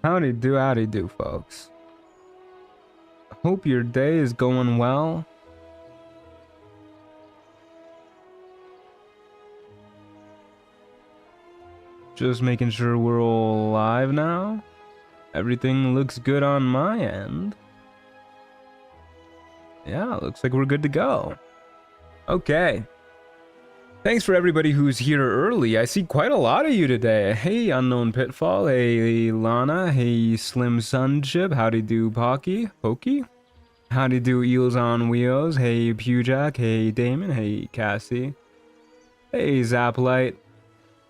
Howdy do, folks. Hope your day is going well. Just making sure we're all live now. Everything looks good on my end. Yeah, looks like we're good to go. Okay. Thanks for everybody who's here early. I see quite a lot of you today. Hey, Unknown Pitfall. Hey, Lana. Hey, Slim Sunship. Howdy do, Pocky. Pokey. Howdy do, Eels on Wheels. Hey, Pewjack. Hey, Damon. Hey, Cassie. Hey, Zaplight.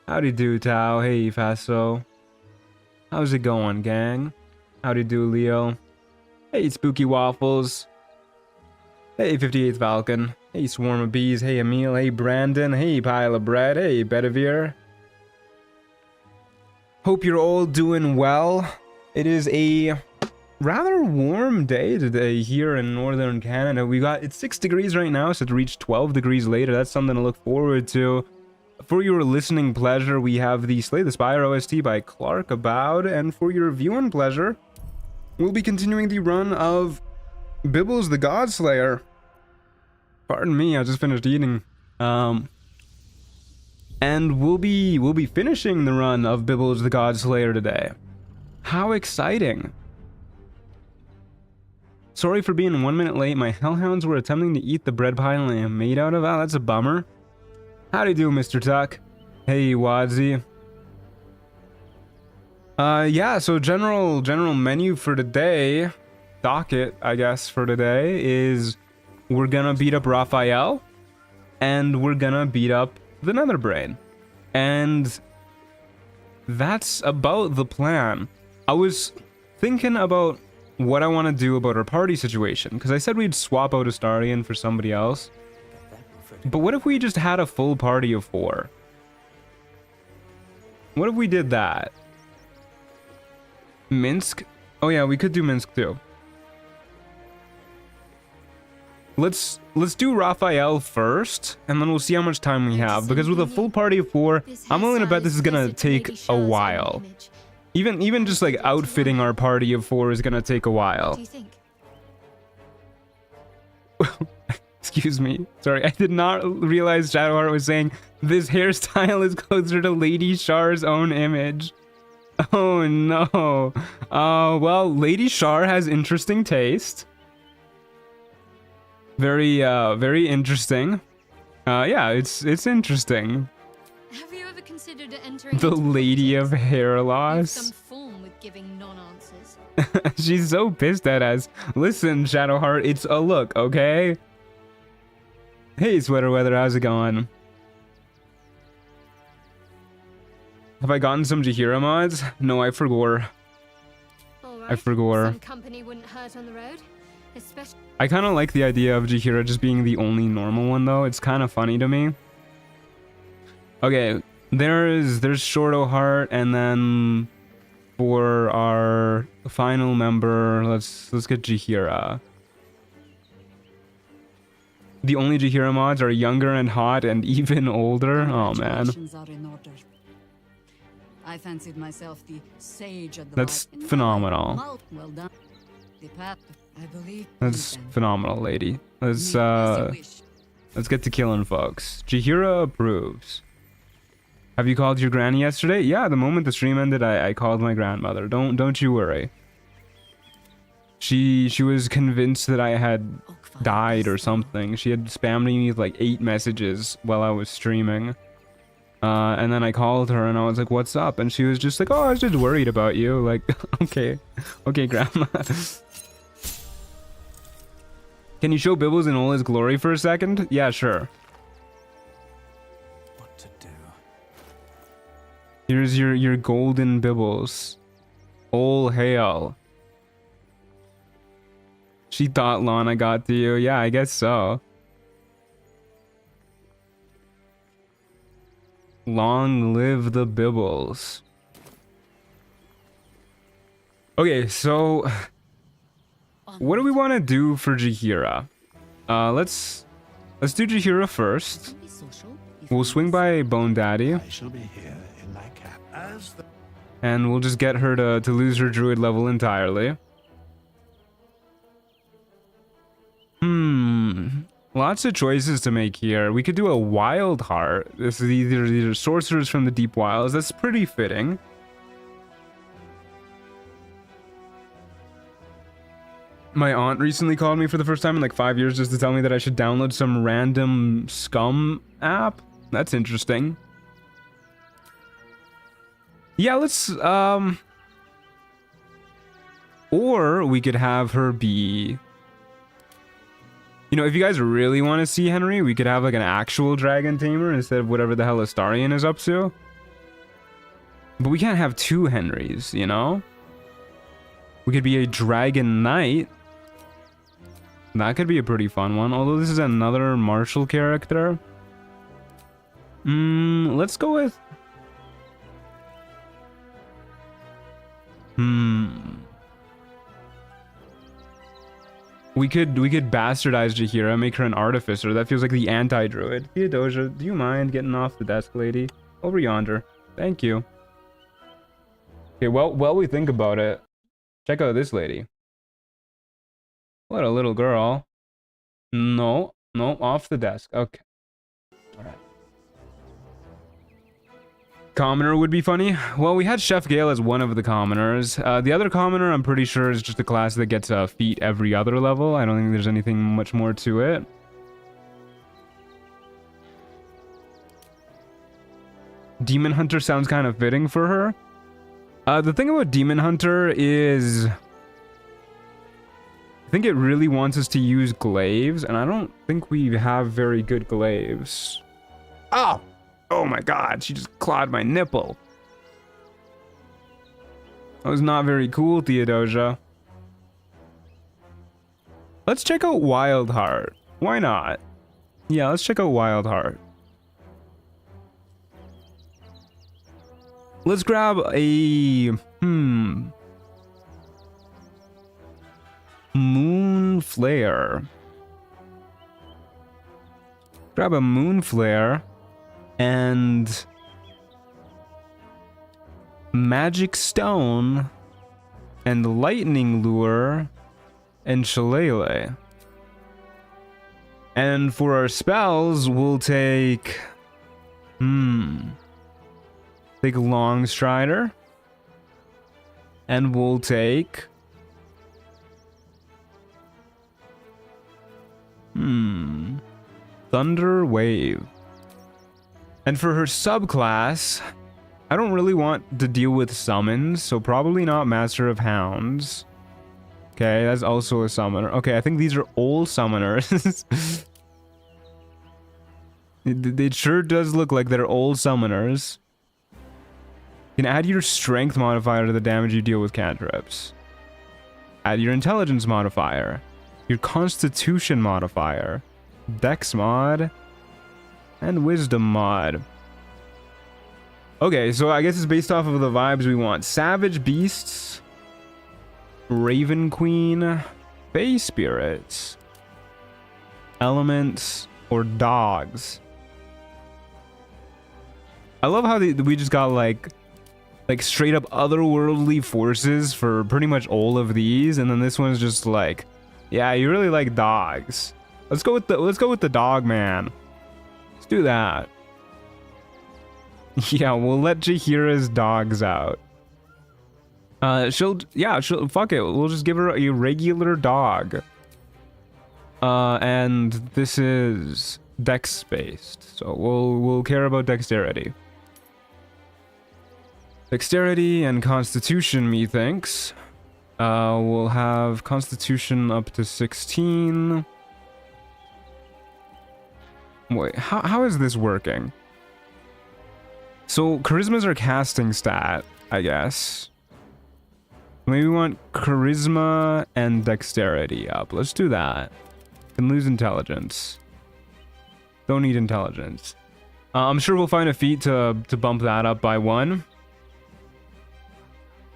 Howdy do, Tao. Hey, Faso. How's it going, gang? Howdy do, Leo. Hey, Spooky Waffles. Hey, 58th Falcon. Hey, Swarm of Bees. Hey, Emil. Hey, Brandon. Hey, Pile of Bread. Hey, Bedivere. Hope you're all doing well. It is a rather warm day today here in northern Canada. It's 6 degrees right now, so to reach 12 degrees later, that's something to look forward to. For your listening pleasure, we have the Slay the Spire OST by Clark Aboud, and for your viewing pleasure, we'll be continuing the run of Bibbles the Godslayer. Pardon me, I just finished eating. And we'll be finishing the run of Bibbles the Godslayer today. How exciting! Sorry for being 1 minute late. My hellhounds were attempting to eat the bread pile I am made out of. Oh, that's a bummer. Howdy do, Mr. Tuck. Hey, Wadzi. Yeah, so general menu for today, docket, I guess, for today is we're gonna beat up Raphael, and we're gonna beat up the Netherbrain. And that's about the plan. I was thinking about what I want to do about our party situation, because I said we'd swap out Astarion for somebody else. But what if we just had a full party of 4? What if we did that? Minsk? Oh yeah, we could do Minsk too. Let's do Raphael first, and then we'll see how much time we have, because with a full party of 4, I'm willing to bet this is gonna take a while. Even just like outfitting our party of 4 is gonna take a while. Excuse me. Sorry, I did not realize Shadowheart was saying this hairstyle is closer to Lady Shar's own image. Oh no. Well, Lady Shar has interesting taste. Very interesting. Yeah, it's interesting. Have you ever considered entering the Lady of Hair Loss? some form with giving non-answers? She's so pissed at us. Listen, Shadowheart, it's a look, okay? Hey, Sweater Weather, how's it going? Have I gotten some Jahira mods? No, I forgot. Right. I forgot. Some company wouldn't hurt on the road, especially. I kind of like the idea of Jahira just being the only normal one, though. It's kind of funny to me. Okay, there's Shorto Heart, and then for our final member, let's get Jahira. The only Jahira mods are younger and hot and even older. Oh man. I fancied myself the sage of the That's phenomenal. Well done. The path, I believe. That's phenomenal, lady. Let's get to killing folks. Jahira approves. Have you called your granny yesterday? Yeah, the moment the stream ended, I called my grandmother. Don't you worry. She was convinced that I had died or something. She had spammed me with like 8 messages while I was streaming. And then I called her and I was like, what's up? And she was just like, oh, I was just worried about you. Like, okay, grandma. Can you show Bibbles in all his glory for a second? Yeah, sure. What to do? Here's your golden Bibbles. All hail. She thought Lana got to you. Yeah, I guess so. Long live the Bibbles. Okay, so what do we want to do for Jahira? Let's do Jahira first. We'll swing by Bone Daddy. I shall be here in my cap as the And we'll just get her to lose her druid level entirely. Lots of choices to make here. We could do a wild heart. This is either sorcerers from the deep wilds. That's pretty fitting. My aunt recently called me for the first time in like 5 years just to tell me that I should download some random scum app. That's interesting. Yeah, let's or we could have her be, you know, if you guys really want to see Henry, we could have like an actual dragon tamer instead of whatever the hell Astarion is up to. But we can't have two Henrys, you know? We could be a dragon knight. That could be a pretty fun one, although this is another martial character. Let's go with... We could bastardize Jahira, make her an artificer. That feels like the anti-druid. Theodosia, do you mind getting off the desk, lady? Over yonder. Thank you. Okay, well, we think about it. Check out this lady. What a little girl. No, off the desk. Okay. Alright. Commoner would be funny. Well, we had Chef Gale as one of the commoners. The other commoner, I'm pretty sure, is just a class that gets feet every other level. I don't think there's anything much more to it. Demon Hunter sounds kind of fitting for her. The thing about Demon Hunter is... I think it really wants us to use glaives, and I don't think we have very good glaives. Oh! Oh my god, she just clawed my nipple. That was not very cool, Theodosia. Let's check out Wildheart. Why not? Yeah, let's check out Wildheart. Let's grab a... Moon Flare. Grab a Moon Flare. And Magic Stone and Lightning Lure and Shillelagh. And for our spells, we'll take Long Strider, and we'll take Thunder Wave. And for her subclass, I don't really want to deal with summons, so probably not Master of Hounds. Okay, that's also a summoner. Okay, I think these are all summoners. It sure does look like they're all summoners. You can add your strength modifier to the damage you deal with cantrips. Add your intelligence modifier. Your constitution modifier. Dex mod. And wisdom mod. Okay, so I guess it's based off of the vibes we want. Savage beasts, Raven Queen, Fey spirits, elements, or dogs. I love how we just got like straight up otherworldly forces for pretty much all of these, and then this one's just like, yeah, you really like dogs. Let's go with the dog man. Let's do that. Yeah, we'll let Jahira's dogs out. She'll fuck it. We'll just give her a regular dog. And this is dex based, so we'll care about dexterity. Dexterity and constitution, methinks. We'll have constitution up to 16. Wait, how is this working? So charisma's our casting stat, I guess. Maybe we want charisma and dexterity up. Let's do that. Can lose intelligence. Don't need intelligence. I'm sure we'll find a feat to bump that up by 1.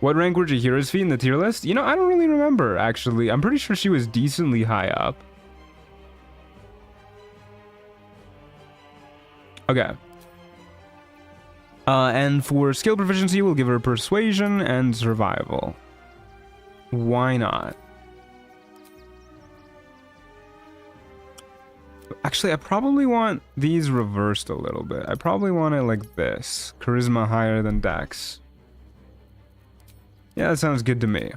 What rank were Jahira's feet in the tier list? You know, I don't really remember, actually. I'm pretty sure she was decently high up. Okay. And for skill proficiency, we'll give her persuasion and survival. Why not? Actually, I probably want these reversed a little bit. I probably want it like this. Charisma higher than Dex. Yeah, that sounds good to me.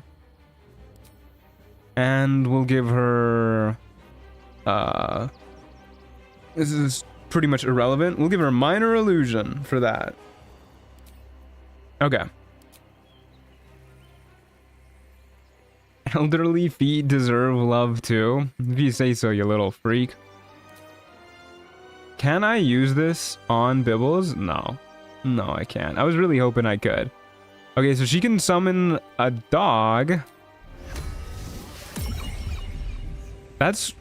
And we'll give her... this is pretty much irrelevant. We'll give her minor illusion for that. Okay. Elderly feet deserve love too. If you say so, you little freak. Can I use this on Bibbles? No. No, I can't. I was really hoping I could. Okay, so she can summon a dog. That's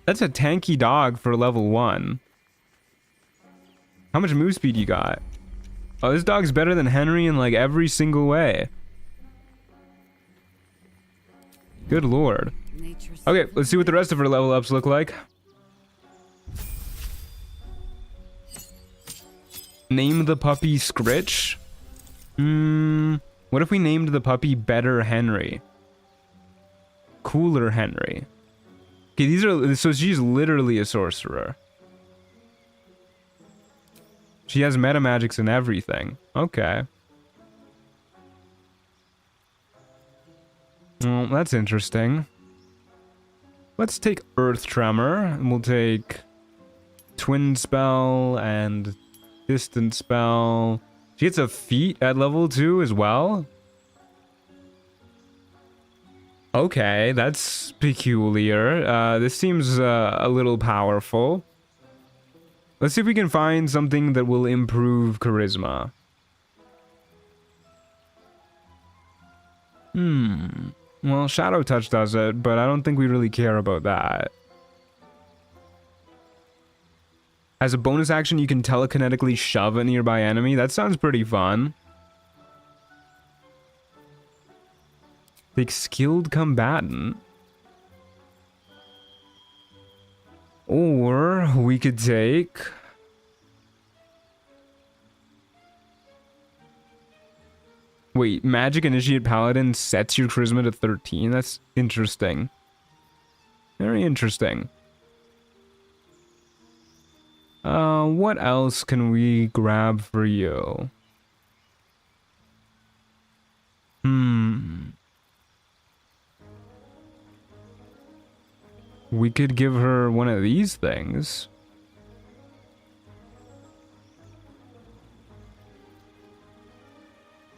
a tanky dog for level 1. How much move speed you got? Oh, this dog's better than Henry in like every single way. Good lord. Okay, let's see what the rest of her level ups look like. Name the puppy Scritch. What if we named the puppy Better Henry? Cooler Henry. Okay, these are... So she's literally a sorcerer. She has meta magics and everything. Okay. Well, that's interesting. Let's take Earth Tremor, and we'll take Twin Spell and Distant Spell. She gets a feat at level 2 as well. Okay, that's peculiar. This seems a little powerful. Let's see if we can find something that will improve charisma. Well, Shadow Touch does it, but I don't think we really care about that. As a bonus action, you can telekinetically shove a nearby enemy. That sounds pretty fun. Take Skilled Combatant. Or we could take... Wait, Magic Initiate Paladin sets your charisma to 13? That's interesting. Very interesting. What else can we grab for you? We could give her one of these things.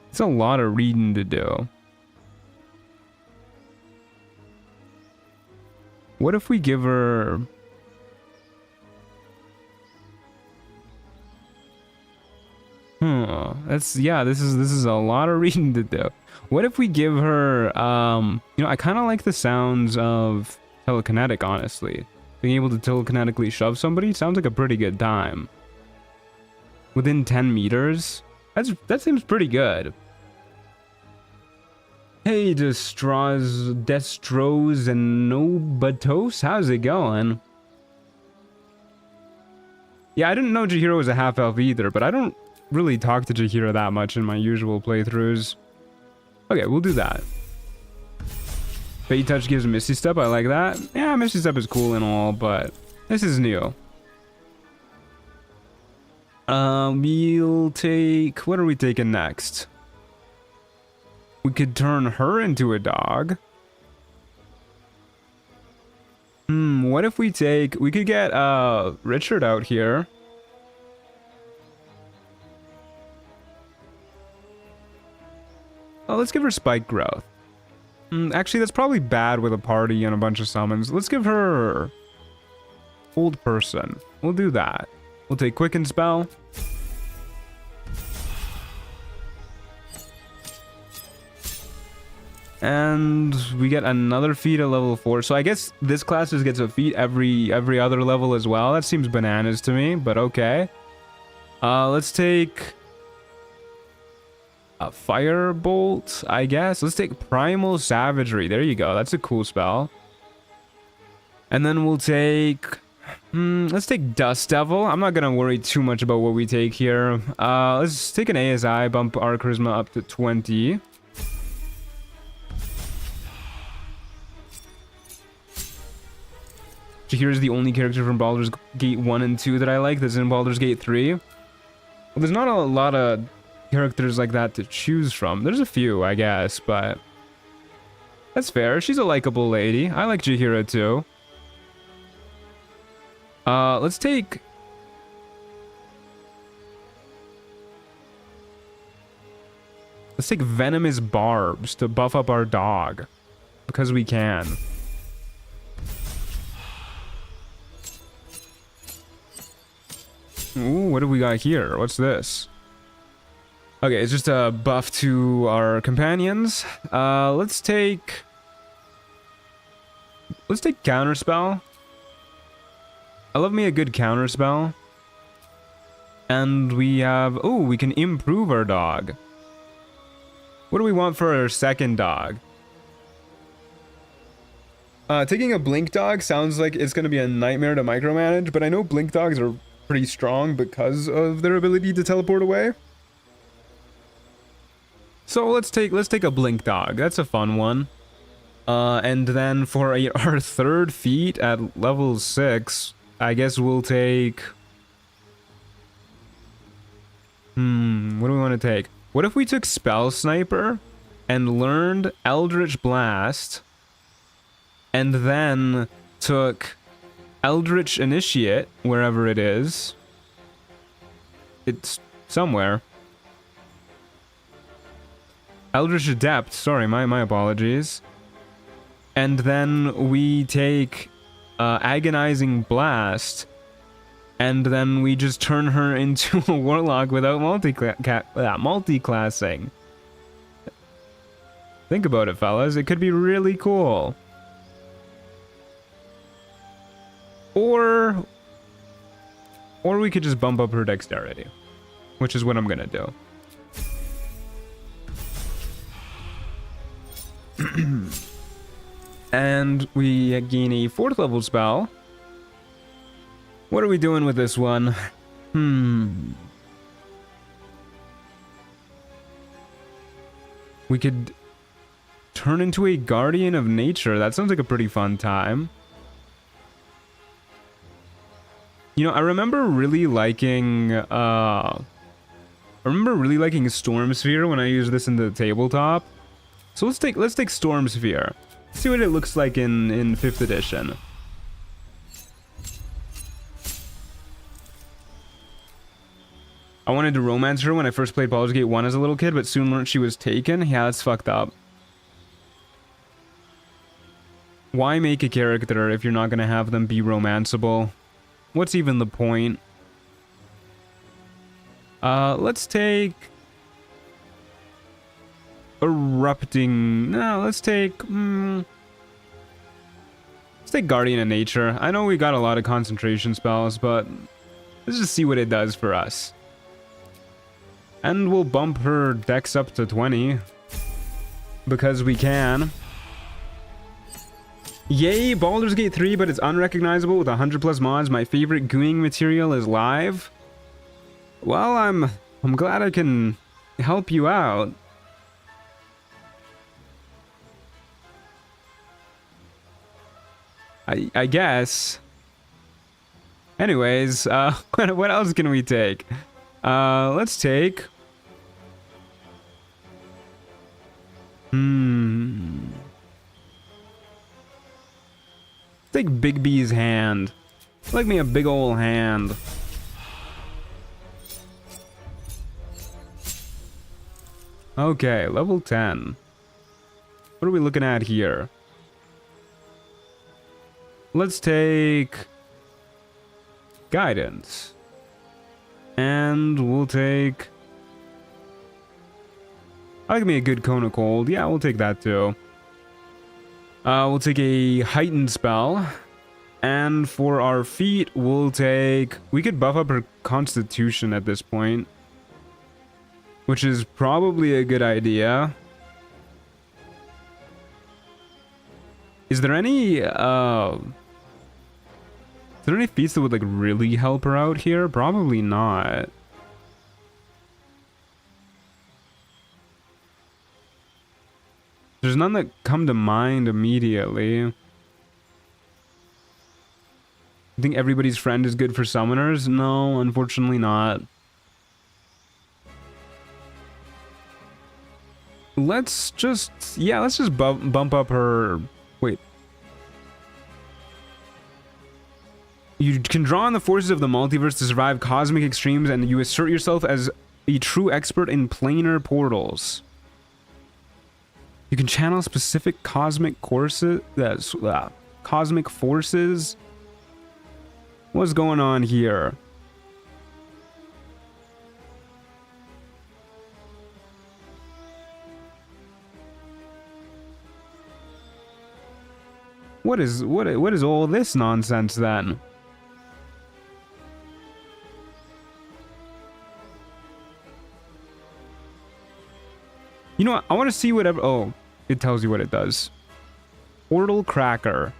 It's a lot of reading to do. What if we give her... That's... Yeah, this is a lot of reading to do. What if we give her... You know, I kind of like the sounds of telekinetic, honestly. Being able to telekinetically shove somebody sounds like a pretty good time. Within 10 meters? That seems pretty good. Hey, Destros and Nobatos, how's it going? Yeah, I didn't know Jahira was a half-elf either, but I don't really talk to Jahira that much in my usual playthroughs. Okay, we'll do that. Fate Touch gives Misty Step, I like that. Yeah, Misty Step is cool and all, but this is new. We'll take... What are we taking next? We could turn her into a dog. What if we take... We could get, Richard out here. Oh, let's give her Spike Growth. Actually, that's probably bad with a party and a bunch of summons. Let's give her... Old Person. We'll do that. We'll take Quicken Spell. And we get another feat at level 4. So I guess this class just gets a feat every other level as well. That seems bananas to me, but okay. Let's take a Firebolt, I guess. Let's take Primal Savagery. There you go. That's a cool spell. And then we'll take... Let's take Dust Devil. I'm not gonna worry too much about what we take here. Let's take an ASI, bump our charisma up to 20. Jahira's the only character from Baldur's Gate 1 and 2 that I like that's in Baldur's Gate 3. Well, there's not a lot of characters like that to choose from. There's a few, I guess, but that's fair. She's a likable lady. I like Jahira too. Let's take... Let's take Venomous Barbs to buff up our dog. Because we can. Ooh, what do we got here? What's this? Okay, it's just a buff to our companions. Let's take Counterspell. I love me a good Counterspell. And we have... Oh, we can improve our dog. What do we want for our second dog? Taking a Blink Dog sounds like it's going to be a nightmare to micromanage, but I know Blink Dogs are pretty strong because of their ability to teleport away. So let's take a Blink Dog. That's a fun one. And then for our third feat at level 6, I guess we'll take... what do we want to take? What if we took Spell Sniper and learned Eldritch Blast and then took Eldritch Initiate, wherever it is. It's somewhere. Eldritch Adept, sorry, my apologies. And then we take Agonizing Blast, and then we just turn her into a Warlock without multi-classing. Think about it, fellas. It could be really cool. Or we could just bump up her dexterity, which is what I'm gonna do. And we gain a 4th level spell. What are we doing with this one? We could turn into a Guardian of Nature. That sounds like a pretty fun time. You know, I remember really liking Storm Sphere when I used this in the tabletop. So let's take Storm Sphere. See what it looks like in 5th edition. I wanted to romance her when I first played Baldur's Gate 1 as a little kid, but soon learned she was taken. Yeah, that's fucked up. Why make a character if you're not gonna have them be romanceable? What's even the point? Let's take... Erupting... No, let's take... let's take Guardian of Nature. I know we got a lot of concentration spells, but let's just see what it does for us. And we'll bump her dex up to 20. Because we can. Yay, Baldur's Gate 3, but it's unrecognizable with 100 plus mods. My favorite gooing material is live. Well, I'm glad I can help you out. I guess. Anyways, what else can we take? Let's take... Take Big B's hand. Like me a big ol' hand. Okay, level 10. What are we looking at here? Let's take... Guidance. And we'll take... I like me a good Cone of Cold. Yeah, we'll take that too. We'll take a heightened spell. And for our feet, we'll take... We could buff up her constitution at this point. Which is probably a good idea. Is there any... there any feats that would like really help her out here? Probably not. There's none that come to mind immediately. I think everybody's friend is good for summoners? No, unfortunately not. Let's just, yeah, let's just bump up her, wait. You can draw on the forces of the multiverse to survive cosmic extremes, and you assert yourself as a true expert in planar portals. You can channel specific cosmic courses, cosmic forces. What's going on here? What is all this nonsense then? You know what? I want to see whatever. Oh, it tells you what it does. Portal Cracker.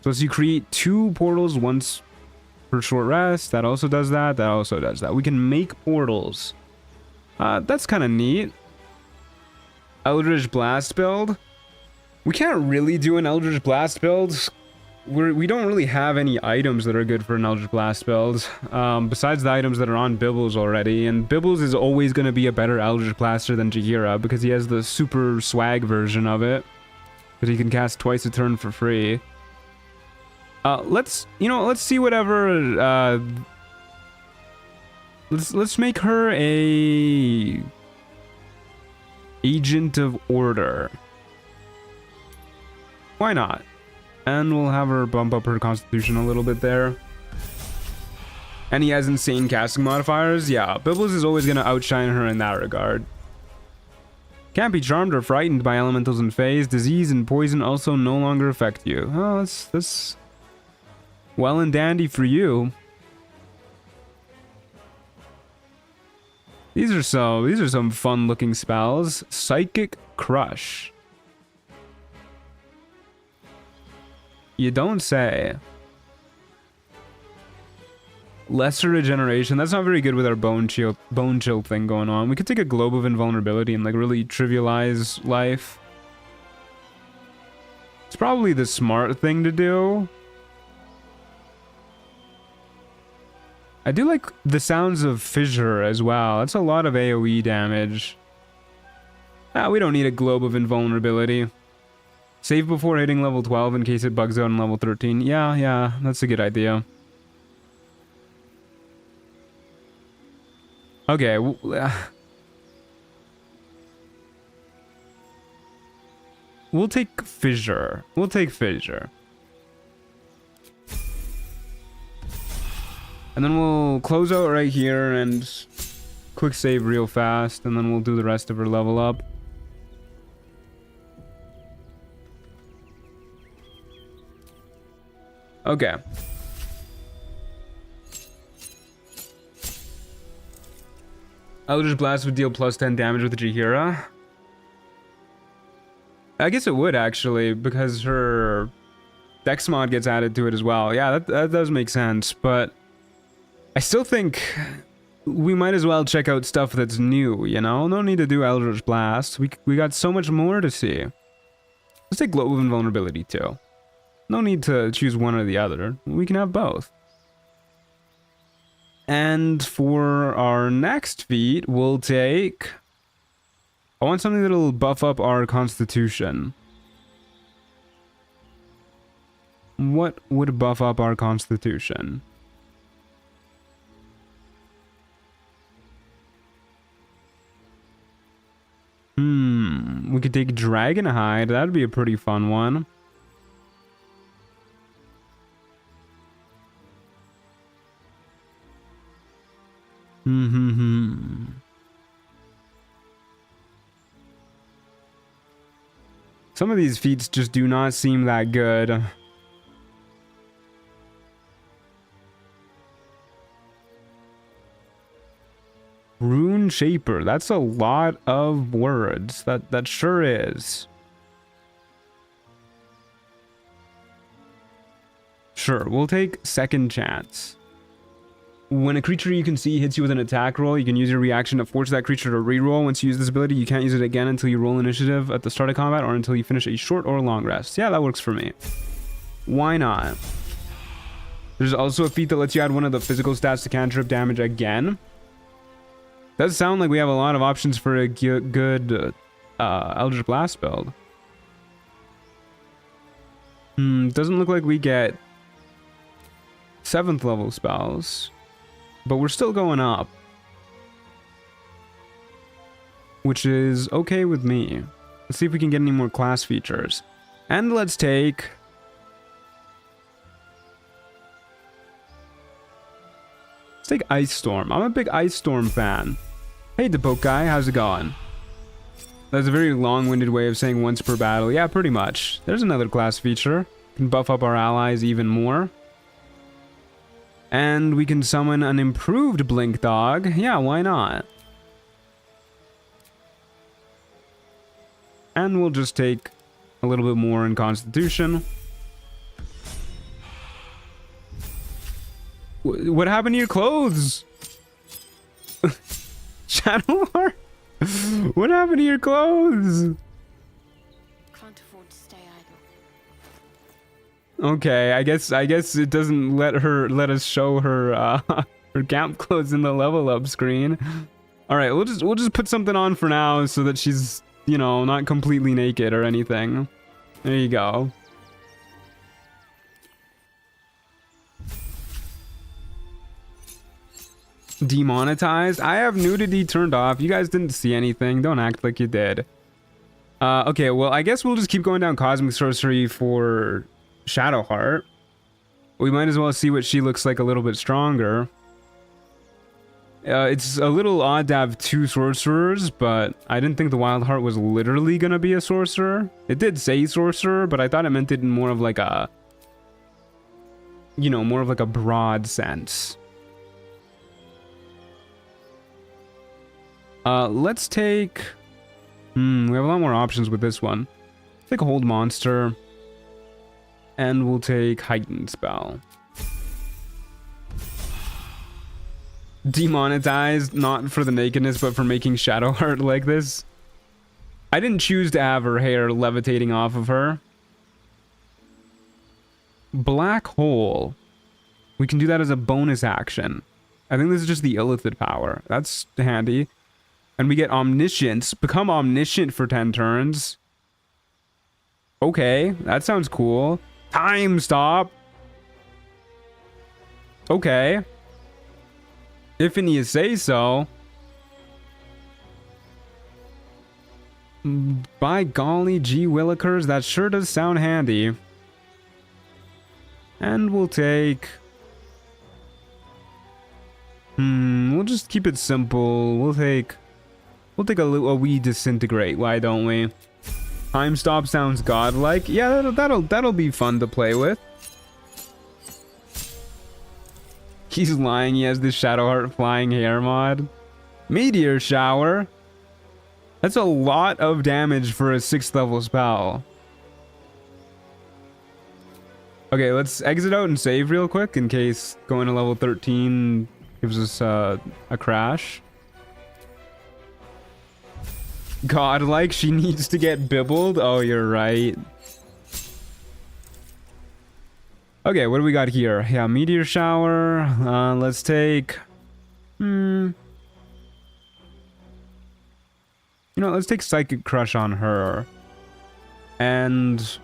So as you create 2 portals once per short rest. That also does that. That also does that. We can make portals. That's kind of neat. Eldritch Blast build. We can't really do an Eldritch Blast build. We don't really have any items that are good for an Eldritch Blast build, besides the items that are on Bibbles already, and Bibbles is always going to be a better Eldritch Blaster than Jahira, because he has the super swag version of it, that he can cast twice a turn for free. Let's see whatever, let's make her a Agent of Order. Why not? And we'll have her bump up her constitution a little bit there. And he has insane casting modifiers. Yeah, Bibbles is always going to outshine her in that regard. Can't be charmed or frightened by elementals and fays. Disease and poison also no longer affect you. Oh, that's well and dandy for you. These are some fun looking spells. Psychic Crush. You don't say. Lesser regeneration. That's not very good with our bone chill thing going on. We could take a globe of invulnerability and like really trivialize life. It's probably the smart thing to do. I do like the sounds of fissure as well. That's a lot of AoE damage. We don't need a globe of invulnerability. Save before hitting level 12 in case it bugs out on level 13. Yeah, that's a good idea. Okay. We'll take Fissure. We'll take Fissure. And then we'll close out right here and quick save real fast, and then we'll do the rest of her level up. Okay. Eldritch Blast would deal plus 10 damage with Jahira. I guess it would actually, because her Dex mod gets added to it as well. Yeah, that does make sense, but I still think we might as well check out stuff that's new, you know? No need to do Eldritch Blast. We got so much more to see. Let's take Globe of Invulnerability too. No need to choose one or the other. We can have both. And for our next feat, we'll take... I want something that'll buff up our constitution. What would buff up our constitution? We could take Dragon Hide. That'd be a pretty fun one. Some of these feats just do not seem that good. Rune Shaper. That's a lot of words. That sure is. Sure, we'll take second chance. When a creature you can see hits you with an attack roll, you can use your reaction to force that creature to reroll. Once you use this ability, you can't use it again until you roll initiative at the start of combat or until you finish a short or long rest. Yeah, that works for me. Why not? There's also a feat that lets you add one of the physical stats to cantrip damage again. Does sound like we have a lot of options for a good Eldritch Blast build. Doesn't look like we get 7th level spells. But we're still going up. Which is okay with me. Let's see if we can get any more class features. And let's take... Let's take Ice Storm. I'm a big Ice Storm fan. Hey, the boat guy, how's it going? That's a very long-winded way of saying once per battle. Yeah, pretty much. There's another class feature. Can buff up our allies even more. And we can summon an improved Blink Dog. Yeah, why not? And we'll just take a little bit more in Constitution. What happened to your clothes? Shadowheart? What happened to your clothes? Can't afford to stay idle. Okay, I guess it doesn't let us show her her camp clothes in the level up screen. All right, we'll just put something on for now so that she's, you know, not completely naked or anything. There you go. Demonetized? I have nudity turned off. You guys didn't see anything. Don't act like you did. Okay, well, I guess we'll just keep going down Cosmic Sorcery for Shadowheart. We might as well see what she looks like a little bit stronger. It's a little odd to have 2 sorcerers, but I didn't think the Wild Heart was literally gonna be a sorcerer. It did say sorcerer, but I thought it meant it in more of like a... You know, more of like a broad sense. Let's take... we have a lot more options with this one. Let's take a Hold Monster. And we'll take Heightened Spell. Demonetized, not for the nakedness, but for making Shadowheart like this. I didn't choose to have her hair levitating off of her. Black Hole. We can do that as a bonus action. I think this is just the Illithid power. That's handy. And we get Omniscience. Become Omniscient for 10 turns. Okay, that sounds cool. Time Stop. Okay. If and you say so. By golly, gee willikers, that sure does sound handy. And we'll take... we'll just keep it simple. We'll take a wee Disintegrate, why don't we? Time Stop sounds godlike. Yeah, that'll be fun to play with. He's lying, he has this Shadowheart flying hair mod. Meteor Shower. That's a lot of damage for a 6th level spell. Okay, let's exit out and save real quick in case going to level 13 gives us a crash. Godlike, she needs to get bibbled. Oh, you're right. Okay, what do we got here? Yeah, Meteor Shower. Let's take... You know, let's take Psychic Crush on her. And...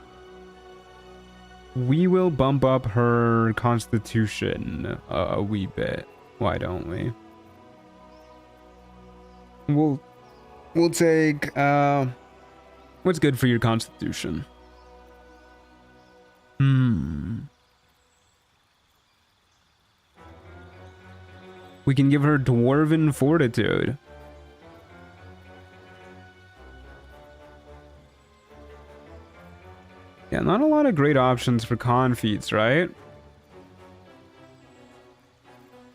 we will bump up her Constitution a wee bit. Why don't we? We'll take... what's good for your Constitution? We can give her Dwarven Fortitude. Yeah, not a lot of great options for con feats, right?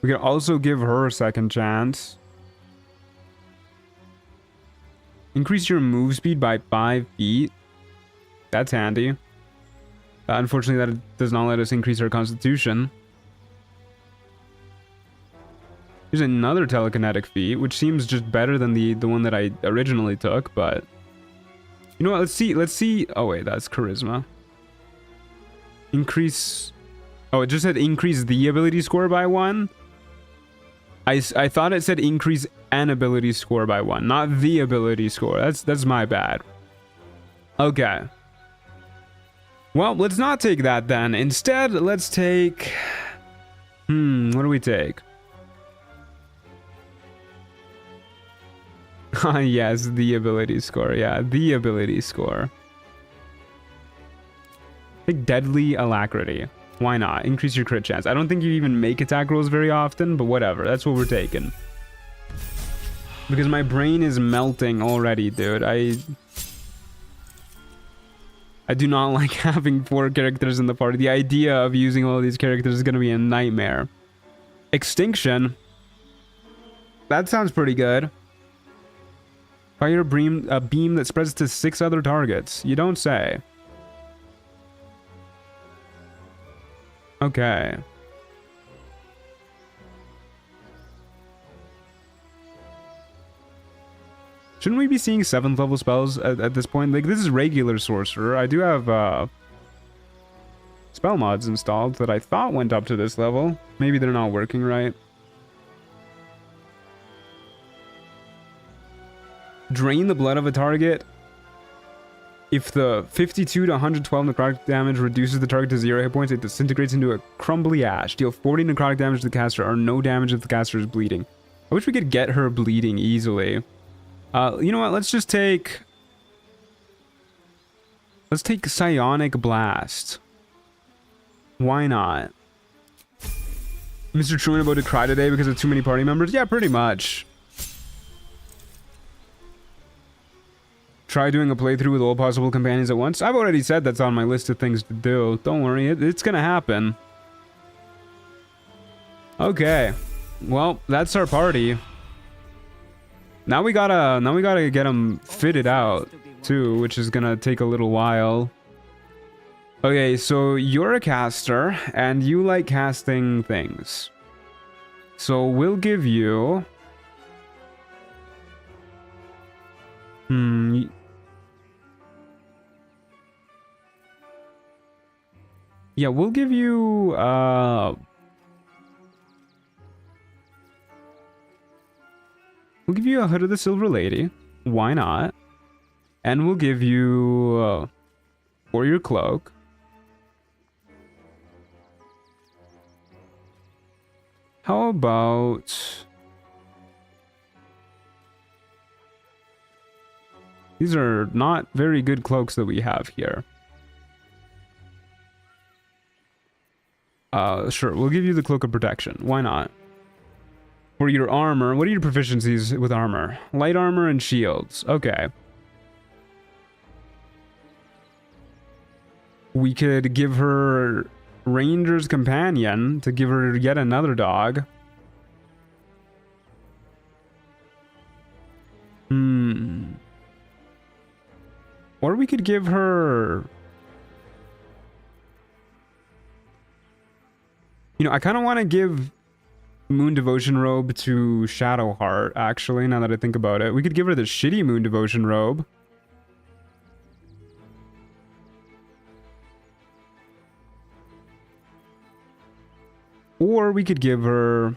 We can also give her a second chance. Increase your move speed by 5 feet. That's handy. Unfortunately, that does not let us increase our constitution. Here's another telekinetic feat, which seems just better than the one that I originally took, but... You know what, let's see... Oh wait, that's charisma. Increase... Oh, it just said increase the ability score by 1? I thought it said increase an ability score by 1, not the ability score. That's my bad. Okay. Well, let's not take that then. Instead, let's take... what do we take? Yes, the ability score. Yeah, the ability score. Take deadly alacrity. Why not? Increase your crit chance. I don't think you even make attack rolls very often, but whatever. That's what we're taking. Because my brain is melting already, dude. I do not like having 4 characters in the party. The idea of using all of these characters is going to be a nightmare. Extinction. That sounds pretty good. Fire a beam that spreads to 6 other targets. You don't say. Okay. Shouldn't we be seeing 7th level spells at this point? Like, this is regular sorcerer. I do have spell mods installed that I thought went up to this level. Maybe they're not working right. Drain the blood of a target. If the 52 to 112 necrotic damage reduces the target to 0 hit points, it disintegrates into a crumbly ash. Deal 40 necrotic damage to the caster or no damage if the caster is bleeding. I wish we could get her bleeding easily. You know what? Let's just take... Let's take Psionic Blast. Why not? Mr. Truman about to cry today because of too many party members? Yeah, pretty much. Try doing a playthrough with all possible companions at once. I've already said that's on my list of things to do. Don't worry, it's gonna happen. Okay. Well, that's our party. Now we gotta get them fitted out too, which is gonna take a little while. Okay, so you're a caster and you like casting things. So we'll give you... Yeah, we'll give you, we'll give you a Hood of the Silver Lady. Why not? And we'll give you, for your cloak. How about... These are not very good cloaks that we have here. Sure, we'll give you the Cloak of Protection. Why not? For your armor, what are your proficiencies with armor? Light armor and shields. Okay. We could give her Ranger's Companion to give her yet another dog. Or we could give her... You know, I kind of want to give Moon Devotion Robe to Shadowheart, actually, now that I think about it. We could give her the shitty Moon Devotion Robe. Or we could give her...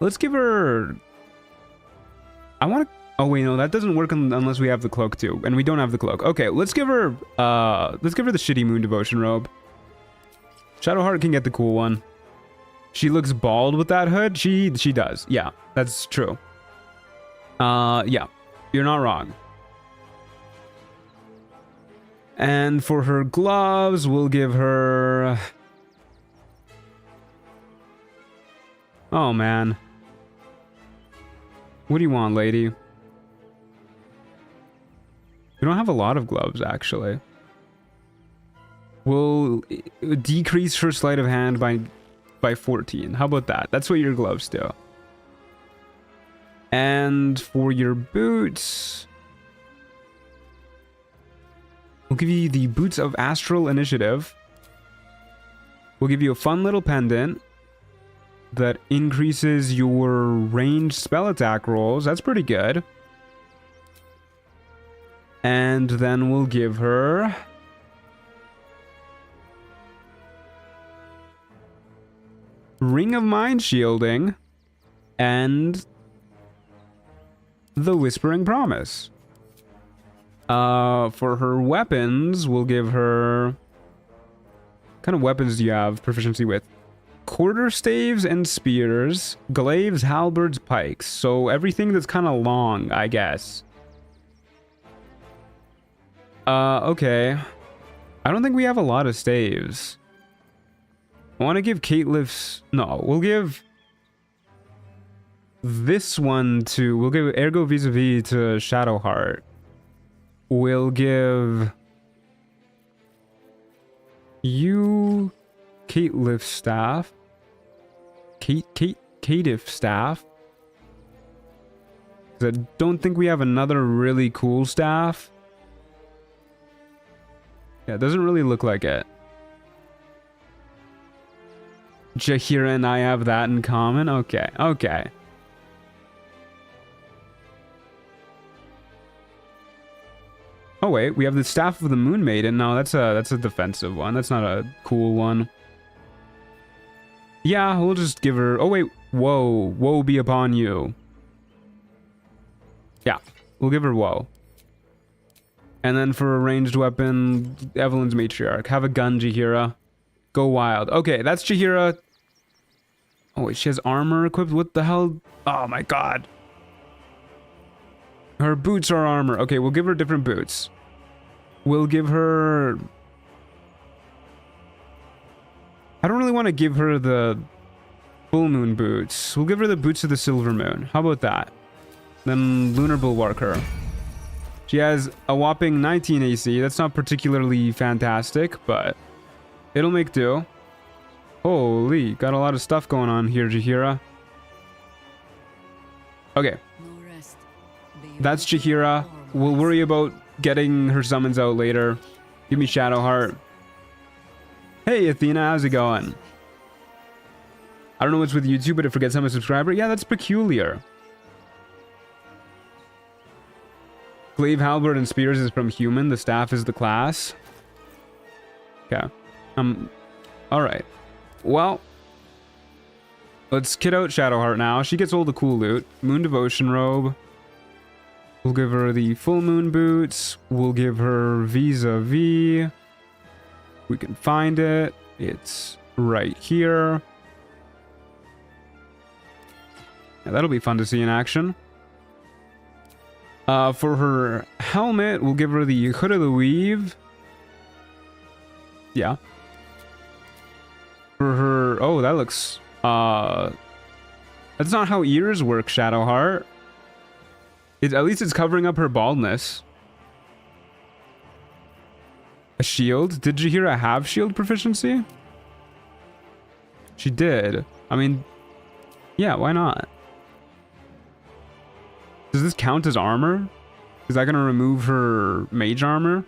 Let's give her... I want to... Oh, wait, no, that doesn't work unless we have the cloak, too. And we don't have the cloak. Okay, let's give her... Let's give her the shitty Moon Devotion Robe. Shadowheart can get the cool one. She looks bald with that hood. She does. Yeah, that's true. Yeah. You're not wrong. And for her gloves, we'll give her... Oh, man. What do you want, lady? We don't have a lot of gloves, actually. We'll decrease her sleight of hand by 14. How about that? That's what your gloves do. And for your boots, we'll give you the Boots of Astral Initiative. We'll give you a fun little pendant that increases your ranged spell attack rolls. That's pretty good. And then we'll give her Ring of Mind Shielding and the Whispering Promise. For her weapons, we'll give her... What kind of weapons do you have proficiency with? Quarterstaves and spears, glaives, halberds, pikes. So everything that's kind of long, I guess. Okay. I don't think we have a lot of staves. I want to give Caitlif's... No, we'll give this one to... We'll give Ergo Vis-a-Vis to Shadowheart. We'll give you Caitlif's staff. Caitiff staff. 'Cause I don't think we have another really cool staff. Yeah, it doesn't really look like it. Jahira and I have that in common? Okay, okay. Oh wait, we have the Staff of the Moon Maiden. No, that's a defensive one. That's not a cool one. Yeah, we'll just give her... Oh wait, woe. Woe be upon you. Yeah, we'll give her woe. And then for a ranged weapon, Evelyn's Matriarch. Have a gun, Jahira. Go wild. Okay, that's Jahira. Oh wait, she has armor equipped? What the hell? Oh my god. Her boots are armor. Okay, we'll give her different boots. We'll give her... I don't really want to give her the full moon boots. We'll give her the boots of the silver moon. How about that? Then Lunar Bulwarker. She has a whopping 19 AC. That's not particularly fantastic, but it'll make do. Holy, got a lot of stuff going on here, Jahira. Okay. That's Jahira. We'll worry about getting her summons out later. Give me Shadowheart. Hey, Athena, how's it going? I don't know what's with YouTube, but it forgets I'm a subscriber. Yeah, that's peculiar. Glaive, halberd, and spears is from human. The staff is the class. Okay. Alright. Well, let's kit out Shadowheart now. She gets all the cool loot. Moon Devotion Robe. We'll give her the full moon boots. We'll give her vis-a-vis. We can find it. It's right here. Yeah, that'll be fun to see in action. For her helmet, we'll give her the Hood of the Weave. Yeah. For her... Oh, that looks... That's not how ears work, Shadowheart. At least it's covering up her baldness. A shield? Did Jahira have shield proficiency? She did. I mean... Yeah, why not? Does this count as armor? Is that going to remove her mage armor?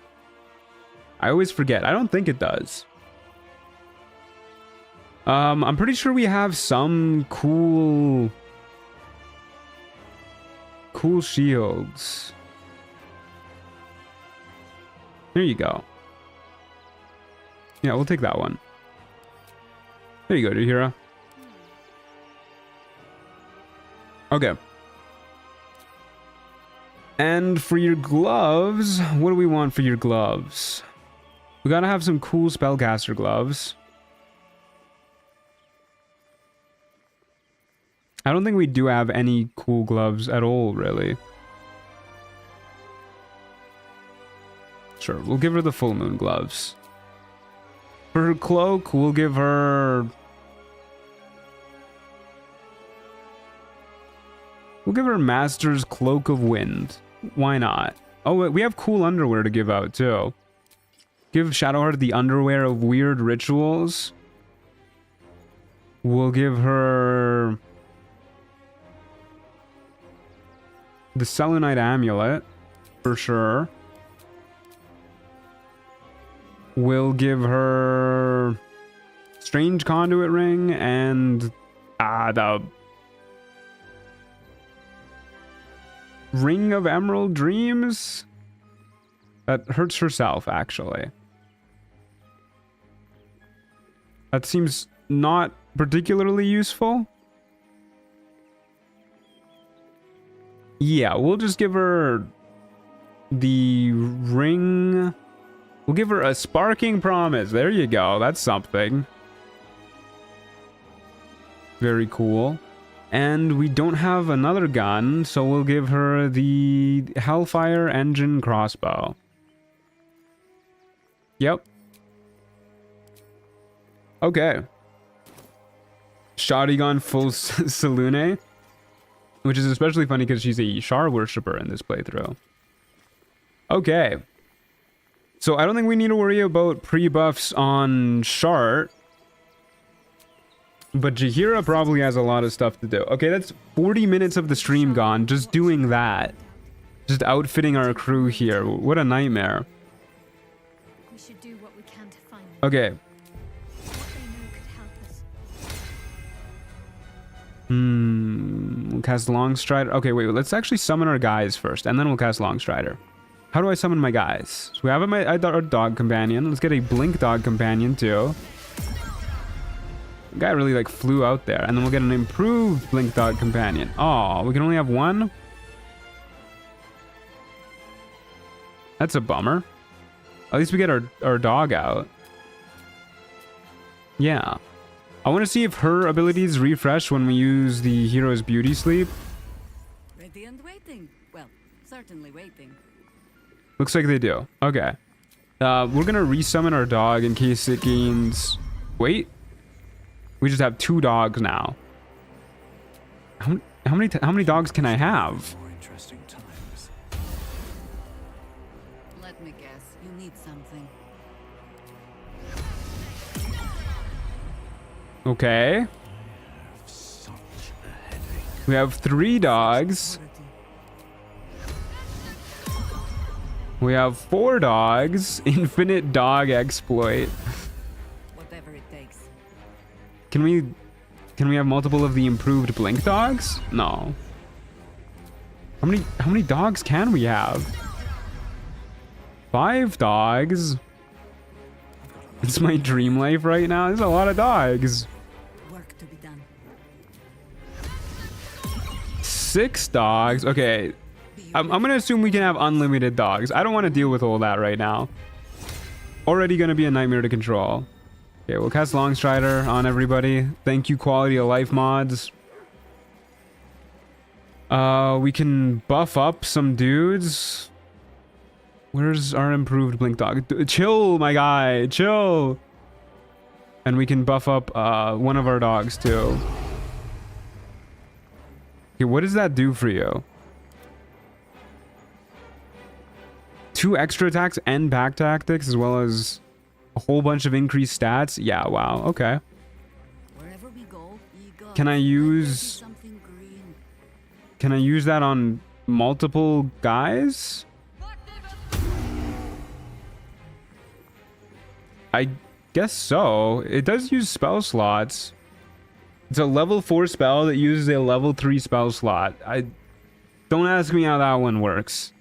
I always forget. I don't think it does. I'm pretty sure we have some cool shields. There you go. Yeah, we'll take that one. There you go, Jahira. Okay. And for your gloves, what do we want for your gloves? We gotta have some cool spellcaster gloves. I don't think we do have any cool gloves at all, really. Sure, we'll give her the full moon gloves. For her cloak, we'll give her... We'll give her Master's Cloak of Wind. Why not? Oh, we have cool underwear to give out, too. Give Shadowheart the underwear of weird rituals. We'll give her... the Selenite amulet, for sure. We'll give her strange conduit ring and the ring of emerald dreams. That hurts herself, actually. That seems not particularly useful. Yeah, we'll just give her the ring. We'll give her a sparking promise. There you go. That's something. Very cool. And we don't have another gun, so we'll give her the Hellfire Engine crossbow. Yep. Okay. Shotgun full Salune. Which is especially funny because she's a Shar worshipper in this playthrough. Okay. So I don't think we need to worry about pre-buffs on Shar. But Jahira probably has a lot of stuff to do. Okay, that's 40 minutes of the stream gone just doing that. Just outfitting our crew here. What a nightmare. We should do what we can to find them. Okay. What they know could help us. We'll cast Longstrider. Okay, wait, let's actually summon our guys first, and then we'll cast Longstrider. How do I summon my guys? So we have our dog companion. Let's get a blink dog companion too. The guy really like flew out there, and then we'll get an improved blink dog companion. Oh, we can only have one? That's a bummer. At least we get our dog out. Yeah. I want to see if her abilities refresh when we use the hero's beauty sleep. Ready and waiting. Well, certainly waiting. Looks like they do. Okay. We're gonna resummon our dog in case it gains... Wait. We just have 2 dogs now. How many dogs can I have? More interesting times. Let me guess. You need something. Okay. Such a headache. We have 3 dogs. We have 4 dogs. Infinite dog exploit. Whatever it takes. Can we have multiple of the improved blink dogs? No. How many dogs can we have? 5 dogs. It's my dream life right now. There's a lot of dogs. Work to be done. 6 dogs. Okay. I'm gonna assume we can have unlimited dogs. I don't want to deal with all that right now. Already gonna be a nightmare to control. Okay, we'll cast Longstrider on everybody. Thank you, quality of life mods. We can buff up some dudes. Where's our improved blink dog? Chill, my guy, chill. And we can buff up one of our dogs too. Okay, what does that do for you? 2 extra attacks and back tactics, as well as a whole bunch of increased stats. Yeah, wow, okay. Wherever we go, ye gods, Can I let there be use... something green. Can I use that on multiple guys? I guess so. It does use spell slots. It's a level 4 spell that uses a level 3 spell slot. Don't ask me how that one works.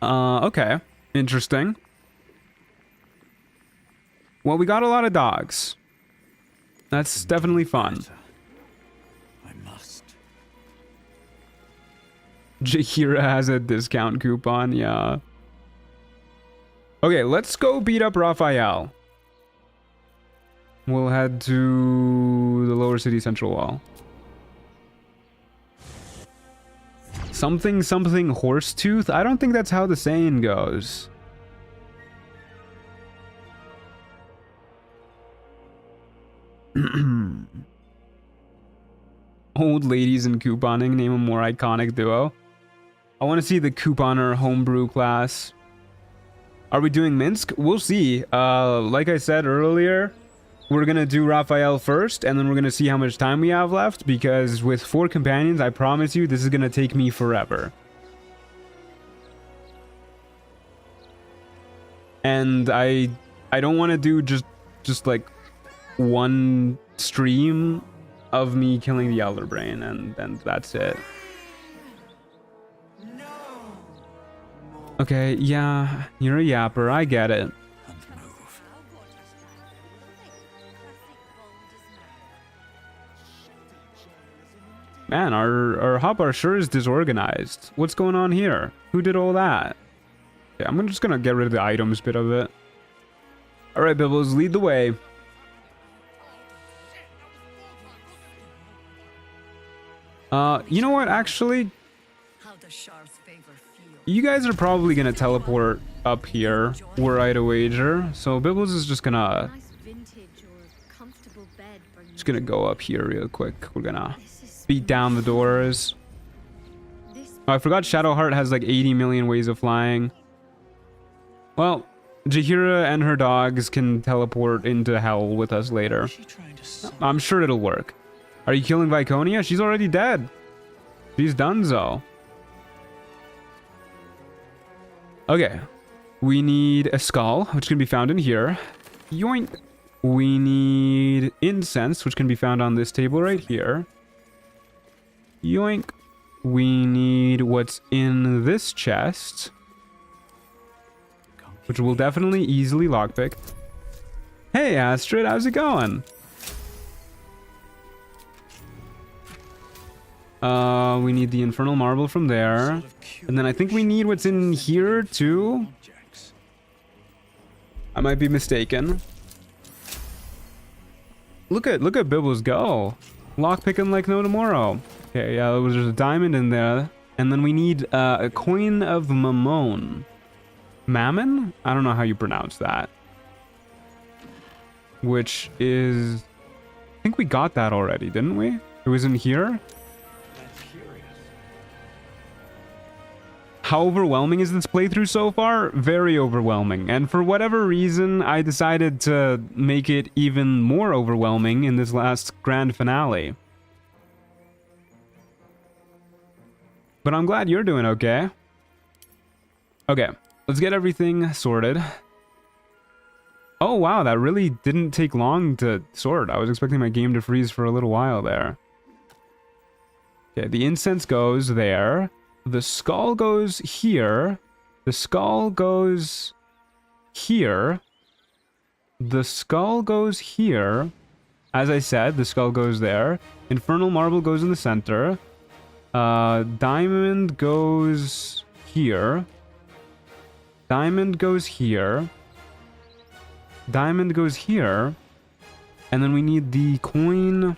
Okay. Interesting. Well, we got a lot of dogs. That's definitely fun. I must. Jahira has a discount coupon, yeah. Okay, let's go beat up Raphael. We'll head to the lower city central wall. Something something horsetooth? I don't think that's how the saying goes. Old ladies and couponing, name a more iconic duo. I want to see the couponer homebrew class. Are we doing Minsk? We'll see. Like I said earlier, we're gonna do Raphael first, and then we're gonna see how much time we have left, because with 4 companions, I promise you, this is gonna take me forever. And I don't want to do just like one stream of me killing the Elderbrain, and that's it. Okay, yeah, you're a yapper, I get it. Man, our hotbar sure is disorganized. What's going on here? Who did all that? Yeah, I'm just gonna get rid of the items bit of it. Alright, Bibbles, lead the way. You know what, actually? How the Shar's favor feel. You guys are probably gonna teleport up here, were I to wager. So Bibbles is just gonna... Nice vintage or comfortable bed brings Just gonna go up here real quick. We're gonna this is beat down the doors. this Oh, I forgot Shadowheart has like 80 million ways of flying. Well, Jahira and her dogs can teleport into hell with us later. Is she trying to summon? I'm sure it'll work. Are you killing Viconia? She's already dead. She's donezo. Okay. We need a skull, which can be found in here. Yoink. We need incense, which can be found on this table right here. Yoink. We need what's in this chest, which will definitely easily lockpick. Hey, Astrid, how's it going? We need the infernal marble from there. And then I think we need what's in here too. Objects. I might be mistaken. Look at Bibbles go. Lockpicking like no tomorrow. Okay, yeah, there's a diamond in there. And then we need a coin of Mammon. Mammon? I don't know how you pronounce that. Which is... I think we got that already, didn't we? It was in here? That's curious. How overwhelming is this playthrough so far? Very overwhelming. And for whatever reason, I decided to make it even more overwhelming in this last grand finale. But I'm glad you're doing okay. Okay, let's get everything sorted. Oh wow, that really didn't take long to sort. I was expecting my game to freeze for a little while there. Okay, the incense goes there. The skull goes here. The skull goes here. The skull goes here. As I said, the skull goes there. Infernal marble goes in the center. Diamond goes here. Diamond goes here. Diamond goes here. And then we need the coin.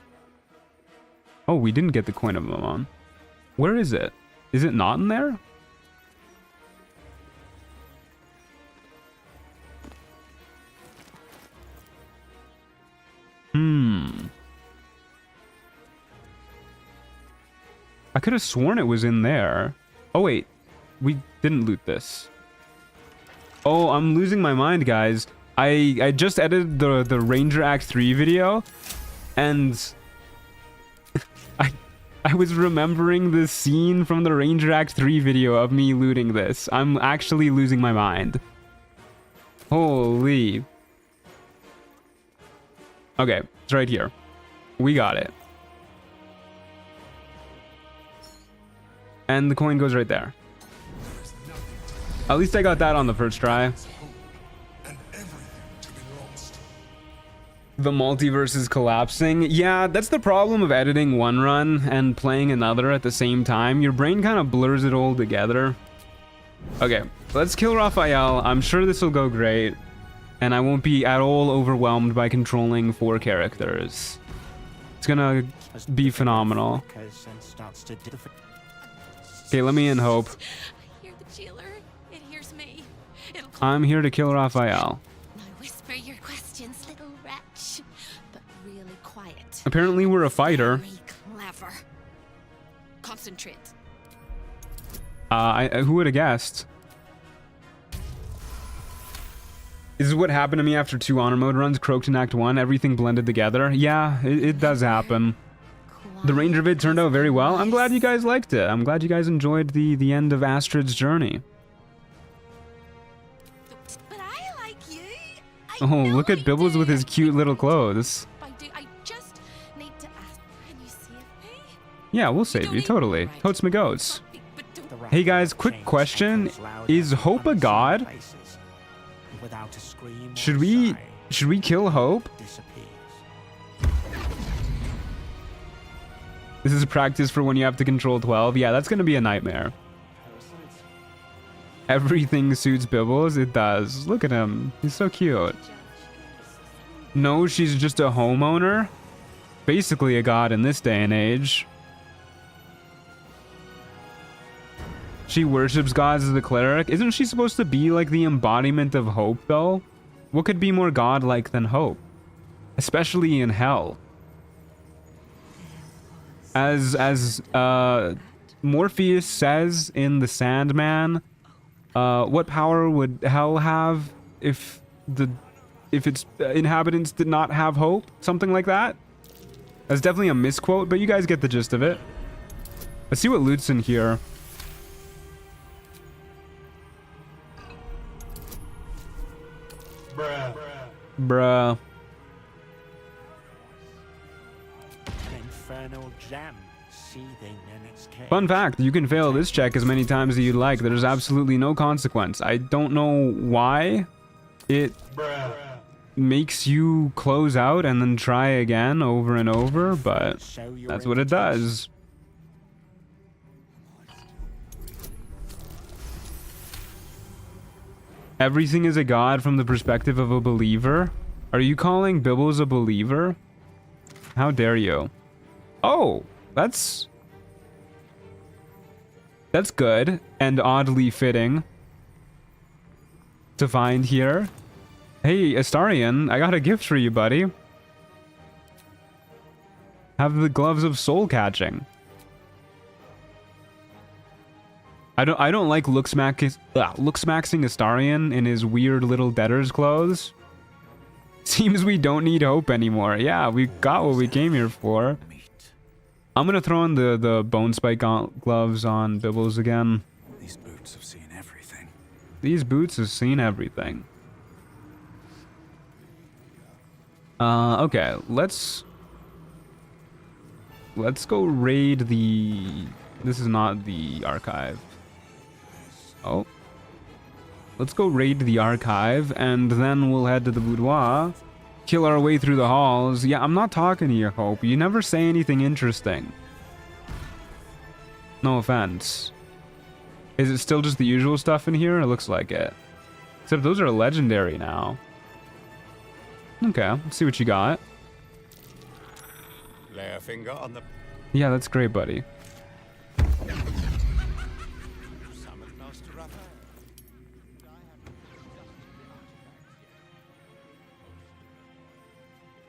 Oh, we didn't get the coin of Mammon. Where is it? Is it not in there? I could have sworn it was in there. Oh wait, we didn't loot this. Oh, I'm losing my mind, guys. I just edited the Ranger Act 3 video, and I was remembering this scene from the Ranger Act 3 video of me looting this. I'm actually losing my mind. Holy. Okay, it's right here. We got it. And the coin goes right there. At least I got that on the first try. The multiverse is collapsing. Yeah, that's the problem of editing one run and playing another at the same time. Your brain kind of blurs it all together. Okay, let's kill Raphael. I'm sure this will go great. And I won't be at all overwhelmed by controlling 4 characters. It's gonna be phenomenal. Okay, let me in, Hope. I hear the jailer. It hears me. It'll I'm here to kill Raphael. now whisper your questions, little wretch. But really quiet. Apparently we're a fighter. Very clever. Concentrate. Who would have guessed? This is what happened to me after 2 honor mode runs, croaked in Act 1, everything blended together. Yeah, it does happen. The Ranger vid turned out very well. I'm glad you guys liked it. I'm glad you guys enjoyed the end of Astrid's journey. But I like you. Oh, know look at I Bibbles do. with his cute little clothes. I do. I just need to ask. Can you save me? Yeah, we'll save you, totally. Totes me goats. Hey guys, quick question. Is Hope a god? Should we kill Hope? This is practice for when you have to control 12. Yeah, that's gonna be a nightmare. Everything suits Bibbles. It does. Look at him. He's so cute. No, she's just a homeowner. Basically a god in this day and age. She worships gods as a cleric. Isn't she supposed to be like the embodiment of hope, though? What could be more godlike than hope? Especially in hell. As Morpheus says in The Sandman, what power would hell have if its inhabitants did not have hope? Something like that. That's definitely a misquote, but you guys get the gist of it. Let's see what loot's in here. Bruh. Infernal jam seething in its cage. Fun fact, you can fail this check as many times as you'd like. There's absolutely no consequence. I don't know why it makes you close out and then try again over and over, but that's what it does. Everything is a god from the perspective of a believer? Are you calling Bibbles a believer? How dare you? Oh, that's good and oddly fitting to find here. Hey, Astarion, I got a gift for you, buddy. Have the gloves of soul catching. I don't like look smacking Astarion in his weird little debtor's clothes. Seems we don't need hope anymore. Yeah, we got what we came here for. I'm gonna throw in the bone spike gloves on Bibbles again. These boots have seen everything. These boots have seen everything. Okay, let's go raid the... This is not the archive. Oh. Let's go raid the archive, and then we'll head to the boudoir. Kill our way through the halls. Yeah, I'm not talking to you, Hope. You never say anything interesting. No offense. Is it still just the usual stuff in here? It looks like it. Except those are legendary now. Okay, let's see what you got. Lay a finger on the... Yeah, that's great, buddy. Summon Master Raphael.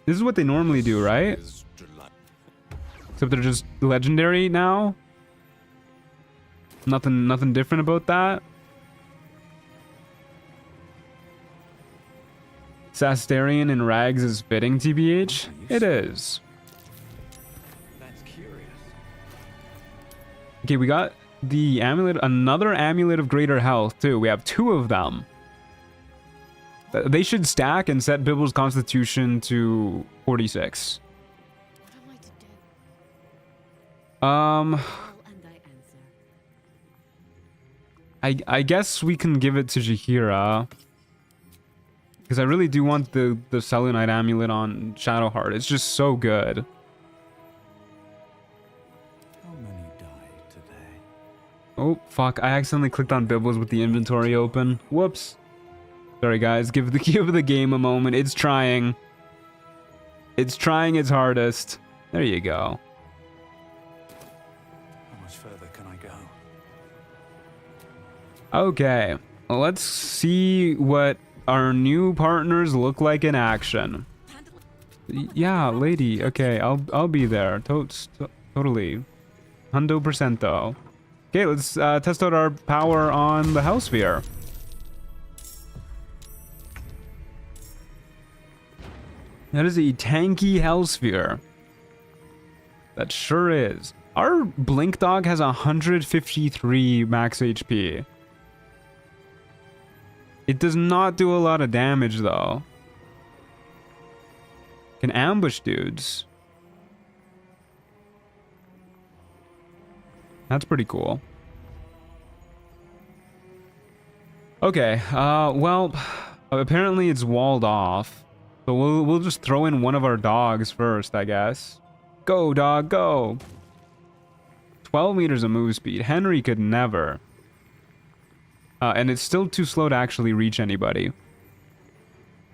This is what they normally do, right? Except they're just legendary now. Nothing different about that. Sastarian in rags is fitting, TBH. It is. That's curious. Okay, we got the amulet, another amulet of greater health too. We have 2 of them. They should stack and set Bibble's constitution to 46. What am I to do? And I answer. I guess we can give it to Jahira. Because I really do want the Selenite amulet on Shadowheart. It's just so good. How many died today? Oh, fuck. I accidentally clicked on Bibbles with the inventory open. Whoops. Sorry, guys. Give the game a moment. It's trying. It's trying its hardest. There you go. How much further can I go? Okay. Well, let's see what our new partners look like in action. Yeah, lady. Okay, I'll be there. Totally. 100%. Okay, let's test out our power on the Hellsphere. That is a tanky Hellsphere. That sure is. Our Blink Dog has 153 max HP. It does not do a lot of damage though. Can ambush dudes. That's pretty cool. Okay, well, apparently it's walled off. So we'll just throw in one of our dogs first, I guess. Go, dog, go! 12 meters of move speed. Henry could never. And it's still too slow to actually reach anybody.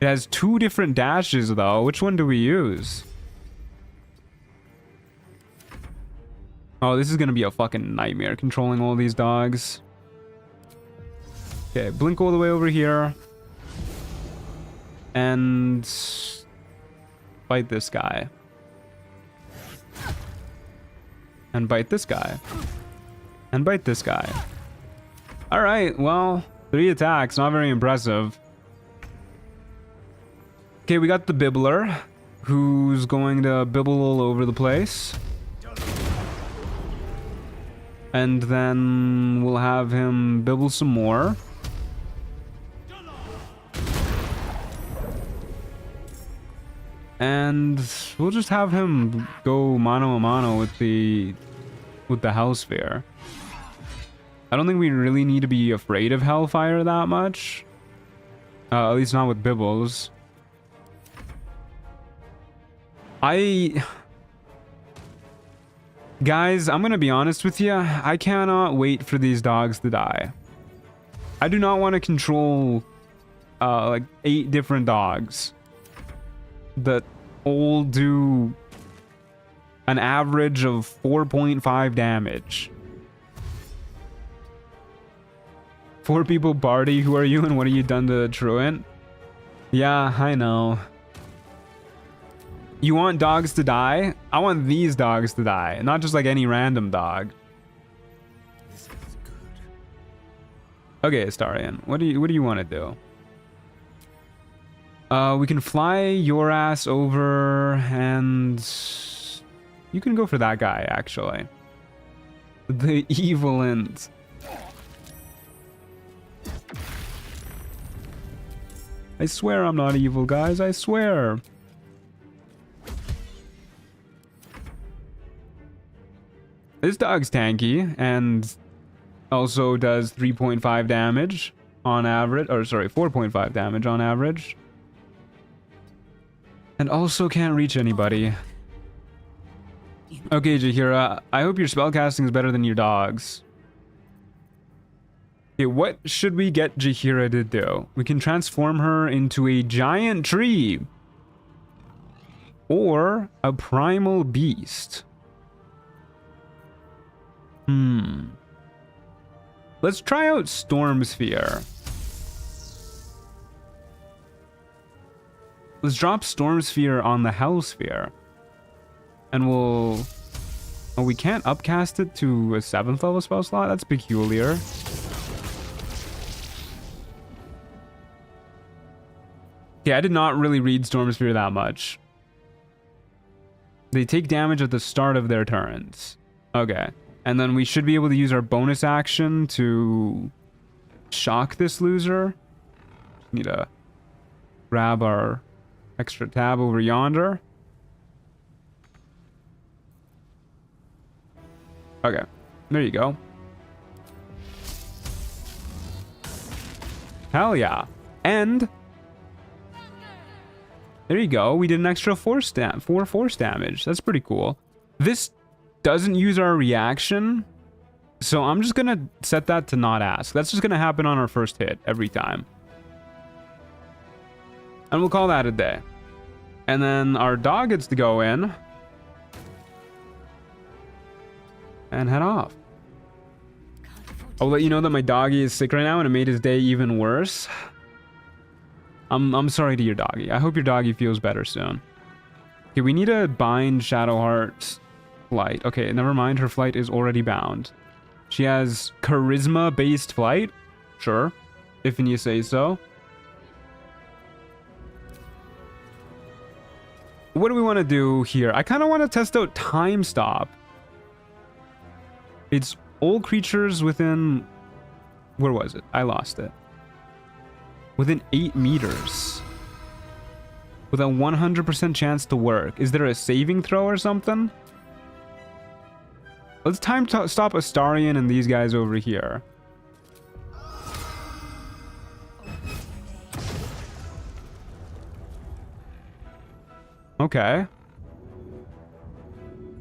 It has 2 different dashes, though. Which one do we use? Oh, this is gonna be a fucking nightmare controlling all these dogs. Okay, blink all the way over here. And fight this guy. And bite this guy. And bite this guy. Alright, well, 3 attacks, not very impressive. Okay, we got the Bibbler, who's going to bibble all over the place. And then we'll have him bibble some more. And we'll just have him go mano a mano with the Hellsphere. I don't think we really need to be afraid of Hellfire that much. At least not with Bibbles. Guys, I'm gonna be honest with you. I cannot wait for these dogs to die. I do not want to control like 8 different dogs that all do an average of 4.5 damage. 4 people party, who are you and what have you done to Truant? Yeah, I know. You want dogs to die? I want these dogs to die, not just like any random dog. This feels good. Okay, Astarion, what do you want to do? We can fly your ass over, and you can go for that guy, actually. The Evilent. I swear I'm not evil, guys. I swear. This dog's tanky, and also does 3.5 damage on average. Or, sorry, 4.5 damage on average. And also can't reach anybody. Okay, Jahira, I hope your spellcasting is better than your dog's. Okay, what should we get Jahira to do? We can transform her into a giant tree. Or a primal beast. Let's try out Storm Sphere. Let's drop Storm Sphere on the Hell Sphere. And we'll... Oh, we can't upcast it to a 7th level spell slot? That's peculiar. Yeah, I did not really read Storm Sphere that much. They take damage at the start of their turns. Okay. And then we should be able to use our bonus action to shock this loser. Just need to grab our extra tab over yonder. Okay, there you go. Hell yeah. And there you go. We did an extra 4 force damage. That's pretty cool. This doesn't use our reaction, so I'm just gonna set that to not ask. That's just gonna happen on our first hit every time. And we'll call that a day. And then our dog gets to go in and head off. I'll let you know that my doggy is sick right now and it made his day even worse. I'm sorry to your doggy. I hope your doggy feels better soon. Okay, we need to bind Shadowheart's flight. Okay, never mind. Her flight is already bound. She has charisma-based flight. Sure, if you say so. what do we want to do here? I kind of want to test out time stop. It's all creatures within... Where was it? I lost it. Within 8 meters. With a 100% chance to work. Is there a saving throw or something? Let's stop Astarion and these guys over here. Okay.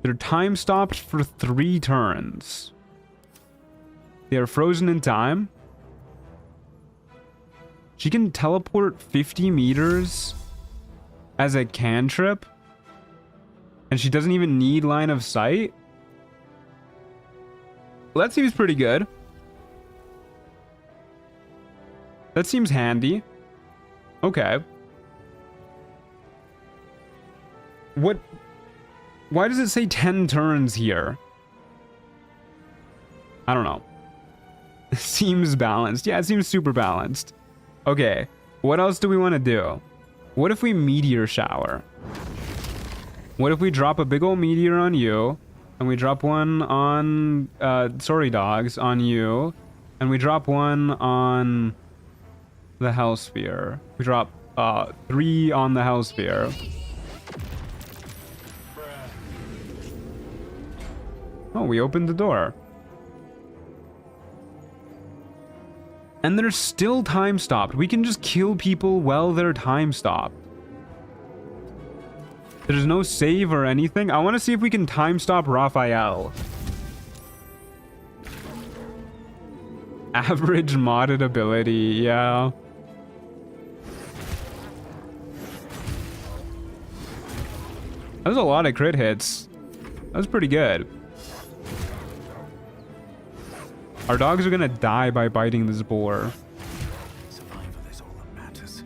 They're time stopped for 3 turns. They are frozen in time. She can teleport 50 meters as a cantrip. And she doesn't even need line of sight. Well, that seems pretty good. That seems handy. Okay. What? Why does it say 10 turns here? I don't know. Seems balanced. Yeah, it seems super balanced. Okay. What else do we want to do? What if we meteor shower? What if we drop a big old meteor on you? And we drop one on, sorry dogs, on you. And we drop one on the Hellsphere. We drop, 3 on the Hellsphere. Oh, we opened the door. And they're still time stopped. We can just kill people while they're time stopped. There's no save or anything. I want to see if we can time stop Raphael. Average modded ability, yeah. That was a lot of crit hits. That was pretty good. Our dogs are gonna die by biting this boar. Survival is all that matters.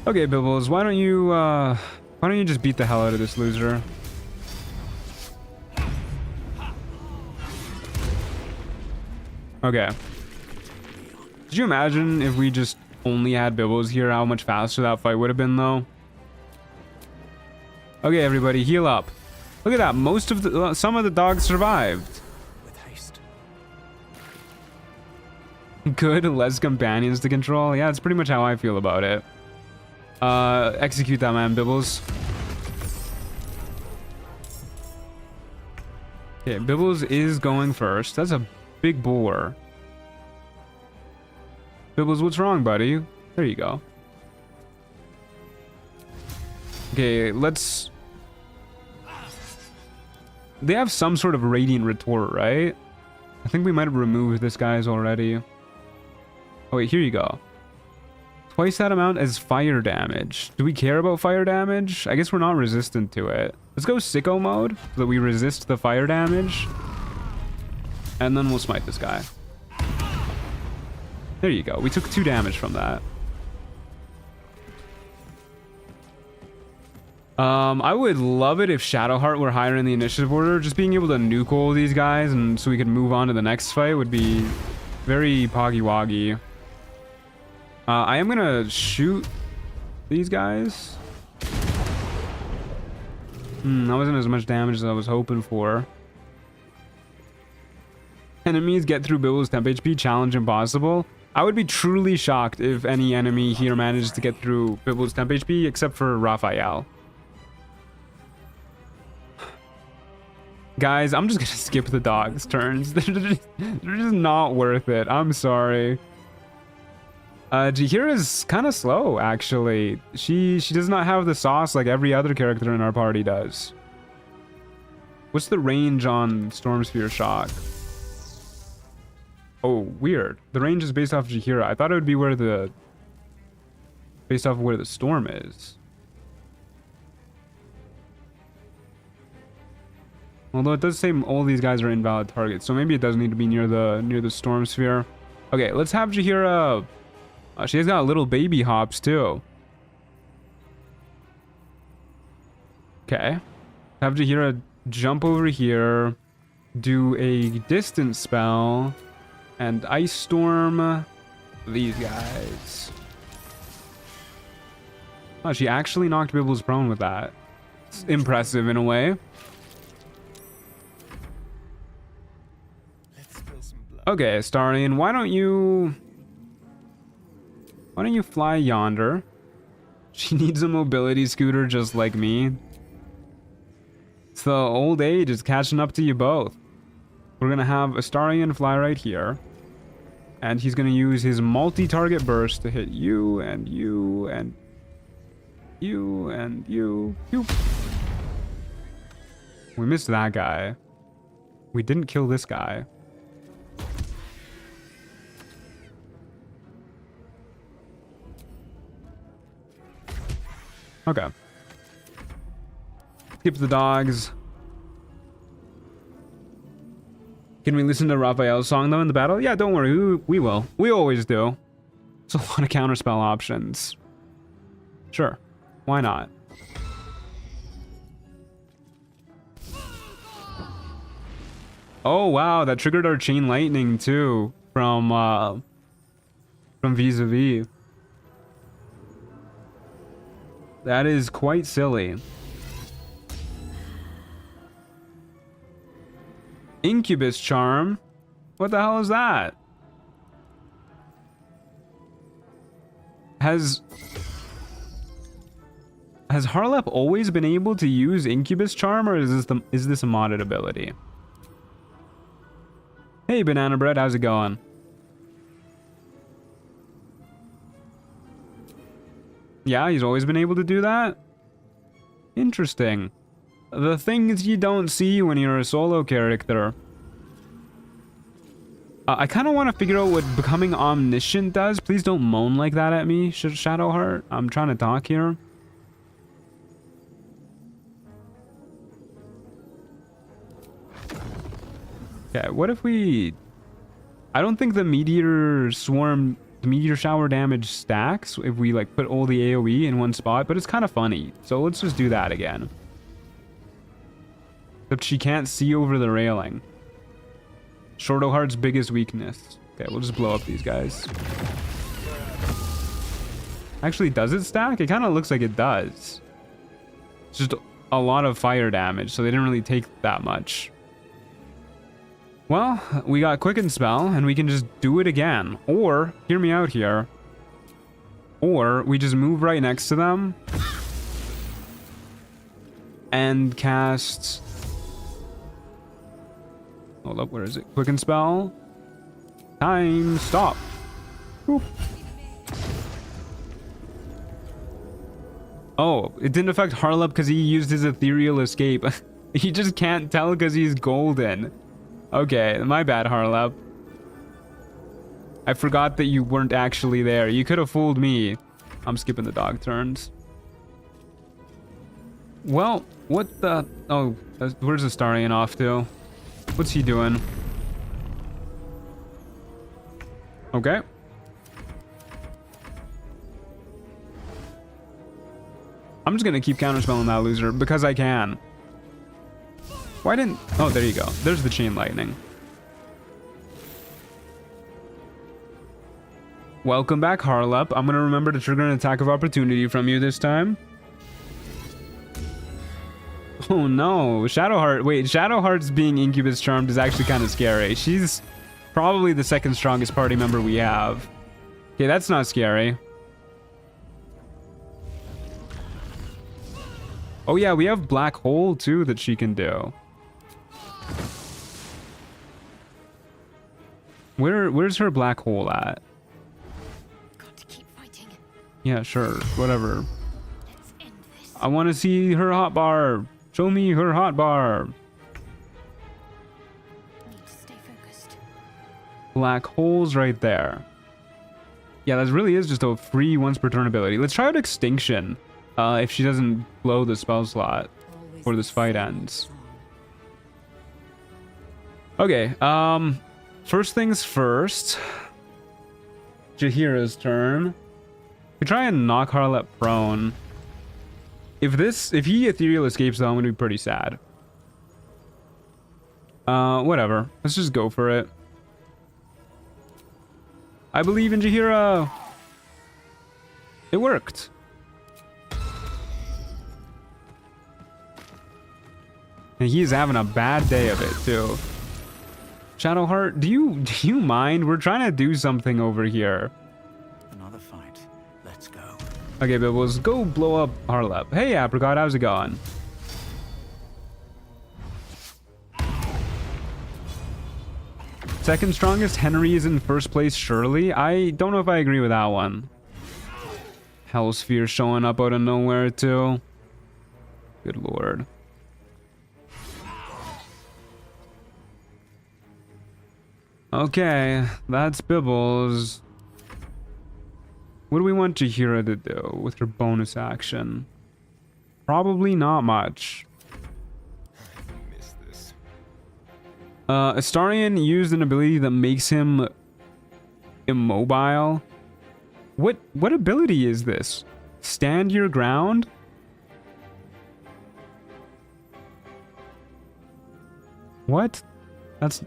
Okay, Bibbles, why don't you just beat the hell out of this loser? Okay. Could you imagine if we just only had Bibbles here, how much faster that fight would have been, though? Okay, everybody, heal up. Look at that. Some of the dogs survived. With haste. Good, less companions to control. Yeah, that's pretty much how I feel about it. Execute that man, Bibbles. Okay, Bibbles is going first. That's a big boar. Bibbles, what's wrong, buddy? There you go. Okay, let's... They have some sort of radiant retort, right? I think we might have removed this guy's already. Oh wait, here you go. Twice that amount as fire damage. Do we care about fire damage? I guess we're not resistant to it. Let's go sicko mode so that we resist the fire damage. And then we'll smite this guy. There you go. We took 2 damage from that. I would love it if Shadowheart were higher in the initiative order. Just being able to nuke all these guys and so we could move on to the next fight would be very poggy-woggy. I am gonna shoot these guys. That wasn't as much damage as I was hoping for. Enemies get through Bibbles temp HP, challenge impossible. I would be truly shocked if any enemy here manages to get through Bibbles temp HP, except for Raphael. Guys, I'm just gonna skip the dog's turns. They're just not worth it. I'm sorry. Jahira is kind of slow, actually. She does not have the sauce like every other character in our party does. What's the range on Stormsphere Shock? Oh, weird. The range is based off Jahira. I thought it would be where the... based off of where the storm is. Although it does say all these guys are invalid targets, so maybe it does need to be near the storm sphere. Okay, let's have Jahira. She has got little baby hops too. Okay, have Jahira jump over here, do a distance spell, and ice storm these guys. Oh, she actually knocked Bibbles prone with that. That's impressive in a way. Let's spill some blood. Okay, Starian, why don't you fly yonder? She needs a mobility scooter just like me. It's the old age is catching up to you both. We're gonna have Astarion fly right here. And he's gonna use his multi-target burst to hit you and you and you and you. We missed that guy. We didn't kill this guy. Okay. Skip the dogs. Can we listen to Raphael's song though in the battle? Yeah, don't worry, we will. We always do. It's a lot of counterspell options. Sure, why not? Oh wow, that triggered our chain lightning too from vis-a-vis. That is quite silly. Incubus charm? What the hell is that? Has Harlep always been able to use Incubus charm, or is this a modded ability? Hey Banana Bread, how's it going? Yeah, he's always been able to do that? Interesting. The things you don't see when you're a solo character. I kind of want to figure out what becoming omniscient does. Please don't moan like that at me, Shadowheart. I'm trying to talk here. Okay, what if we... I don't think the meteor swarm... The meteor shower damage stacks if we like put all the AoE in one spot, but it's kind of funny. So let's just do that again. Except she can't see over the railing. Shortoheart's biggest weakness. Okay, we'll just blow up these guys. Actually, does it stack? It kind of looks like it does. It's just a lot of fire damage, so they didn't really take that much. Well, we got Quicken Spell, and we can just do it again. Or, hear me out here. Or, we just move right next to them. And cast... Hold up, where is it? Quicken Spell. Time, stop. Whew. Oh, it didn't affect Harlep because he used his ethereal escape. He just can't tell because he's golden. Okay, my bad, Harlep. I forgot that you weren't actually there. You could have fooled me. I'm skipping the dog turns. Well, what the... Oh, where's Astarion off to? What's he doing? Okay. I'm just gonna keep counterspelling that loser because I can. Why didn't... Oh, there you go. There's the chain lightning. Welcome back, Harlep. I'm gonna remember to trigger an attack of opportunity from you this time. Oh no, Shadowheart. Wait, Shadowheart's being Incubus charmed is actually kind of scary. She's probably the second strongest party member we have. Okay, that's not scary. Oh yeah, we have Black Hole too that she can do. Where's her Black Hole at? Got to keep fighting. Yeah, sure, whatever. Let's end this. I want to see her hotbar. Show me her hotbar. Need to stay focused. Black Hole's right there. Yeah, that really is just a free once per turn ability. Let's try out Extinction. If she doesn't blow the spell slot before this fight ends. Okay, first things first. Jahira's turn. We try and knock Harlep prone. If he ethereal escapes though, I'm gonna be pretty sad. Whatever. Let's just go for it. I believe in Jahira. It worked. And he is having a bad day of it too. Shadowheart, do you mind? We're trying to do something over here. Another fight. Let's go. Okay, but let's go blow up Harlep. Hey, Apricot, how's it going? Second strongest, Henry is in first place, surely? I don't know if I agree with that one. Hellsphere showing up out of nowhere, too. Good lord. Okay, that's Bibbles. What do we want Jahira to do with her bonus action? Probably not much. Missed this. Astarion used an ability that makes him immobile. What ability is this? Stand your ground? What? That's...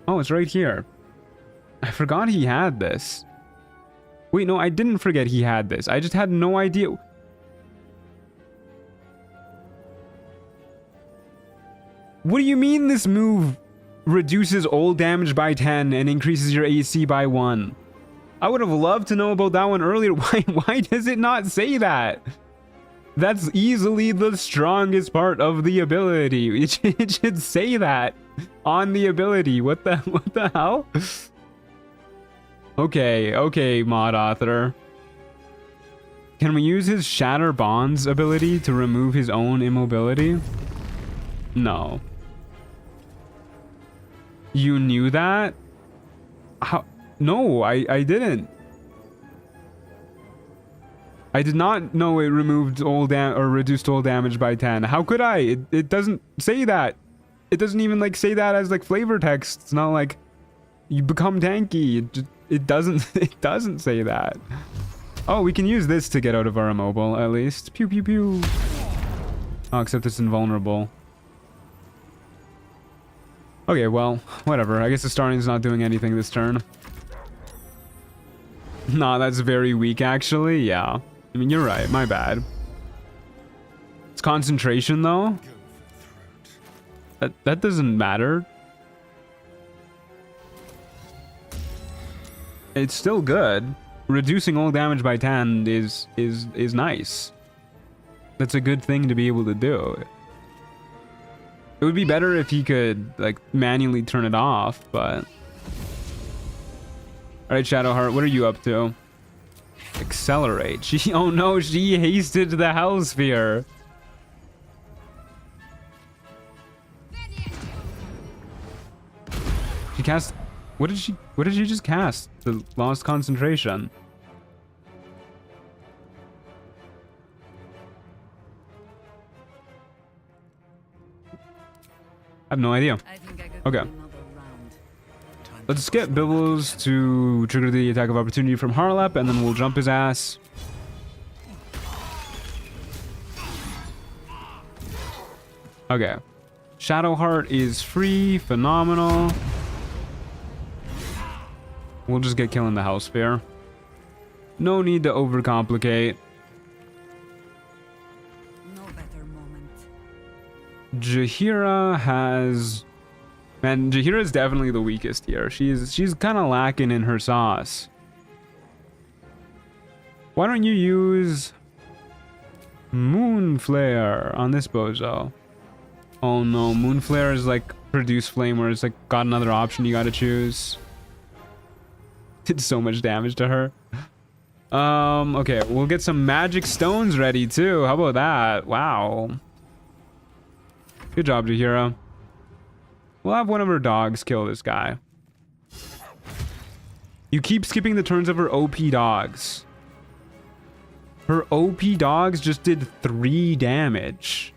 Oh, it's right here. I forgot he had this. Wait, no, I didn't forget he had this. I just had no idea. What do you mean this move reduces all damage by 10 and increases your AC by 1? I would have loved to know about that one earlier. Why does it not say that? That's easily the strongest part of the ability. It should say that on the ability. What the hell? Okay, mod author. Can we use his Shatter Bonds ability to remove his own immobility? No. You knew that? How? No, I didn't. I did not know it removed all or reduced all damage by 10. How could I? It doesn't say that. It doesn't even like say that as like flavor text. It's not like you become tanky. It doesn't say that. Oh, we can use this to get out of our immobile at least. Pew pew pew. Oh, except it's invulnerable. Okay, well, whatever. I guess the Astarion's not doing anything this turn. Nah, that's very weak actually. Yeah. I mean, you're right. My bad. It's concentration though. That doesn't matter. It's still good. Reducing all damage by 10 is nice. That's a good thing to be able to do. It would be better if he could like manually turn it off, but... Alright, Shadowheart, what are you up to? Accelerate. Oh no, she hasted the Hellsphere. She cast... What did she just cast? The Lost Concentration. I have no idea. I think I could Okay. do another round. Let's get Bibbles to trigger the attack of opportunity from Harlep, and then we'll jump his ass. Okay. Shadowheart is free. Phenomenal. We'll just get killing the Hellsphere. No need to overcomplicate. No better moment. Jahira has... Man, Jahira is definitely the weakest here. She's kind of lacking in her sauce. Why don't you use Moonflare on this bozo? Oh no, Moonflare is like produce flame, where it's like got another option you gotta choose. Did so much damage to her. Okay, we'll get some magic stones ready too. How about that? Wow. Good job, Jahira. We'll have one of her dogs kill this guy. You keep skipping the turns of her OP dogs. Her OP dogs just did 3 damage.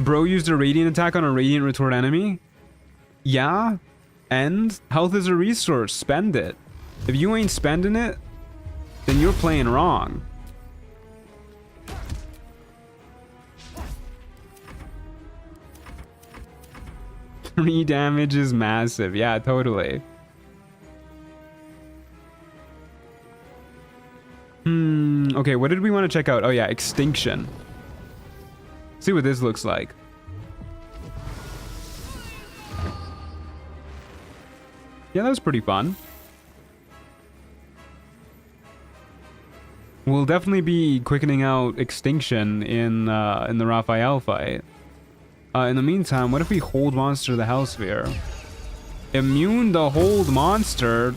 Bro used a radiant attack on a radiant retort enemy? Yeah, and health is a resource. Spend it. If you ain't spending it, then you're playing wrong. Three damage is massive. Yeah, totally. Okay, what did we want to check out? Oh yeah, extinction. See what this looks like. Yeah, that was pretty fun. We'll definitely be quickening out extinction in the Raphael fight. In the meantime, what if we hold monster the Hellsphere? Immune to hold monster.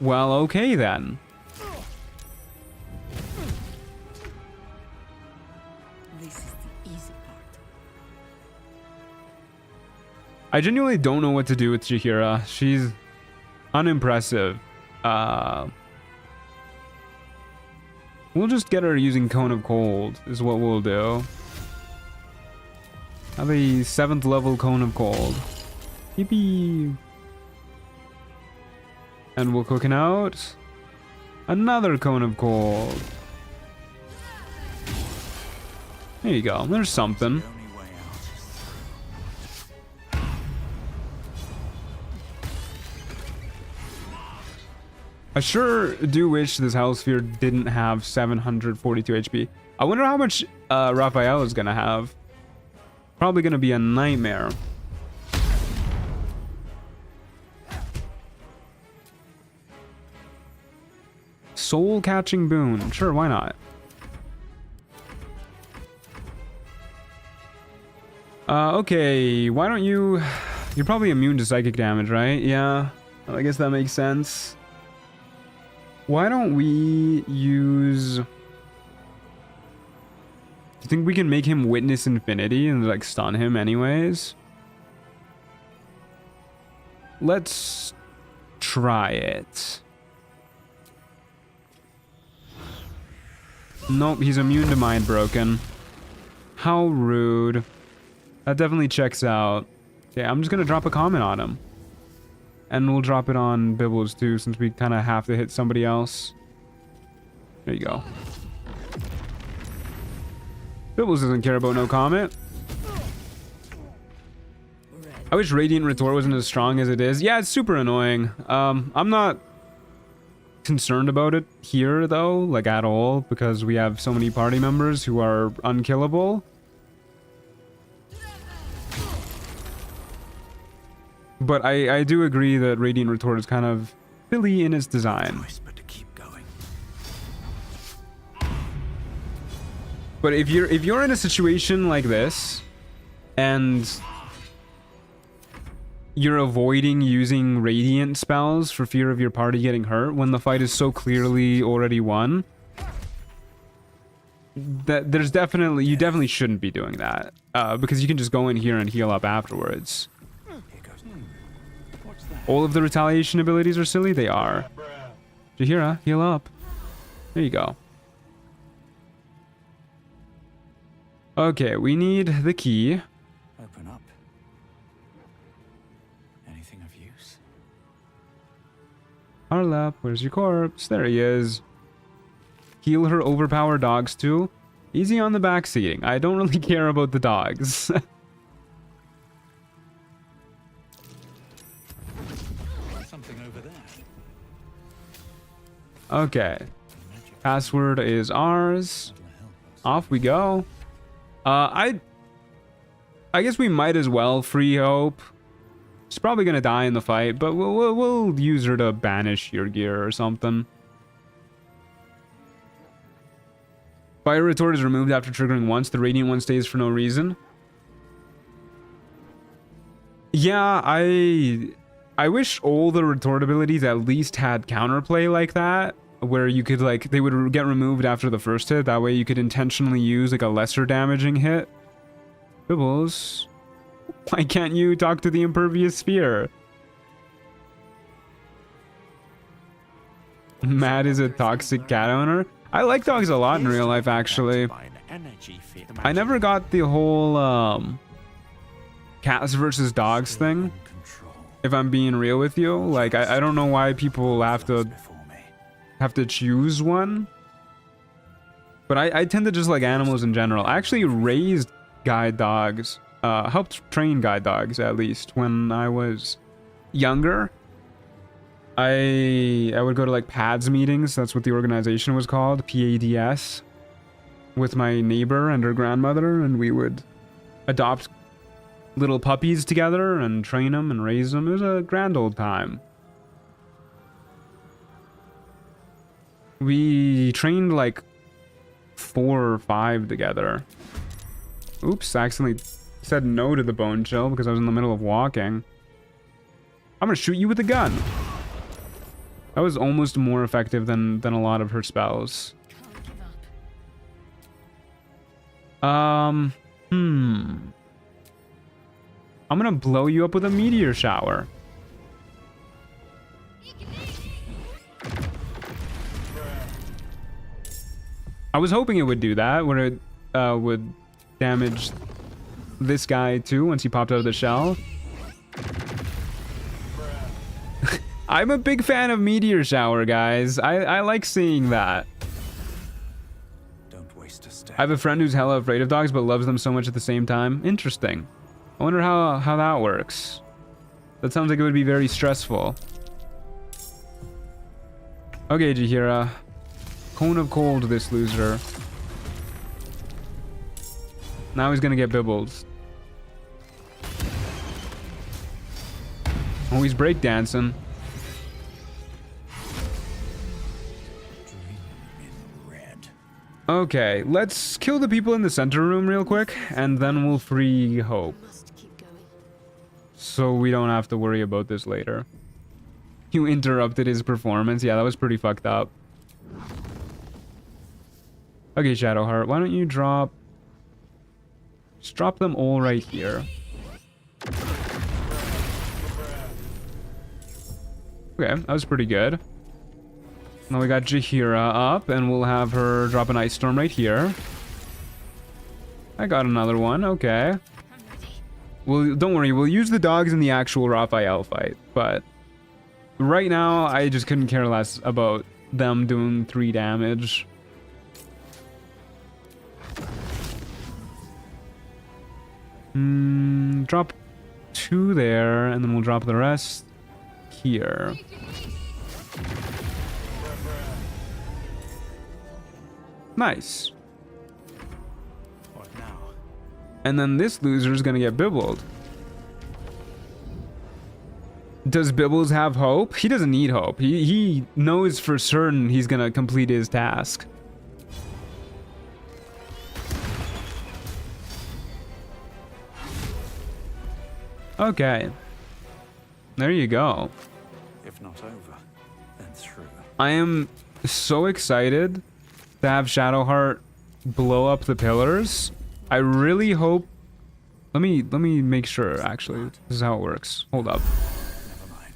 Well, okay then. This is the easy part. I genuinely don't know what to do with Jahira. She's unimpressive. We'll just get her using Cone of Cold, is what we'll do. Have a 7th level Cone of Cold. Yippee! And we'll cook it out. Another Cone of Cold. There you go, there's something. The only way out. I sure do wish this Hellsphere didn't have 742 HP. I wonder how much Raphael is gonna have. Probably gonna be a nightmare. Soul catching boon. Sure, why not? Okay, why don't you... You're probably immune to psychic damage, right? Yeah, I guess that makes sense. Why don't we use... Do you think we can make him witness infinity and like stun him anyways? Let's try it. Nope, he's immune to mind broken. How rude. That definitely checks out. Okay, I'm just gonna drop a comment on him. And we'll drop it on Bibbles too, since we kind of have to hit somebody else. There you go. Bibbles doesn't care about no comment. I wish Radiant Retort wasn't as strong as it is. Yeah, it's super annoying. I'm not concerned about it here though, like at all, because we have so many party members who are unkillable. But I do agree that Radiant Retort is kind of silly in its design. Choice but to keep going. But if you're in a situation like this, and you're avoiding using Radiant spells for fear of your party getting hurt when the fight is so clearly already won, that you definitely shouldn't be doing that, because you can just go in here and heal up afterwards. All of the retaliation abilities are silly? They are. Jahira, heal up. There you go. Okay, we need the key. Open up. Anything of use? Arlap, where's your corpse? There he is. Heal her overpowered dogs too. Easy on the backseating. I don't really care about the dogs. Something over there. Okay. Password is ours. Off we go. I guess we might as well free Hope. She's probably gonna die in the fight, but we'll use her to banish your gear or something. Fire retort is removed after triggering once. The radiant one stays for no reason. Yeah, I wish all the retort abilities at least had counterplay like that, where you could like they would get removed after the first hit. That way you could intentionally use like a lesser damaging hit. Bibbles, why can't you talk to the impervious sphere? Matt is a toxic cat owner. I like dogs a lot in real life, actually. I never got the whole cats versus dogs thing, if I'm being real with you. Like, I don't know why people have to choose one. But I tend to just like animals in general. I actually raised guide dogs, helped train guide dogs at least when I was younger. I would go to like PADS meetings. That's what the organization was called, PADS, with my neighbor and her grandmother, and we would adopt little puppies together and train them and raise them. It was a grand old time. We trained like 4 or 5 together. Oops, I accidentally said no to the bone chill because I was in the middle of walking. I'm gonna shoot you with a gun. That was almost more effective than a lot of her spells. Can't give up. I'm gonna blow you up with a meteor shower. I was hoping it would do that, where it would damage this guy too once he popped out of the shell. I'm a big fan of meteor shower, guys. I like seeing that. Don't waste a step. I have a friend who's hella afraid of dogs but loves them so much at the same time. Interesting. I wonder how that works. That sounds like it would be very stressful. Okay, Jahira. Cone of cold, this loser. Now he's gonna get bibbled. Oh, he's breakdancing. Dream in red. Okay, let's kill the people in the center room real quick, and then we'll free Hope. Must keep going. So we don't have to worry about this later. You interrupted his performance. Yeah, that was pretty fucked up. Okay, Shadowheart, why don't you drop... Just drop them all right here. Okay, that was pretty good. Now we got Jahira up, and we'll have her drop an Ice Storm right here. I got another one, okay. I'm ready. Well, don't worry, we'll use the dogs in the actual Raphael fight, but... Right now, I just couldn't care less about them doing 3 damage. Drop 2 there, and then we'll drop the rest here. Nice. What now? And then this loser's gonna get bibbled. Does Bibbles have hope? He doesn't need hope. He knows for certain he's gonna complete his task. Okay. There you go. If not over, then through. I am so excited to have Shadowheart blow up the pillars. I really hope... Let me make sure, actually. This is how it works. Hold up. Never mind.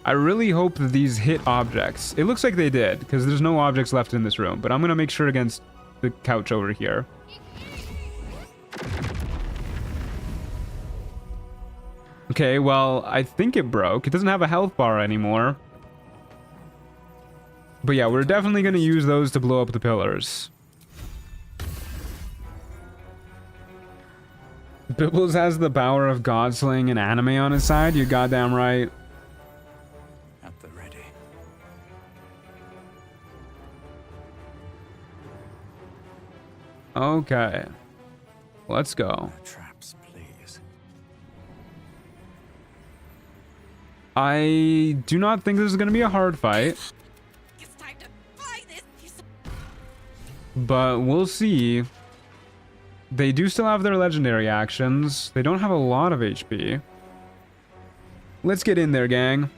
I really hope that these hit objects. It looks like they did, because there's no objects left in this room. But I'm going to make sure against the couch over here. Okay, well, I think it broke. It doesn't have a health bar anymore. But yeah, we're definitely going to use those to blow up the pillars. Bibbles has the power of Godsling and anime on his side. You're goddamn right. At the ready. Okay. Let's go. No traps, please. I do not think this is going to be a hard fight. It's time to fight this. But we'll see. They do still have their legendary actions. They don't have a lot of HP. Let's get in there, gang.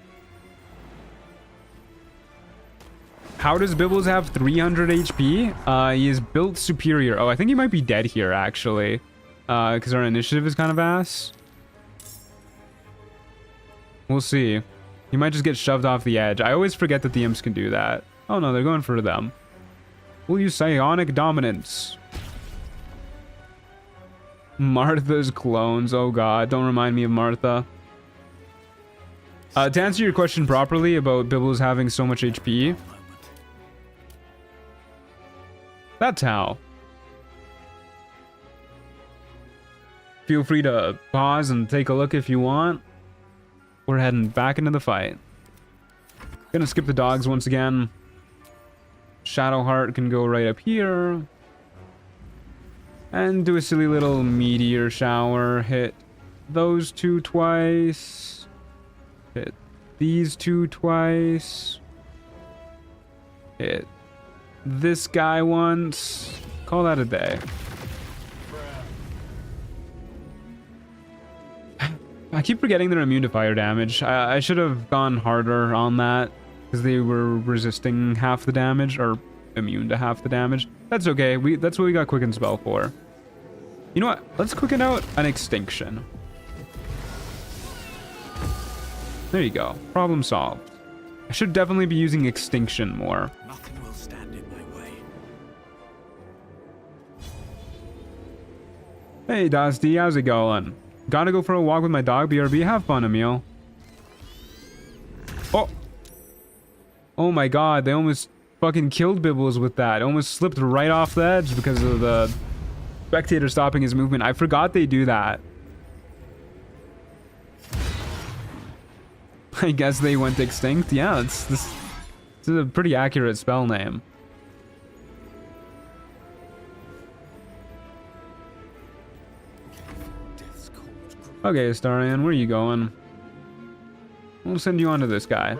How does Bibbles have 300 HP? He is built superior. Oh, I think he might be dead here, actually. Because our initiative is kind of ass. We'll see. He might just get shoved off the edge. I always forget that the imps can do that. Oh no, they're going for them. We'll use Psionic Dominance. Martha's clones. Oh god, don't remind me of Martha. To answer your question properly about Bibbles having so much HP, that's how. Feel free to pause and take a look if you want. We're heading back into the fight. Gonna skip the dogs once again. Shadowheart can go right up here. And do a silly little meteor shower. Hit those two twice. Hit these two twice. Hit this guy once. Call that a day. I keep forgetting they're immune to fire damage. I should have gone harder on that because they were resisting half the damage or immune to half the damage. That's okay. That's what we got Quicken Spell for. You know what? Let's quicken out an Extinction. There you go. Problem solved. I should definitely be using Extinction more. Nothing will stand in my way. Hey, Dusty. How's it going? Gotta go for a walk with my dog, BRB. Have fun, Emil. Oh. Oh my god, they almost fucking killed Bibbles with that. Almost slipped right off the edge because of the spectator stopping his movement. I forgot they do that. I guess they went extinct. Yeah, this is a pretty accurate spell name. Okay, Astarion, where are you going? We'll send you on to this guy.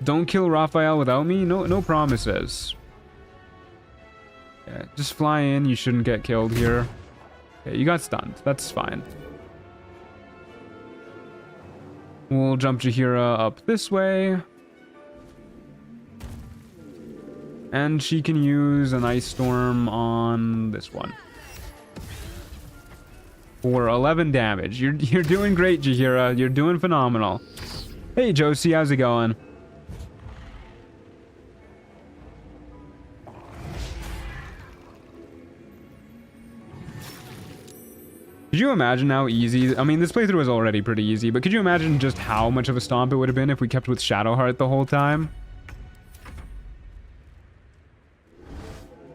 Don't kill Raphael without me? No promises. Yeah, just fly in. You shouldn't get killed here. Okay, you got stunned. That's fine. We'll jump Jahira up this way. And she can use an Ice Storm on this one. For 11 damage. You're doing great, Jahira. You're doing phenomenal. Hey, Josie, how's it going? Could you imagine how easy... I mean, this playthrough was already pretty easy, but could you imagine just how much of a stomp it would have been if we kept with Shadowheart the whole time?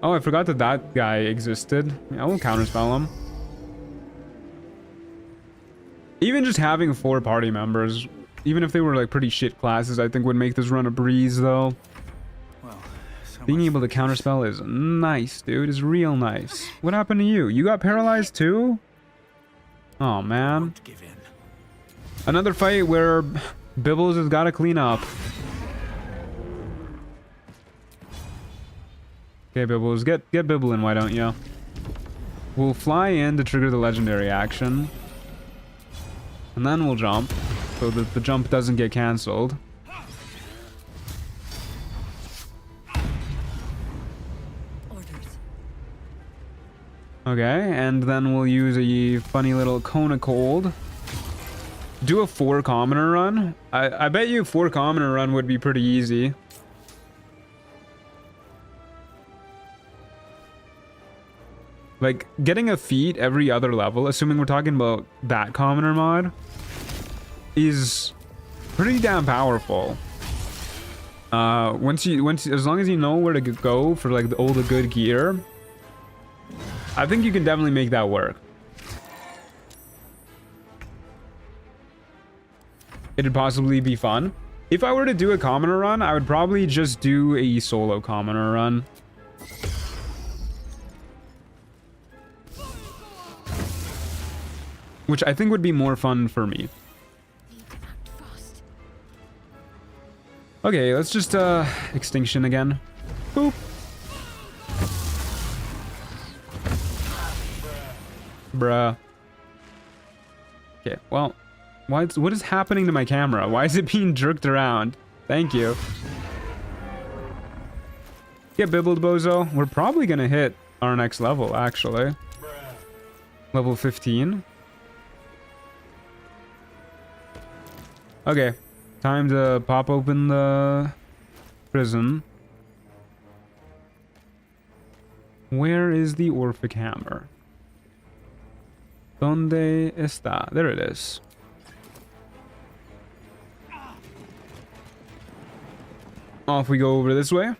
Oh, I forgot that guy existed. Yeah, we'll counterspell him. Even just having 4 party members, even if they were like pretty shit classes, I think would make this run a breeze, though. Well, so Being much able to for this. counterspell is nice, dude. Is real nice. What happened to you? You got paralyzed too? Oh, man. Won't give in. Another fight where Bibbles has got to clean up. Okay, Bibbles, get Bibble in, why don't you? We'll fly in to trigger the legendary action. And then we'll jump, so that the jump doesn't get cancelled. Orders. Okay, and then we'll use a funny little Cone of Cold. Do a 4 commoner run. I bet you 4 commoner run would be pretty easy. Like, getting a feat every other level, assuming we're talking about that commoner mod, is pretty damn powerful. As long as you know where to go for like all the good gear, I think you can definitely make that work. It'd possibly be fun. If I were to do a commoner run, I would probably just do a solo commoner run. Which I think would be more fun for me. Okay, let's just Extinction again. Boop. Bruh. Okay, well, what is happening to my camera? Why is it being jerked around? Thank you. Get bibbled, bozo. We're probably gonna hit our next level, actually. Level 15. Okay, time to pop open the prison. Where is the Orphic Hammer? ¿Dónde está? There it is. Off we go over this way.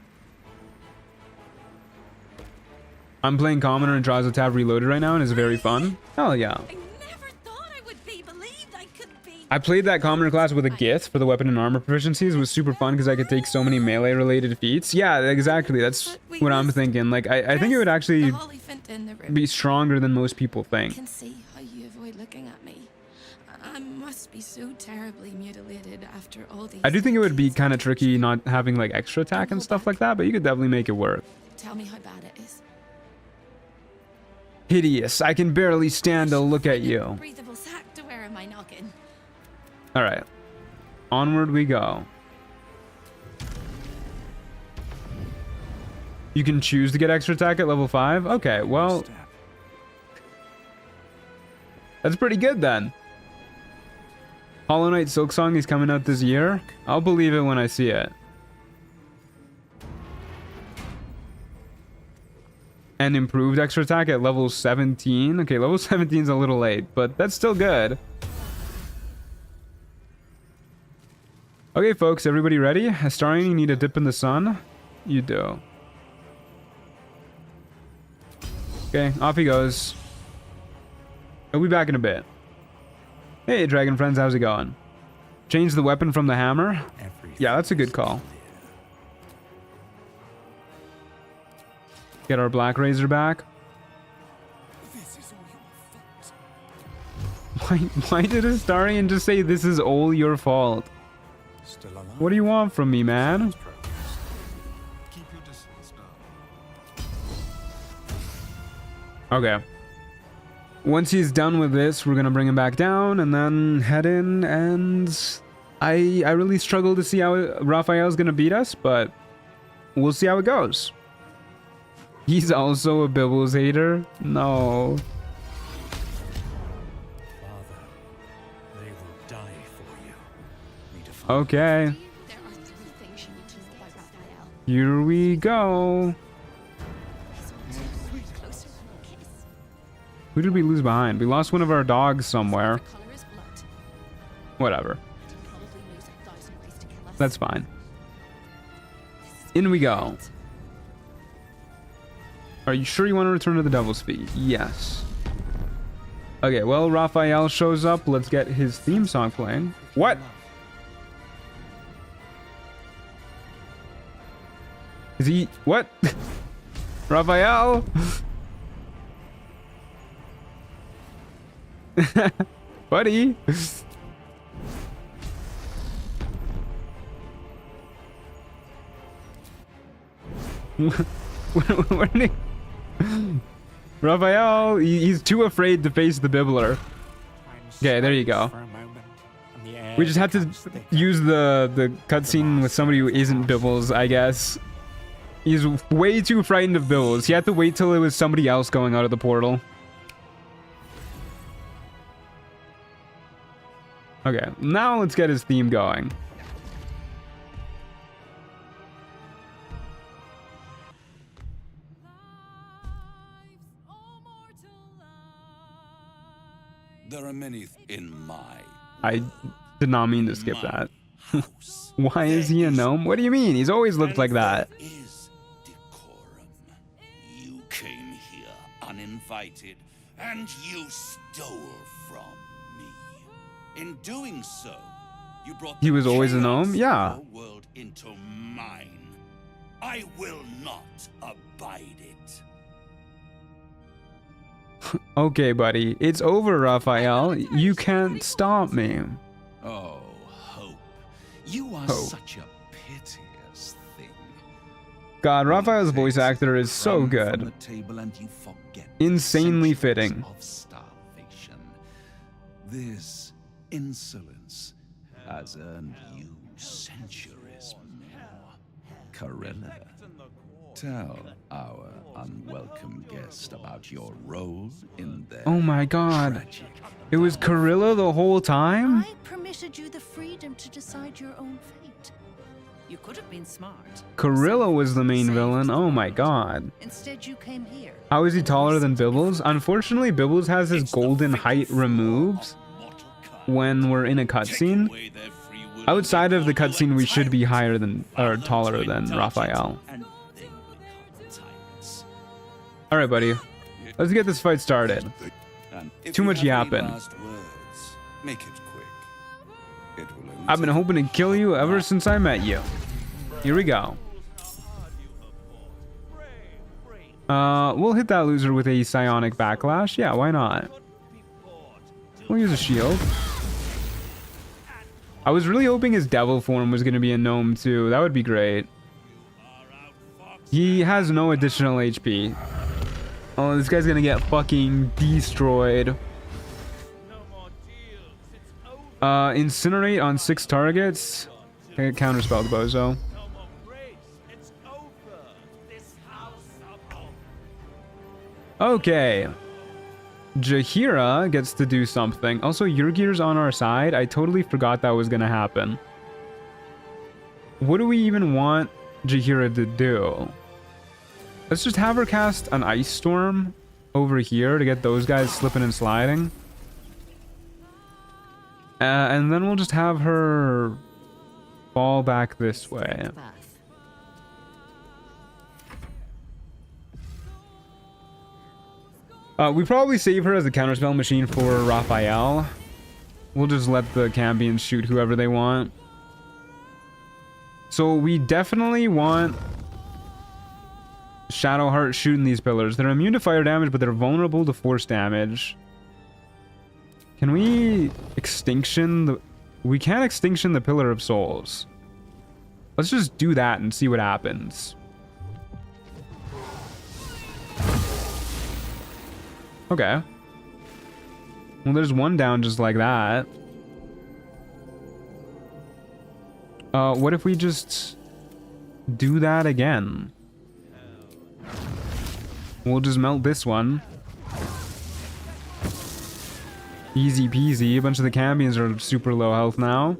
I'm playing Commoner and Jaws of Tab Reloaded right now, and it's very fun. Hell yeah. I never thought I would be believed I could be I played that commoner class with a Gith for the weapon and armor proficiencies. It was super fun because I could take so many melee related feats. Yeah, exactly. That's what I'm thinking. Like, I think it would actually be stronger than most people I think. can see how you avoid looking at me. I must be so terribly mutilated after all these I do think it would be decades kind of of tricky torture. not having like extra attack and stuff like that, but you could definitely make it work. Tell me how bad it is. Hideous. I can barely stand to look at you. Breathable sack to wear in my noggin. All right. Onward we go. You can choose to get extra attack at level 5? Okay, well, Step. that's pretty good then. Hollow Knight Silksong is coming out this year. I'll believe it when I see it. And improved extra attack at level 17. Okay, level 17 is a little late, but that's still good. Okay, folks, everybody ready? Astarion, you need a dip in the sun? You do. Okay, off he goes. I'll be back in a bit. Hey, dragon friends, how's it going? Change the weapon from the hammer? Yeah, that's a good call. Get our Black Razor back. Why did Astarion just say this is all your fault? Still alive. What do you want from me, man? Keep your distance now. Okay. Once he's done with this, we're gonna bring him back down and then head in, and I really struggle to see how Raphael's gonna beat us, but we'll see how it goes. He's also a Bibbles hater? No. Father, they will die for you. Need to find Okay. There are 3 things you need to know about Raphael. Here we go. He's always closer than a kiss. Who did we lose behind? We lost one of our dogs somewhere. The color is blood. Whatever. And he probably knows 1,000 ways to kill us. That's fine. This is In we go. bad. Are you sure you want to return to the Devil's Feet? Yes. Okay, well, Raphael shows up. Let's get his theme song playing. What? Is he... What? Raphael? Buddy? Where did he... Raphael, he's too afraid to face the Bibbler. Okay, there you go. We just had to use the cutscene with somebody who isn't Bibbles, I guess. He's way too frightened of Bibbles. He had to wait till it was somebody else going out of the portal. Okay, now let's get his theme going. There are many in my I did not mean to skip that. house. Why is he a gnome? What do you mean? He's always looked like that. There is decorum. You came here uninvited, and you stole from me. In doing so, you brought He the was always a chaos gnome? of Yeah. your world into mine. I will not abide it. Okay, buddy. It's over, Raphael. You can't stop me. Oh, Hope. You are Hope. such a piteous thing. God, Raphael's voice Takes actor is so crumb from good. the table and you forget Insanely centuries fitting. Of starvation. This insolence has earned you centuries more. Corella, tell our unwelcome guest about your role in their Oh my god. tragic. It was Corilla the whole time? I permitted you the freedom to decide your own fate. You could have been smart. Corilla was the main Saved villain. the Oh my world. god. Instead, you came here. How is he taller than Bibbles? Unfortunately, Bibbles has his It's the golden fatal height flaw removed of mortal kind. when we're in a Take cutscene. away their free will Outside and of the they call you cutscene, we a should be tyrant. higher than, or Rather taller to than indulge it Raphael. and they become tyrants. Alright, buddy. Let's get this fight started. And if Too you much have any yapping. last words, make it quick. I've been hoping to kill you ever since I met you. Here we go. We'll hit that loser with a psionic backlash. Yeah, why not? We'll use a shield. I was really hoping his devil form was going to be a gnome too. That would be great. He has no additional HP. Oh, this guy's going to get fucking destroyed. Incinerate on 6 targets. Okay, counterspell the bozo. Okay. Jahira gets to do something. Also, Yurgir's on our side. I totally forgot that was going to happen. What do we even want Jahira to do? Let's just have her cast an ice storm over here to get those guys slipping and sliding. And then we'll just have her fall back this way. We probably save her as a counterspell machine for Raphael. We'll just let the Cambions shoot whoever they want. So we definitely want Shadowheart shooting these pillars. They're immune to fire damage, but they're vulnerable to force damage. Can we extinction the... We can't extinction the Pillar of Souls. Let's just do that and see what happens. Okay. Well, there's one down just like that. What if we just do that again? We'll just melt this one. Easy peasy. A bunch of the Cambions are super low health now.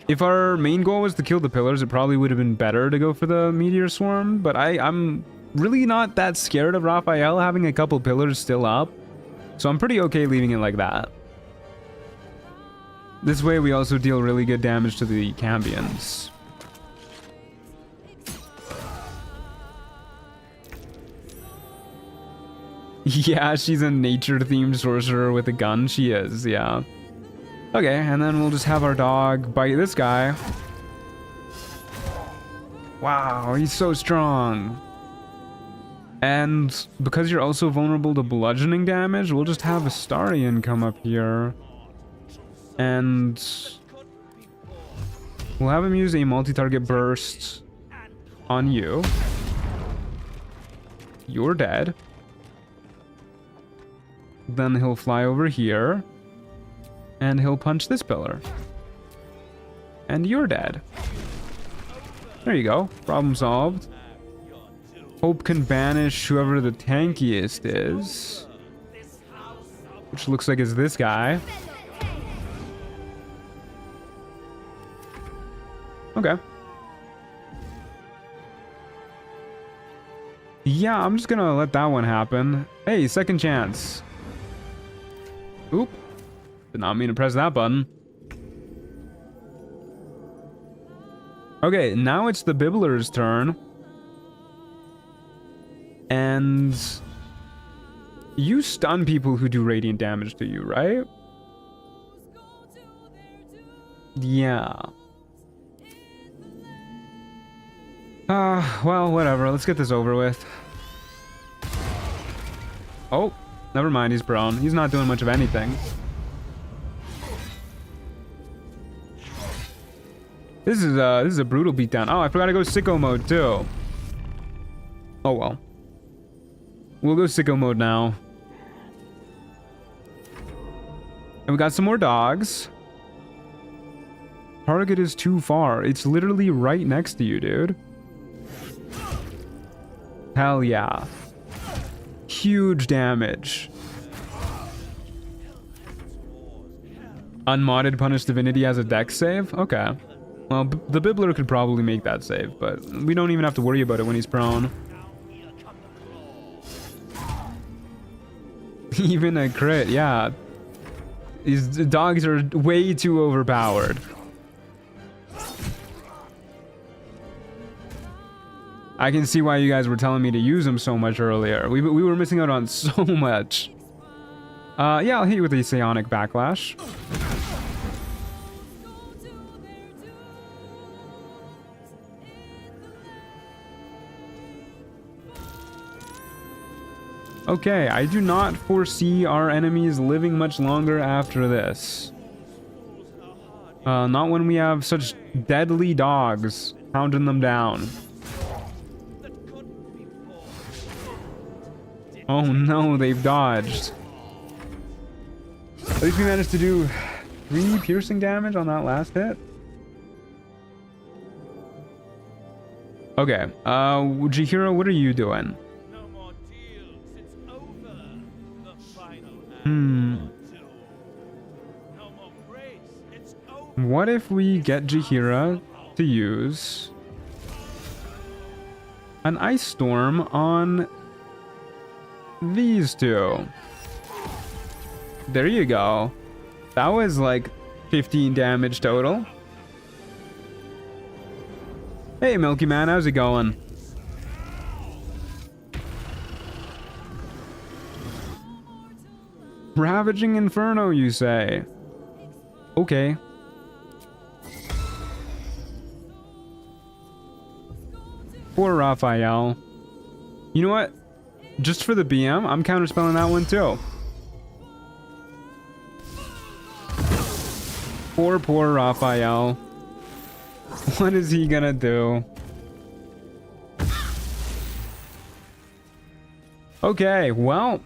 If our main goal was to kill the pillars, it probably would have been better to go for the Meteor Swarm, but I'm really not that scared of Raphael having a couple pillars still up, so I'm pretty okay leaving it like that. This way we also deal really good damage to the Cambions. Yeah, she's a nature-themed sorcerer with a gun. She is, yeah. Okay, and then we'll just have our dog bite this guy. Wow, he's so strong. And because you're also vulnerable to bludgeoning damage, we'll just have Astarion come up here. And we'll have him use a multi-target burst on you. You're dead. Then he'll fly over here. And he'll punch this pillar. And you're dead. There you go. Problem solved. Hope can banish whoever the tankiest is. Which looks like it's this guy. Okay. Yeah, I'm just gonna let that one happen. Hey, second chance. Oop. Did not mean to press that button. Okay, now it's the Bibbler's turn. And you stun people who do radiant damage to you, right? Yeah. Well, whatever. Let's get this over with. Oh, never mind. He's prone. He's not doing much of anything. This is a brutal beatdown. Oh, I forgot to go sicko mode too. Oh well. We'll go sicko mode now. And we got some more dogs. Target is too far. It's literally right next to you, dude. Hell yeah. Huge damage. Unmodded Punish Divinity has a dex save? Okay. Well, the Bibbler could probably make that save, but we don't even have to worry about it when he's prone. Even a crit, yeah. These dogs are way too overpowered. I can see why you guys were telling me to use them so much earlier. We were missing out on so much. Yeah, I'll hit you with a Psionic Backlash. Okay, I do not foresee our enemies living much longer after this. Not when we have such deadly dogs hounding them down. Oh no, they've dodged. At least we managed to do 3 piercing damage on that last hit. Okay, Jahira, what are you doing? No more deals. It's over. The final act. Hmm. No more grace. It's over. What if we get Jahira to use an ice storm on these two? There you go. That was like 15 damage total. Hey, Milky Man, how's it going? Ravaging Inferno, you say? Okay. Poor Raphael. You know what? Just for the BM, I'm counterspelling that one too. Poor Raphael. What is he gonna do? Okay, well,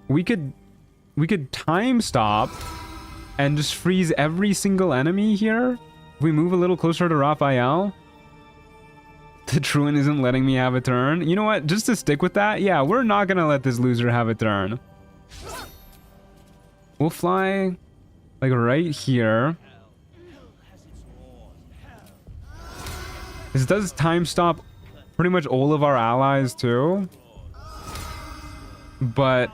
we could time stop and just freeze every single enemy here. If we move a little closer to Raphael. The Truant isn't letting me have a turn. You know what? Just to stick with that, yeah, we're not gonna let this loser have a turn. We'll fly like right here. This does time stop pretty much all of our allies too. But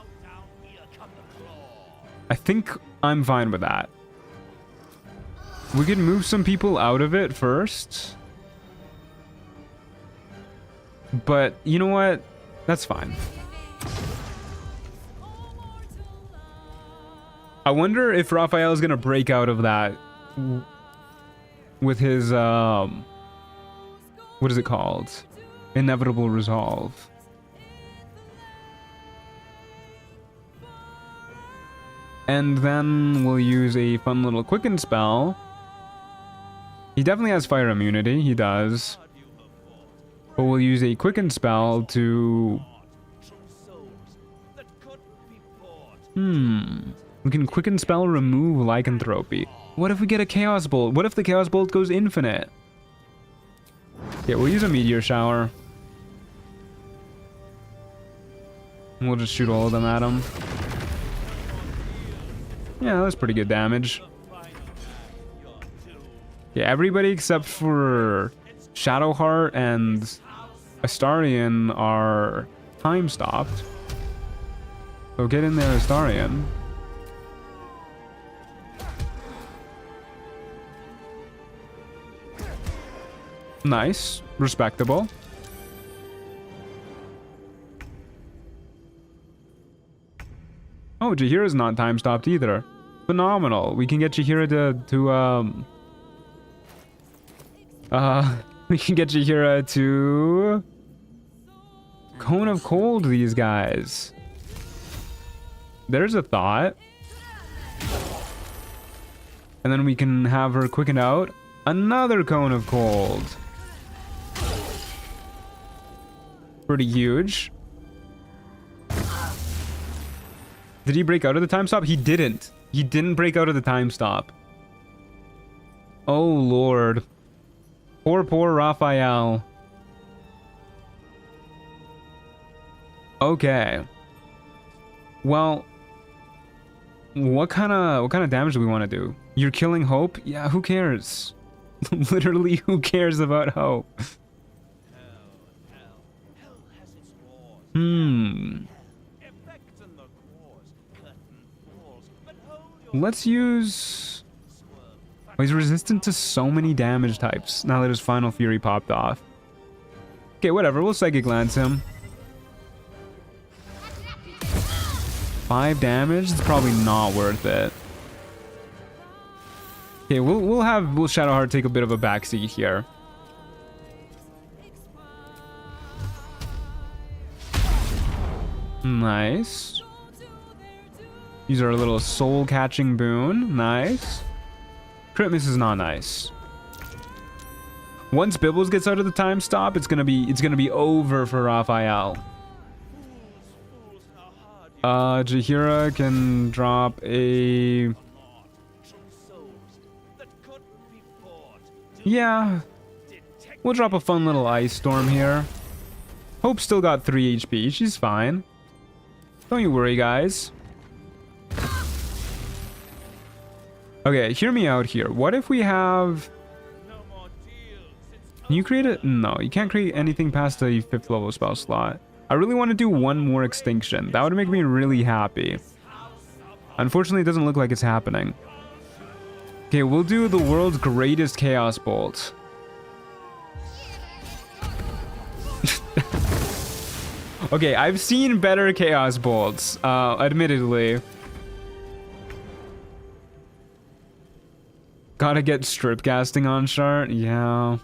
I think I'm fine with that. We could move some people out of it first. But you know what? That's fine. I wonder if Raphael is gonna break out of that with his what is it called? Inevitable resolve. And then we'll use a fun little quicken spell. He definitely has fire immunity, he does. But we'll use a quicken spell to... We can quicken spell remove lycanthropy. What if we get a chaos bolt? What if the chaos bolt goes infinite? Yeah, we'll use a meteor shower. And we'll just shoot all of them at him. Yeah, that's pretty good damage. Yeah, everybody except for Shadowheart and Astarion are time stopped. So get in there, Astarion. Nice. Respectable. Oh, Jahira's not time stopped either. Phenomenal. We can get Jahira we can get Jahira to Cone of Cold these guys. There's a thought. And then we can have her quicken out another Cone of Cold. Pretty huge. Did he break out of the time stop? He didn't. He didn't break out of the time stop. Oh, Lord. Poor Raphael. Okay. Well, what kind of damage do we want to do? You're killing Hope? Yeah, who cares? Literally, who cares about Hope? Let's use... Oh, he's resistant to so many damage types now that his Final Fury popped off. Okay, whatever. We'll Psychic Lance him. 5 damage? It's probably not worth it. Okay, we'll Shadowheart take a bit of a backseat here. Nice. These are a little soul-catching boon. Nice. Crit miss is not nice. Once Bibbles gets out of the time stop, it's gonna be over for Raphael. Jahira can drop a... Yeah. We'll drop a fun little ice storm here. Hope still got 3 HP. She's fine. Don't you worry, guys. Okay, hear me out here. What if we have... Can you create it? No, you can't create anything past the 5th level spell slot. I really want to do one more extinction. That would make me really happy. Unfortunately, it doesn't look like it's happening. Okay, we'll do the world's greatest Chaos Bolt. Okay, I've seen better Chaos Bolts, admittedly. Gotta get strip casting on Shart? Yeah.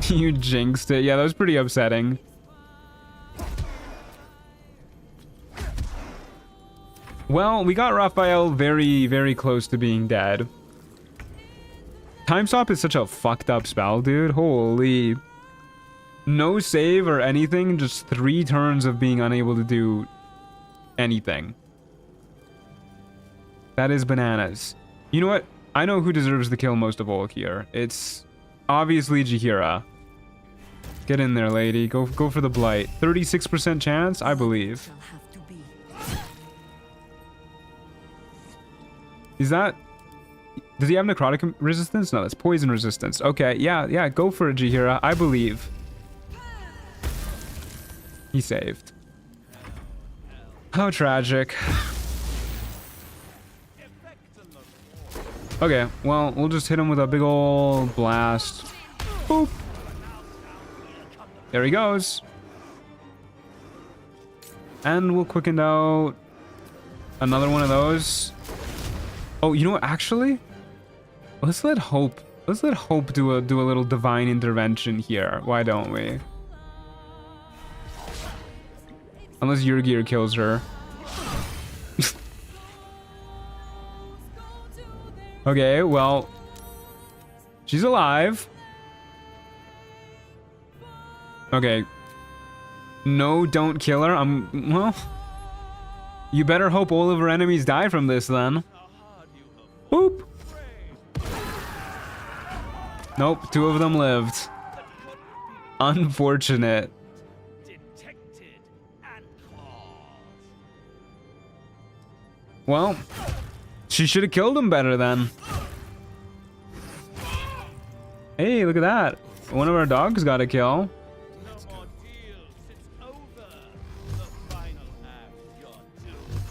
You jinxed it. Yeah, that was pretty upsetting. Well, we got Raphael very, very close to being dead. Time Stop is such a fucked up spell, dude. Holy. No save or anything, just 3 turns of being unable to do anything. That is bananas. You know what? I know who deserves the kill most of all here. It's obviously Jahira. Get in there, lady. Go for the blight. 36% chance, I believe. Shall have to be. Is that... Does he have necrotic resistance? No, that's poison resistance. Okay, yeah, go for it, Jahira. I believe. He saved. How tragic. Okay, well, we'll just hit him with a big ol' blast. Boop. There he goes. And we'll quicken out another one of those. Oh, you know what? Actually, let's let Hope do a little divine intervention here. Why don't we? Unless Yurgir kills her. Okay, well, she's alive. Okay. No, don't kill her. Well, you better hope all of her enemies die from this then. Boop. Nope, 2 of them lived. Unfortunate. Well, she should have killed him better then. Hey, look at that. One of our dogs got a kill.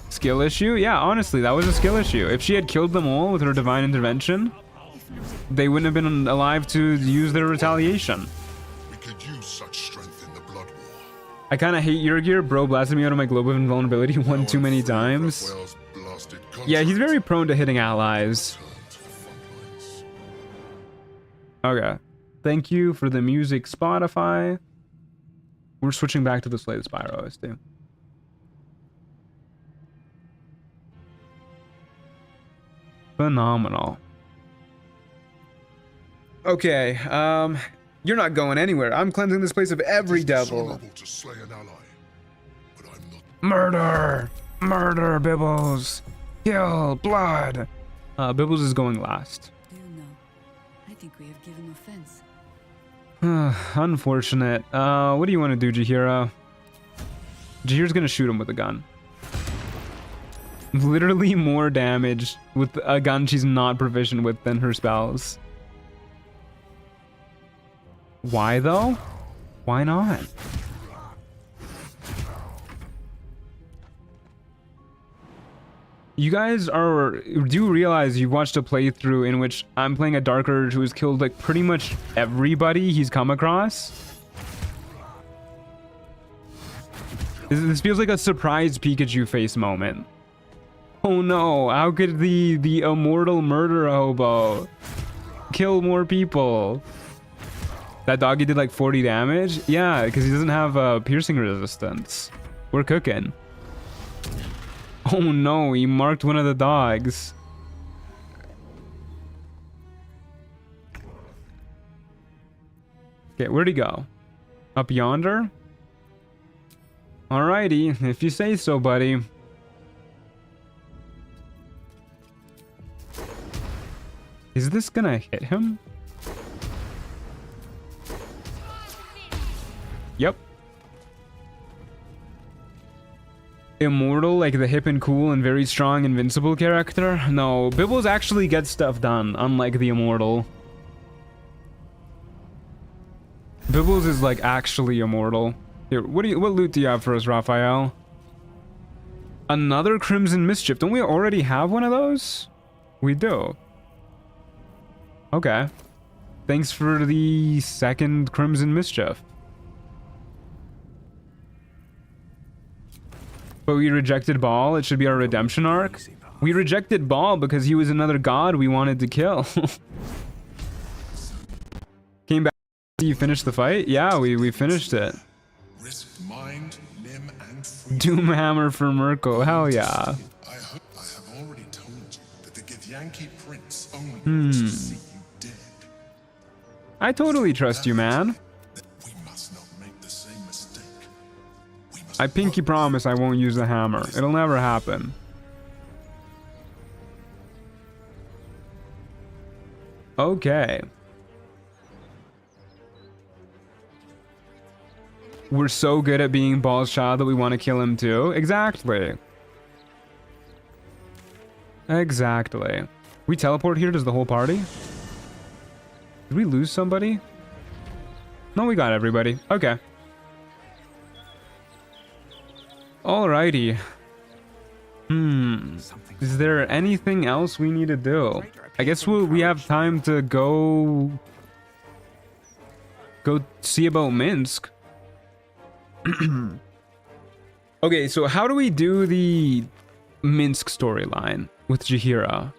Skill issue? Yeah, honestly, that was a skill issue. If she had killed them all with her divine intervention, they wouldn't have been alive to use their retaliation. We could use such strength in the blood war. I kind of hate Yurgir. Bro blasted me out of my globe of invulnerability one too many times. Yeah, he's very prone to hitting allies. Okay. Thank you for the music, Spotify. We're switching back to the Slay the Spyro OST. Phenomenal. Okay, you're not going anywhere. I'm cleansing this place of every devil. To slay an ally, but I'm not. Murder! Murder, Bibbles! Kill! Blood! Bibbles is going last. Do you know? I think we have given offense. Unfortunate. What do you want to do, Jahira? Jahira's gonna shoot him with a gun. Literally more damage with a gun she's not proficient with than her spells. Why though? Why not? You guys do realize you've watched a playthrough in which I'm playing a Dark Urge who has killed like pretty much everybody he's come across? This feels like a surprise Pikachu face moment. Oh no, how could the immortal murder hobo kill more people? That doggy did like 40 damage? Yeah, because he doesn't have piercing resistance. We're cooking. Oh no, he marked one of the dogs. Okay, where'd he go? Up yonder? Alrighty, if you say so, buddy. Is this gonna hit him? Yep. Immortal, like the hip and cool and very strong invincible character? No, Bibbles actually gets stuff done, unlike the Immortal. Bibbles is like actually immortal. Here, what loot do you have for us, Raphael? Another Crimson Mischief. Don't we already have one of those? We do. Okay. Thanks for the second Crimson Mischief. But we rejected Baal. It should be our redemption arc. We rejected Baal because he was another god we wanted to kill. Came back. You finished the fight? Yeah, we finished it. Risk mind, limb, and freedom. Doomhammer for Mirko. Hell yeah. I have already told you that the Githyanki prince only wants to see you dead. I totally trust you, man. We must not make the same mistake. We must I pinky promise I won't use the hammer. It'll never happen. Okay. We're so good at being Baal's child that we want to kill him too. Exactly. Exactly. We teleport here? Does the whole party? Did we lose somebody? No, we got everybody. Okay. Alrighty. Is there anything else we need to do? I guess we have time to go see about Minsk. Okay, so how do we do the Minsk storyline with Jahira?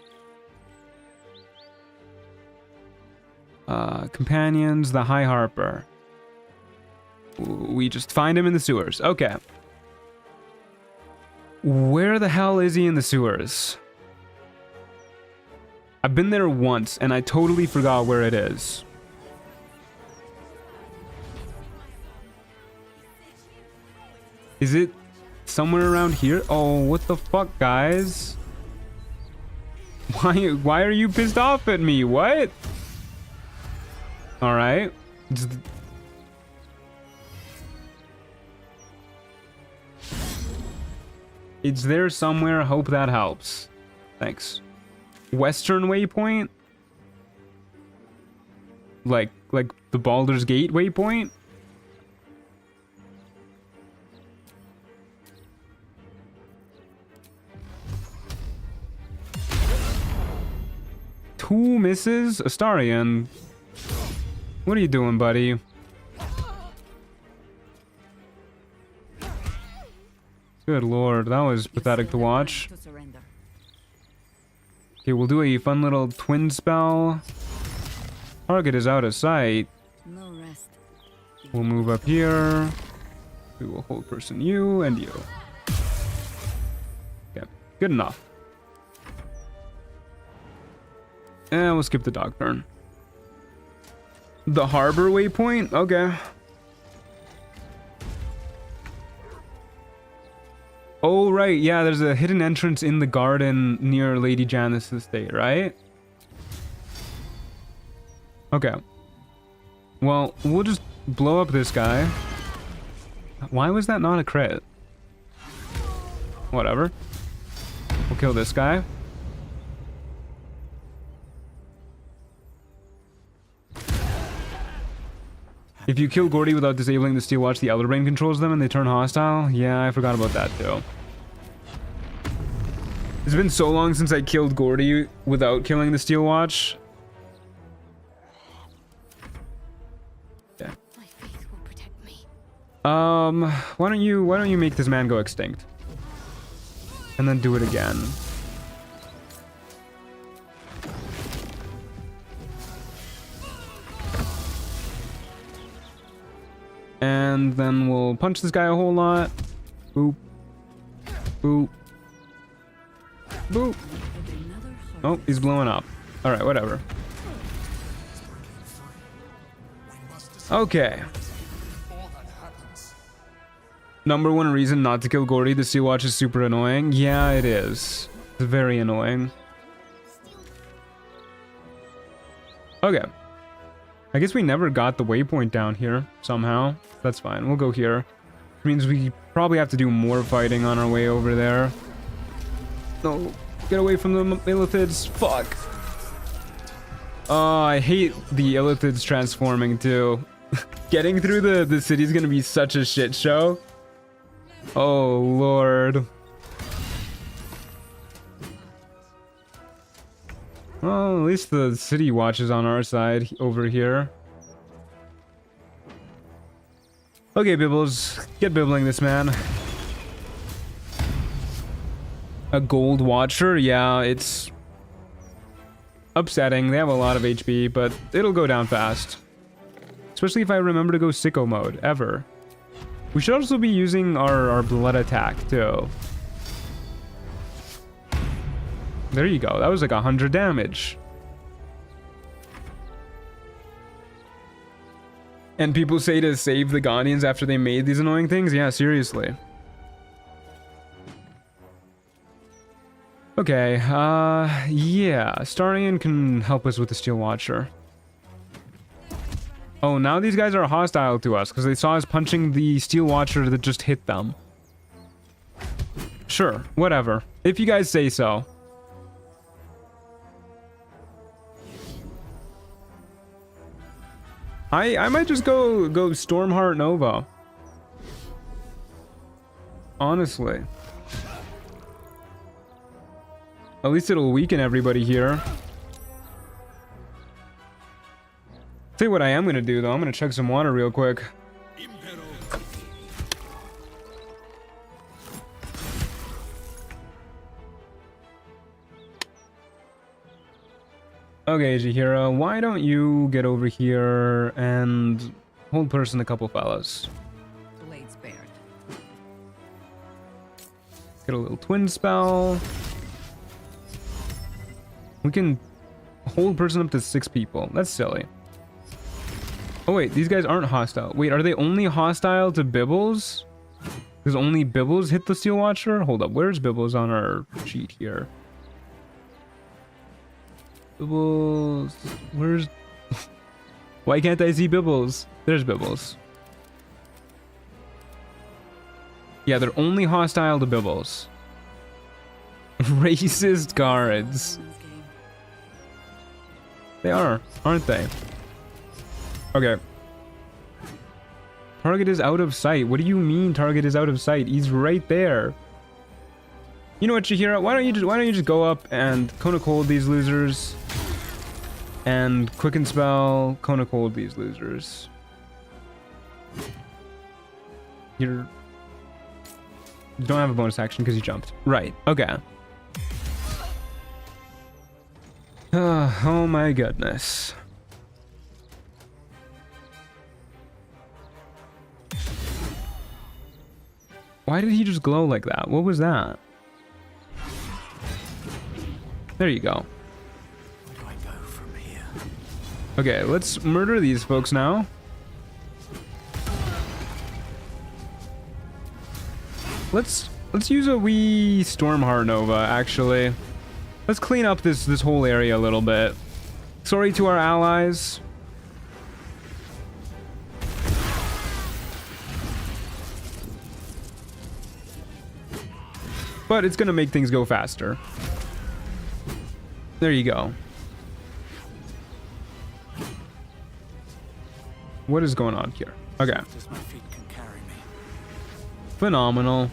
Companions, the High Harper. We just find him in the sewers. Okay. Where the hell is he in the sewers? I've been there once and I totally forgot where it is. Is it somewhere around here? Oh, what the fuck, guys? Why are you pissed off at me? What? All right. It's there somewhere. Hope that helps. Thanks. Western waypoint? Like the Baldur's Gate waypoint? Two misses? Astarion. What are you doing, buddy? Good lord, that was pathetic to watch. Okay, we'll do a fun little twin spell. Target is out of sight. No rest. We'll move up here. We will hold person you and you. Okay, good enough. And we'll skip the dog turn. The harbor waypoint? Okay. Oh, right. Yeah, there's a hidden entrance in the garden near Lady Janice's estate, right? Okay. Well, we'll just blow up this guy. Why was that not a crit? Whatever. We'll kill this guy. If you kill Gordy without disabling the Steel Watch, the Elderbrain controls them and they turn hostile? Yeah, I forgot about that too. It's been so long since I killed Gordy without killing the Steel Watch. Yeah. My faith will protect me. Why don't you make this man go extinct? And then do it again. And then we'll punch this guy a whole lot. Boop. Boop. Boop. Oh, he's blowing up. Alright, whatever. Okay. Number one reason not to kill Gordy, the Steel Watch is super annoying. Yeah, it is. It's very annoying. Okay. I guess we never got the waypoint down here, somehow. That's fine, we'll go here. Which means we probably have to do more fighting on our way over there. No, get away from the Illithids, fuck. Oh, I hate the Illithids transforming too. Getting through the city is gonna be such a shit show. Oh, Lord. Well, at least the city watch is on our side over here. Okay, Bibbles. Get bibbling this man. A gold watcher? Yeah, it's upsetting. They have a lot of HP, but it'll go down fast. Especially if I remember to go sicko mode, ever. We should also be using our blood attack, too. There you go. That was like 100 damage. And people say to save the Guardians after they made these annoying things? Yeah, seriously. Okay, yeah. Starian can help us with the Steel Watcher. Oh, now these guys are hostile to us because they saw us punching the Steel Watcher that just hit them. Sure, whatever. If you guys say so. I might just go Stormheart Nova. Honestly. At least it'll weaken everybody here. Tell you what I am gonna do though, I'm gonna chug some water real quick. Okay, Jahira, why don't you get over here and hold person a couple fellas? Blades bared. Get a little twin spell. We can hold person up to 6 people. That's silly. Oh wait, these guys aren't hostile. Wait, are they only hostile to Bibbles? Because only Bibbles hit the Steel Watcher? Hold up, where's Bibbles on our sheet here? Bibbles... Where's... Why can't I see Bibbles? There's Bibbles. Yeah, they're only hostile to Bibbles. Racist guards. They are, aren't they? Okay. Target is out of sight. What do you mean target is out of sight? He's right there. You know what, Jahira? Why don't you just go up and Cone of Cold these losers? And Quicken Spell, Cone of Cold these losers. You don't have a bonus action because you jumped. Right, okay. Oh my goodness. Why did he just glow like that? What was that? There you go. Where do I go from here? Okay, let's murder these folks now. Let's use a wee Stormheart Nova, actually. Let's clean up this whole area a little bit. Sorry to our allies. But it's gonna make things go faster. There you go. What is going on here? Okay. Just my feet can carry me. Phenomenal.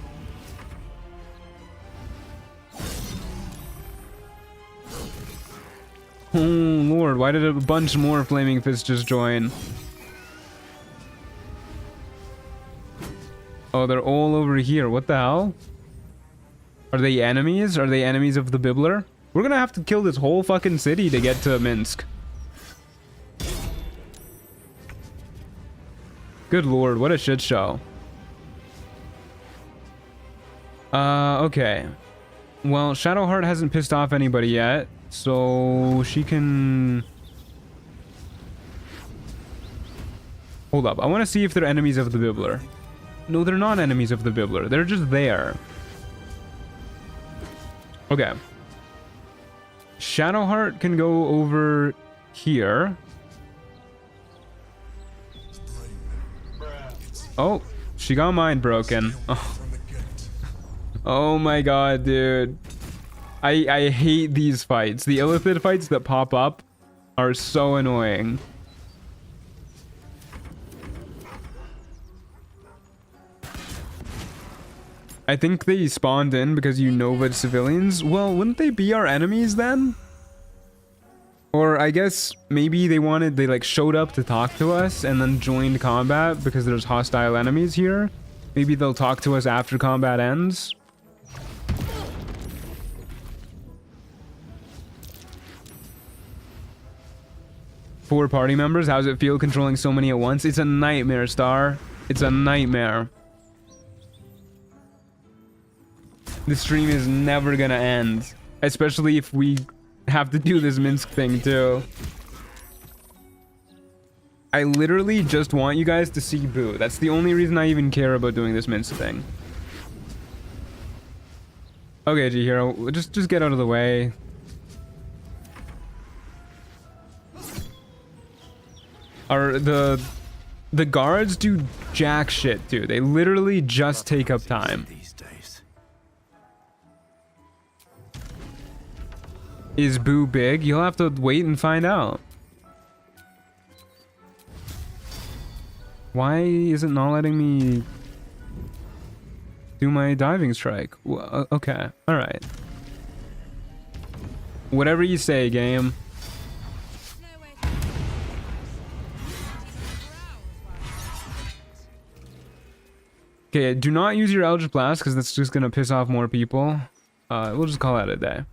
Oh lord, why did a bunch more Flaming Fists just join? Oh, they're all over here. What the hell? Are they enemies? Are they enemies of the Bibbler? We're gonna have to kill this whole fucking city to get to Minsk. Good lord, what a shit show. Okay. Well, Shadowheart hasn't pissed off anybody yet, so she can... Hold up, I want to see if they're enemies of the Bibbler. No, they're not enemies of the Bibbler. They're just there. Okay. Shadowheart can go over here. Oh, she got mine broken. Oh. Oh my god, dude. I hate these fights. The Illithid fights that pop up are so annoying. I think they spawned in because you Nova civilians. Well, wouldn't they be our enemies then? Or I guess maybe they like showed up to talk to us and then joined combat because there's hostile enemies here. Maybe they'll talk to us after combat ends. Four party members, how's it feel controlling so many at once? It's a nightmare, Star. It's a nightmare. The stream is never gonna end. Especially if we have to do this Minsk thing too. I literally just want you guys to see Boo. That's the only reason I even care about doing this Minsk thing. Okay, Jahira, just get out of the way. The guards do jack shit, dude. They literally just take up time. These days. Is Boo big? You'll have to wait and find out. Why is it not letting me do my diving strike? Okay, alright. Whatever you say, game. Okay, do not use your Eldritch Blast because that's just gonna piss off more people. We'll just call that a day.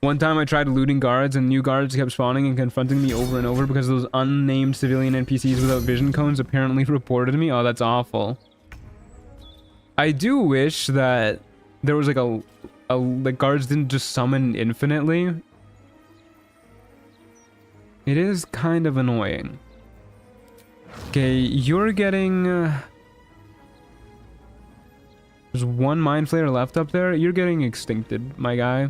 One time I tried looting guards and new guards kept spawning and confronting me over and over because those unnamed civilian NPCs without vision cones apparently reported me. Oh, that's awful. I do wish that there was like like guards didn't just summon infinitely. It is kind of annoying. Okay, you're getting... there's one Mind Flayer left up there. You're getting extincted, my guy.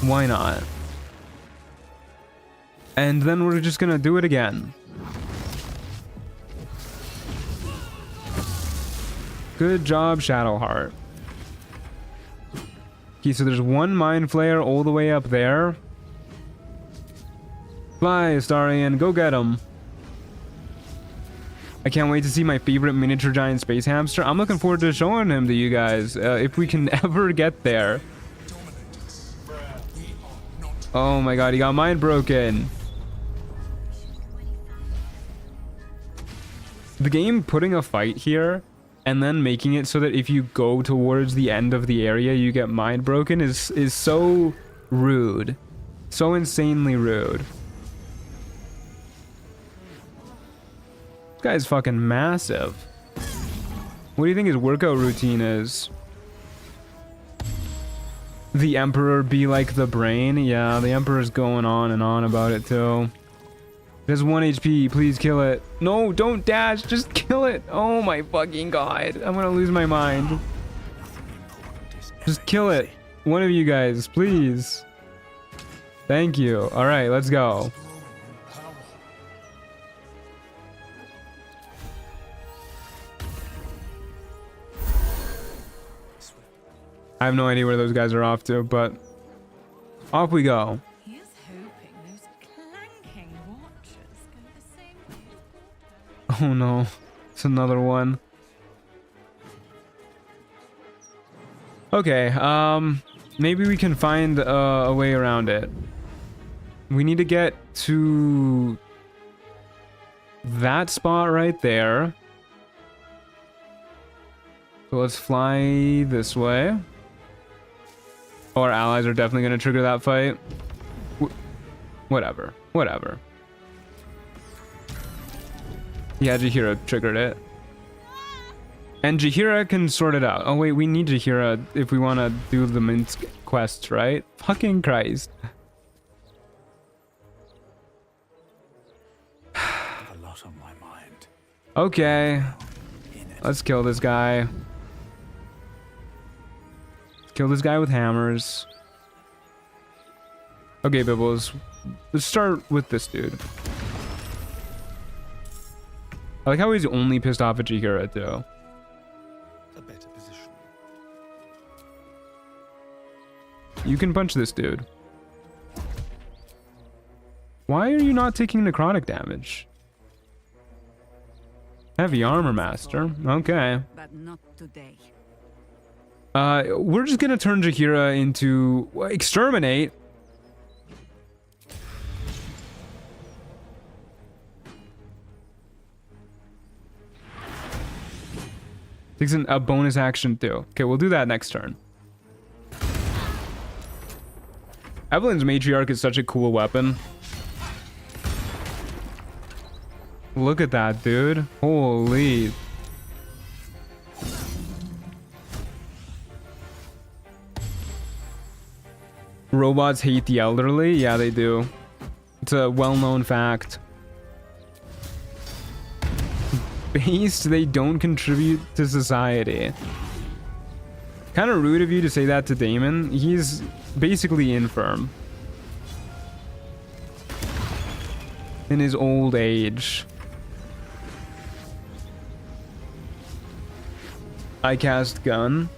Why not? And then we're just gonna do it again. Good job, Shadowheart. Okay, so there's one Mind Flayer all the way up there. Fly, Astarian, go get him. I can't wait to see my favorite miniature giant space hamster. I'm looking forward to showing him to you guys, if we can ever get there. Oh my god, he got mine broken. The game putting a fight here and then making it so that if you go towards the end of the area you get mine broken is so rude. So insanely rude. This guy's fucking massive. What do you think his workout routine is? The Emperor be like the brain? Yeah, the Emperor's going on and on about it too. There's 1 HP, please kill it. No, don't dash, just kill it. Oh my fucking god, I'm gonna lose my mind. Just kill it. One of you guys, please. Thank you. Alright, let's go. I have no idea where those guys are off to, but off we go. Here's hoping those clanking watches go the same way as Baldur. Oh no, it's another one. Okay, maybe we can find a way around it. We need to get to that spot right there. So let's fly this way. Our allies are definitely going to trigger that fight. Whatever. Yeah, Jahira triggered it. And Jahira can sort it out. Oh wait, we need Jahira if we want to do the Minsk quests, right? Fucking Christ. A lot on my mind. Okay. Let's kill this guy. Kill this guy with hammers. Okay, Bibbles. Let's start with this dude. I like how he's only pissed off at Jahira, too. A better position. You can punch this dude. Why are you not taking necrotic damage? Heavy armor master. Okay. But not today. We're just gonna turn Jahira into exterminate. Takes a bonus action too. Okay, we'll do that next turn. Evelyn's Matriarch is such a cool weapon. Look at that, dude. Holy. Robots hate the elderly? Yeah, they do. It's a well-known fact. Based, they don't contribute to society. Kind of rude of you to say that to Damon. He's basically infirm. In his old age. I cast gun.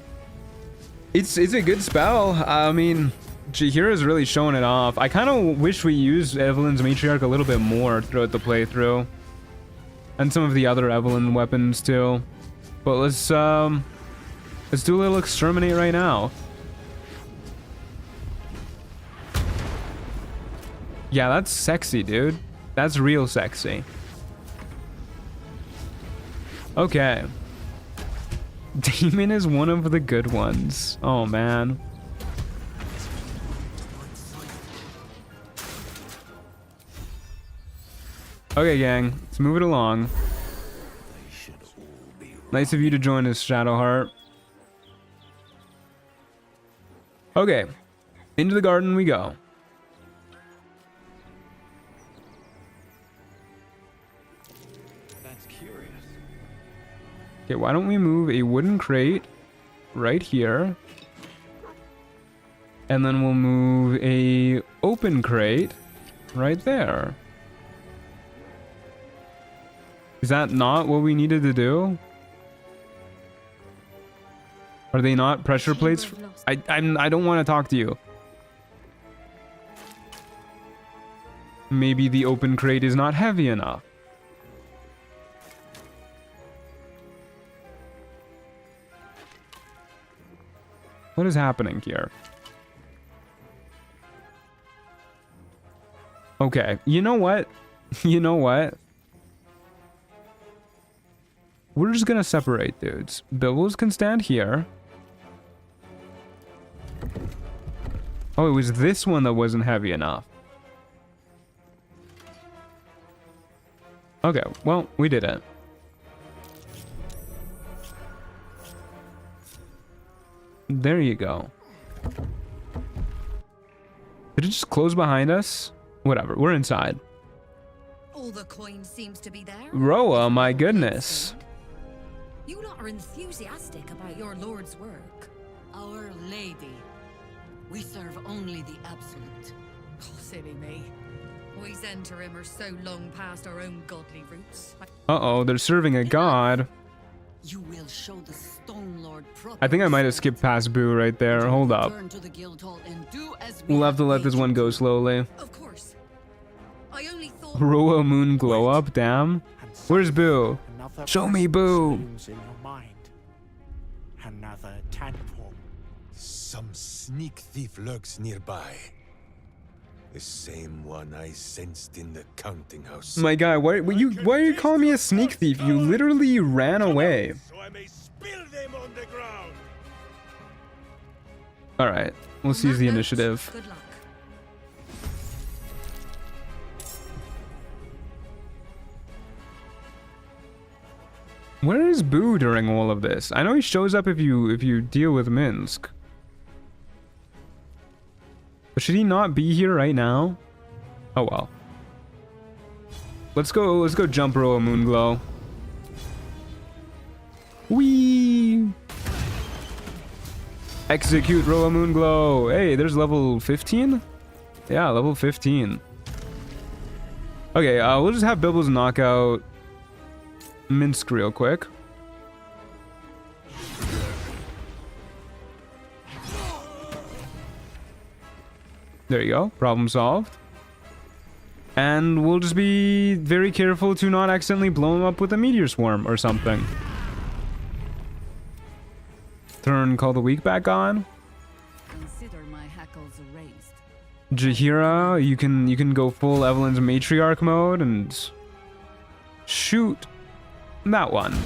It's a good spell. I mean, Jahira's really showing it off. I kind of wish we used Evelyn's Matriarch a little bit more throughout the playthrough. And some of the other Evelyn weapons too. But let's do a little exterminate right now. Yeah, that's sexy, dude. That's real sexy. Okay. Demon is one of the good ones. Oh man. Okay, gang, let's move it along. Nice of you to join us, Shadowheart. Okay, into the garden we go. That's curious. Okay, why don't we move a wooden crate right here? And then we'll move a open crate right there. Is that not what we needed to do? Are they not pressure plates? I don't want to talk to you. Maybe the open crate is not heavy enough. What is happening here? Okay, you know what? You know what? We're just gonna separate dudes. Bibbles can stand here. Oh, it was this one that wasn't heavy enough. Okay, well, we did it. There you go. Did it just close behind us? Whatever, we're inside. All the coin seems to be there. Roa, my goodness. You lot are enthusiastic about your lord's work. Our Lady. We serve only the absolute. Oh, silly me. We Zentarim are so long past our own godly roots. Uh-oh, they're serving a god. You will show the Stone Lord proper. I think I might have skipped past Boo right there. Hold up. Return to the guild hall and do as we We'll have to let this one go slowly. Of course. I only thought... Roa Moon glow up, damn. Where's Boo? Another Show me presence Boo. looms in your mind. Another tadpole. Some sneak thief lurks nearby. The same one I sensed in the counting house. My guy, why are you calling me a sneak thief? You literally ran away. So I may spill them on the ground. Alright, we'll seize the initiative. Good luck. Where is Boo during all of this? I know he shows up if you deal with Minsk. But should he not be here right now? Oh well. Let's go jump row a Moonglow. Whee! Execute Roa Moonglow. Hey, there's level 15? Yeah, level 15. Okay, we'll just have Bibbles knock out Minsk real quick. There you go. Problem solved. And we'll just be very careful to not accidentally blow him up with a meteor swarm or something. Turn Call the Week back on. Consider my hackles erased. Jahira, you can go full Evelyn's matriarch mode and shoot that one.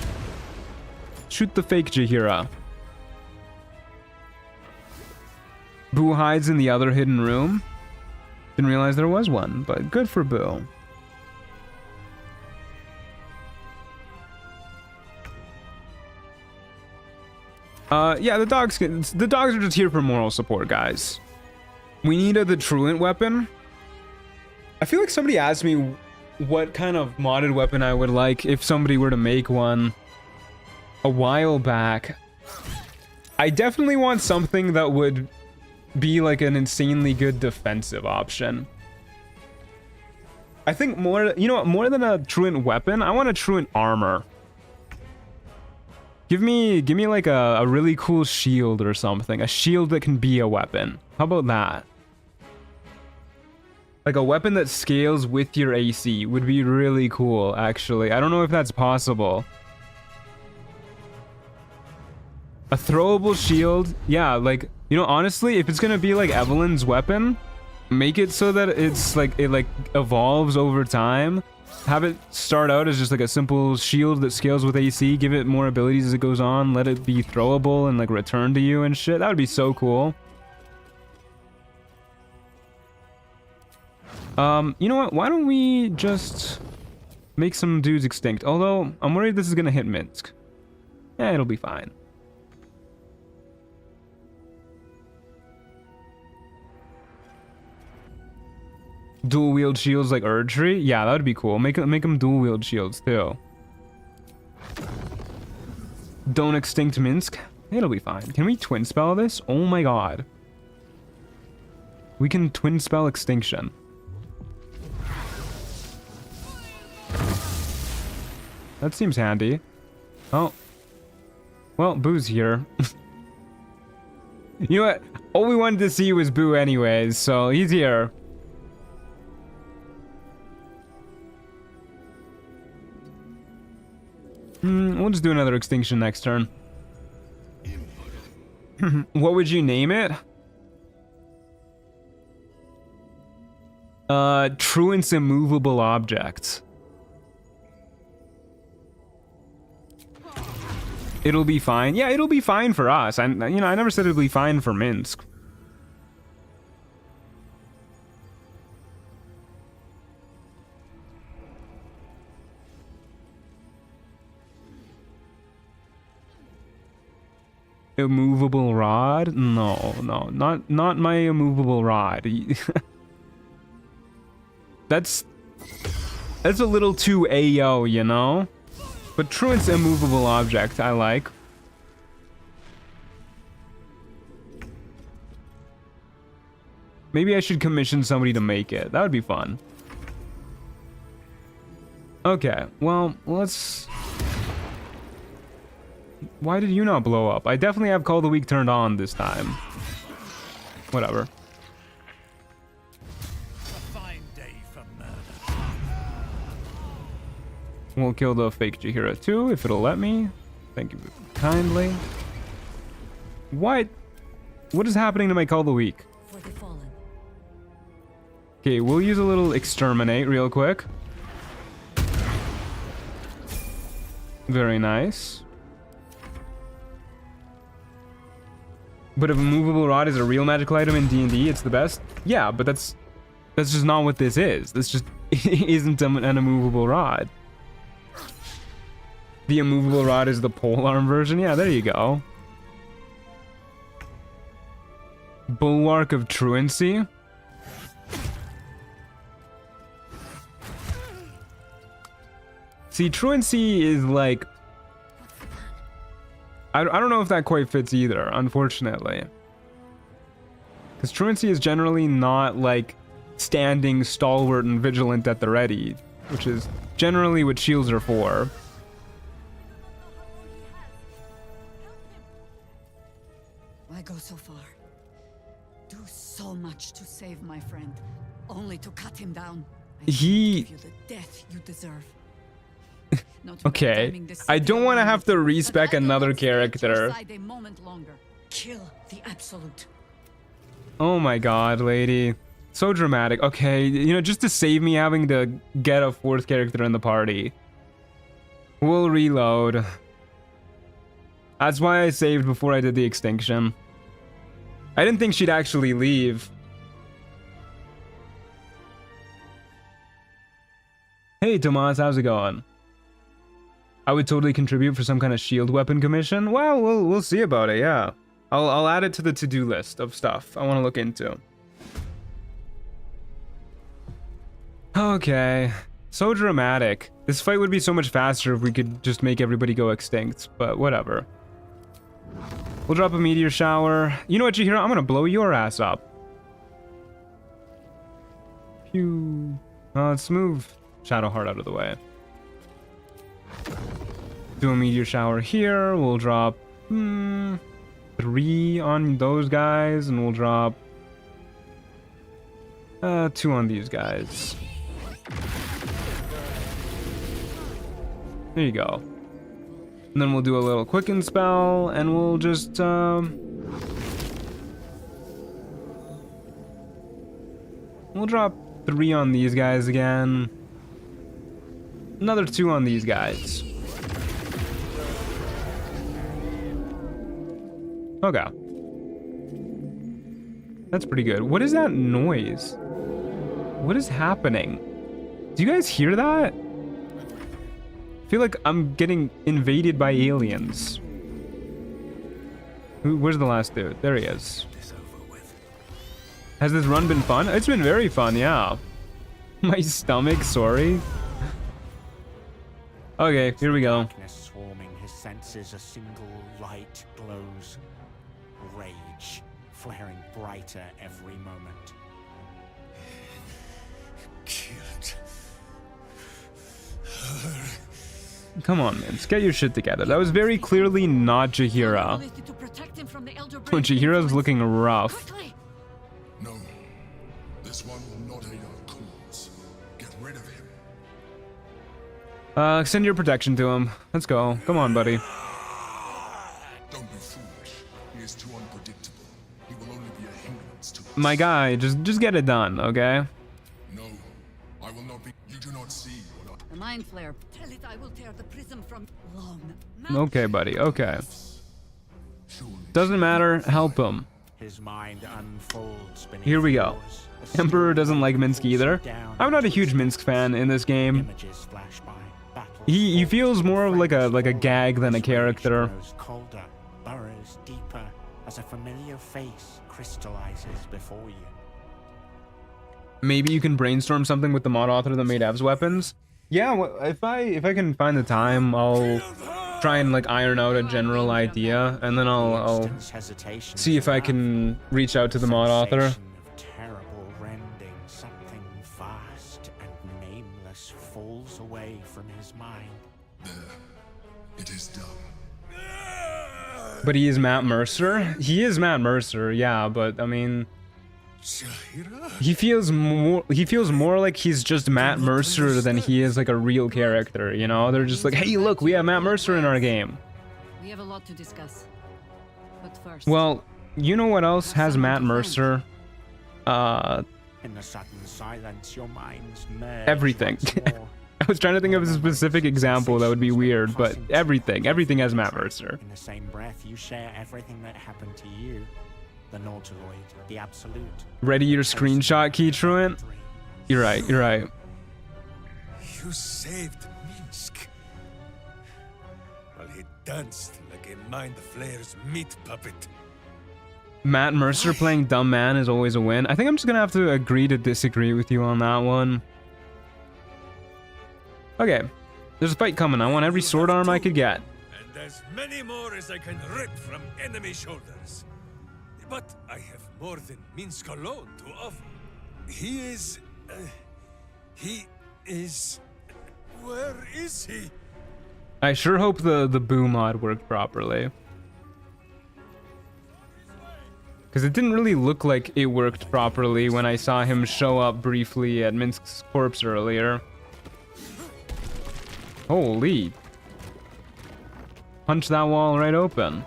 Shoot the fake Jahira. Boo hides in the other hidden room. Didn't realize there was one, but good for Boo. Yeah, the dogs are just here for moral support, guys. We needed the truant weapon. I feel like somebody asked me what kind of modded weapon I would like if somebody were to make one a while back. I definitely want something that would be like an insanely good defensive option. I think more, you know what, more than a truant weapon, I want a truant armor. Give me like a really cool shield or something. A shield that can be a weapon. How about that? Like a weapon that scales with your AC would be really cool, actually. I don't know if that's possible. A throwable shield? Yeah, like, you know, honestly, if it's gonna be like Evelyn's weapon, make it so that it's like, it like evolves over time. Have it start out as just like a simple shield that scales with AC, give it more abilities as it goes on, let it be throwable and like return to you and shit. That would be so cool. You know what? Why don't we just make some dudes extinct? Although, I'm worried this is gonna hit Minsk. Yeah, it'll be fine. Dual wield shields like Erdtree? Yeah, that would be cool. Make them dual wield shields too. Don't extinct Minsk? It'll be fine. Can we twin spell this? Oh my god. We can twin spell extinction. That seems handy. Oh. Well, Boo's here. You know what? All we wanted to see was Boo anyways, so he's here. We'll just do another extinction next turn. What would you name it? Truant's immovable object. It'll be fine. Yeah, it'll be fine for us. I never said it'll be fine for Minsk. Immovable rod? No, not my immovable rod. That's a little too AO, you know? But Truant's immovable object, I like. Maybe I should commission somebody to make it. That would be fun. Okay, well, let's... Why did you not blow up? I definitely have Call the Week turned on this time. Whatever. A fine day for murder. We'll kill the fake Jahira too, if it'll let me. Thank you kindly. What? What is happening to my Call the Week? For the fallen. Okay, we'll use a little exterminate real quick. Very nice. But if a movable rod is a real magical item in D&D, it's the best. Yeah, but that's just not what this is. This just isn't an immovable rod. The immovable rod is the polearm version. Yeah, there you go. Bulwark of Truancy. See, truancy is like... I don't know if that quite fits either, unfortunately. Because truancy is generally not like standing stalwart and vigilant at the ready, which is generally what shields are for. Why go so far? Do so much to save my friend, only to cut him down. I give you the death you deserve. Okay, I don't want to have to respec another character. Kill the absolute. Oh my god, lady. So dramatic. Okay, you know, just to save me having to get a fourth character in the party. We'll reload. That's why I saved before I did the extinction. I didn't think she'd actually leave. Hey Tomas, how's it going? I would totally contribute for some kind of shield weapon commission. Well, we'll see about it, yeah. I'll add it to the to-do list of stuff I want to look into. Okay, so dramatic. This fight would be so much faster if we could just make everybody go extinct, but whatever. We'll drop a meteor shower. You know what, Jahira? I'm gonna blow your ass up. Pew. Let's move Shadowheart out of the way. Do a meteor shower here. We'll drop 3 on those guys, and we'll drop 2 on these guys. There you go. And then we'll do a little quicken spell, and we'll just we'll drop 3 on these guys again. Another 2 on these guys. Okay. That's pretty good. What is that noise? What is happening? Do you guys hear that? I feel like I'm getting invaded by aliens. Where's the last dude? There he is. Has this run been fun? It's been very fun, yeah. My stomach, sorry. Okay, here we go. Swarming his senses, a single light glows. Rage, flaring brighter every moment. Killed her. Come on, man. Just get your shit together. That was very clearly not Jahira. Oh, Jahira's looking rough. No, this one will not aid our cause. Get rid of him. Extend your protection to him. Let's go. Come on, buddy. Don't be foolish. He is too unpredictable. He will only be a hindrance to us. My guy, just get it done, okay? No, I will not be. You do not see what I. The mind flare. Tell it I will tear the prism from long. Okay, buddy. Okay. Doesn't matter. Help him. His mind unfolds beneath Here we go. yours. Emperor doesn't like Minsk either. I'm not a huge Minsk fan in this game. Images flash by. Battles He feels more of like a gag than a character. grows colder, burrows deeper, as a familiar face crystallizes before you. Maybe you can brainstorm something with the mod author that made Ev's weapons. Yeah, well, if I can find the time, I'll try and like iron out a general idea, and then I'll see if I can reach out to the mod author. Sensation of terrible rending, something vast and nameless falls away from his mind. There. It is done. But he is Matt Mercer. He is Matt Mercer, yeah. But I mean, Jahira? he feels more like he's just Matt Mercer than he is like a real character. You know, they're just like, hey, look, we have Matt Mercer in our game. We have a lot to discuss. But first. Well, you know what else has Matt Mercer? In the sudden silence, your minds merge Everything. once more. I was trying to think of a specific example that would be weird, but everything has Matt Mercer. In the same breath, you share everything that happened to you. The Nautiloid, the Absolute. Ready your screenshot, key truant? You're right, you're right. You saved Minsk. danced like a mind flayer's meat puppet. Matt Mercer playing Dumb Man is always a win. I think I'm just gonna have to agree to disagree with you on that one. Okay, there's a fight coming. I want every sword arm I could get. And as many more as I can rip from enemy shoulders. But I have more than Minsk alone to offer. He is... Where is he? I sure hope the boo mod worked properly. Because it didn't really look like it worked properly when I saw him show up briefly at Minsk's corpse earlier. Holy. Punch that wall right open.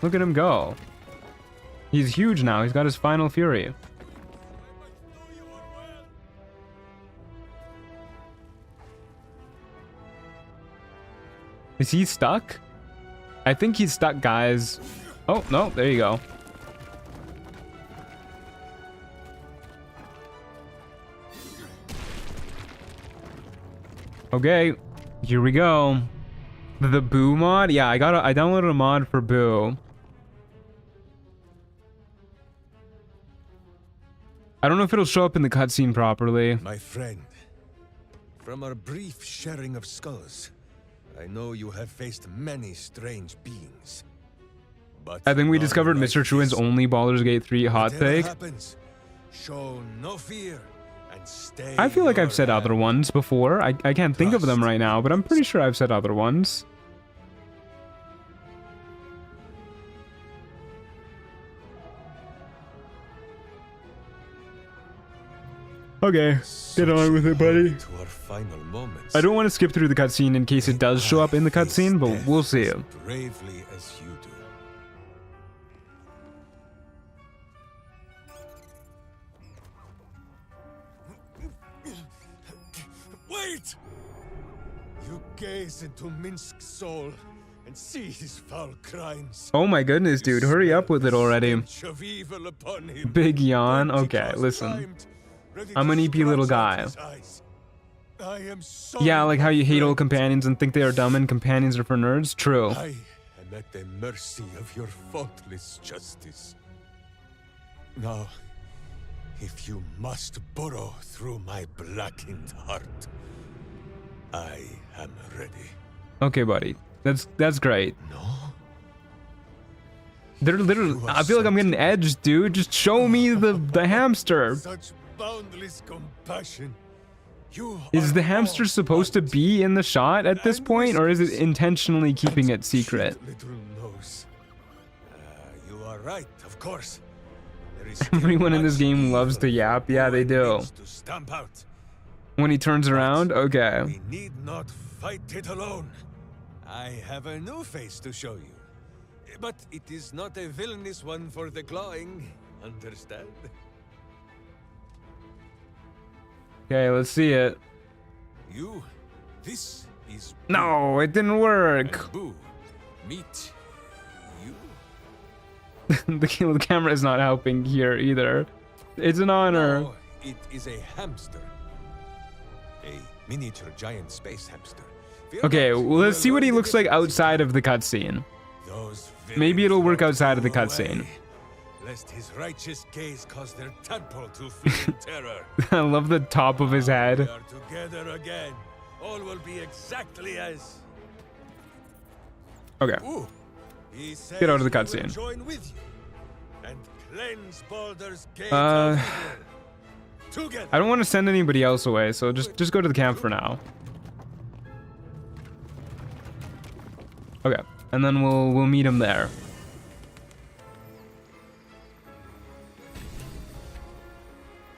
Look at him go. He's huge now. He's got his final fury. Is he stuck? I think he's stuck, guys. Oh, no, there you go. Okay, here we go. The Boo mod? Yeah, I downloaded a mod for Boo. I don't know if it'll show up in the cutscene properly. My friend, from our brief sharing of skulls, I know you have faced many strange beings. But I think we discovered none Mr. like Truan's this. only Baldur's Gate 3 hot Whatever take. happens, show no fear and stay I feel like I've your said other hand. ones before. I can't think of them Trust right now, but I'm pretty sure I've said other ones. Okay, get on with it, buddy. To our final moments. I don't want to skip through the cutscene in case it does show up in the cutscene, but we'll see it. As bravely as you do. Wait! You gaze into Minsk's soul and see his foul crimes. Oh my goodness, dude, hurry up with it already. Stench of evil upon him. Big yawn. Okay, Pentecost listen. primed, ready I'm to an EP little scratch out guy. his eyes. I am sorry, Yeah, like how you hate old friend. companions and think they are dumb and companions are for nerds? True. I am at the mercy of your faultless justice. Now, if you must burrow through my blackened heart, I am ready. Okay, buddy. That's great. No? They're literally... You are I feel like I'm getting edged, dude. Just show me the hamster. Such boundless compassion. You Is are the hamster all supposed to one. be in the shot at this And point, or is it whispers intentionally keeping it That secret? cute little nose. You are right, of course. There is Everyone in this much game loves evil to yap. Yeah, they who do. needs to stamp out. When he turns around, okay. We need not fight it alone. I have a new face to show you. But it is not a villainous one for the clawing. Understand? Okay, let's see it. You, this is No, it didn't Boo. work. And Boo. Meet you. The camera is not helping here either. It's an honor. No, it is a hamster. A miniature giant space hamster. Fear Okay, not, well, you let's will see what learn he the looks like difference. outside of the cutscene. Those Maybe it'll work villains outside of the flew cutscene. away, lest his righteous gaze cause their tadpole to flee in terror. I love the top of his We head. are together again. All will be exactly as. Okay. Ooh. He says Get out of the he will cutscene. Join with you and cleanse Baldur's Gate Uh, of evil. Together. I don't want to send anybody else away, so just go to the camp for now. Okay, and then we'll meet him there.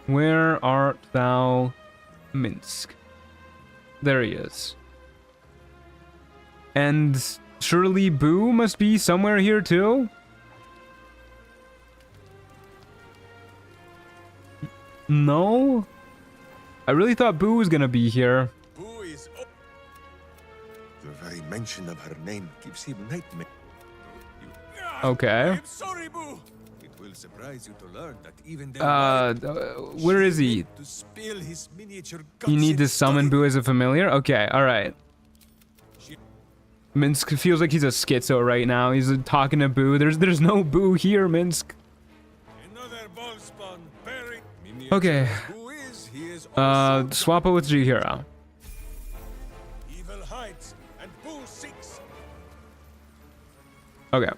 Where art thou, Minsk? There he is. And surely Boo must be somewhere here too? No? I really thought Boo was gonna be here. Boo is. The very mention of her name gives him nightmare. Okay. I'm sorry, Boo. It will surprise you to learn that even the Where is he? To spill his miniature You guts need in to summon study. Boo as a familiar? Okay, alright. Minsk feels like he's a schizo right now. He's talking to Boo. There's no Boo here, Minsk. Okay. Swap it with Jahira. Evil hides and Boo seeks. Okay.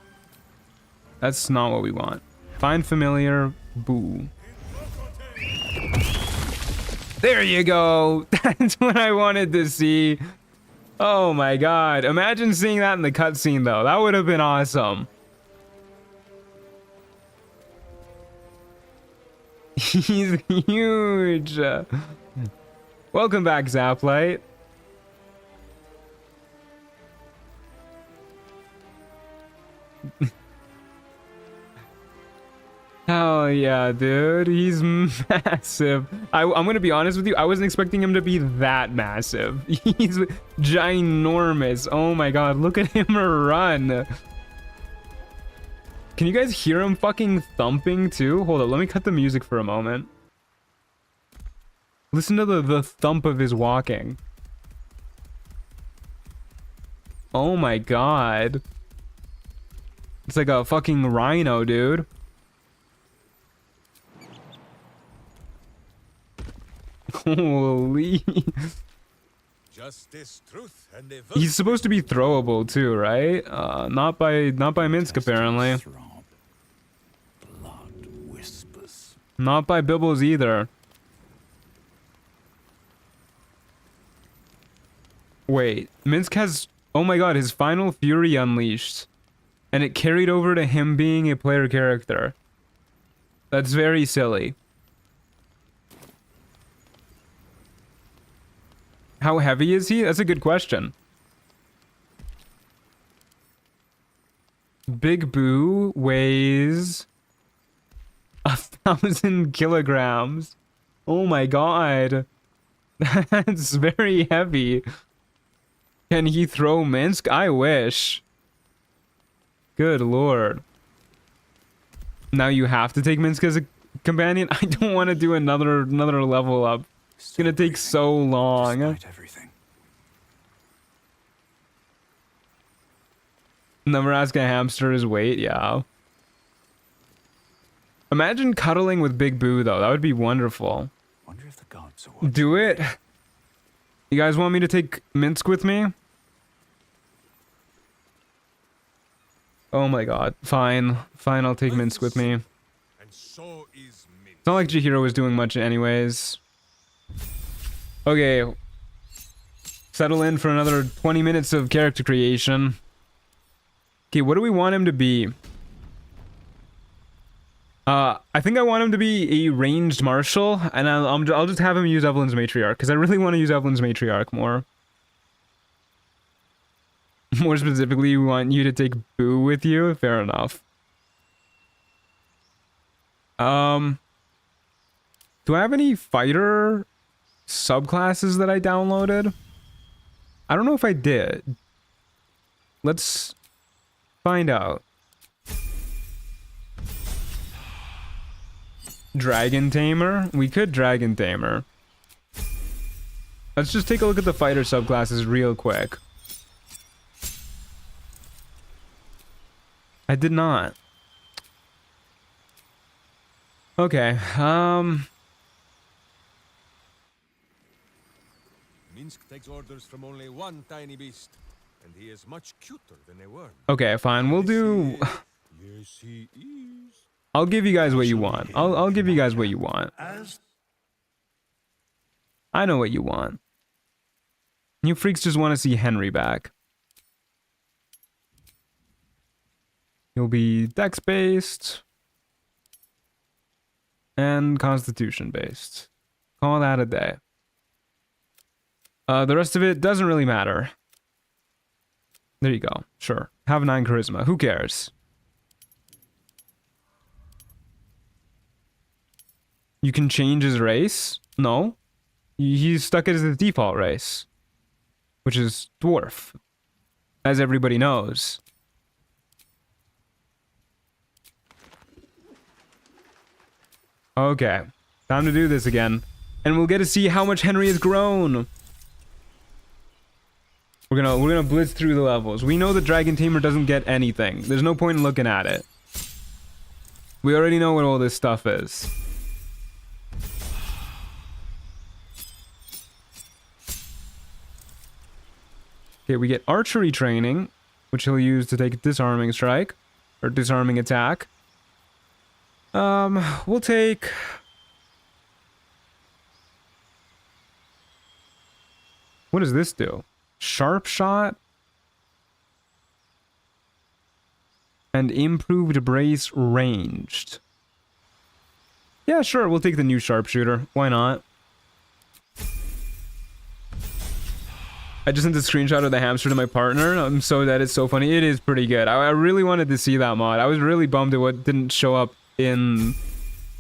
That's not what we want. Find familiar, Boo. There you go. That's what I wanted to see. Oh my god. Imagine seeing that in the cutscene though. That would have been awesome. He's huge. Welcome back, Zaplight. Hell yeah, dude. He's massive. I'm gonna be honest with you. I wasn't expecting him to be that massive. He's ginormous. Oh my god, look at him run. Can you guys hear him fucking thumping too? Hold up, let me cut the music for a moment. Listen to the thump of his walking. Oh my god. It's like a fucking rhino, dude. Holy. Justice, truth, and He's supposed to be throwable too, right? Not by Minsk apparently. Blood whispers. Not by Bibbles either. Wait, Minsk has, oh my god, his final fury unleashed. And it carried over to him being a player character. That's very silly. How heavy is he? That's a good question. Big Boo weighs 1,000 kilograms. Oh my god. That's very heavy. Can he throw Minsk? I wish. Good lord. Now you have to take Minsk as a companion? I don't want to do another level up. It's gonna take so long. Nebraska hamster his weight, yeah. Imagine cuddling with Big Boo though. That would be wonderful. Wonder if the gods are watching. Do it. You guys want me to take Minsk with me? Oh my god. Fine. Fine, I'll take Minsk with me. and so is Minsk. It's not like Jahira was doing much anyways. Okay. Settle in for another 20 minutes of character creation. Okay, what do we want him to be? I think I want him to be a ranged marshal, and I'll just have him use Evelyn's matriarch, because I really want to use Evelyn's matriarch more. More specifically, we want you to take Boo with you. Fair enough. Do I have any fighter subclasses that I downloaded? I don't know if I did. Let's find out. Dragon Tamer? We could Dragon Tamer. Let's just take a look at the fighter subclasses real quick. I did not. Okay, Minsk takes orders from only one tiny beast, and he is much cuter than a worm. okay, fine. We'll do... Yes, he is. I'll give you guys what you want. I'll give you guys what you want. I know what you want. You freaks just want to see Henry back. He'll be Dex-based. And Constitution-based. Call that a day. The rest of it doesn't really matter. There you go. Sure. Have 9 charisma. Who cares? You can change his race? No. He's stuck as his default race. Which is dwarf. As everybody knows. Okay. Time to do this again. And we'll get to see how much Henry has grown. We're gonna blitz through the levels. We know the Dragon Tamer doesn't get anything. There's no point in looking at it. We already know what all this stuff is. Okay, we get archery training, which he'll use to take a disarming strike or disarming attack. We'll take what does this do? Sharp shot and improved brace ranged. Yeah, sure, we'll take the new sharpshooter. Why not? I just sent a screenshot of the hamster to my partner. That is so funny. It is pretty good. I really wanted to see that mod. I was really bummed it didn't show up in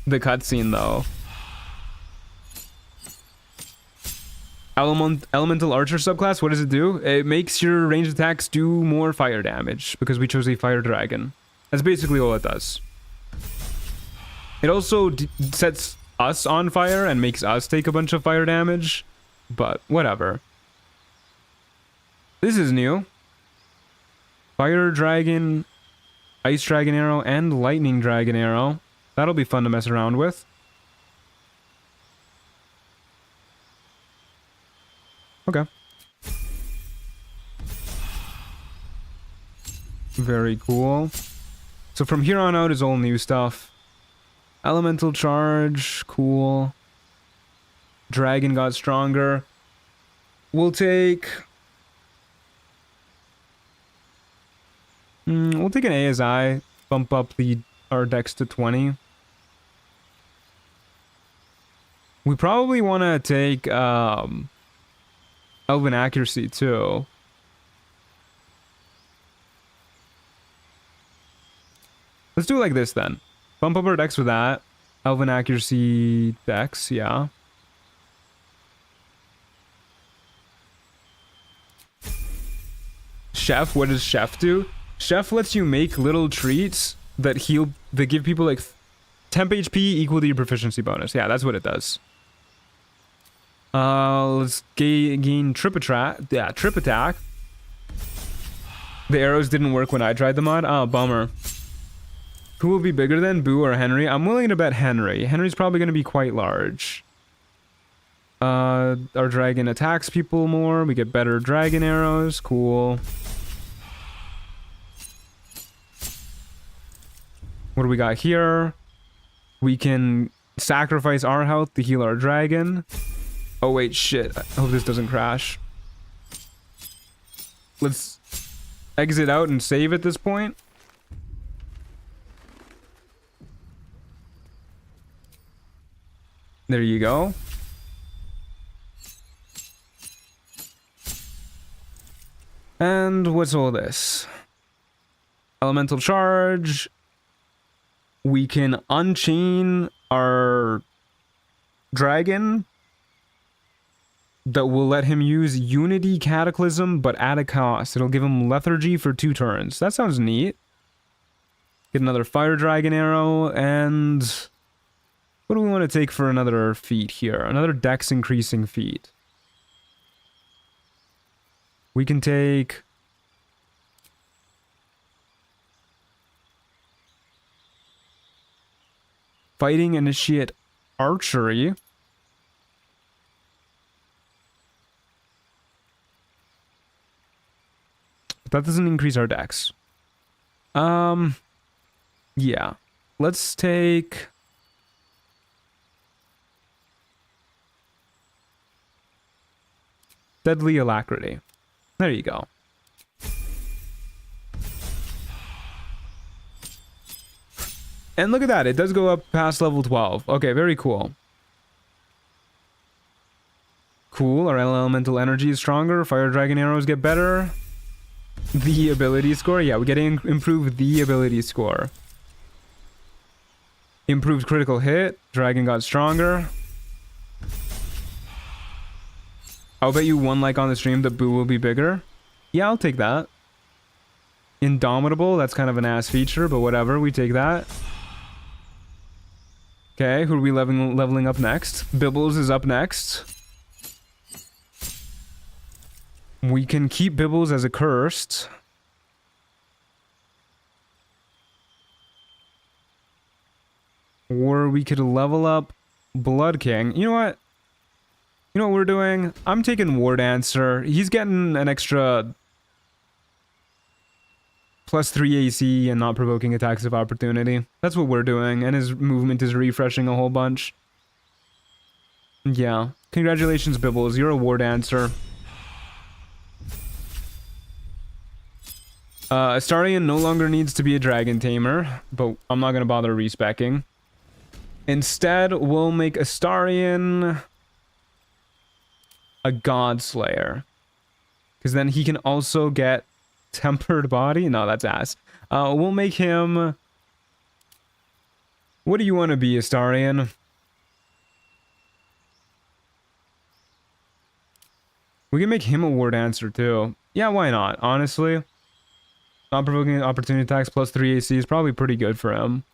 the cutscene though. Elemental Archer subclass, what does it do? It makes your ranged attacks do more fire damage because we chose a fire dragon. That's basically all it does. It also sets us on fire and makes us take a bunch of fire damage, but whatever. This is new. Fire dragon, ice dragon arrow, and lightning dragon arrow. That'll be fun to mess around with. Okay. Very cool. So from here on out is all new stuff. Elemental charge, cool. Dragon got stronger. We'll take an ASI, bump up our dex to 20. We probably want to take Elven accuracy too. Let's do it like this then. Bump up our dex with that. Elven accuracy dex, yeah. Chef, what does Chef do? Chef lets you make little treats that give people like temp HP equal to your proficiency bonus. Yeah, that's what it does. Let's gain trip attack. Yeah, trip attack. The arrows didn't work when I tried the mod. Oh, bummer. Who will be bigger than, Boo or Henry? I'm willing to bet Henry. Henry's probably going to be quite large. Our dragon attacks people more. We get better dragon arrows. Cool. What do we got here? We can sacrifice our health to heal our dragon. Oh wait, shit. I hope this doesn't crash. Let's exit out and save at this point. There you go. And what's all this? Elemental charge. We can unchain our dragon that will let him use Unity Cataclysm, but at a cost. It'll give him lethargy for 2 turns. That sounds neat. Get another fire dragon arrow, and what do we want to take for another feat here? Another dex increasing feat. We can take Fighting Initiate Archery. That doesn't increase our dex. Yeah. Let's take Deadly Alacrity. There you go. And look at that, it does go up past level 12. Okay, very cool. Cool, our elemental energy is stronger. Fire dragon arrows get better. The ability score, yeah, we get improved the ability score. Improved critical hit. Dragon got stronger. I'll bet you one like on the stream that Boo will be bigger. Yeah, I'll take that. Indomitable, that's kind of an ass feature, but whatever, we take that. Okay, who are we leveling up next? Bibbles is up next. We can keep Bibbles as a cursed. Or we could level up Blood King. You know what? You know what we're doing? I'm taking War Dancer. He's getting an extra +3 AC and not provoking attacks of opportunity. That's what we're doing. And his movement is refreshing a whole bunch. Yeah. Congratulations, Bibbles. You're a War Dancer. Astarion no longer needs to be a Dragon Tamer, but I'm not going to bother respecking. Instead, we'll make Astarion a God Slayer. Because then he can also get Tempered Body. No, that's ass. We'll make him... What do you want to be, Astarion? We can make him a War Dancer too. Yeah, why not? Honestly. Not provoking opportunity attacks +3 AC is probably pretty good for him.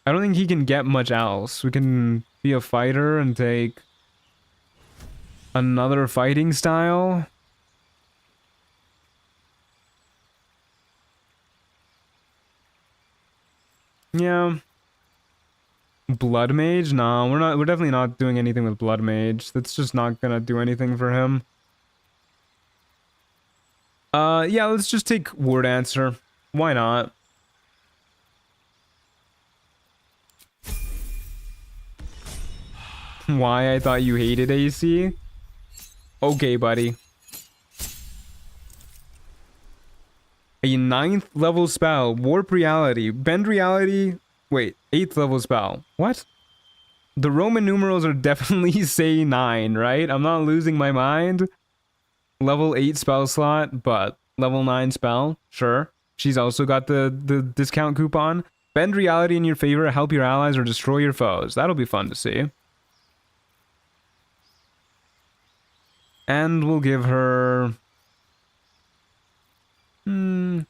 I don't think he can get much else. We can be a fighter and take another fighting style. Yeah. Blood Mage? No, we're definitely not doing anything with Blood Mage. That's just not gonna do anything for him. Yeah, let's just take War Dancer. Why not? Why? I thought you hated AC? Okay, buddy. A 9th level spell. Warp Reality. Bend Reality. Wait, 8th level spell. What? The Roman numerals are definitely say 9, right? I'm not losing my mind. Level 8 spell slot, but level 9 spell. Sure. She's also got the discount coupon. Bend reality in your favor, help your allies, or destroy your foes. That'll be fun to see. And we'll give her... we'll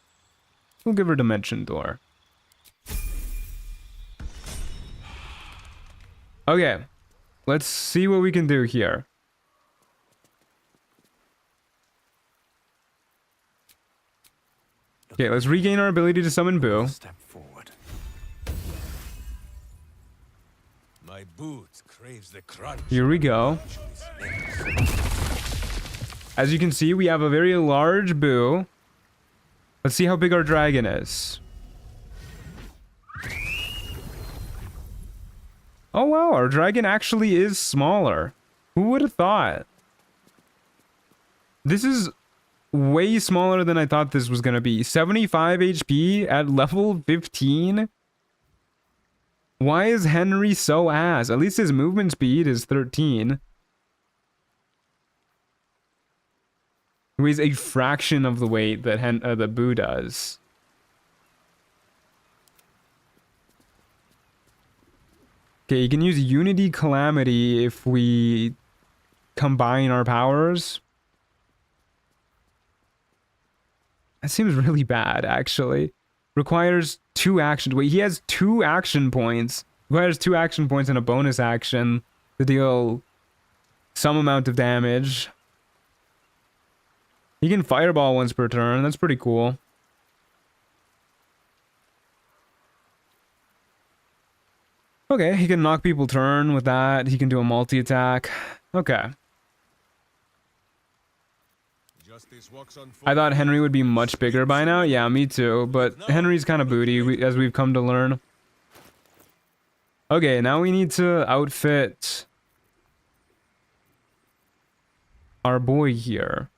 give her Dimension Door. Okay. Let's see what we can do here. Okay, let's regain our ability to summon Boo. Step forward. My boot craves the crunch. Here we go. As you can see, we have a very large Boo. Let's see how big our dragon is. Oh wow, our dragon actually is smaller. Who would have thought? This is way smaller than I thought this was gonna be. 75 HP at level 15? Why is Henry so ass? At least his movement speed is 13. He weighs a fraction of the weight that the Boo does. Okay, you can use Unity Calamity if we combine our powers. That seems really bad, actually. Requires 2 actions. Wait, he has 2 action points. Requires 2 action points and a bonus action to deal some amount of damage. He can fireball once per turn. That's pretty cool. Okay, he can knock people turn with that. He can do a multi-attack. Okay. I thought Henry would be much bigger by now. Yeah, me too. But Henry's kind of booty, as we've come to learn. Okay, now we need to outfit our boy here.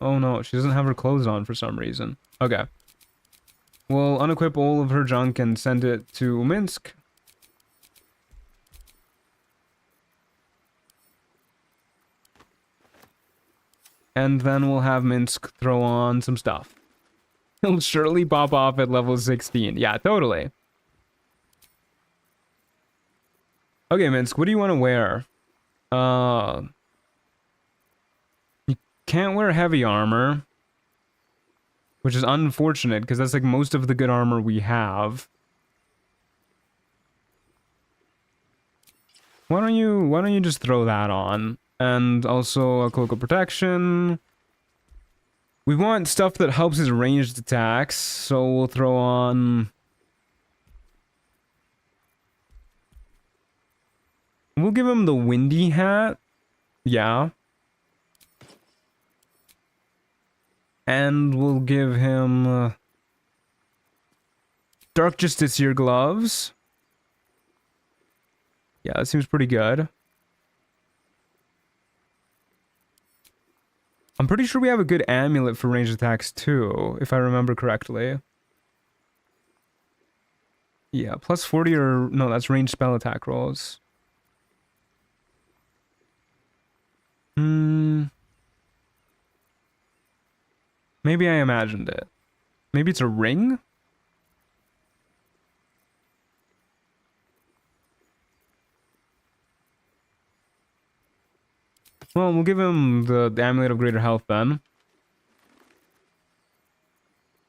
Oh no, she doesn't have her clothes on for some reason. Okay. We'll unequip all of her junk and send it to Minsk. And then we'll have Minsk throw on some stuff. He'll surely pop off at level 16. Yeah, totally. Okay, Minsk, what do you want to wear? You can't wear heavy armor. Which is unfortunate, because that's like most of the good armor we have. Why don't you just throw that on? And also a cloak of protection. We want stuff that helps his ranged attacks, so we'll throw on... We'll give him the windy hat. Yeah. And we'll give him... Dark Justiciar gloves. Yeah, that seems pretty good. I'm pretty sure we have a good amulet for ranged attacks too, if I remember correctly. Yeah, plus 40 or... No, that's ranged spell attack rolls. Maybe I imagined it. Maybe it's a ring? Well, we'll give him the Amulet of Greater Health then.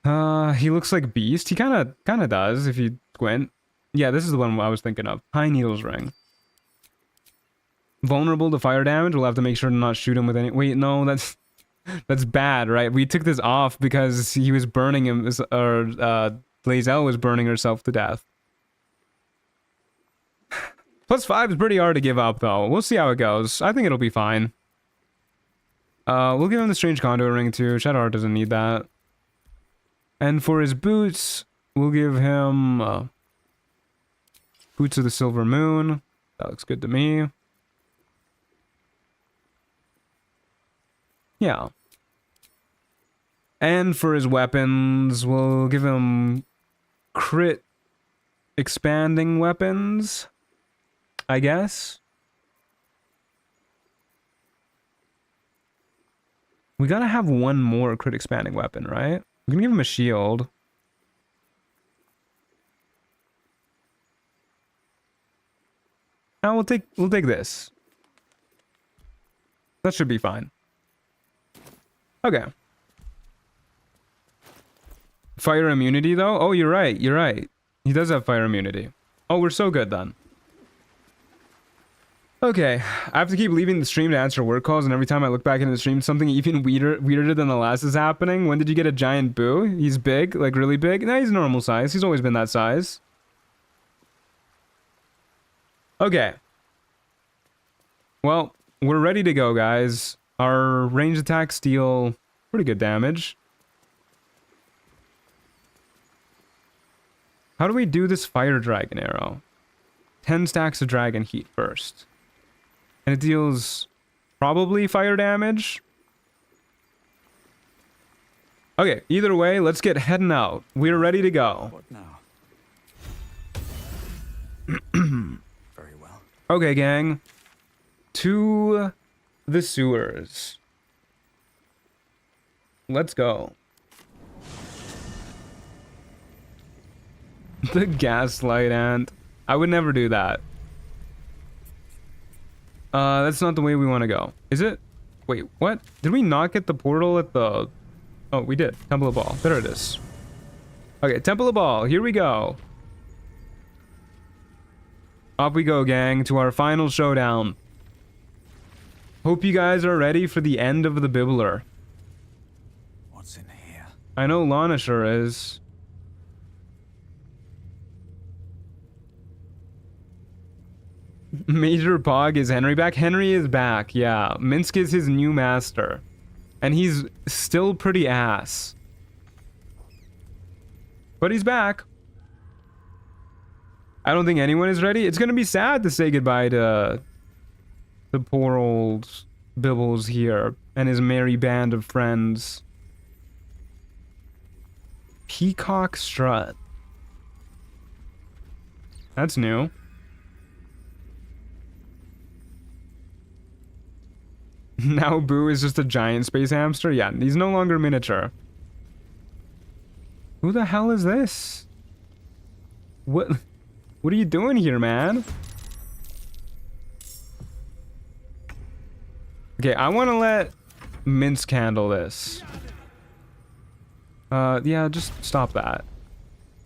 He looks like Beast. He kind of does if you squint. Yeah, this is the one I was thinking of. High Needles Ring. Vulnerable to fire damage. We'll have to make sure to not shoot him with any... Wait, no, that's bad, right? We took this off because he was burning him, or Blazel was burning herself to death. Plus 5 is pretty hard to give up, though. We'll see how it goes. I think it'll be fine. We'll give him the Strange Conduit Ring, too. Shadowheart doesn't need that. And for his boots, we'll give him... Boots of the Silver Moon. That looks good to me. Yeah. And for his weapons, we'll give him... Crit... Expanding weapons... I guess. We gotta have one more crit expanding weapon, right? I'm gonna give him a shield. Now we'll take this. That should be fine. Okay. Fire immunity though? Oh, you're right. You're right. He does have fire immunity. Oh, we're so good then. Okay, I have to keep leaving the stream to answer work calls, and every time I look back into the stream, something even weirder than the last is happening. When did you get a giant boo? He's big, like really big? No, he's normal size. He's always been that size. Okay. Well, we're ready to go, guys. Our ranged attacks deal pretty good damage. How do we do this fire dragon arrow? 10 stacks of dragon heat first. And it deals probably fire damage. Okay, either way, let's get heading out. We're ready to go. What now? Very well. Okay, gang. To the sewers. Let's go. The gaslight ant. I would never do that. That's not the way we want to go. Is it? Wait, what? Did we not get the portal at the... Oh, we did. Temple of Ball. There it is. Okay, Temple of Ball. Here we go. Off we go, gang, to our final showdown. Hope you guys are ready for the end of the Bibbler. What's in here? I know Lana sure is. Major Pog is Henry back? Henry is back, yeah. Minsk is his new master. And he's still pretty ass. But he's back. I don't think anyone is ready. It's gonna be sad to say goodbye to the poor old Bibbles here and his merry band of friends. Peacock Strut. That's new. Now Boo is just a giant space hamster? Yeah, he's no longer miniature. Who the hell is this? What are you doing here, man? Okay, I want to let Minsk handle this. Yeah, just stop that.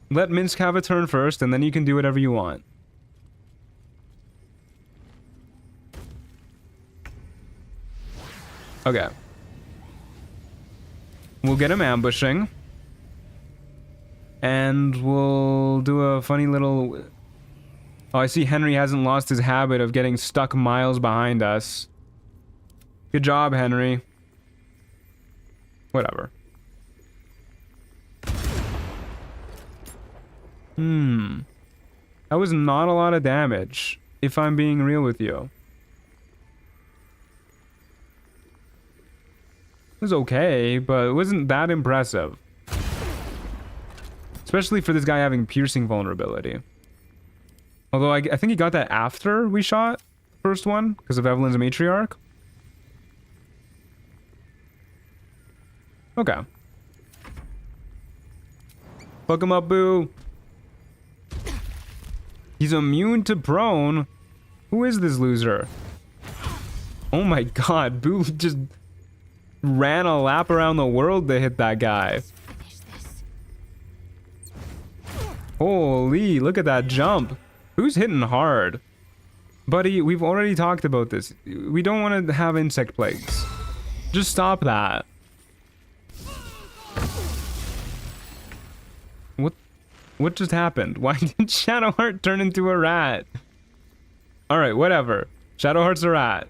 Let Minsk have a turn first, and then you can do whatever you want. Okay. We'll get him ambushing. And we'll do a funny little... Oh, I see Henry hasn't lost his habit of getting stuck miles behind us. Good job, Henry. Whatever. That was not a lot of damage, if I'm being real with you. It was okay, but it wasn't that impressive. Especially for this guy having piercing vulnerability. Although I think he got that after we shot first one, because of Evelyn's matriarch. Okay. Fuck him up, Boo. He's immune to prone. Who is this loser? Oh my god, Boo just ran a lap around the world to hit that guy. Holy, look at that jump. Who's hitting hard? Buddy, we've already talked about this. We don't want to have insect plagues. Just stop that. What just happened? Why did Shadowheart turn into a rat? Alright, whatever. Shadowheart's a rat.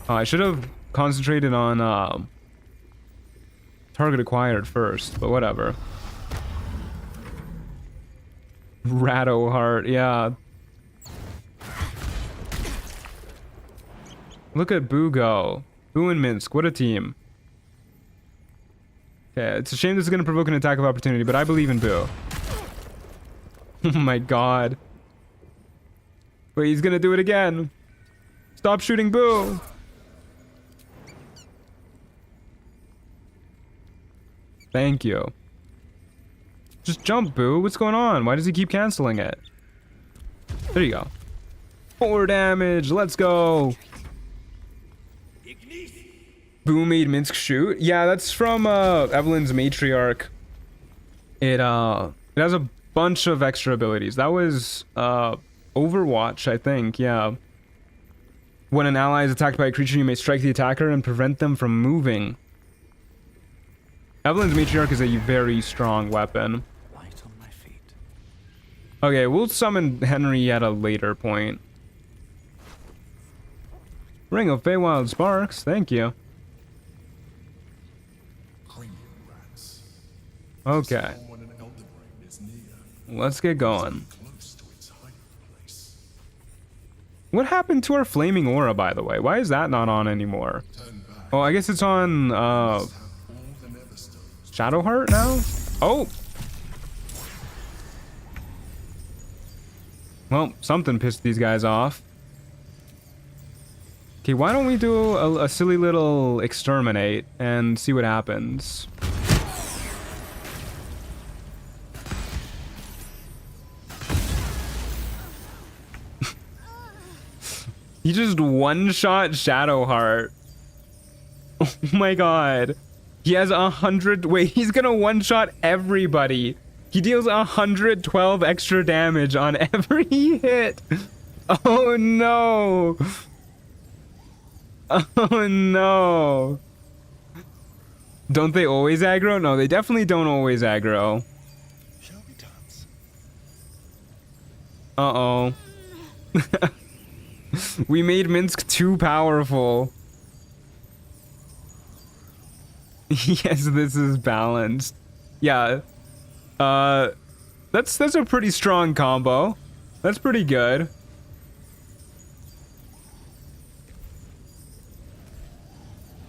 Oh, I should have concentrated on target acquired first, but whatever. Rattoheart, yeah. Look at Boo go. Boo and Minsk, what a team. Okay, it's a shame this is going to provoke an attack of opportunity, but I believe in Boo. Oh my god. Wait, he's going to do it again. Stop shooting Boo. Thank you. Just jump, Boo. What's going on? Why does he keep canceling it? There you go. 4 damage. Let's go. Boo made Minsk shoot. Yeah, that's from Evelyn's matriarch. It has a bunch of extra abilities. That was Overwatch, I think. Yeah. When an ally is attacked by a creature, you may strike the attacker and prevent them from moving. Evelyn's matriarch is a very strong weapon. Light on my feet. Okay, we'll summon Henry at a later point. Ring of Feywild Sparks, thank you. Okay. Let's get going. What happened to our flaming aura, by the way? Why is that not on anymore? Oh, I guess it's on Shadowheart now? Oh! Well, something pissed these guys off. Okay, why don't we do a silly little exterminate and see what happens? He just one-shot Shadowheart. Oh my god. He has 100... Wait, he's gonna one-shot everybody. He deals 112 extra damage on every hit. Oh no. Oh no. Don't they always aggro? No, they definitely don't always aggro. Uh-oh. We made Minsk too powerful. Yes, this is balanced. Yeah. That's a pretty strong combo. That's pretty good.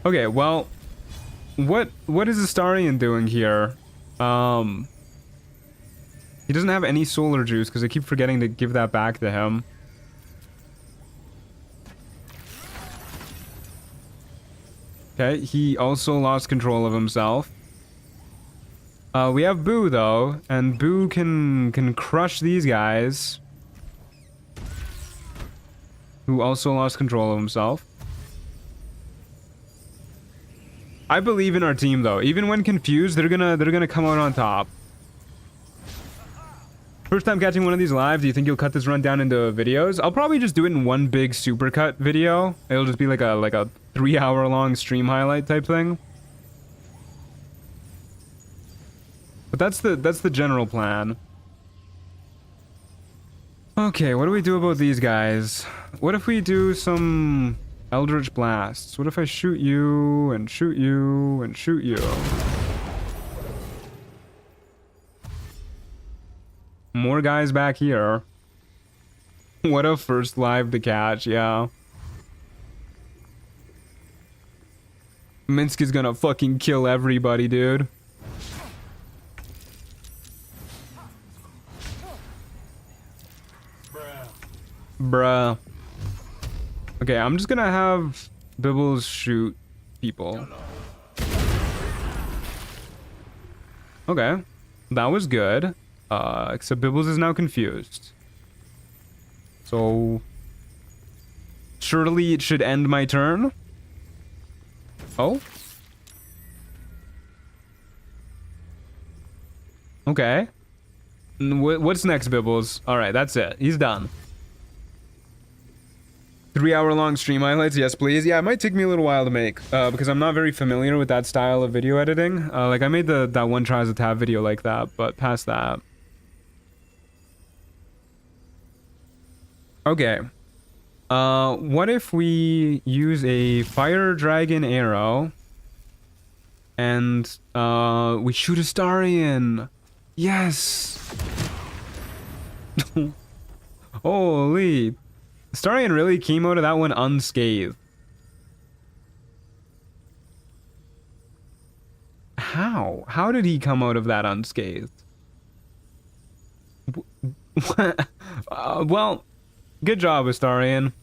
Okay, well, what is Astarion doing here? He doesn't have any solar juice because I keep forgetting to give that back to him. Okay, he also lost control of himself. We have Boo though, and Boo can crush these guys, who also lost control of himself. I believe in our team though. Even when confused, they're gonna come out on top. First time catching one of these live. Do you think you'll cut this run down into videos? I'll probably just do it in one big supercut video. It'll just be like a 3-hour long stream highlight type thing. But that's the general plan. Okay, what do we do about these guys? What if we do some Eldritch Blasts? What if I shoot you and shoot you and shoot you? More guys back here. What a first live to catch, yeah. Minsk is gonna fucking kill everybody, dude. Bruh. Okay, I'm just gonna have Bibbles shoot people. Okay, that was good. Except Bibbles is now confused. So surely it should end my turn. Oh. Okay. What's next, Bibbles? All right, that's it. He's done. 3-hour long stream highlights, yes please. Yeah, it might take me a little while to make because I'm not very familiar with that style of video editing. Like I made that one tries to tab video like that, but past that. Okay. What if we use a fire dragon arrow and we shoot a Starian? Yes. Holy. Starian really came out of that one unscathed. How? How did he come out of that unscathed? Well, good job, Astarian.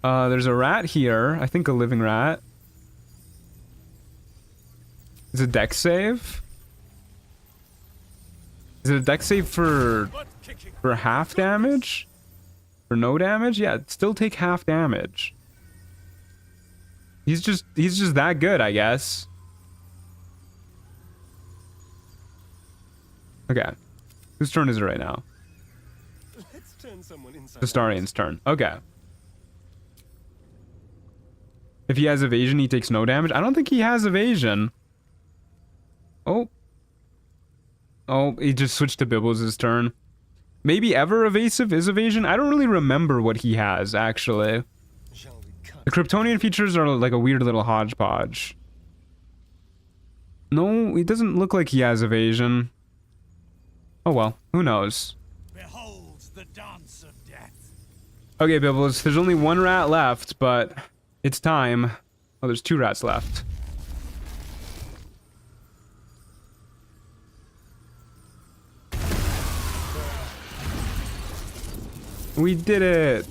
There's a rat here. I think a living rat. Is it a dex save? Is it a dex save for half damage? For no damage? Yeah, still take half damage. He's just that good, I guess. Okay. Whose turn is it right now? Let's turn someone inside. The Starian's turn. Okay. If he has evasion, he takes no damage. I don't think he has evasion. Oh. Oh, he just switched to Bibbles' turn. Maybe ever evasive is evasion? I don't really remember what he has, actually. The Kryptonian features are like a weird little hodgepodge. No, he doesn't look like he has evasion. Oh well, who knows? Behold the dance of death. Okay, Bibbles, there's only one rat left, but it's time. Oh, there's 2 rats left. We did it!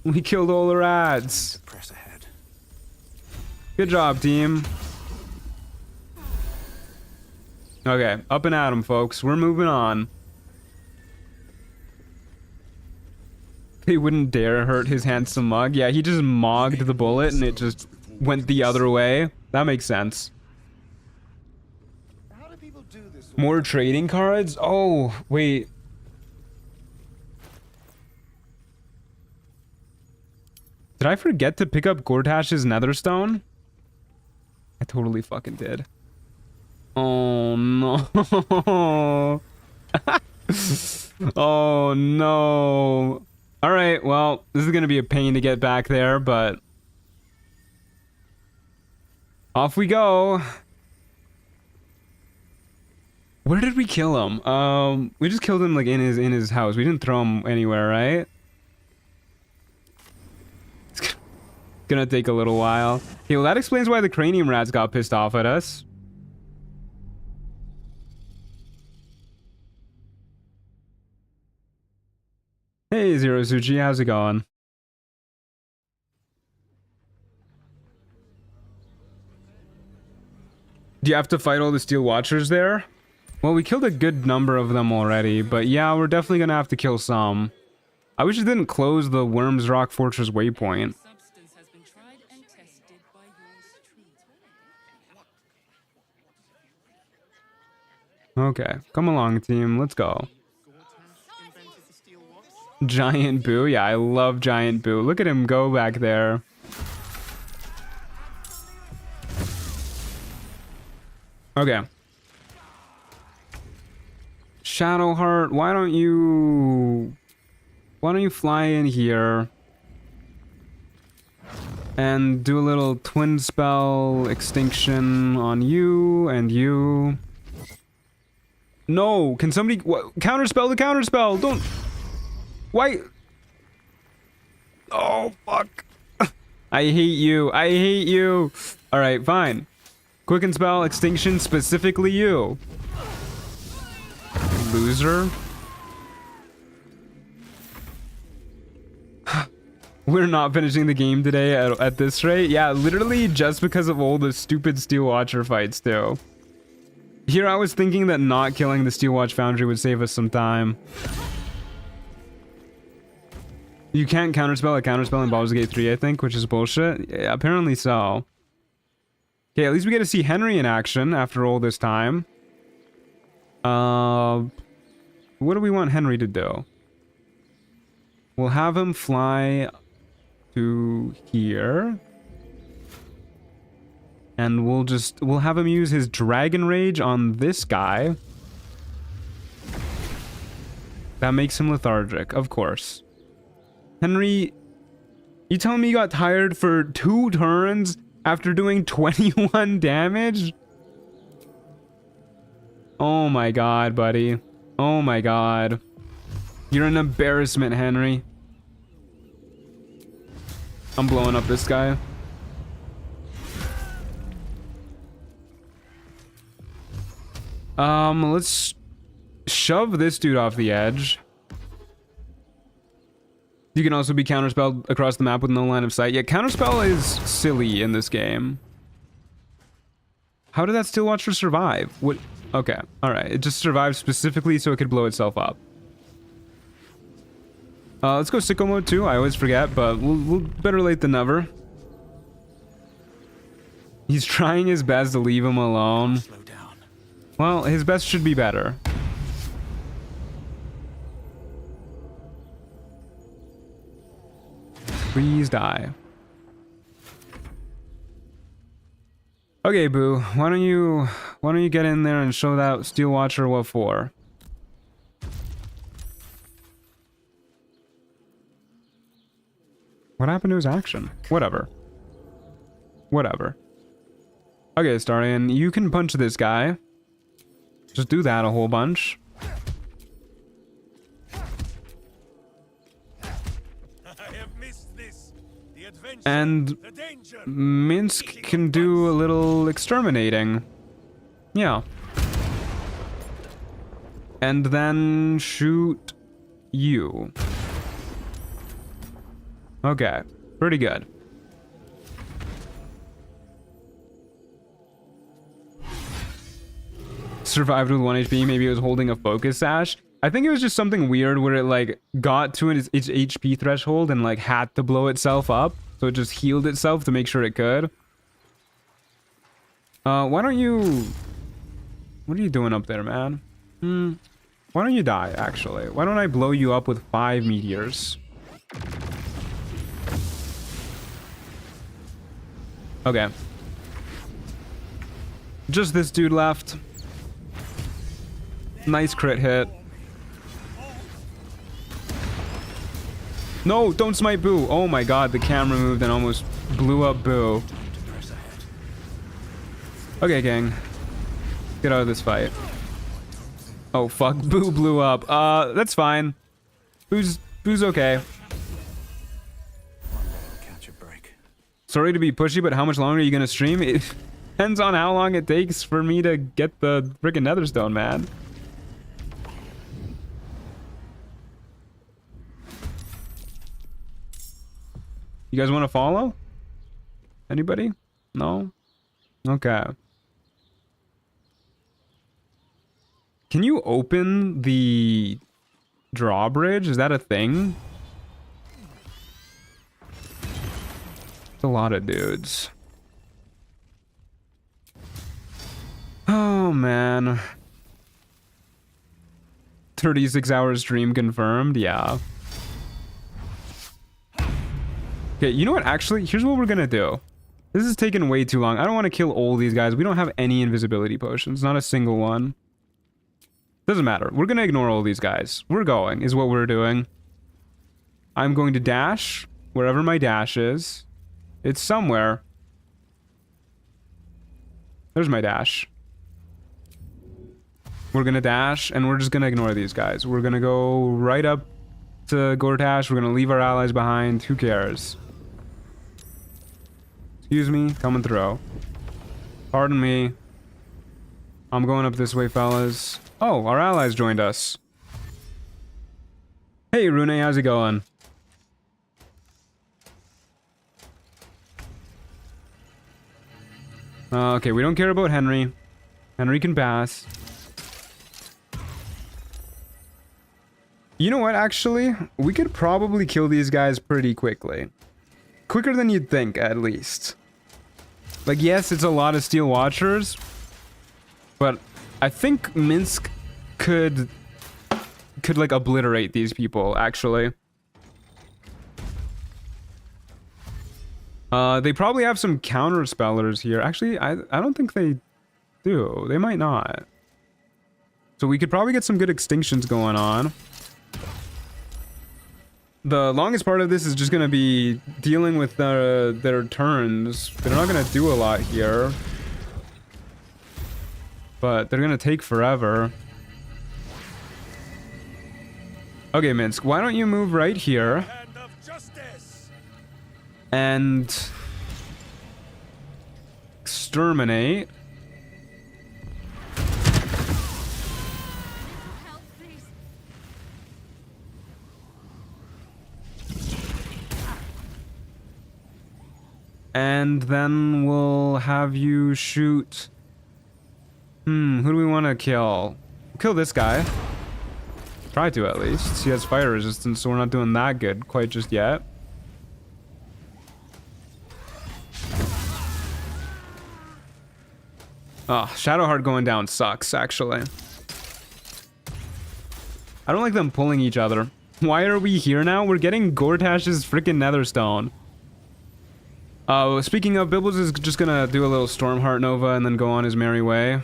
We killed all the rats! Press ahead. Good job, team. Okay, up and at 'em, folks. We're moving on. They wouldn't dare hurt his handsome mug. Yeah, he just mogged the bullet and it just went the other way. That makes sense. How do people do this? More trading cards? Oh, wait. Did I forget to pick up Gortash's Netherstone? I totally fucking did. Oh no. Oh no. Alright, well, this is gonna be a pain to get back there, but off we go. Where did we kill him? We just killed him like in his house. We didn't throw him anywhere, right? Gonna take a little while. Okay, well that explains why the cranium rats got pissed off at us. Hey Zero Suchi, how's it going? Do you have to fight all the Steel Watchers there? Well, we killed a good number of them already, but yeah, we're definitely gonna have to kill some. I wish it didn't close the Worms Rock Fortress waypoint. Okay, come along, team. Let's go. Giant Boo. Yeah, I love Giant Boo. Look at him go back there. Okay. Shadowheart, why don't you fly in here and do a little twin spell extinction on you and you. No, can somebody counterspell the counterspell? Don't. Why? Oh fuck. I hate you. I hate you. All right, fine. Quicken spell extinction, specifically you. Loser. We're not finishing the game today at this rate. Yeah, literally just because of all the stupid Steel Watcher fights too. Here I was thinking that not killing the Steel Watch Foundry would save us some time. You can't counterspell a counterspell in Baldur's Gate 3, I think, which is bullshit. Yeah, apparently so. Okay, at least we get to see Henry in action after all this time. What do we want Henry to do? We'll have him fly to here. And we'll have him use his Dragon Rage on this guy. That makes him lethargic, of course. Henry, you telling me you got tired for 2 turns after doing 21 damage? Oh my god, buddy. Oh my god. You're an embarrassment, Henry. I'm blowing up this guy. Let's shove this dude off the edge. You can also be counterspelled across the map with no line of sight. Yeah, counterspell is silly in this game. How did that Steel Watcher survive? What? Okay, alright. It just survived specifically so it could blow itself up. Let's go sicko mode too. I always forget, but we'll better late than never. He's trying his best to leave him alone. Slow down. Well, his best should be better. Please die. Okay, Boo. Why don't you get in there and show that Steel Watcher what for? What happened to his action? Whatever. Whatever. Okay, Starian, you can punch this guy. Just do that a whole bunch. And Minsk can do a little exterminating. Yeah. And then shoot you. Okay, pretty good. Survived with 1 HP, maybe it was holding a focus sash. I think it was just something weird where it like got to its HP threshold and like had to blow itself up. So it just healed itself to make sure it could. Why don't you... What are you doing up there, man? Why don't you die, actually? Why don't I blow you up with 5 meteors? Okay. Just this dude left. Nice crit hit. No, don't smite Boo. Oh my god, the camera moved and almost blew up Boo. Okay, gang. Get out of this fight. Oh fuck, Boo blew up. That's fine. Boo's okay. Sorry to be pushy, but how much longer are you gonna stream? It depends on how long it takes for me to get the freaking Netherstone, man. You guys want to follow? Anybody? No? Okay. Can you open the drawbridge? Is that a thing? A lot of dudes. Oh man. 36-hour stream confirmed. Yeah. Okay, you know what? Actually, here's what we're gonna do. This is taking way too long. I don't want to kill all these guys. We don't have any invisibility potions. Not a single one. Doesn't matter. We're gonna ignore all these guys. We're going, is what we're doing. I'm going to dash wherever my dash is. It's somewhere. There's my dash. We're gonna dash, and we're just gonna ignore these guys. We're gonna go right up to Gortash. We're gonna leave our allies behind. Who cares? Excuse me, coming through. Pardon me. I'm going up this way, fellas. Oh, our allies joined us. Hey, Rune, how's it going? Okay, we don't care about Henry. Henry can pass. You know what, actually? We could probably kill these guys pretty quickly. Quicker than you'd think, at least. Like, yes, it's a lot of Steel Watchers, but I think Minsk could like obliterate these people, actually. They probably have some counter spellers here. Actually, I don't think they do. They might not. So we could probably get some good extinctions going on. The longest part of this is just gonna be dealing with their turns. They're not gonna do a lot here, but they're gonna take forever. Okay, Minsk, why don't you move right here and exterminate. And then we'll have you shoot... who do we want to kill? Kill this guy. Try to, at least. He has fire resistance, so we're not doing that good quite just yet. Oh, Shadowheart going down sucks, actually. I don't like them pulling each other. Why are we here now? We're getting Gortash's freaking Netherstone. Speaking of, Bibbles is just gonna do a little Stormheart Nova and then go on his merry way.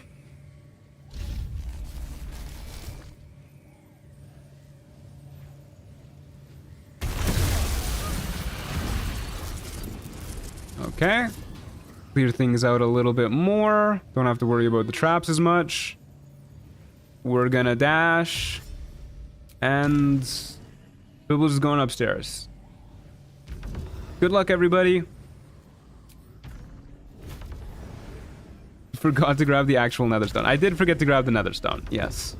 Okay. Clear things out a little bit more. Don't have to worry about the traps as much. We're gonna dash. And Bibbles is going upstairs. Good luck, everybody. Forgot to grab the actual Netherstone. I did forget to grab the Netherstone, yes.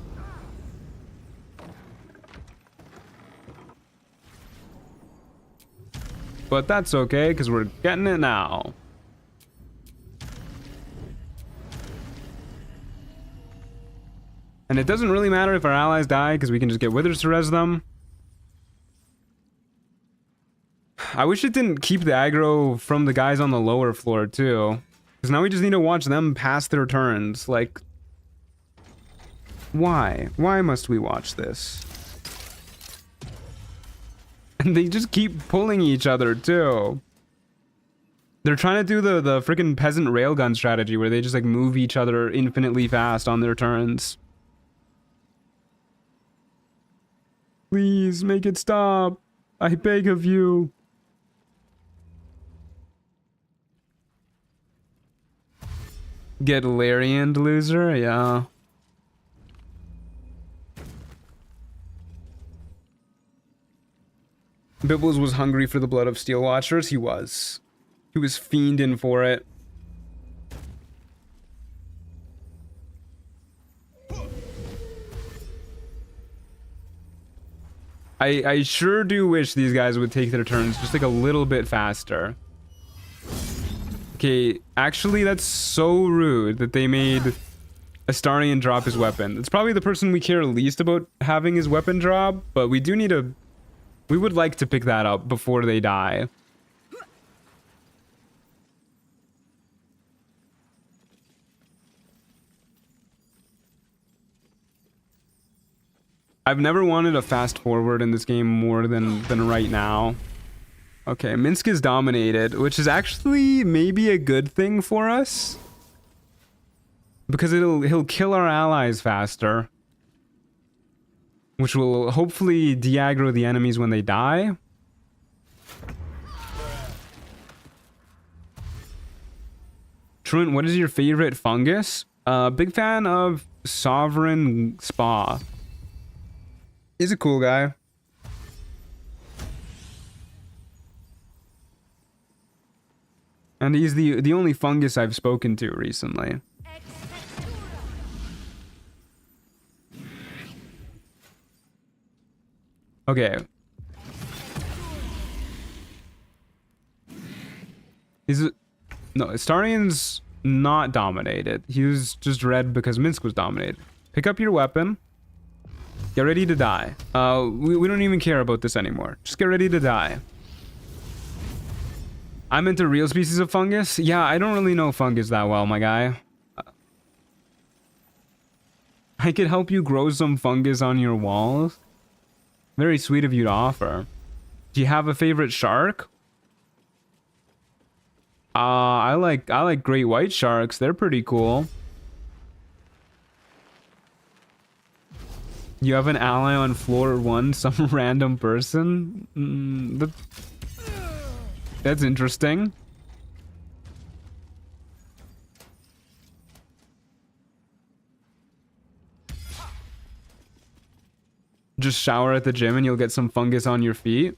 But that's okay, because we're getting it now. And it doesn't really matter if our allies die, because we can just get Withers to res them. I wish it didn't keep the aggro from the guys on the lower floor, too. Because now we just need to watch them pass their turns. Like, why? Why must we watch this? And they just keep pulling each other, too. They're trying to do the freaking peasant railgun strategy where they just, like, move each other infinitely fast on their turns. Please, make it stop. I beg of you. Get Larian, loser? Yeah. Bibbles was hungry for the blood of Steel Watchers. He was. He was fiending for it. I sure do wish these guys would take their turns just like a little bit faster. Okay, actually that's so rude that they made Astarion drop his weapon. It's probably the person we care least about having his weapon drop, but we do need to... We would like to pick that up before they die. I've never wanted a fast forward in this game more than right now. Okay, Minsk is dominated, which is actually maybe a good thing for us. Because he'll kill our allies faster. Which will hopefully de-aggro the enemies when they die. Truant, what is your favorite fungus? Big fan of Sovereign Spa. He's a cool guy. And he's the only fungus I've spoken to recently. Okay. No, Starian's not dominated. He was just red because Minsk was dominated. Pick up your weapon. Get ready to die. We don't even care about this anymore. Just get ready to die. I'm into real species of fungus. Yeah, I don't really know fungus that well, my guy. I could help you grow some fungus on your walls. Very sweet of you to offer. Do you have a favorite shark? I like great white sharks. They're pretty cool. You have an ally on floor 1, some random person? That's interesting. Just shower at the gym and you'll get some fungus on your feet.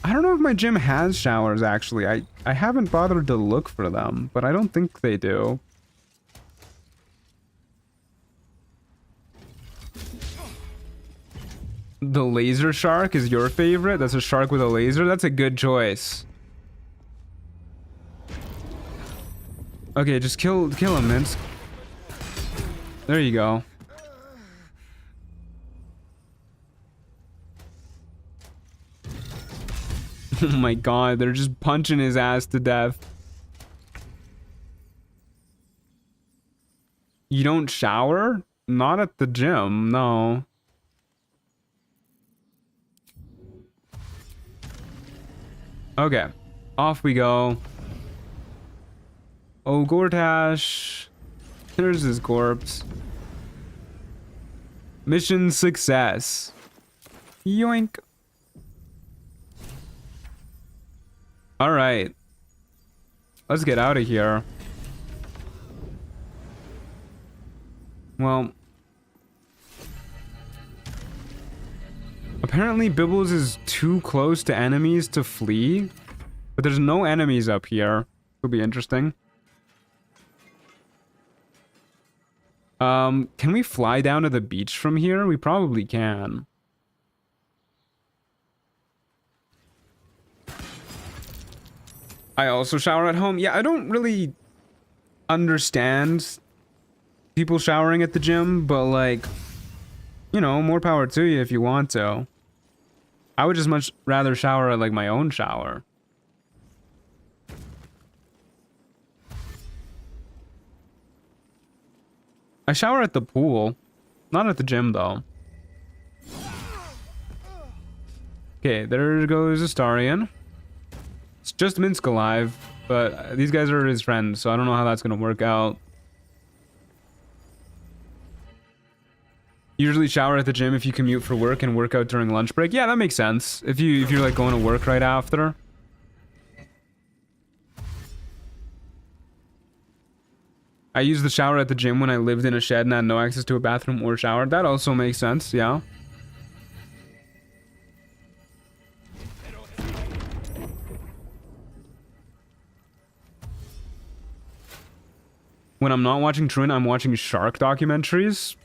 I don't know if my gym has showers, actually. I haven't bothered to look for them, but I don't think they do. The laser shark is your favorite? That's a shark with a laser? That's a good choice. Okay, just kill him, Minsk. There you go. Oh my god, they're just punching his ass to death. You don't shower? Not at the gym, no. Okay, off we go. Oh, Gortash. There's his corpse. Mission success. Yoink. All right. Let's get out of here. Well, apparently Bibbles is too close to enemies to flee, but there's no enemies up here. It'll be interesting. Can we fly down to the beach from here? We probably can. I also shower at home. Yeah, I don't really understand people showering at the gym, but like, you know, more power to you if you want to. I would just much rather shower at like my own shower. I shower at the pool, not at the gym though. Okay, there goes Astarion. It's just Minsk alive, but these guys are his friends, so I don't know how that's gonna work out. Usually shower at the gym if you commute for work and work out during lunch break. Yeah, that makes sense. If you're like going to work right after. I used the shower at the gym when I lived in a shed and had no access to a bathroom or shower. That also makes sense, yeah. When I'm not watching Truant, I'm watching shark documentaries.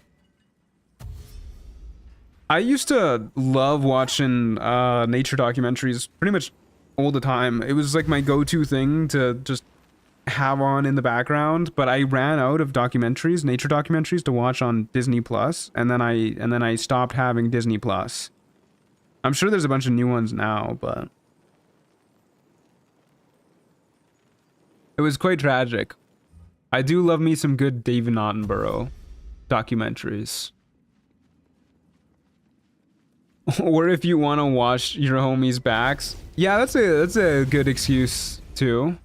I used to love watching nature documentaries pretty much all the time. It was like my go-to thing to just have on in the background, but I ran out of documentaries, nature documentaries to watch on Disney Plus, and then I stopped having Disney Plus. I'm sure there's a bunch of new ones now, but it was quite tragic. I do love me some good David Attenborough documentaries. Or if you want to wash your homies' backs. Yeah, that's a good excuse too.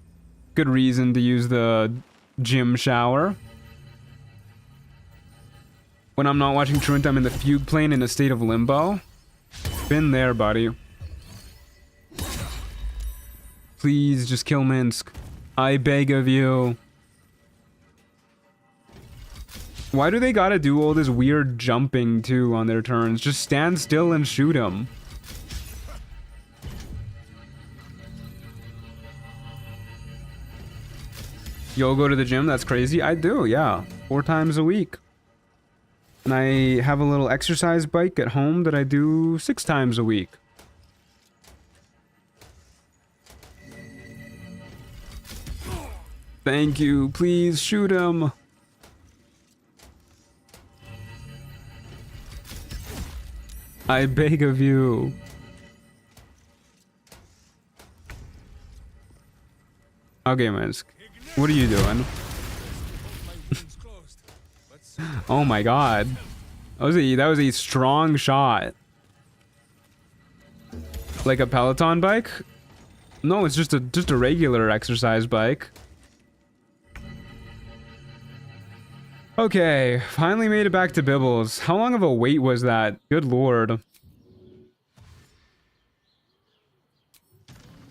Good reason to use the gym shower. When I'm not watching Truant, I'm in the fugue plane in a state of limbo. Been there, buddy. Please just kill Minsk. I beg of you. Why do they gotta do all this weird jumping too on their turns? Just stand still and shoot him. You'll go to the gym? That's crazy. I do, yeah. 4 times a week. And I have a little exercise bike at home that I do 6 times a week. Thank you. Please shoot him. I beg of you. Okay, Minsk. What are you doing? Oh my god. That was a strong shot. Like a Peloton bike? No, it's just a regular exercise bike. Okay, finally made it back to Bibbles. How long of a wait was that? Good lord.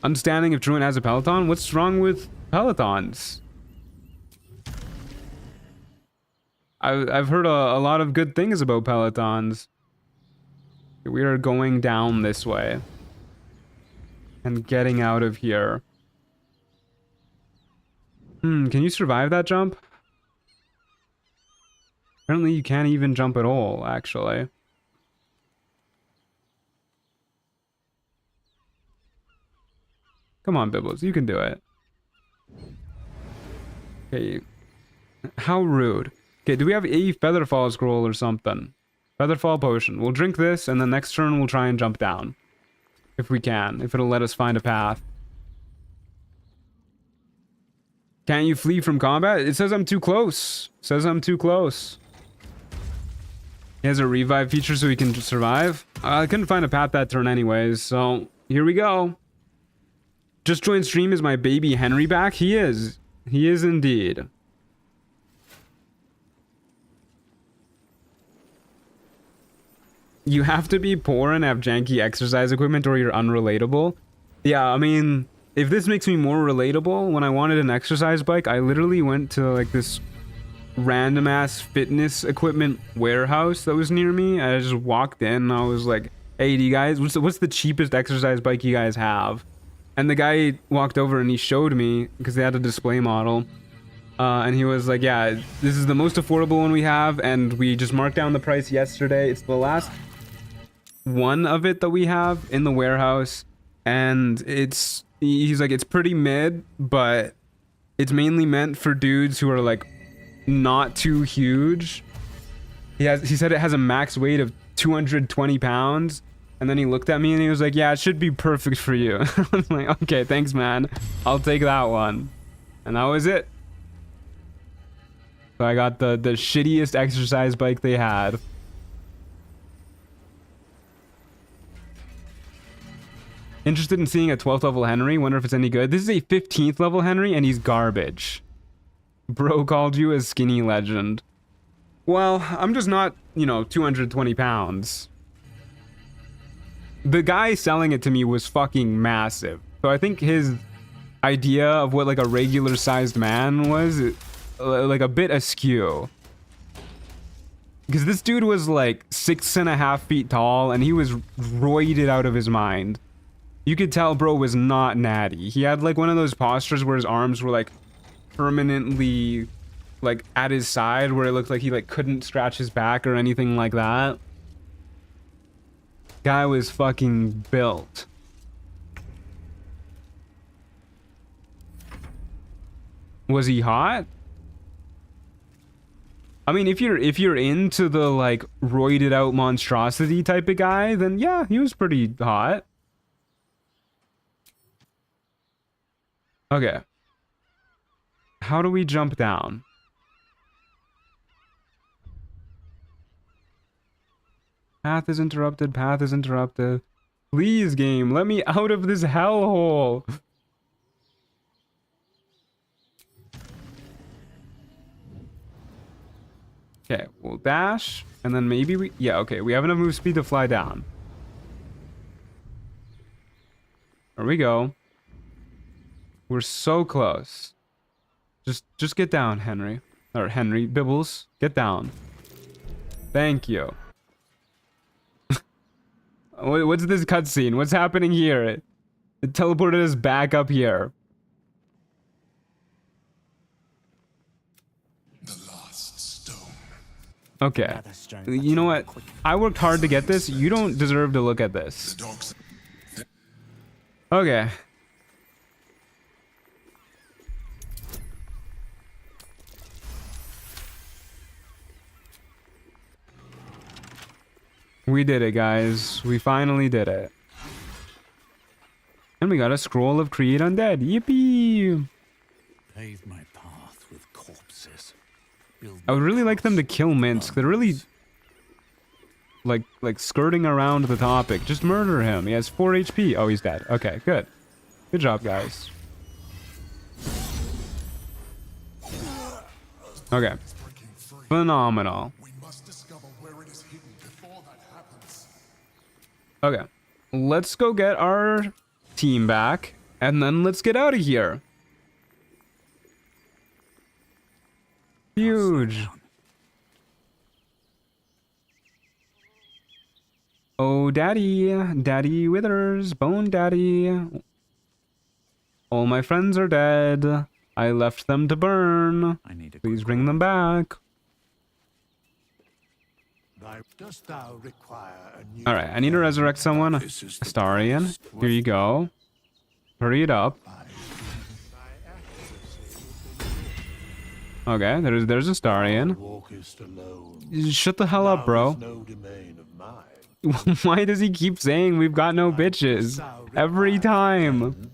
Understanding if Truant has a Peloton? What's wrong with Pelotons? I've heard a lot of good things about Pelotons. We are going down this way. And getting out of here. Can you survive that jump? Apparently you can't even jump at all, actually. Come on, Bibbles, you can do it. Okay. How rude. Okay, do we have a Featherfall scroll or something? Featherfall potion. We'll drink this, and the next turn we'll try and jump down. If we can. If it'll let us find a path. Can't you flee from combat? It says I'm too close. It says I'm too close. He has a revive feature so he can survive. I couldn't find a path that turn anyways, so here we go. Just joined stream. Is my baby Henry back? He is. He is indeed. You have to be poor and have janky exercise equipment or you're unrelatable. Yeah, I mean, if this makes me more relatable, when I wanted an exercise bike, I literally went to like this random ass fitness equipment warehouse that was near me. I just walked in and I was like, hey, do you guys, what's the cheapest exercise bike you guys have? And the guy walked over and he showed me, because they had a display model, and he was like, yeah, this is the most affordable one we have, and we just marked down the price yesterday. It's the last one of it that we have in the warehouse, and he's like, it's pretty mid, but it's mainly meant for dudes who are like not too huge. He said it has a max weight of 220 pounds. And then he looked at me and he was like, yeah, it should be perfect for you. I was like, okay, thanks, man. I'll take that one. And that was it. So I got the shittiest exercise bike they had. Interested in seeing a 12th level Henry? Wonder if it's any good. This is a 15th level Henry and he's garbage. Bro called you a skinny legend. Well, I'm just not, 220 pounds. The guy selling it to me was fucking massive. So I think his idea of what like a regular sized man was like a bit askew. Because this dude was like 6.5 feet tall and he was roided out of his mind. You could tell bro was not natty. He had like one of those postures where his arms were like permanently like at his side, where it looked like he like couldn't scratch his back or anything like that. Guy was fucking built. Was he hot? I mean, if you're into the like roided out monstrosity type of guy, then yeah, he was pretty hot. Okay. How do we jump down? Path is interrupted. Path is interrupted. Please, game, let me out of this hellhole. Okay, we'll dash, and then maybe we... Yeah, okay, we have enough move speed to fly down. There we go. We're so close. Just get down, Henry. Or Henry, Bibbles, get down. Thank you. What's this cutscene? What's happening here? It teleported us back up here. The last stone. Okay. You know what? I worked hard to get this. You don't deserve to look at this. The dogs. Okay. We did it, guys. We finally did it. And we got a scroll of create undead. Yippee! Pave my path with corpses. I would really like them to kill Minsk. They're really like skirting around the topic. Just murder him. He has 4 HP. Oh, he's dead. Okay, good. Good job, guys. Okay. Phenomenal. We must discover where it is hidden before that happens. Okay. Let's go get our team back, and then let's get out of here. Huge. Oh, daddy. Daddy Withers. Bone daddy. All my friends are dead. I left them to burn. Please bring them back. Alright, I need to resurrect someone. Astarion. Here you go. Hurry it up. Okay, there's Astarion. Shut the hell up, bro. Why does he keep saying we've got no bitches? Every time.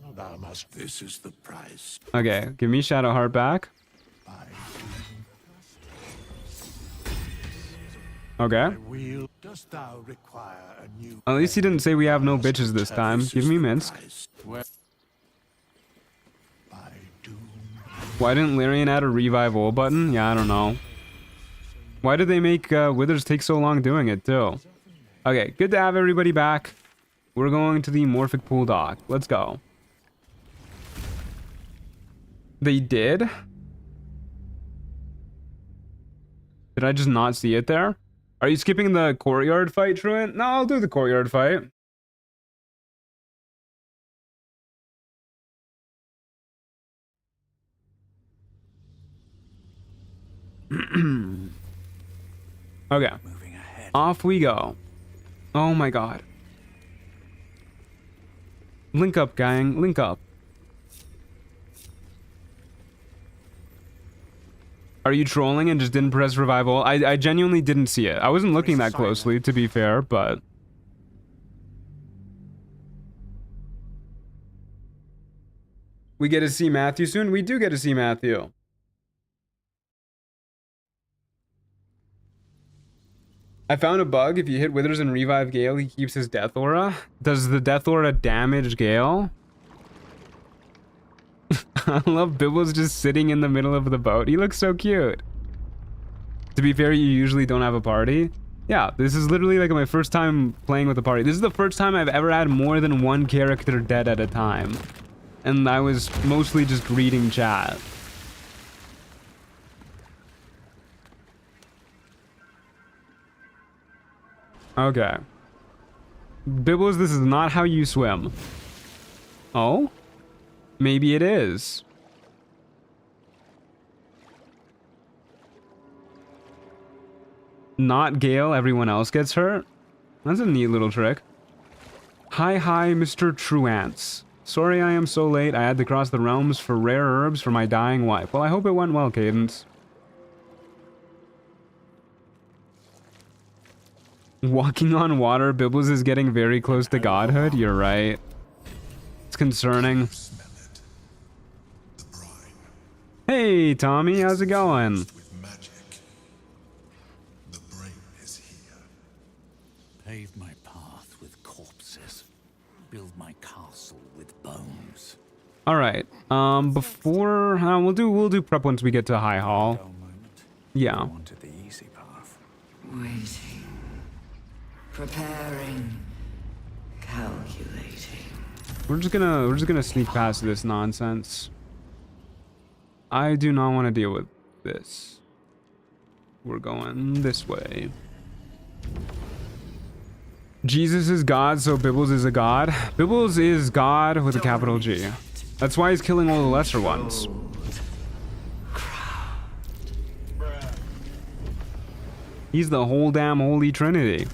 This is the price. Okay, give me Shadowheart back. Okay. At least he didn't say we have no bitches this time. Give me Minsk. Why didn't Lyrian add a revive all button? Yeah, I don't know. Why did they make Withers take so long doing it, too? Okay, good to have everybody back. We're going to the Morphic Pool dock. Let's go. They did? Did I just not see it there? Are you skipping the courtyard fight, Truant? No, I'll do the courtyard fight. Okay. Off we go. Oh my god. Link up, gang. Link up. Are you trolling and just didn't press revival? I genuinely didn't see it. I wasn't looking that closely, to be fair, but... We get to see Matthew soon? We do get to see Matthew. I found a bug. If you hit Withers and revive Gale, he keeps his death aura. Does the death aura damage Gale? I love Bibbles just sitting in the middle of the boat. He looks so cute. To be fair, you usually don't have a party. Yeah, this is literally like my first time playing with a party. This is the first time I've ever had more than one character dead at a time. And I was mostly just reading chat. Okay. Bibbles, this is not how you swim. Oh? Maybe it is. Not Gale, everyone else gets hurt? That's a neat little trick. Hi, Mr. Truance. Sorry I am so late. I had to cross the realms for rare herbs for my dying wife. Well, I hope it went well, Cadence. Walking on water, Bibbles is getting very close to godhood. You're right. It's concerning. Hey, Tommy, how's it going? All right. Before we'll do prep once we get to High Hall. Yeah. Wanted the easy path. Waiting. Preparing. Calculating. We're just gonna sneak past this nonsense. I do not want to deal with this. We're going this way. Jesus is God, so Bibbles is a god. Bibbles is God with a capital G. That's why he's killing all the lesser ones. He's the whole damn Holy Trinity.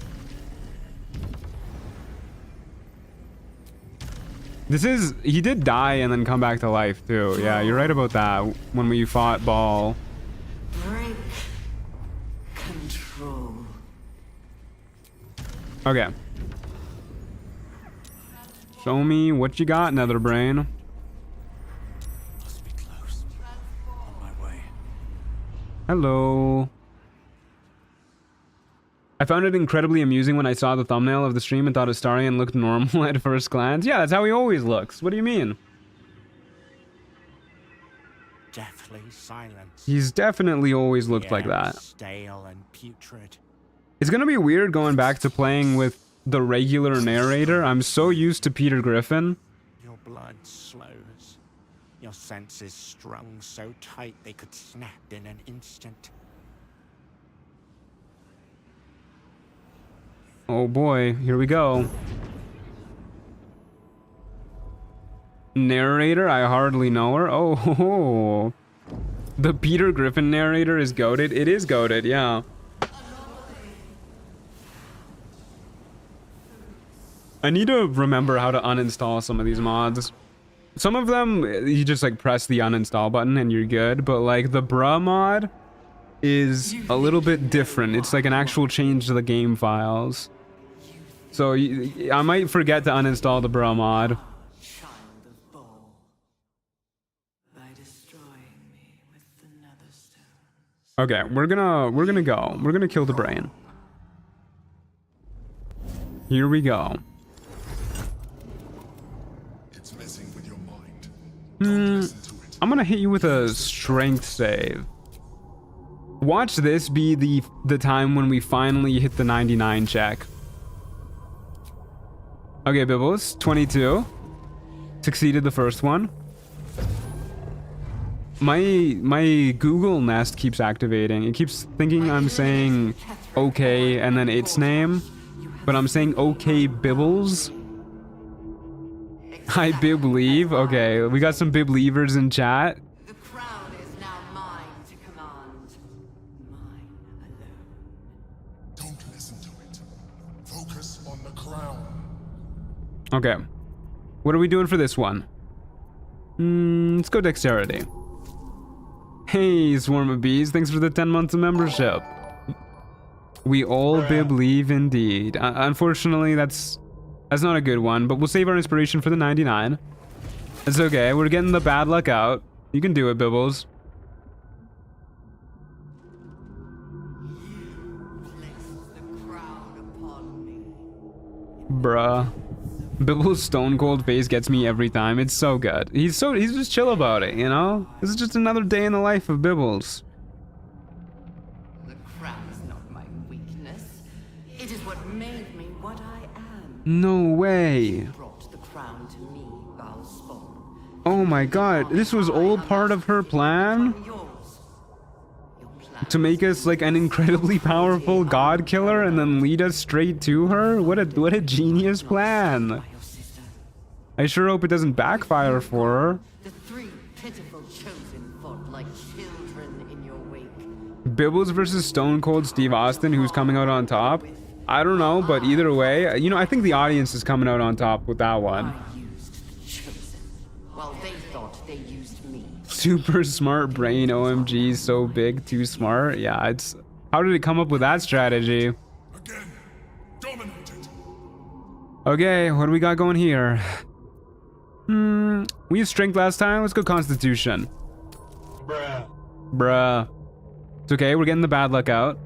He did die and then come back to life too. Yeah, you're right about that. When we fought Baal. Break control. Okay. Show me what you got, Netherbrain. Must be close. On my way. Hello. I found it incredibly amusing when I saw the thumbnail of the stream and thought Astarion looked normal at first glance. Yeah, that's how he always looks. What do you mean? Deathly silence. He's definitely always looked like that. Stale and putrid. It's gonna be weird going back to playing with the regular narrator. I'm so used to Peter Griffin. Your blood slows. Your senses strung so tight they could snap in an instant. Oh boy, here we go. Narrator, I hardly know her. Oh, ho, ho. The Peter Griffin narrator is goated. It is goated, yeah. I need to remember how to uninstall some of these mods. Some of them, you just like press the uninstall button and you're good, but like the bruh mod is a little bit different. It's like an actual change to the game files. So I might forget to uninstall the bruh mod. Okay, we're gonna go. We're gonna kill the brain. Here we go. It's messing with your mind. Don't listen to it. I'm gonna hit you with a strength save. Watch this be the time when we finally hit the 99 check. Okay, Bibbles, 22. Succeeded the first one. My Google Nest keeps activating. It keeps thinking I'm saying okay and then its name, but I'm saying okay Bibbles. I believe. Okay, we got some Biblievers in chat. The crown is now mine to command. Mine alone. Don't listen to it. Focus on the crown. Okay. What are we doing for this one? Let's go dexterity. Hey, Swarm of Bees, thanks for the 10 months of membership. We all believe indeed. Unfortunately, that's not a good one, but we'll save our inspiration for the 99. It's okay, we're getting the bad luck out. You can do it, Bibbles. Bruh. Bibble's stone cold face gets me every time. It's so good. He's just chill about it, you know? This is just another day in the life of Bibbles. The crown is not my weakness. It is what made me what I am. No way. Brought the crown to me, Baldur. Oh my god, this was all part of her plan? To make us like an incredibly powerful god killer and then lead us straight to her? What a genius plan. I sure hope it doesn't backfire for her. The three pitiful chosen fought like children in your wake. Bibbles versus Stone Cold Steve Austin, who's coming out on top? I don't know, but either way, you know, I think the audience is coming out on top with that one. I used the chosen, while they thought they used me. Super smart brain, OMG, so big, too smart. Yeah, it's... How did it come up with that strategy? Again, dominated. Okay, what do we got going here? We used strength last time. Let's go constitution. Bruh. It's okay, we're getting the bad luck out.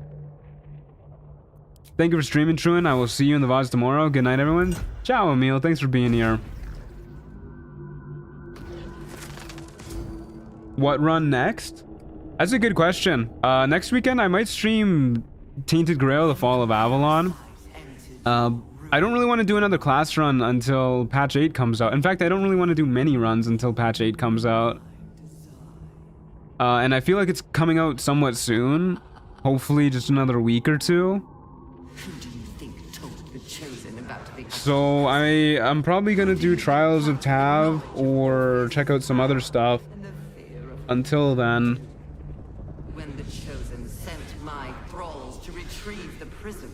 Thank you for streaming, Truin. I will see you in the VODs tomorrow. Good night, everyone. Ciao, Emil. Thanks for being here. What run next? That's a good question. Next weekend I might stream Tainted Grail: The Fall of Avalon. I don't really want to do another class run until patch 8 comes out. In fact, I don't really want to do many runs until patch 8 comes out. And I feel like it's coming out somewhat soon. Hopefully just another week or two. So I'm probably gonna do Trials of Tav or check out some other stuff until then.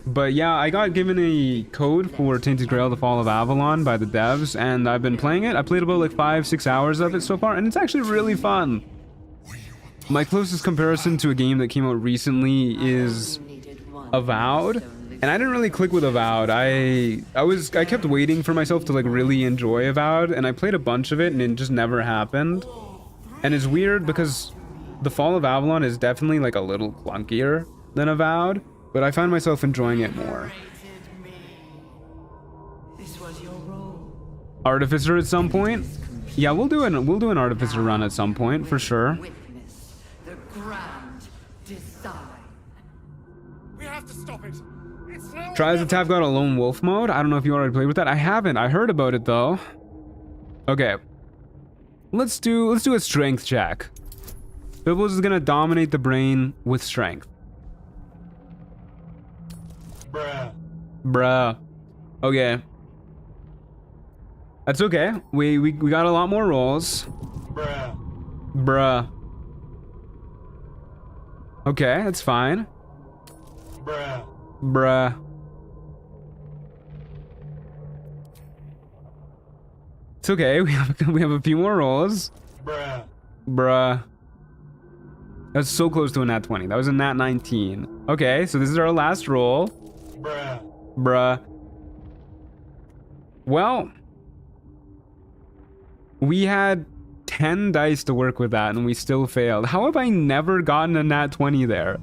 But yeah, I got given a code for Tainted Grail: The Fall of Avalon by the devs, and I've been playing it. I played about like 5-6 hours of it so far, and it's actually really fun. My closest comparison to a game that came out recently is Avowed, and I didn't really click with Avowed. I kept waiting for myself to like really enjoy Avowed, and I played a bunch of it, and it just never happened. And it's weird because The Fall of Avalon is definitely like a little clunkier than Avowed, but I find myself enjoying it more. Artificer at some point? Yeah, we'll do an Artificer run at some point for sure. We have to stop it. Trials of Tav got a lone wolf mode. I don't know if you already played with that. I haven't. I heard about it though. Okay. Let's do a strength check. Bibbles is gonna dominate the brain with strength. Bruh. Okay. That's okay. We got a lot more rolls. Bruh. Okay, that's fine. Bruh. It's okay. We have a few more rolls. Bruh. That's so close to a nat 20. That was a nat 19. Okay, so this is our last roll. Bruh. Well, we had 10 dice to work with that and we still failed. How have I never gotten a nat 20 there?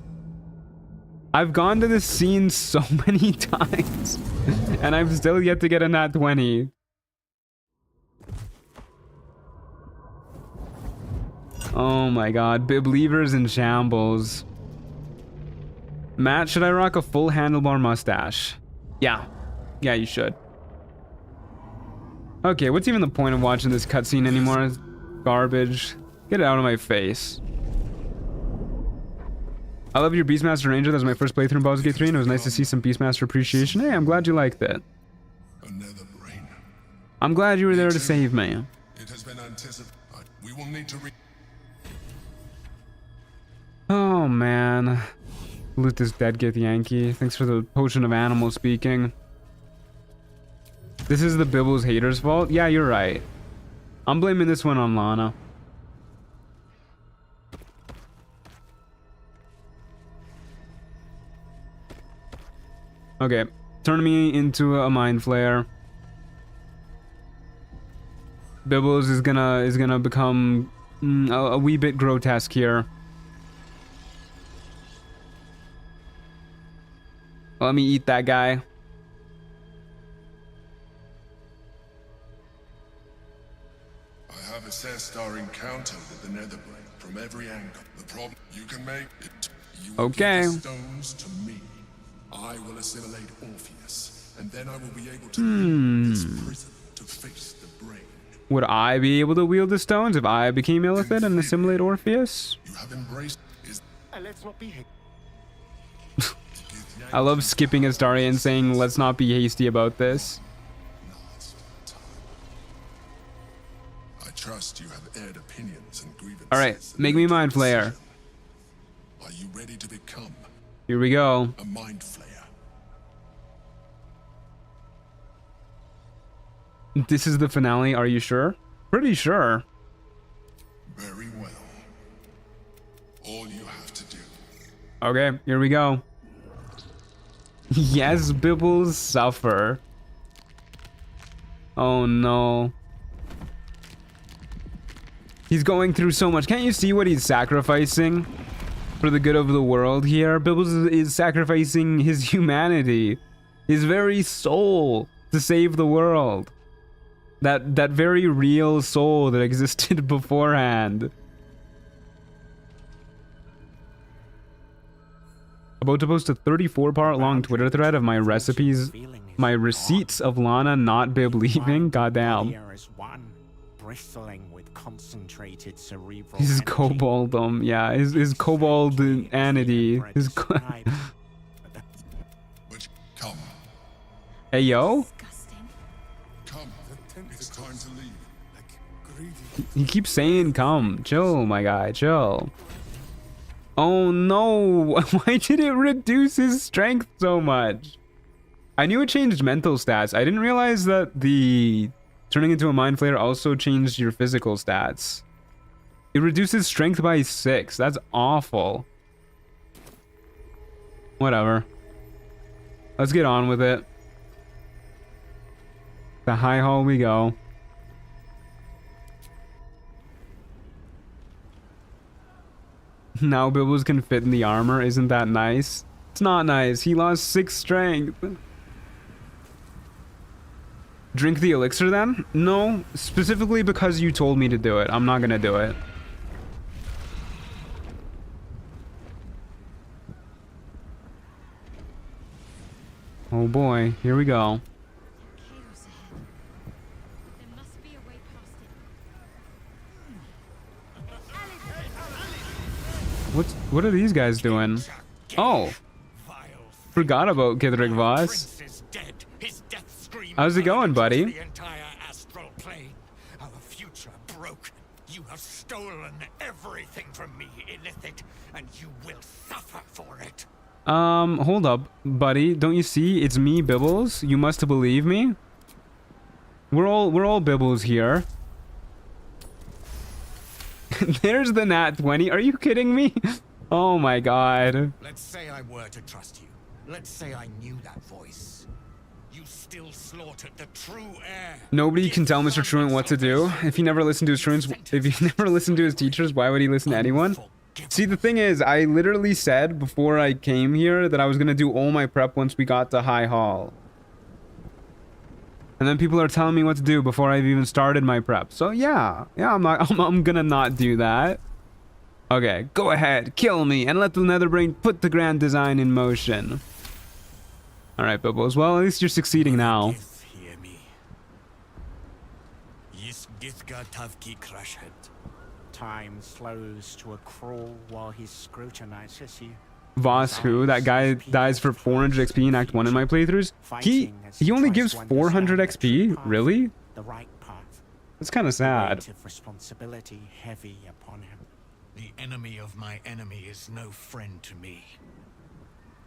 I've gone to this scene so many times and I've still yet to get a nat 20. Oh my god, Biblievers in shambles. Matt, should I rock a full handlebar mustache? Yeah. Yeah, you should. Okay, what's even the point of watching this cutscene anymore? It's garbage. Get it out of my face. I love your Beastmaster Ranger. That was my first playthrough in Baldur's Gate 3, and it was nice to see some Beastmaster appreciation. Hey, I'm glad you liked it. I'm glad you were there to save me. It has been anticipated. We will need to Oh man. Loot this dead Gith Yankee. Thanks for the potion of animal speaking. This is the Bibbles haters' fault? Yeah, you're right. I'm blaming this one on Lana. Okay, turn me into a mind flare. Bibbles is gonna become a wee bit grotesque here. Let me eat that guy. I have assessed our encounter with the Netherbrain from every angle. The problem you can make it. You will okay. give the stones to me. I will assimilate Orpheus, and then I will be able to leave this prison to face the brain. Would I be able to wield the stones if I became Illithid and assimilate Orpheus? You have embraced is Let's not be I love skipping Astaria and saying, let's not be hasty about this. I trust you have aired opinions and grievances. Alright, make me mind flayer. Are you ready to become Here we go. a mind flayer? This is the finale, are you sure? Pretty sure. Very well. All you have to do. Okay, here we go. Yes, Bibbles suffer. Oh no. He's going through so much. Can't you see what he's sacrificing for the good of the world here? Bibbles is sacrificing his humanity, his very soul, to save the world. That very real soul that existed beforehand. About to post a 34-part long Twitter thread of my recipes, my receipts of Lana not bib leaving. Goddamn. Bristling with concentrated cerebral His energy. kobold, yeah, his kobold anity. His But come, Hey, yo. come. It's time to leave. He keeps saying come. Chill, my guy, chill. Oh no, why did it reduce his strength so much? I knew it changed mental stats. I didn't realize that the turning into a mind flayer also changed your physical stats. It reduces strength by 6. That's awful. Whatever. Let's get on with it. The high hall we go. Now Bibbles can fit in the armor. Isn't that nice? It's not nice. He lost 6 strength. Drink the elixir then? No, specifically because you told me to do it. I'm not gonna do it. Oh boy, here we go. What are these guys doing? Oh, forgot about Kithric Voss. How's it going, buddy? The entire astral plane. Our future broken. You have stolen everything from me, illicit, and you will suffer for it. Hold up, buddy. Don't you see? It's me, Bibbles. You must believe me. We're all Bibbles here. There's the nat 20. Are you kidding me? Oh my god. Let's say I were to trust you. Let's say I knew that voice. You still slaughtered the true heir. Nobody can tell Mr. Truant what to do. If he never listened to his truants, if he never listened to his teachers, why would he listen to anyone? See, the thing is, I literally said before I came here that I was gonna do all my prep once we got to High Hall. And then people are telling me what to do before I've even started my prep. So yeah, I'm gonna not do that. Okay, go ahead, kill me, and let the Netherbrain put the grand design in motion. Alright, Bibbles, well, at least you're succeeding now. Time slows to a crawl while he scrutinizes you. Voss, who? That guy dies for 400 XP in Act 1 in my playthroughs? He only gives 400 XP? Really? The right path. That's kind of sad. The weight of responsibility heavy upon him. The enemy of my enemy is no friend to me.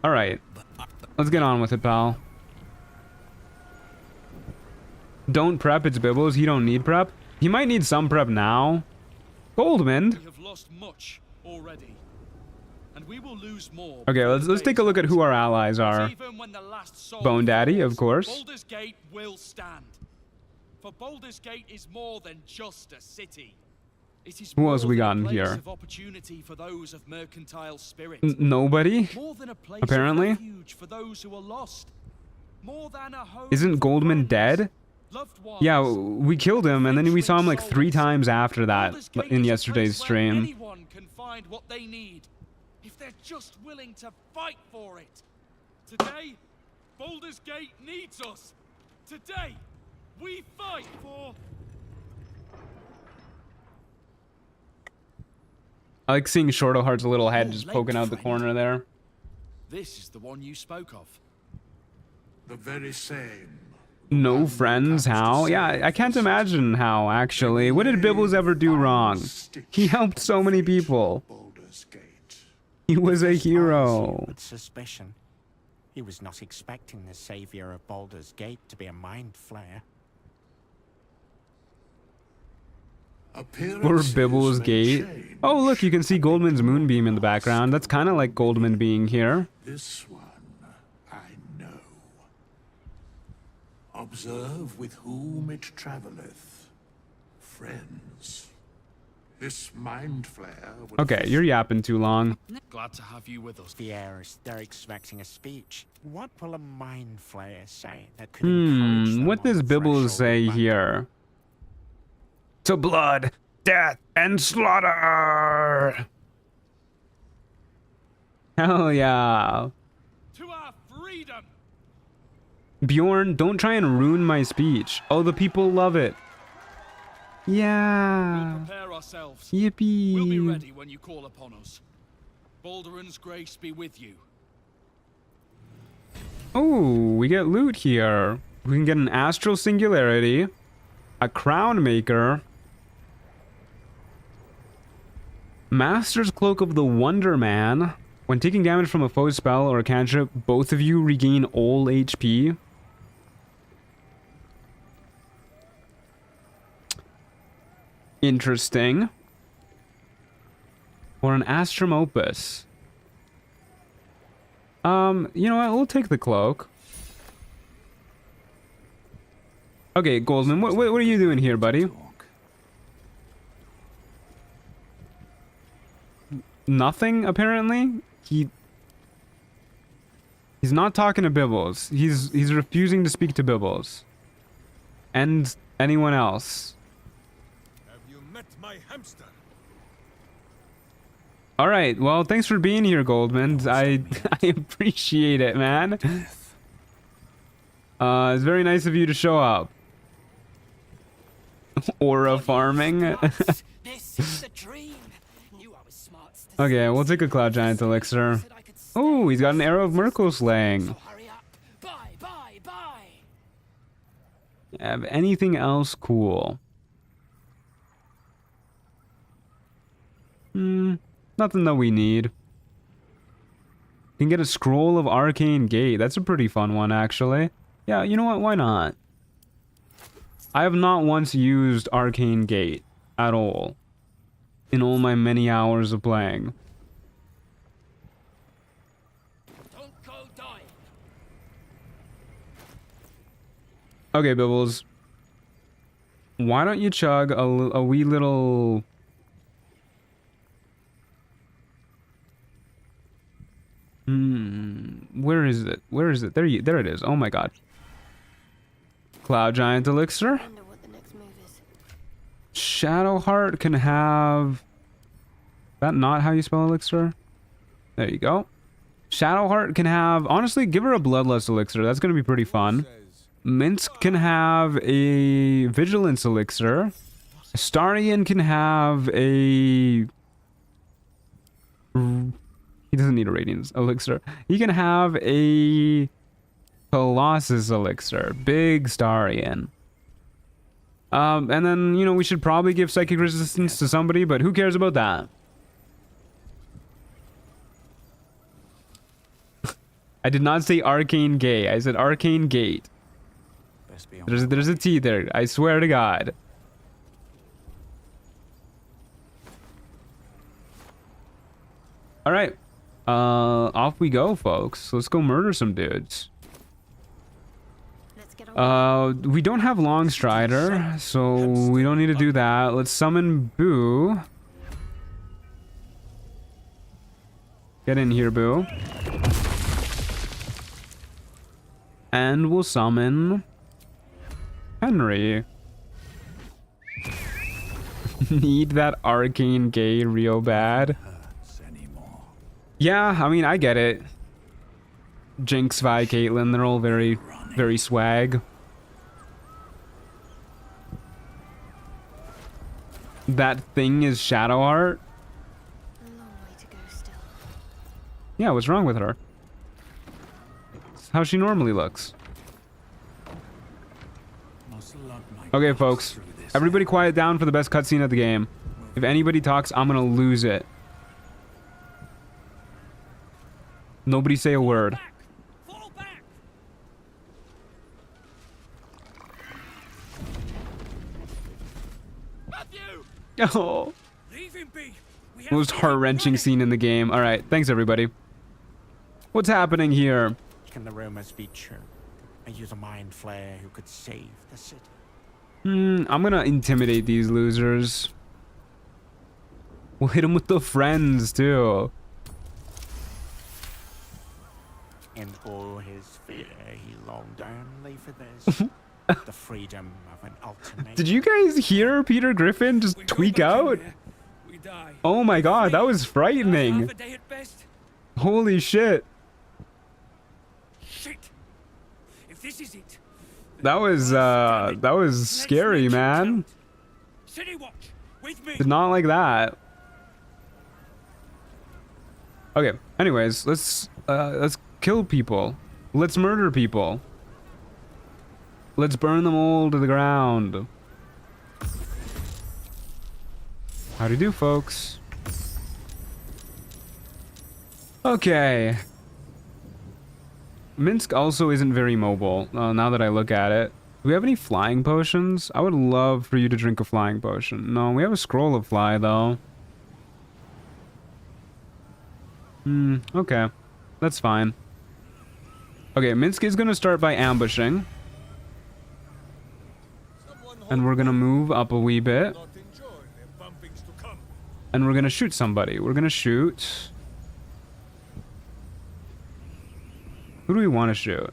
Alright. Let's get on with it, pal. Don't prep, it's Bibbles. He don't need prep. He might need some prep now. Goldman. We have lost much already. And we will lose more. Okay, let's take a look at who our allies are. Bone Daddy, of course. Baldur's Gate will stand. For Baldur's Gate is more than just a city. It is who else we got in here? Of opportunity for those of mercantile spirit. Nobody? More than a place apparently. Of refuge for those who are lost. More than a home. Isn't Goldman dead? Yeah, we killed him, and then we saw him like 3 times after that in yesterday's stream. Anyone can find what they need if they're just willing to fight for it. Today, Baldur's Gate needs us. Today, we fight for. I like seeing Shortoheart's little head just poking out the corner there. This is the one you spoke of. The very same. No friends, how? Yeah, I can't imagine how, actually. What did Bibbles ever do wrong? He helped so many people. He was a hero. With suspicion. He was not expecting the savior of Baldur's Gate to be a mind flayer. Or Bibbles Gate. Oh, look, you can see Goldman's moonbeam in the background. That's kind of like Goldman being here. This one I know. Observe with whom it traveleth. Friends. This mind flare will. Okay, you're yapping too long. Glad to have you with us. The heirs, they're expecting a speech. What will a mind flayer say that could encourage them what does on the Bibbles say threshold of here? To blood, death, and slaughter! Hell yeah. To our freedom. Bjorn, don't try and ruin my speech. Oh, the people love it. Yeah. We'll prepare ourselves. Yippee. We'll be ready when you call upon us. Baldur's grace be with you. Oh, we get loot here. We can get an astral singularity, a crown maker, Master's Cloak of the Wonder Man. When taking damage from a foe spell or a cantrip, both of you regain all HP. Interesting. Or an Astrum Opus. You know what? We'll take the cloak. Okay, Goldman, what are you doing here, buddy? Nothing, apparently. He's not talking to Bibbles. He's refusing to speak to Bibbles. And anyone else. Have you met my hamster? All right. Well, thanks for being here, Goldman. I appreciate it, man. It's very nice of you to show up. Aura farming. This is the dream. Knew I was smart. Okay, we'll take a Cloud Giant Elixir. Oh, he's got an Arrow of Merkle Slaying. Hurry up. Bye. Have anything else cool? Nothing that we need. Can get a Scroll of Arcane Gate. That's a pretty fun one, actually. Yeah, you know what? Why not? I have not once used Arcane Gate at all in all my many hours of playing. Don't go dying. Okay, Bibbles. Why don't you chug a wee little... Where is it? Where is it? There it is. Oh my god. Cloud Giant Elixir. Shadowheart can have... Is that not how you spell elixir? There you go. Shadowheart can have... Honestly, give her a Bloodlust Elixir. That's going to be pretty fun. Minsk can have a Vigilance Elixir. Astarion can have a... He doesn't need a Radiance Elixir. He can have a... Colossus Elixir. Big Starion. And then, you know, we should probably give Psychic Resistance to somebody, but who cares about that? I did not say Arcane Gay. I said Arcane Gate. There's a T there. I swear to God. Alright. Off we go, folks. Let's go murder some dudes. We don't have Long Strider, so we don't need to do that. Let's summon Boo. Get in here, Boo. And we'll summon Henry. Need that Arcane Gay real bad. Yeah, I mean, I get it. Jinx, Vi, Caitlyn, they're all very swag. That thing is Shadowheart. Yeah, what's wrong with her? It's how she normally looks. Okay, folks. Everybody quiet down for the best cutscene of the game. If anybody talks, I'm gonna lose it. Nobody say a word. Oh. Most heart-wrenching scene in the game. Alright, thanks everybody. What's happening here? Can the rumors be true? Are you the mind flayer who could save the city? I'm gonna intimidate these losers. We'll hit them with the friends, too. In all his fear, he longed only for this. The freedom of an ultimate. Did you guys hear Peter Griffin just tweak out? Oh my god, that was frightening. Holy shit. Shit! If this is it, That was scary, man. City Watch, with me. Did not like that. Okay, anyways, let's kill people. Let's murder people. Let's burn them all to the ground. How do you do, folks? Okay. Minsk also isn't very mobile, now that I look at it. Do we have any flying potions? I would love for you to drink a flying potion. No, we have a scroll of fly, though. Okay. That's fine. Okay, Minsk is gonna start by ambushing. And we're gonna move up a wee bit. And we're gonna shoot somebody. We're gonna shoot... Who do we want to shoot?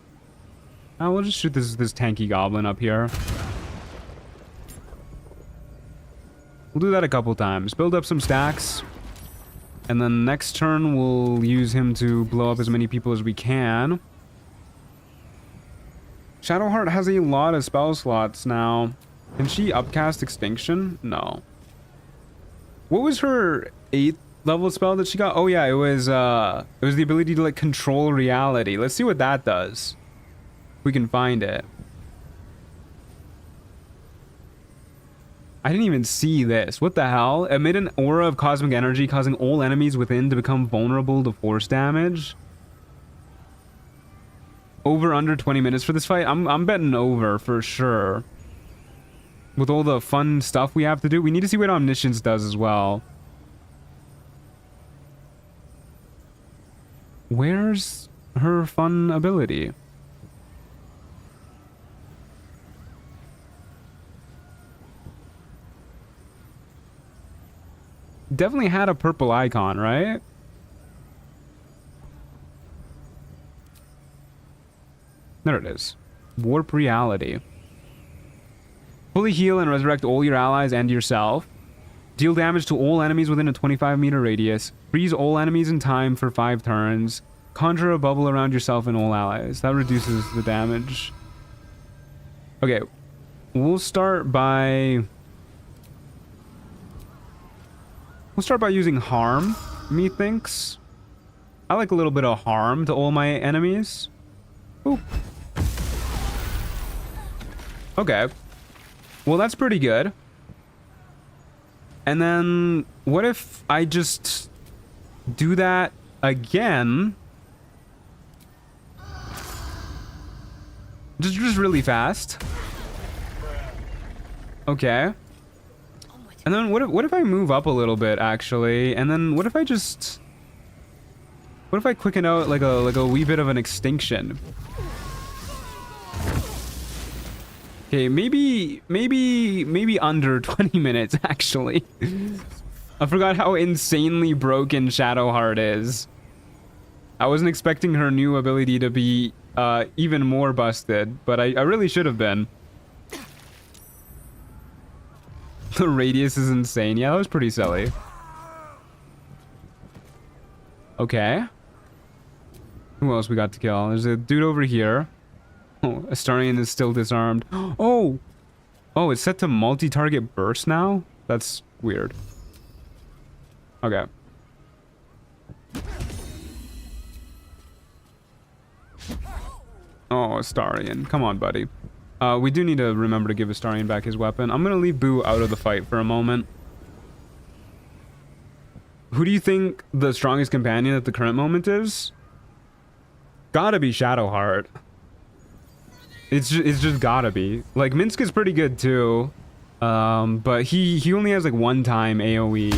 Oh, we'll just shoot this tanky goblin up here. We'll do that a couple times. Build up some stacks. And then next turn, we'll use him to blow up as many people as we can. Shadowheart has a lot of spell slots now. Can she upcast Extinction? No. What was her 8th level spell that she got? Oh yeah, it was the ability to like control reality. Let's see what that does. If we can find it. I didn't even see this. What the hell? Emit an aura of cosmic energy, causing all enemies within to become vulnerable to force damage. Over under 20 minutes for this fight? I'm betting over for sure. With all the fun stuff we have to do. We need to see what Omniscience does as well. Where's her fun ability? Definitely had a purple icon, right? There it is. Warp reality. Fully heal and resurrect all your allies and yourself. Deal damage to all enemies within a 25-meter radius. Freeze all enemies in time for 5 turns. Conjure a bubble around yourself and all allies. That reduces the damage. Okay. We'll start by using harm, methinks. I like a little bit of harm to all my enemies. Ooh. Okay. Well, that's pretty good. And then, what if I just do that again? Just really fast. Okay. And then what if I move up a little bit, actually? And then what if I quicken out like a wee bit of an extinction? Okay, maybe under 20 minutes, actually. I forgot how insanely broken Shadowheart is. I wasn't expecting her new ability to be even more busted, but I really should have been. The radius is insane. Yeah, that was pretty silly. Okay. Who else we got to kill? There's a dude over here. Oh, Astarion is still disarmed. Oh! Oh, it's set to multi-target burst now? That's weird. Okay. Oh, Astarion. Come on, buddy. We do need to remember to give Astarion back his weapon. I'm gonna leave Boo out of the fight for a moment. Who do you think the strongest companion at the current moment is? Gotta be Shadowheart. It's just gotta be. Like, Minsk is pretty good too. But he only has like one time AoE.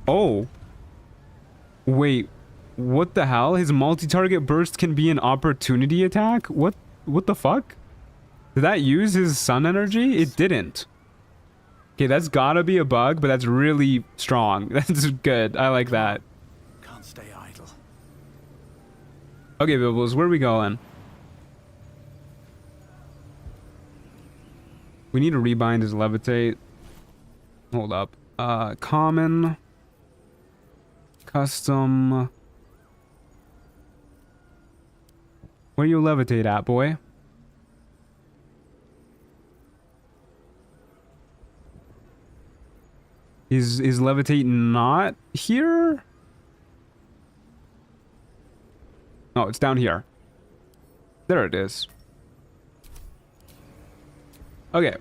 Oh. Wait. What the hell? His multi-target burst can be an opportunity attack? What the fuck? Did that use his sun energy? It didn't. Okay, that's gotta be a bug, but that's really strong. That's good. I like that. Can't stay idle. Okay, Bibbles, where are we going? We need to rebind his levitate. Hold up. Common. Custom. Where you levitate at, boy? Is levitate not here? Oh, it's down here. There it is. Okay.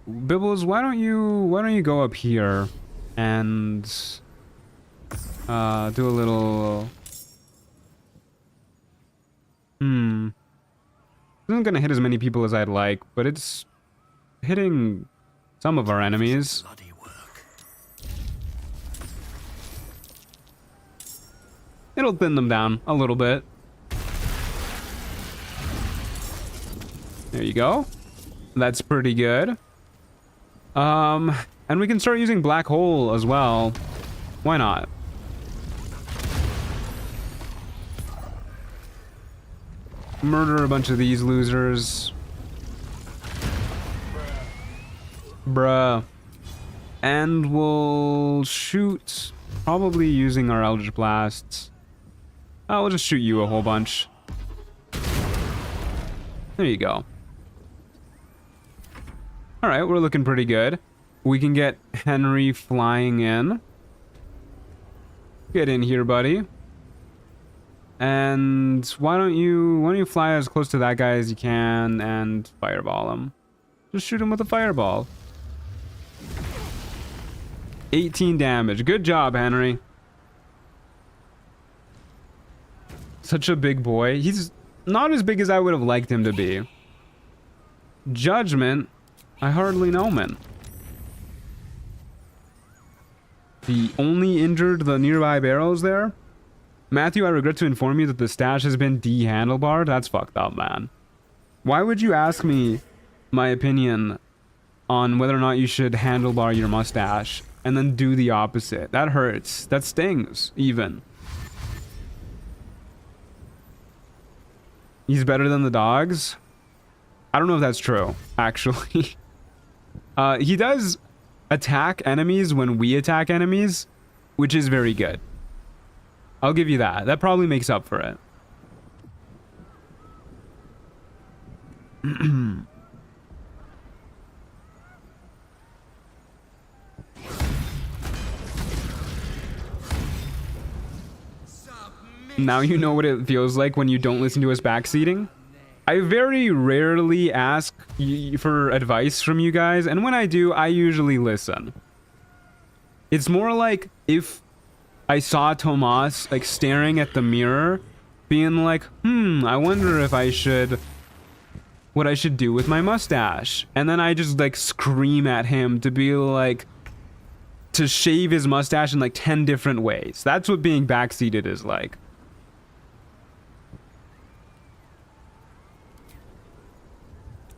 Bibbles, why don't you go up here and do a little Isn't gonna hit as many people as I'd like, but it's hitting some of our enemies. It'll thin them down a little bit. There you go. That's pretty good. And we can start using Black Hole as well. Why not? Murder a bunch of these losers. Bruh. And we'll shoot, probably using our Eldritch Blasts. Oh, we'll just shoot you a whole bunch. There you go. Alright, we're looking pretty good. We can get Henry flying in. Get in here, buddy. And why don't you fly as close to that guy as you can and fireball him. Just shoot him with a fireball. 18 damage. Good job, Henry. Such a big boy. He's not as big as I would have liked him to be. Judgment. I hardly know, man. He only injured the nearby barrels there. Matthew, I regret to inform you that the stash has been de-handlebarred. That's fucked up, man. Why would you ask me my opinion on whether or not you should handlebar your mustache and then do the opposite? That hurts. That stings, even. He's better than the dogs? I don't know if that's true, actually. He does attack enemies when we attack enemies, which is very good. I'll give you that. That probably makes up for it. Now you know what it feels like when you don't listen to us backseating. I very rarely ask for advice from you guys, and when I do, I usually listen. It's more like if I saw Tomas like staring at the mirror, being like, I wonder if what I should do with my mustache. And then I just like scream at him to be like, to shave his mustache in like 10 different ways. That's what being backseated is like.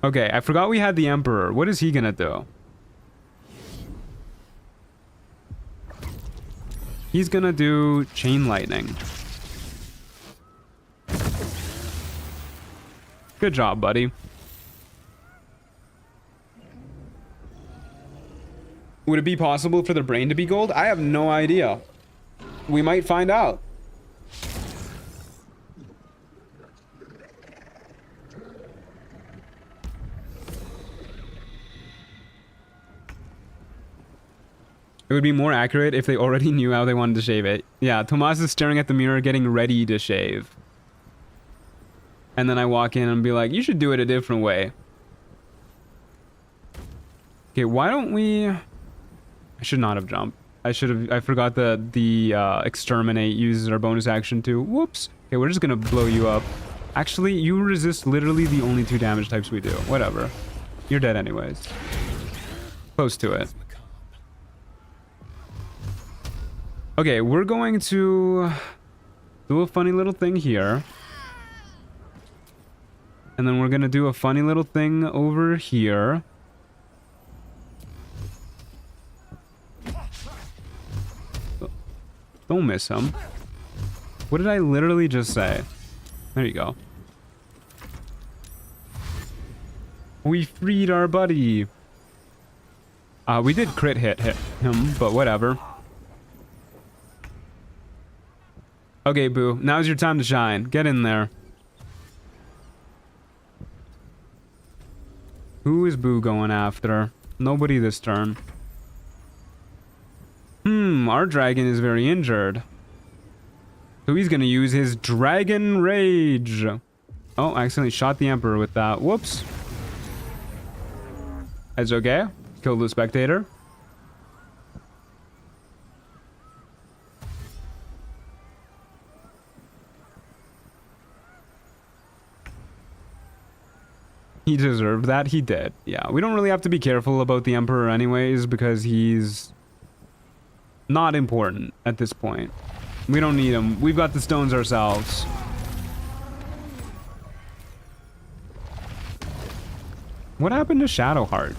Okay, I forgot we had the Emperor. What is he gonna do? He's gonna do Chain Lightning. Good job, buddy. Would it be possible for the brain to be gold? I have no idea. We might find out. It would be more accurate if they already knew how they wanted to shave it. Yeah, Tomas is staring at the mirror getting ready to shave. And then I walk in and be like, you should do it a different way. Okay, why don't we... I should not have jumped. I forgot that the exterminate uses our bonus action too. Whoops. Okay, we're just gonna blow you up. Actually, you resist literally the only 2 damage types we do. Whatever. You're dead anyways. Close to it. Okay, we're going to do a funny little thing here. And then we're going to do a funny little thing over here. Don't miss him. What did I literally just say? There you go. We freed our buddy. We did crit hit him, but whatever. Okay, Boo. Now's your time to shine. Get in there. Who is Boo going after? Nobody this turn. Our dragon is very injured. So he's gonna use his Dragon Rage. Oh, I accidentally shot the Emperor with that. Whoops. That's okay. Killed the spectator. He deserved that. He did. Yeah, we don't really have to be careful about the Emperor anyways because he's not important at this point. We don't need him. We've got the stones ourselves. What happened to Shadowheart?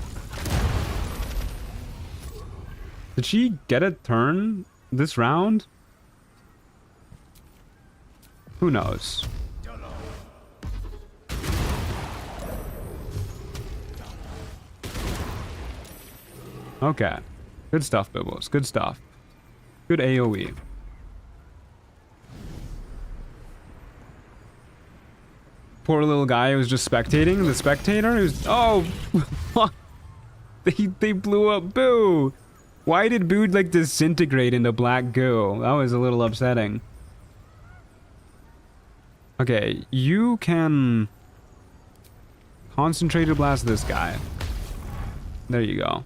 Did she get a turn this round? Who knows? Okay. Good stuff, Bibbles. Good stuff. Good AoE. Poor little guy who was just spectating. The spectator who's... Oh! they blew up Boo! Why did Boo, like, disintegrate into black goo? That was a little upsetting. Okay, you can... Concentrated blast this guy. There you go.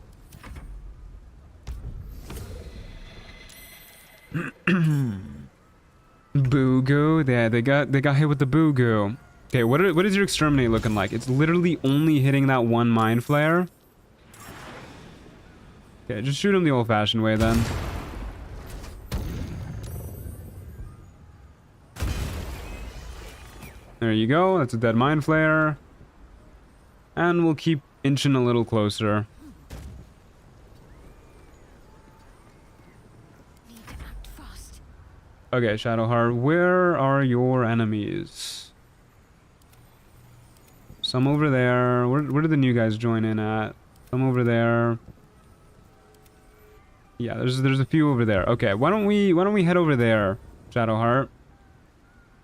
Boo goo. Yeah, they got hit with the boo goo. Okay, what is your exterminate looking like? It's literally only hitting that one mind flare. Okay, just shoot him the old-fashioned way then. There you go. That's a dead mind flare. And we'll keep inching a little closer. Okay, Shadowheart, where are your enemies? Some over there. Where did the new guys join in at? Some over there. Yeah, there's a few over there. Okay, why don't we head over there, Shadowheart?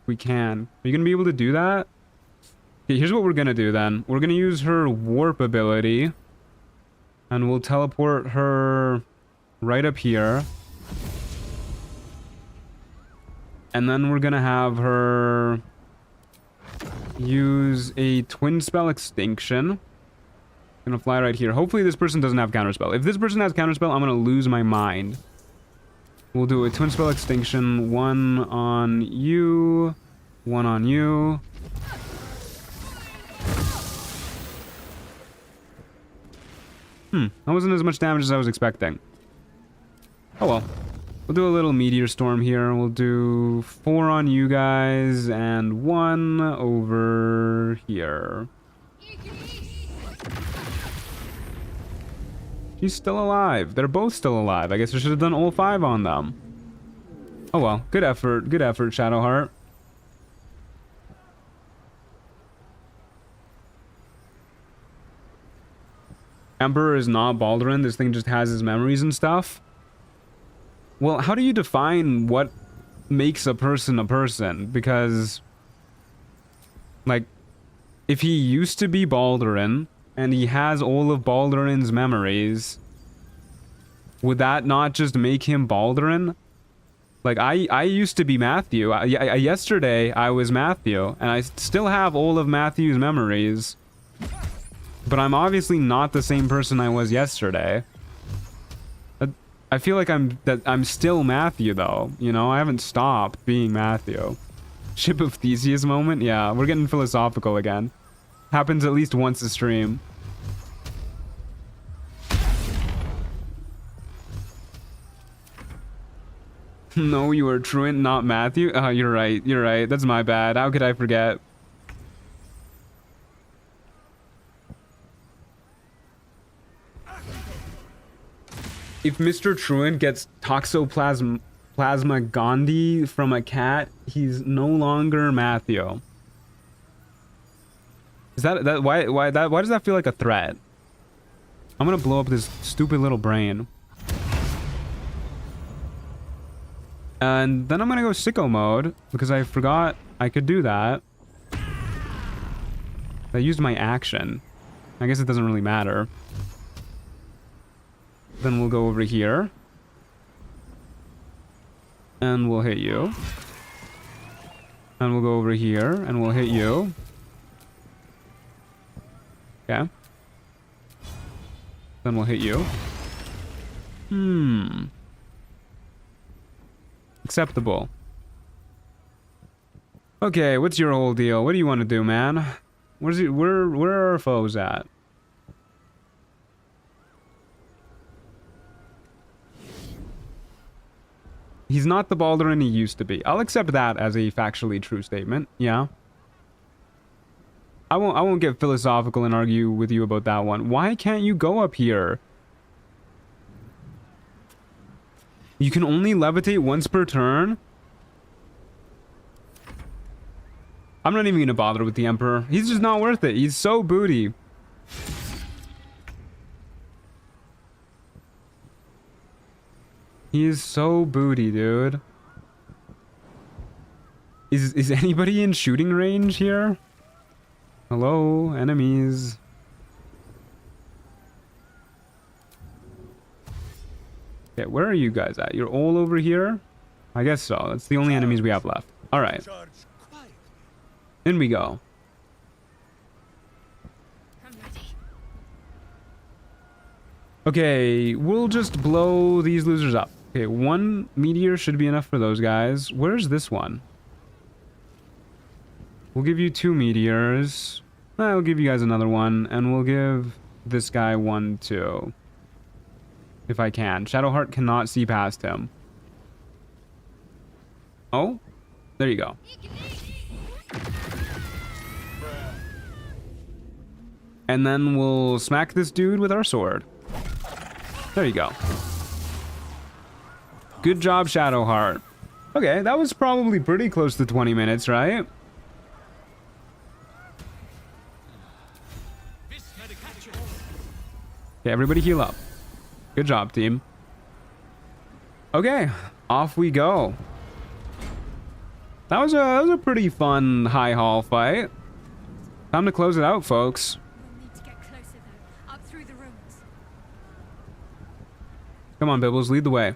We can. Are you gonna be able to do that? Okay, here's what we're gonna do then. We're gonna use her warp ability, and we'll teleport her right up here. And then we're gonna have her use a twin spell extinction. Gonna fly right here. Hopefully this person doesn't have counterspell. If this person has counterspell, I'm gonna lose my mind. We'll do a twin spell extinction. One on you. One on you. That wasn't as much damage as I was expecting. Oh well. We'll do a little meteor storm here. We'll do 4 on you guys and 1 over here. She's still alive. They're both still alive. I guess I should have done all 5 on them. Oh well. Good effort. Good effort, Shadowheart. Emperor is not Baldurin. This thing just has his memories and stuff. Well, how do you define what makes a person? Because, like, if he used to be Baldurin, and he has all of Baldurin's memories, would that not just make him Baldurin? Like, I used to be Matthew. Yesterday, I was Matthew, and I still have all of Matthew's memories. But I'm obviously not the same person I was yesterday. I feel like I'm still Matthew though, you know? I haven't stopped being Matthew. Ship of Theseus moment? Yeah, we're getting philosophical again. Happens at least once a stream. No, you are Truant, not Matthew? Oh, you're right, you're right. That's my bad. How could I forget? If Mr. Truant gets Toxoplasma Gandhi from a cat, he's no longer Matthew. Is that why does that feel like a threat? I'm gonna blow up this stupid little brain. And then I'm gonna go sicko mode because I forgot I could do that. I used my action. I guess it doesn't really matter. Then we'll go over here. And we'll hit you. And we'll go over here, and we'll hit you. Okay. Then we'll hit you. Acceptable. Okay, what's your whole deal? What do you want to do, man? Where are our foes at? He's not the Baldur he used to be. I'll accept that as a factually true statement. Yeah. I won't get philosophical and argue with you about that one. Why can't you go up here? You can only levitate once per turn? I'm not even gonna bother with the Emperor. He's just not worth it. He's so booty. He is so booty, dude. Is anybody in shooting range here? Hello, enemies. Okay, where are you guys at? You're all over here? I guess so. That's the only enemies we have left. Alright. In we go. Okay, we'll just blow these losers up. Okay, 1 meteor should be enough for those guys. Where's this one? We'll give you 2 meteors. I'll give you guys another one, and we'll give this guy 1 too. If I can. Shadowheart cannot see past him. Oh, there you go. And then we'll smack this dude with our sword. There you go. Good job, Shadowheart. Okay, that was probably pretty close to 20 minutes, right? Okay, everybody heal up. Good job, team. Okay, off we go. That was a pretty fun high hall fight. Time to close it out, folks. We'll need to get closer though, up through the rooms. Come on, Bibbles, lead the way.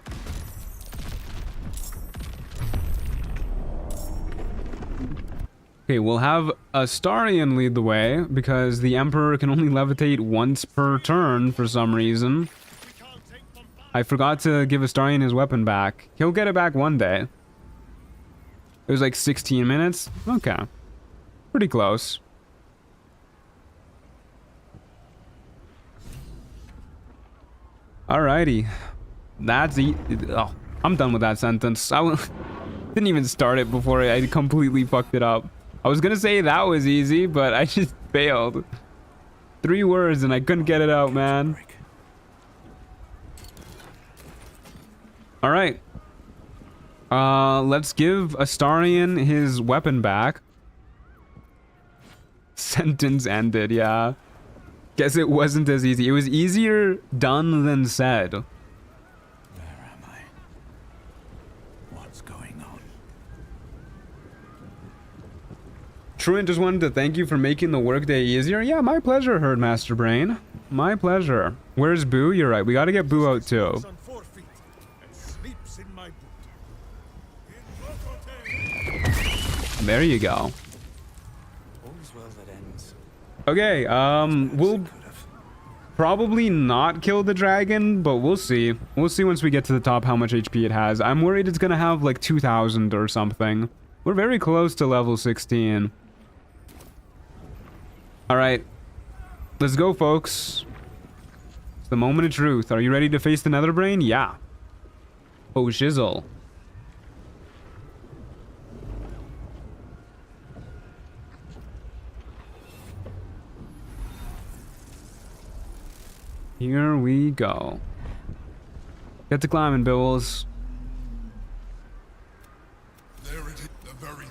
Okay, we'll have Astarion lead the way, because the Emperor can only levitate once per turn for some reason. I forgot to give Astarion his weapon back. He'll get it back one day. It was like 16 minutes? Okay. Pretty close. Alrighty. That's oh, I'm done with that sentence. Didn't even start it before I completely fucked it up. I was gonna say that was easy, but I just failed. 3 words and I couldn't get it out, man. Alright. Let's give Astarion his weapon back. Sentence ended, yeah. Guess it wasn't as easy. It was easier done than said. Where am I? What's going on? Truant just wanted to thank you for making the workday easier. Yeah, my pleasure, Herdmaster Brain. My pleasure. Where's Boo? You're right. We gotta get Boo out too. There you go. All's well that ends. Okay, we'll probably not kill the dragon, but we'll see. We'll see once we get to the top how much HP it has. I'm worried it's gonna have like 2,000 or something. We're very close to level 16. Alright. Let's go, folks. It's the moment of truth. Are you ready to face the Netherbrain? Yeah. Oh, shizzle. Here we go. Get to climbing, Bills. There it is, the very...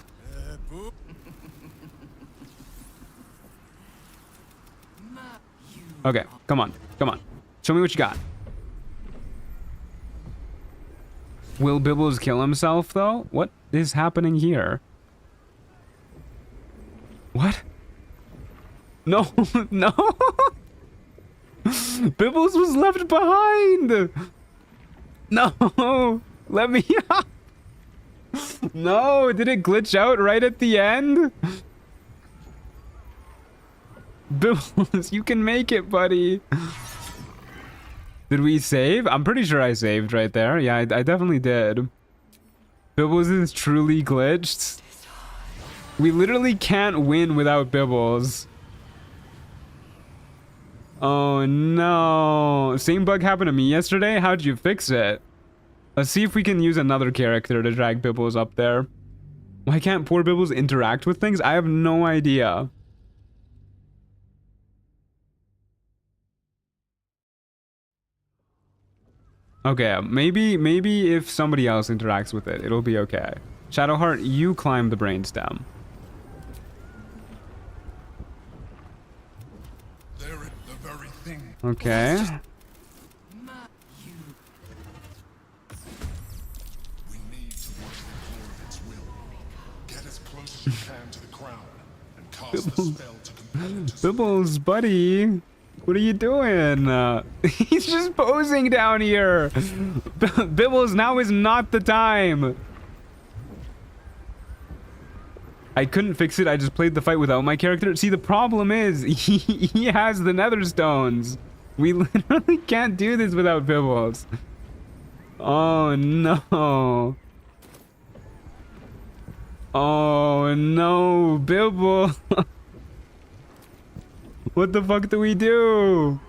Okay, come on. Come on. Show me what you got. Will Bibbles kill himself, though? What is happening here? What? No, no. Bibbles was left behind. No, let me out. No, did it glitch out right at the end? Bibbles, you can make it, buddy. Did we save? I'm pretty sure I saved right there. Yeah, I definitely did. Bibbles is truly glitched. We literally can't win without Bibbles. Oh no. Same bug happened to me yesterday. How'd you fix it? Let's see if we can use another character to drag Bibbles up there. Why can't poor Bibbles interact with things? I have no idea. Okay, maybe if somebody else interacts with it, it'll be okay. Shadowheart, you climb the brainstem. They're the very thing. Okay. We need to watch the core of its will. Get as close as you can to the crown and cast the spell to compel it to Bibbles, buddy. What are you doing? He's just posing down here. Bibbles, now is not the time. I couldn't fix it. I just played the fight without my character. See, the problem is he has the nether stones. We literally can't do this without Bibbles. Oh, no. Oh, no, Bibbles. What the fuck do we do?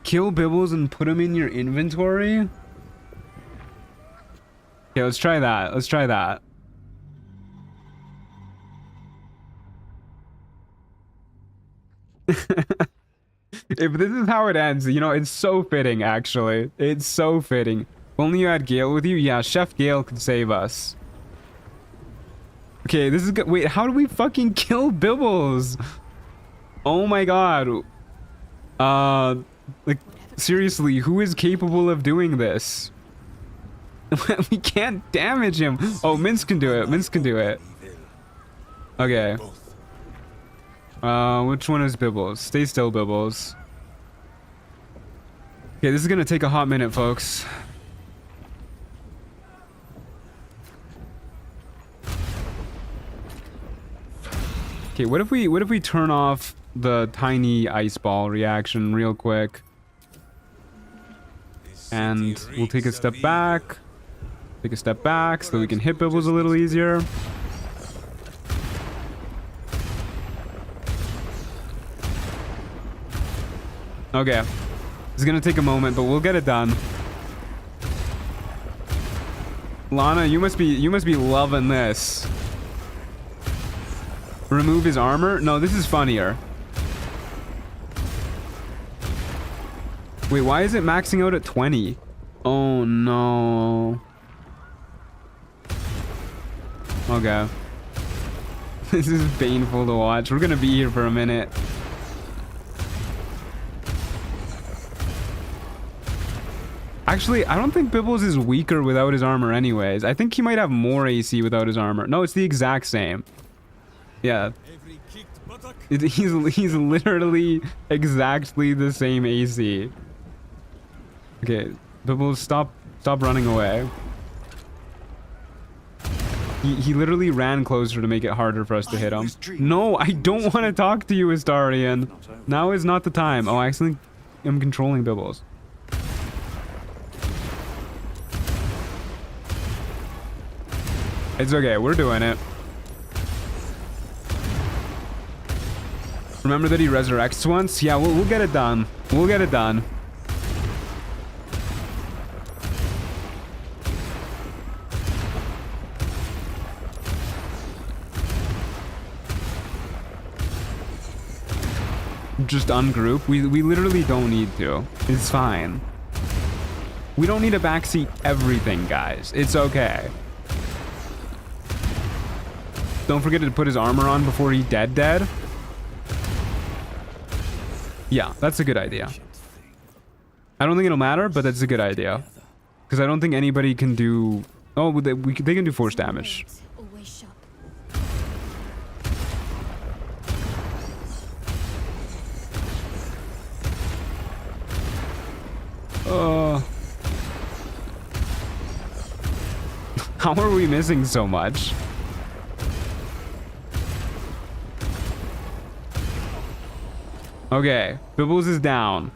Kill Bibbles and put him in your inventory? Okay, let's try that. Let's try that. If this is how it ends, you know, it's so fitting, actually. It's so fitting. If only you had Gale with you. Yeah, Chef Gale could save us. Okay, this is good. Wait, how do we fucking kill Bibbles? Oh my god. Like, seriously, who is capable of doing this? We can't damage him. Oh, Minsk can do it. Minsk can do it. Okay. Which one is Bibbles? Stay still, Bibbles. Okay, this is gonna take a hot minute, folks. Okay, what if we turn off the tiny ice ball reaction real quick, and we'll take a step back, so that we can hit Bibbles a little easier. Okay, it's gonna take a moment, but we'll get it done. Lana, you must be loving this. Remove his armor? No, this is funnier. Wait, why is it maxing out at 20? Oh no. Okay. This is painful to watch. We're gonna be here for a minute. Actually, I don't think Bibbles is weaker without his armor anyways. I think he might have more AC without his armor. No, it's the exact same. Yeah. He's literally exactly the same AC. Okay, Bibbles, stop running away. He literally ran closer to make it harder for us to hit him. No, I don't want to talk to you, Astarion. Now is not the time. Oh, I actually am controlling Bibbles. It's okay, we're doing it. Remember that he resurrects once? Yeah, we'll get it done. We'll get it done. Just ungroup. We literally don't need to. It's fine. We don't need to backseat everything, guys. It's okay. Don't forget to put his armor on before he dead. Yeah, that's a good idea. I don't think it'll matter, but that's a good idea. Because I don't think anybody can do... Oh, they can do force damage. How are we missing so much? Okay, Bibbles is down.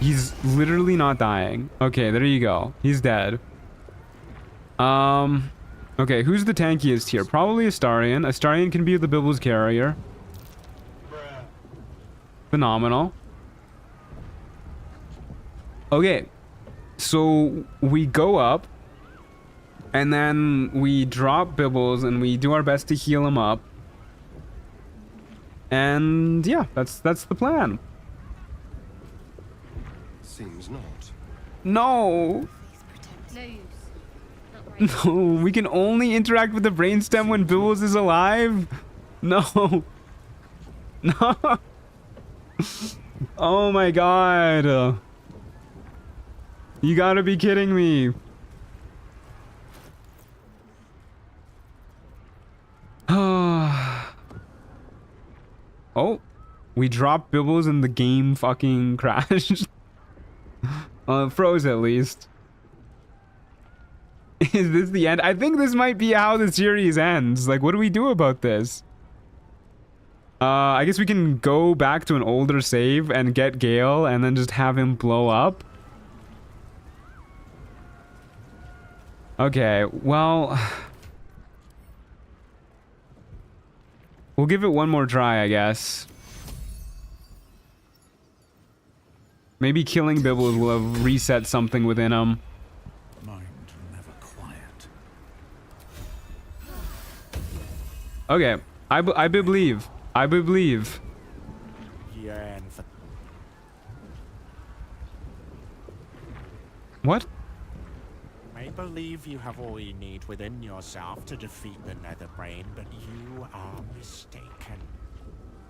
He's literally not dying. Okay, there you go. He's dead. Okay, who's the tankiest here? Probably Astarion. Astarion can be the Bibbles carrier. Phenomenal. Okay, so we go up, and then we drop Bibbles, and we do our best to heal him up. And yeah, that's the plan. Seems not. No. No, we can only interact with the brainstem when Bibbles is alive. No. No. Oh my god. You gotta be kidding me. Oh, we dropped Bibbles and the game fucking crashed. Froze at least. Is this the end? I think this might be how the series ends. Like, what do we do about this? I guess we can go back to an older save and get Gale and then just have him blow up. Okay, well... We'll give it one more try, I guess. Maybe killing Bibbles will have reset something within him. Mind never quiet. Okay, I believe. I believe. Yearn for What? I believe you have all you need within yourself to defeat the Netherbrain, but you are mistaken.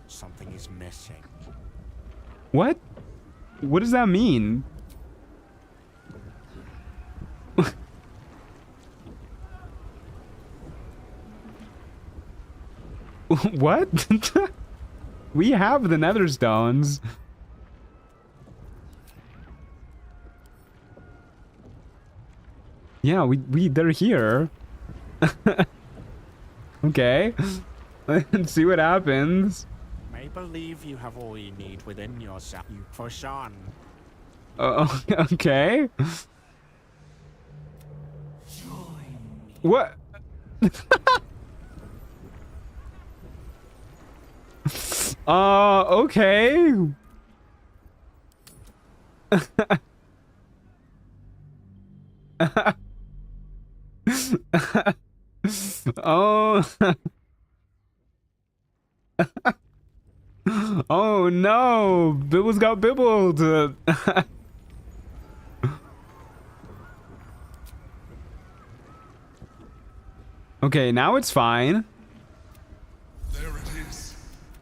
Something is missing. What? What does that mean? What? We have the Nether Stones. Yeah, they're here. Okay. Let's see what happens. I believe you have all you need within yourself. You push on. Okay. What? Okay. Oh. Oh no, Bibbles got bibbled. Okay, now it's fine. There it is.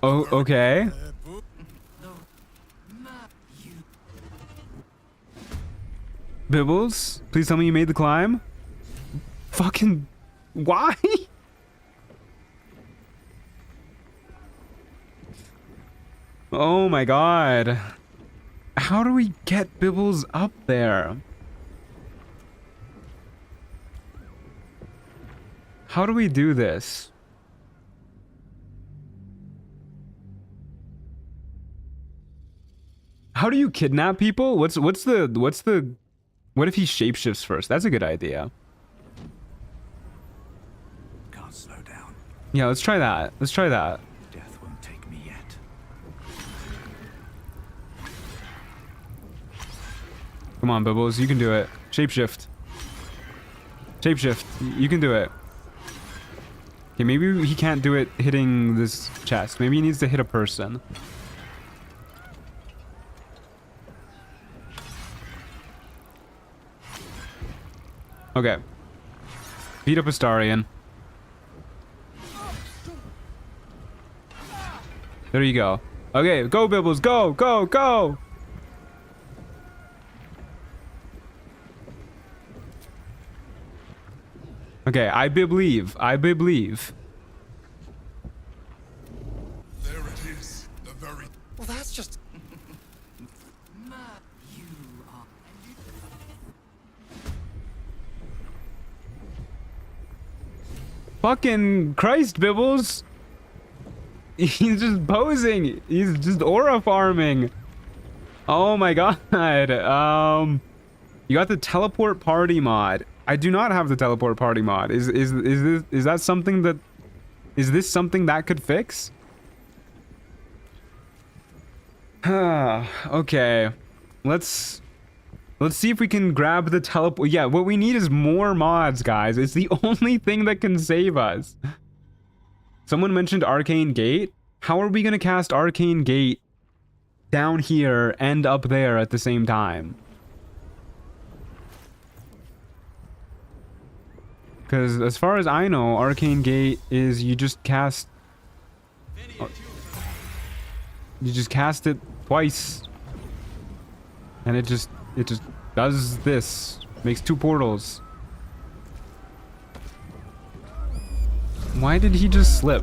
Oh, okay. Bibbles, please tell me you made the climb. Fucking, why? Oh my god. How do we get Bibbles up there? How do we do this? How do you kidnap people? What if he shapeshifts first? That's a good idea. Can't slow down. Yeah, let's try that. Let's try that. Death won't take me yet. Come on, Bibbles, you can do it. Shapeshift. Shapeshift. You can do it. Okay, maybe he can't do it hitting this chest. Maybe he needs to hit a person. Okay. Beat up Astarion. There you go. Okay, go Bibbles, go, go, go! Okay, I believe. I believe. There it is. The very fucking Christ, Bibbles. He's just posing. He's just aura farming. Oh my god. You got the teleport party mod. I do not have the teleport party mod. Is this something that could fix? Okay. Let's see if we can grab the teleport. Yeah, what we need is more mods, guys. It's the only thing that can save us. Someone mentioned Arcane Gate. How are we gonna cast Arcane Gate down here and up there at the same time? Because as far as I know, Arcane Gate is you just cast it twice, and it just does this. Makes 2 portals. Why did he just slip?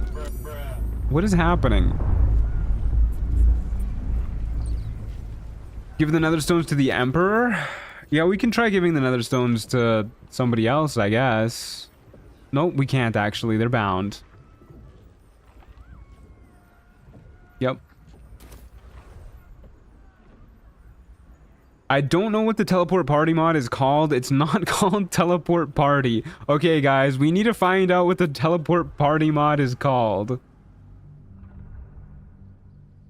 What is happening? Give the nether stones to the Emperor? Yeah, we can try giving the nether stones to somebody else, I guess. Nope, we can't actually. They're bound. Yep. I don't know what the teleport party mod is called. It's not called teleport party. Okay, guys, we need to find out what the teleport party mod is called.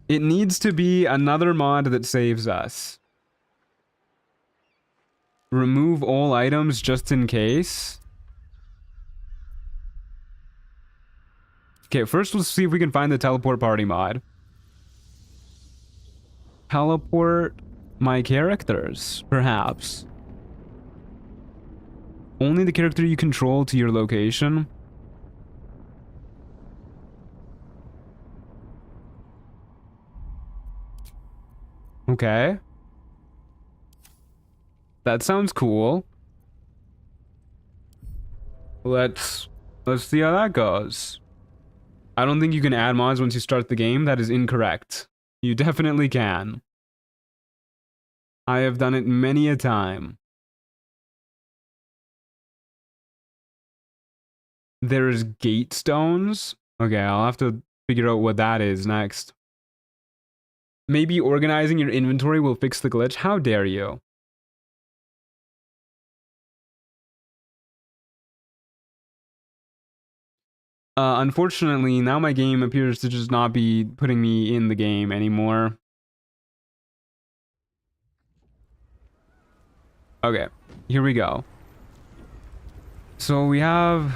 It needs to be another mod that saves us. Remove all items just in case. Okay, first let's see if we can find the teleport party mod. Teleport my characters, perhaps. Only the character you control to your location. Okay. That sounds cool. Let's see how that goes. I don't think you can add mods once you start the game. That is incorrect. You definitely can. I have done it many a time. There's gate stones. Okay, I'll have to figure out what that is next. Maybe organizing your inventory will fix the glitch. How dare you? Unfortunately, now my game appears to just not be putting me in the game anymore. Okay, here we go. So we have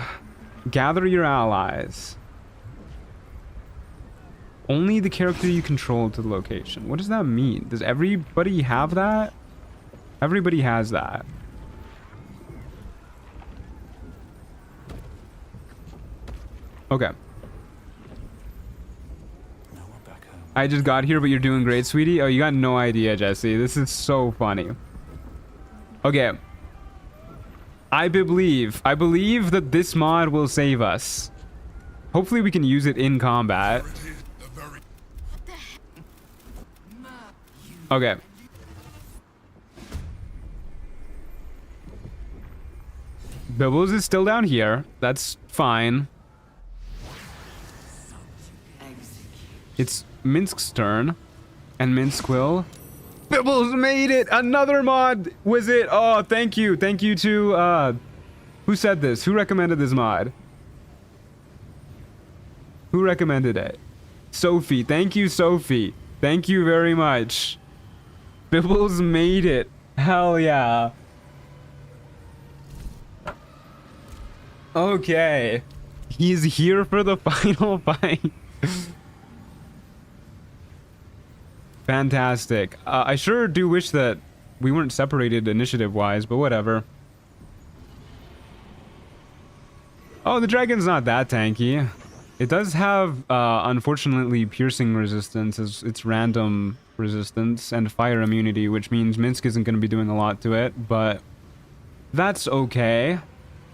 gather your allies. Only the character you control to the location. What does that mean? Does everybody have that? Everybody has that. Okay. I just got here, but you're doing great, sweetie. Oh, you got no idea, Jesse. This is so funny. Okay. I believe that this mod will save us. Hopefully we can use it in combat. Okay. Bibbles is still down here. That's fine. It's Minsk's turn. And Minsk will... Bibbles made it! Another mod! Was it? Oh, thank you. Thank you to, who said this? Who recommended this mod? Who recommended it? Sophie. Thank you, Sophie. Thank you very much. Bibbles made it. Hell yeah. Okay. He's here for the final fight. Fantastic. I sure do wish that we weren't separated initiative-wise, but whatever. Oh, the dragon's not that tanky. It does have, unfortunately, piercing resistance as its random resistance and fire immunity, which means Minsk isn't going to be doing a lot to it, but that's okay.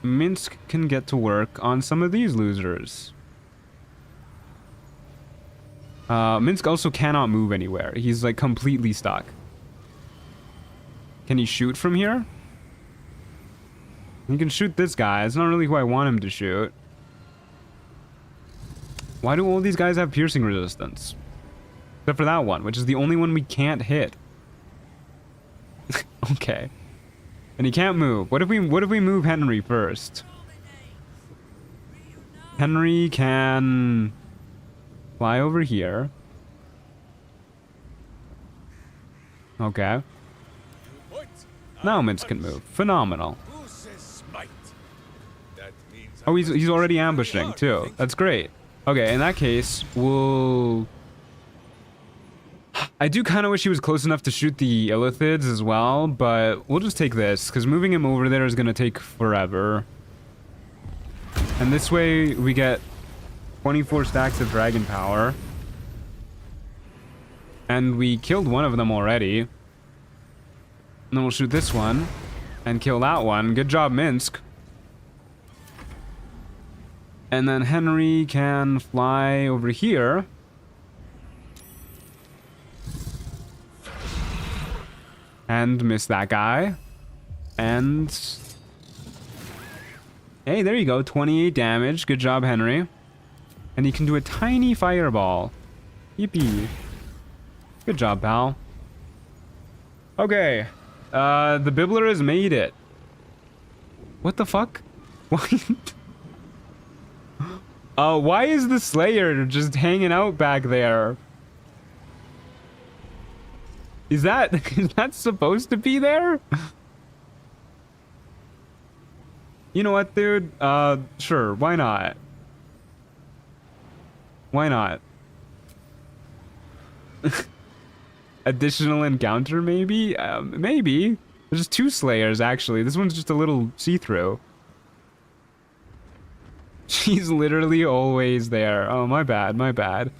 Minsk can get to work on some of these losers. Minsk also cannot move anywhere. He's like completely stuck. Can he shoot from here? He can shoot this guy. It's not really who I want him to shoot. Why do all these guys have piercing resistance? Except for that one, which is the only one we can't hit. Okay. And he can't move. What if we move Henry first? Henry can fly over here. Okay. Now Minsk can move. Phenomenal. Oh, he's already ambushing too. That's great. Okay, in that case, we'll... I do kind of wish he was close enough to shoot the Illithids as well, but we'll just take this, because moving him over there is going to take forever. And this way, we get 24 stacks of dragon power. And we killed one of them already. And then we'll shoot this one, and kill that one. Good job, Minsk. And then Henry can fly over here. And miss that guy. And... hey, there you go. 28 damage. Good job, Henry. And he can do a tiny fireball. Yippee. Good job, pal. Okay. The Bibbler has made it. What the fuck? Why is the Slayer just hanging out back there? Is that supposed to be there? You know what, dude? Sure, why not? Why not? Additional encounter, maybe? Maybe. There's 2 Slayers, actually. This one's just a little see-through. She's literally always there. Oh, my bad, my bad.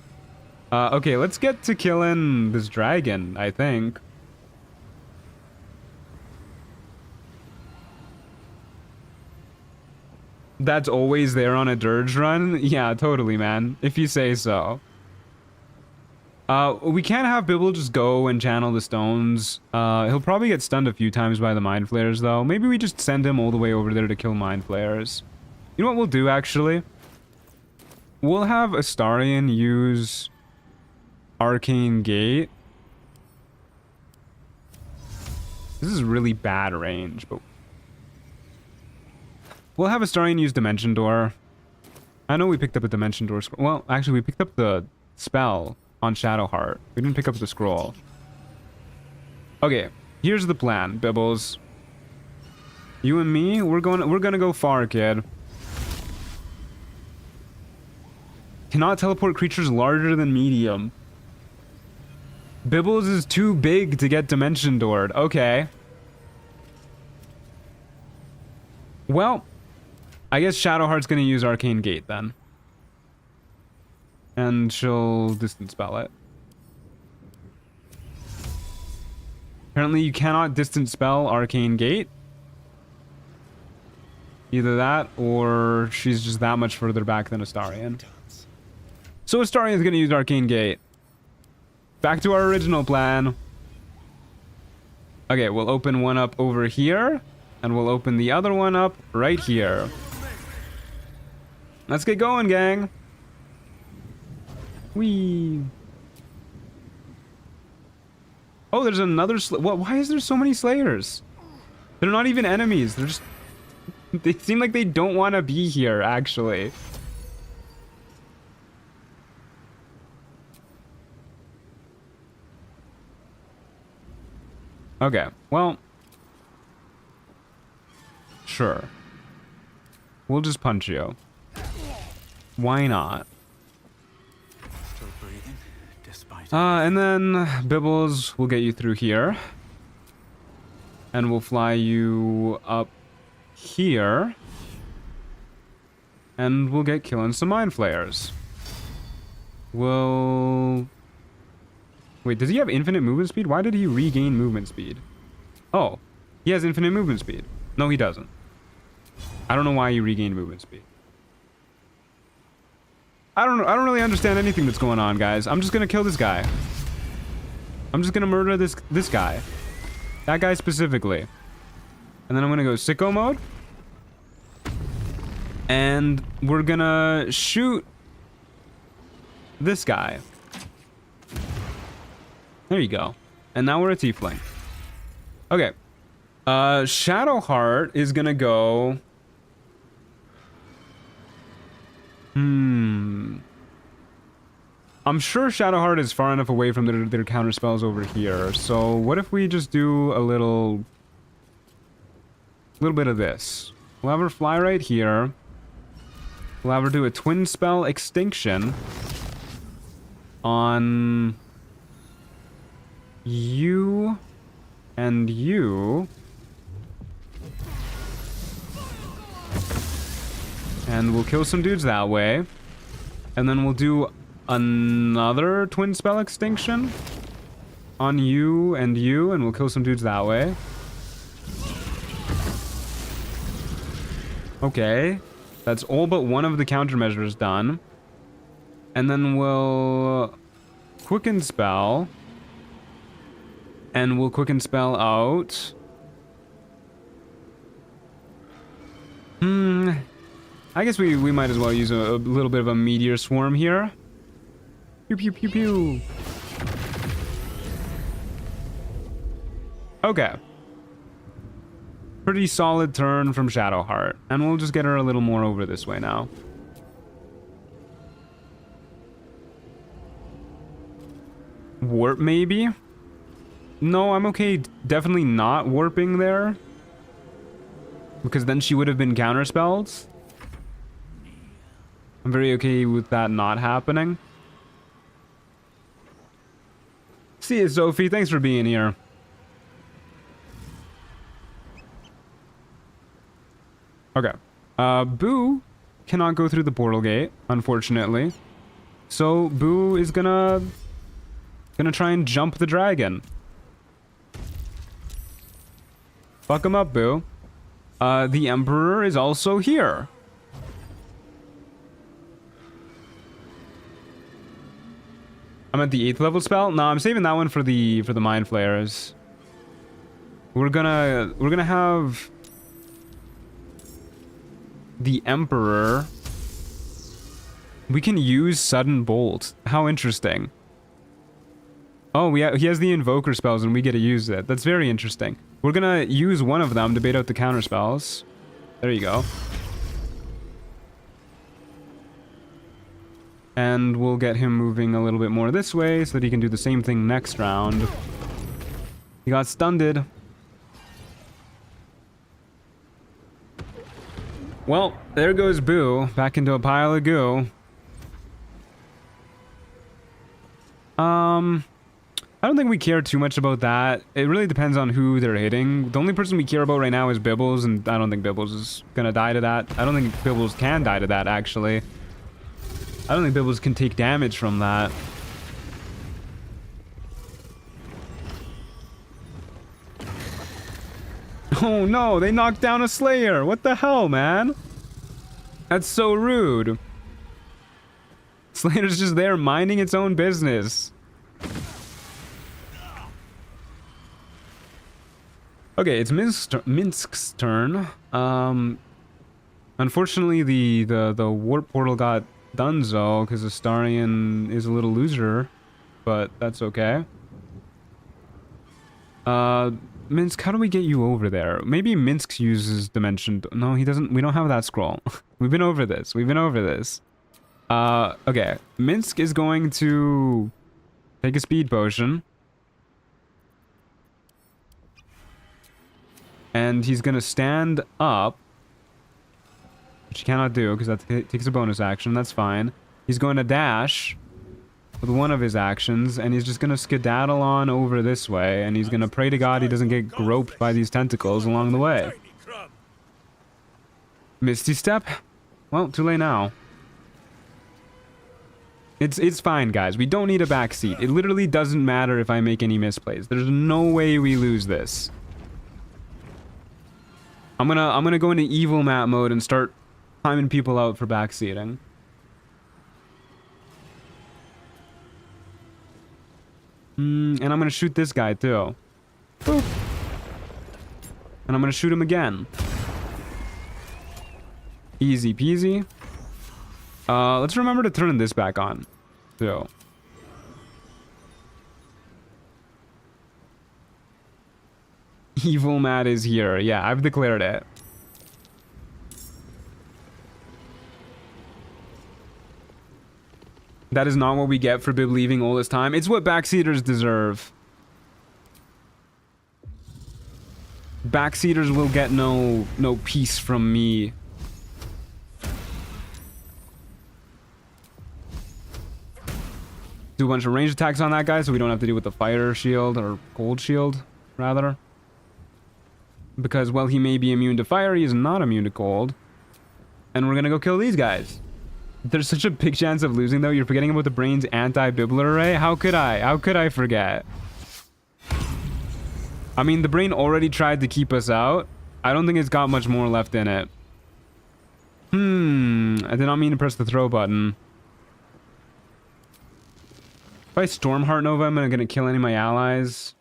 Okay, let's get to killing this dragon, I think. That's always there on a dirge run? Yeah, totally, man. If you say so. We can't have Bibble just go and channel the stones. He'll probably get stunned a few times by the mind flayers, though. Maybe we just send him all the way over there to kill mind flayers. You know what we'll do, actually? We'll have Astarion use Arcane Gate. This is really bad range, but... we'll have Astarion use Dimension Door. I know we picked up a Dimension Door scroll. Well, actually, we picked up the spell on Shadowheart. We didn't pick up the scroll. Okay, here's the plan, Bibbles. You and me, we're gonna go far, kid. Cannot teleport creatures larger than medium. Bibbles is too big to get Dimension Doored. Okay. Well, I guess Shadowheart's gonna use Arcane Gate then. And she'll distance spell it. Apparently you cannot distance spell Arcane Gate. Either that, or she's just that much further back than Astarion. So Astarion's gonna use Arcane Gate. Back to our original plan. Okay, we'll open one up over here. And we'll open the other one up right here. Let's get going, gang. Whee. Oh, there's another what? Why is there so many Slayers? They're not even enemies. They're just... they seem like they don't want to be here, actually. Okay, well... sure. We'll just punch you. Why not? Still breathing, despite And then Bibbles will get you through here. And we'll fly you up here. And we'll get killing some mind flayers. We'll... wait, does he have infinite movement speed? Why did he regain movement speed? Oh, he has infinite movement speed. No, he doesn't. I don't know why he regained movement speed. I don't really understand anything that's going on, guys. I'm just gonna kill this guy. I'm just gonna murder this guy. That guy specifically. And then I'm gonna go sicko mode. And we're gonna shoot this guy. There you go. And now we're a tiefling. Okay. Shadowheart is gonna go... I'm sure Shadowheart is far enough away from their counter spells over here. So what if we just do a little bit of this? We'll have her fly right here. We'll have her do a twin spell extinction on you and you. And we'll kill some dudes that way. And then we'll do another twin spell extinction on you, and we'll kill some dudes that way. Okay. That's all but one of the countermeasures done. And then we'll quicken spell. And we'll quicken spell out. I guess we might as well use a little bit of a meteor swarm here. Pew pew pew pew. Okay. Pretty solid turn from Shadowheart. And we'll just get her a little more over this way now. Warp maybe? No, I'm okay definitely not warping there. Because then she would have been counterspelled. I'm very okay with that not happening. See you, Sophie. Thanks for being here. Okay. Boo cannot go through the portal gate, unfortunately. So Boo is gonna try and jump the dragon. Fuck him up, Boo. The Emperor is also here. I'm at the 8th level spell. No, I'm saving that one for the mind flayers. We're gonna have the Emperor. We can use sudden bolt. How interesting. Oh, he has the invoker spells and we get to use it. That's very interesting. We're gonna use one of them to bait out the counter spells. There you go. And we'll get him moving a little bit more this way so that he can do the same thing next round. He got stunned. Well, there goes Boo, back into a pile of goo. I don't think we care too much about that. It really depends on who they're hitting. The only person we care about right now is Bibbles, and I don't think Bibbles is gonna die to that. I don't think Bibbles can die to that, actually. I don't think Bibbles can take damage from that. Oh no, they knocked down a Slayer. What the hell, man? That's so rude. Slayer's just there minding its own business. Okay, it's Minsk's turn. Unfortunately, the warp portal got donezo because Astarion is a little loser, but that's okay. Minsk, how do we get you over there? Maybe Minsk uses dimension. No, he doesn't. We don't have that scroll. We've been over this. We've been over this. Okay. Minsk is going to take a speed potion. And he's going to stand up. Which he cannot do because that takes a bonus action. That's fine. He's going to dash with one of his actions. And he's just going to skedaddle on over this way. And he's going to pray to God he doesn't get groped by these tentacles along the way. Misty Step? Well, too late now. It's fine, guys. We don't need a backseat. It literally doesn't matter if I make any misplays. There's no way we lose this. I'm gonna go into evil map mode and start timing people out for backseating. And I'm gonna shoot this guy too. Boop. And I'm gonna shoot him again. Easy peasy. Let's remember to turn this back on. So. Evil Matt is here. Yeah, I've declared it. That is not what we get for Bib leaving all this time. It's what backseaters deserve. Backseaters will get no peace from me. Do a bunch of range attacks on that guy so we don't have to deal with the fire shield or cold shield, rather. Because, well, he may be immune to fire, he is not immune to cold. And we're gonna go kill these guys. There's such a big chance of losing, though. You're forgetting about the brain's anti-bibbler array? How could I? How could I forget? I mean, the brain already tried to keep us out. I don't think it's got much more left in it. I did not mean to press the throw button. If I Storm Heart Nova, am I gonna kill any of my allies?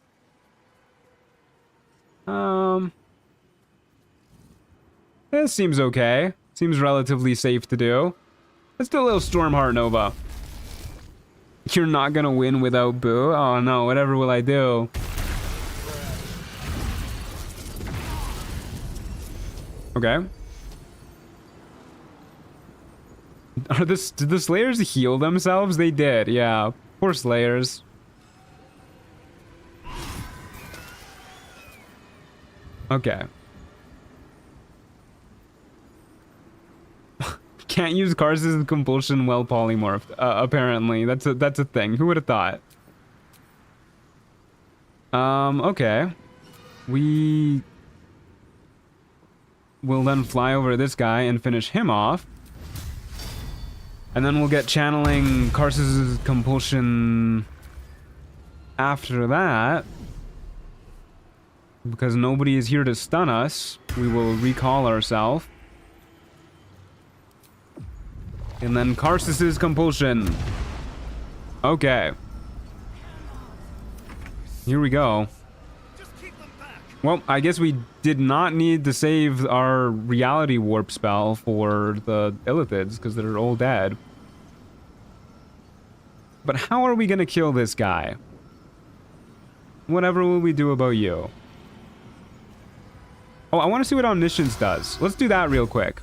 This seems okay. Seems relatively safe to do. Let's do a little Storm Heart Nova. You're not gonna win without Boo? Oh no, whatever will I do? Okay. Did the Slayers heal themselves? They did, yeah. Poor Slayers. Okay. Can't use Karsus' compulsion well polymorphed. Apparently, that's a thing. Who would have thought? Okay. We will then fly over to this guy and finish him off. And then we'll get channeling Karsus' compulsion after that. Because nobody is here to stun us, we will recall ourselves. And then Karsus' compulsion. Okay. Here we go. Well, I guess we did not need to save our reality warp spell for the Illithids, because they're all dead. But how are we gonna kill this guy? Whatever will we do about you? Oh, I want to see what Omniscience does. Let's do that real quick.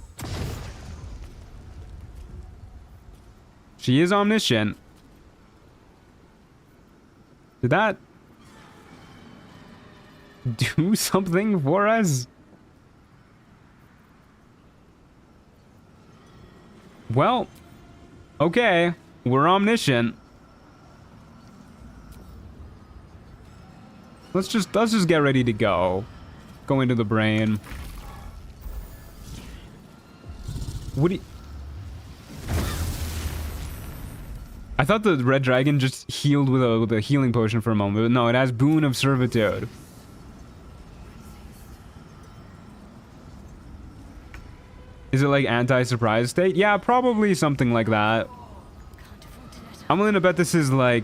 She is omniscient. Did that do something for us? Well, okay. We're omniscient. Let's just get ready to go. Go into the brain. What do you... I thought the red dragon just healed with a healing potion for a moment, but no, it has Boon of Servitude. Is it like anti-surprise state? Yeah, probably something like that. I'm willing to bet this is like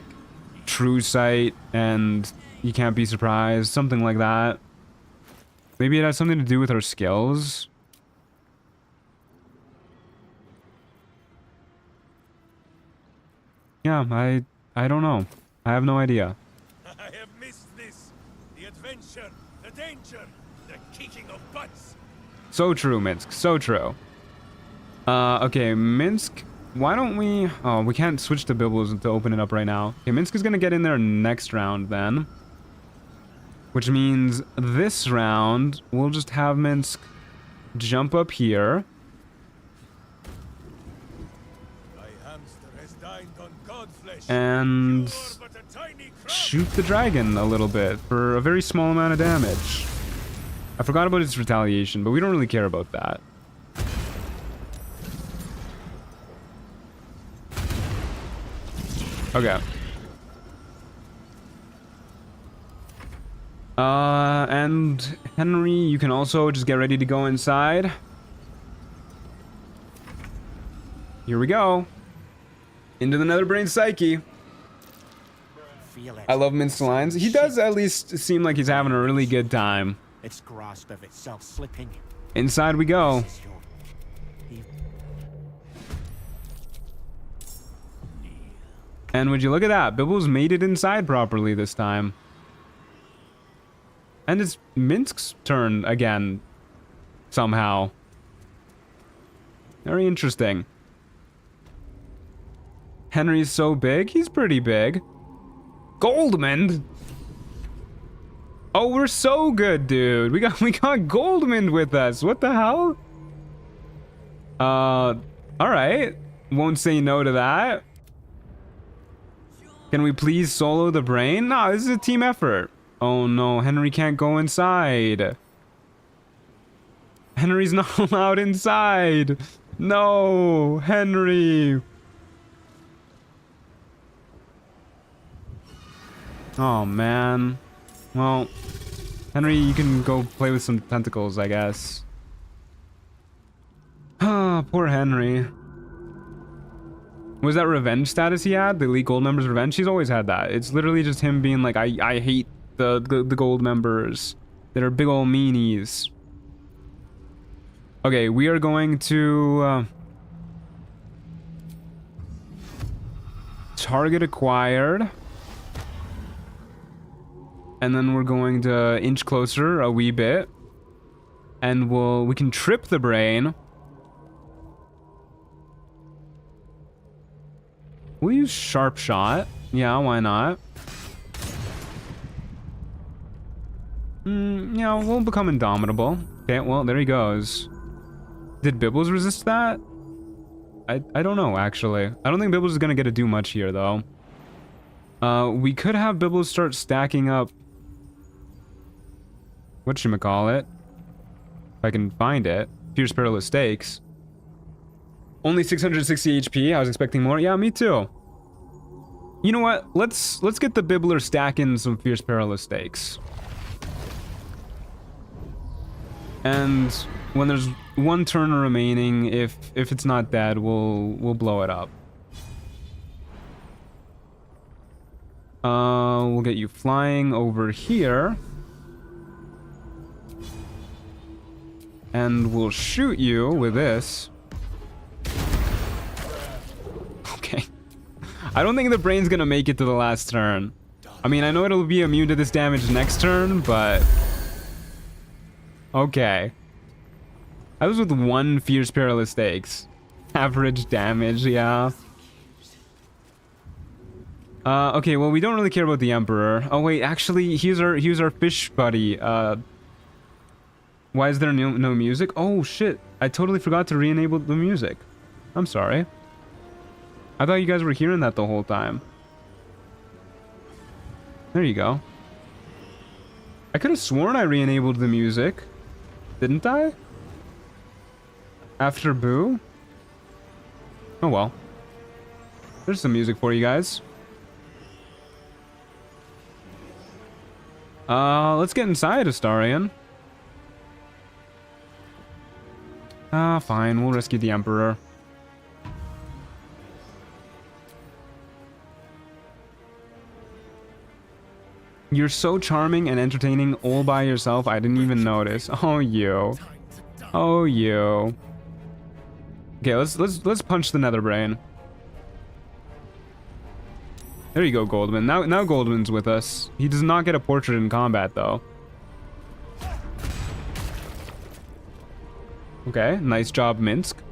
true sight and you can't be surprised, something like that. Maybe it has something to do with our skills. Yeah, I don't know. I have no idea. I have missed this. The adventure, the danger, the kicking of butts. So true, Minsk. So true. Okay, Minsk. Why don't we... Oh, we can't switch to Bibbles to open it up right now. Okay, Minsk is gonna get in there next round then. Which means this round, we'll just have Minsk jump up here. And shoot the dragon a little bit for a very small amount of damage. I forgot about its retaliation, but we don't really care about that. Okay. And Henry, you can also just get ready to go inside. Here we go. Into the Netherbrain Psyche. I love Minsk's lines. He does at least seem like he's having a really good time. Its grasp of itself slipping. Inside we go. And would you look at that? Bibble's made it inside properly this time. And it's Minsk's turn again. Somehow. Very interesting. Henry's so big. He's pretty big. Goldmund? Oh, we're so good, dude. We got Goldmund with us. What the hell? Alright. Won't say no to that. Can we please solo the brain? No, this is a team effort. Oh no, Henry can't go inside. Henry's not allowed inside. No, Henry. Oh man. Well, Henry, you can go play with some tentacles, I guess. Ah, poor Henry. Was that revenge status he had? The elite gold members revenge? He's always had that. It's literally just him being like, I hate the gold members that are big ol' meanies. Okay, we are going to target acquired. And then we're going to inch closer a wee bit. And we can trip the brain. We'll use sharp shot. Yeah, why not? Yeah, we'll become indomitable. Okay, well, there he goes. Did Bibbles resist that? I don't know, actually. I don't think Bibbles is gonna get to do much here, though. We could have Bibbles start stacking up... whatchamacallit? If I can find it. Fierce Perilous Stakes. Only 660 HP. I was expecting more. Yeah, me too. You know what? Let's get the Bibbler stacking some Fierce Perilous Stakes. And when there's one turn remaining, if it's not dead, we'll blow it up. We'll get you flying over here. And we'll shoot you with this. Okay. I don't think the brain's gonna make it to the last turn. I mean, I know it'll be immune to this damage next turn, but... okay. I was with one Fierce Perilous Stakes. Average damage, yeah. Okay, well, we don't really care about the Emperor. Oh, wait, actually, he's our fish buddy. Why is there no music? Oh, shit. I totally forgot to re-enable the music. I'm sorry. I thought you guys were hearing that the whole time. There you go. I could have sworn I re-enabled the music. Didn't I? After Boo? Oh well. There's some music for you guys. Let's get inside, Astarion. Fine. We'll rescue the Emperor. You're so charming and entertaining all by yourself, I didn't even notice. Oh, you. Oh, you. Okay, let's punch the Netherbrain. There you go, Goldman. Now Goldman's with us. He does not get a portrait in combat, though. Okay, nice job, Minsk.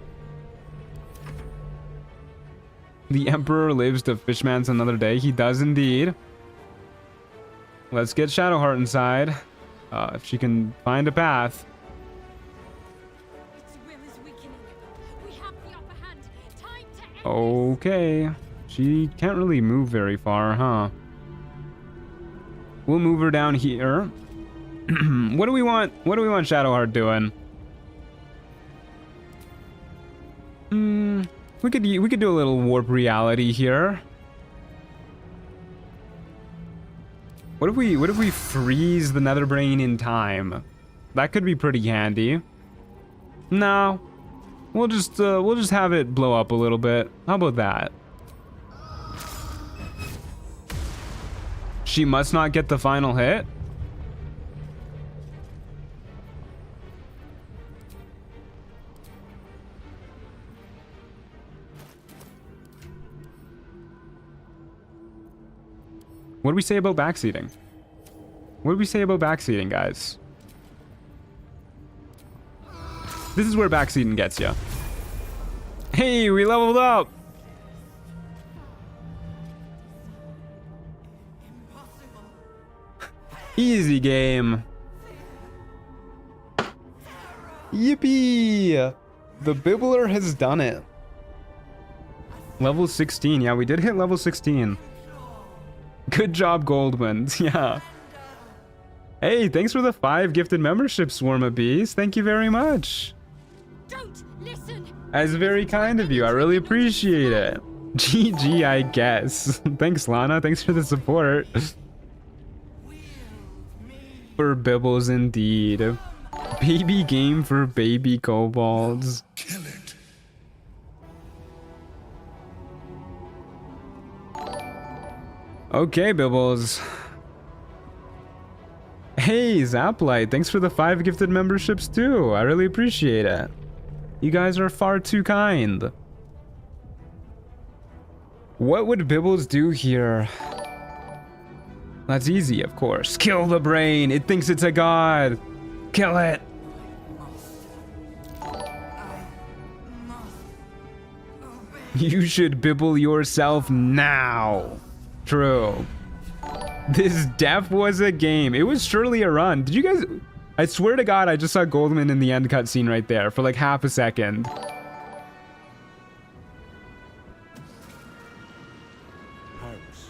The Emperor lives to fishman's another day. He does indeed. Let's get Shadowheart inside. If she can find a path. Okay. She can't really move very far, huh? We'll move her down here. What do we want? What do we want Shadowheart doing? We could do a little warp reality here. What if we freeze the Netherbrain in time? That could be pretty handy. No. We'll just have it blow up a little bit. How about that? She must not get the final hit. What do we say about backseating? What do we say about backseating, guys? This is where backseating gets you. Hey, we leveled up! Easy game. Yippee! The Bibbler has done it. Level 16. Yeah, we did hit level 16. Good job, Goldman. Yeah. Hey, thanks for the 5 gifted membership, Swarm of Bees. Thank you very much. Don't listen. That's very kind of you. I really appreciate it. GG, I guess. Thanks, Lana. Thanks for the support. For Bibbles, indeed. Baby game for baby kobolds. Kill it. Okay, Bibbles. Hey, Zaplight. Thanks for the 5 gifted memberships, too. I really appreciate it. You guys are far too kind. What would Bibbles do here? That's easy, of course. Kill the brain. It thinks it's a god. Kill it. You should bibble yourself now. True. This def was a game. It was surely a run. Did you guys... I swear to God, I just saw Goldman in the end cutscene right there for like half a second.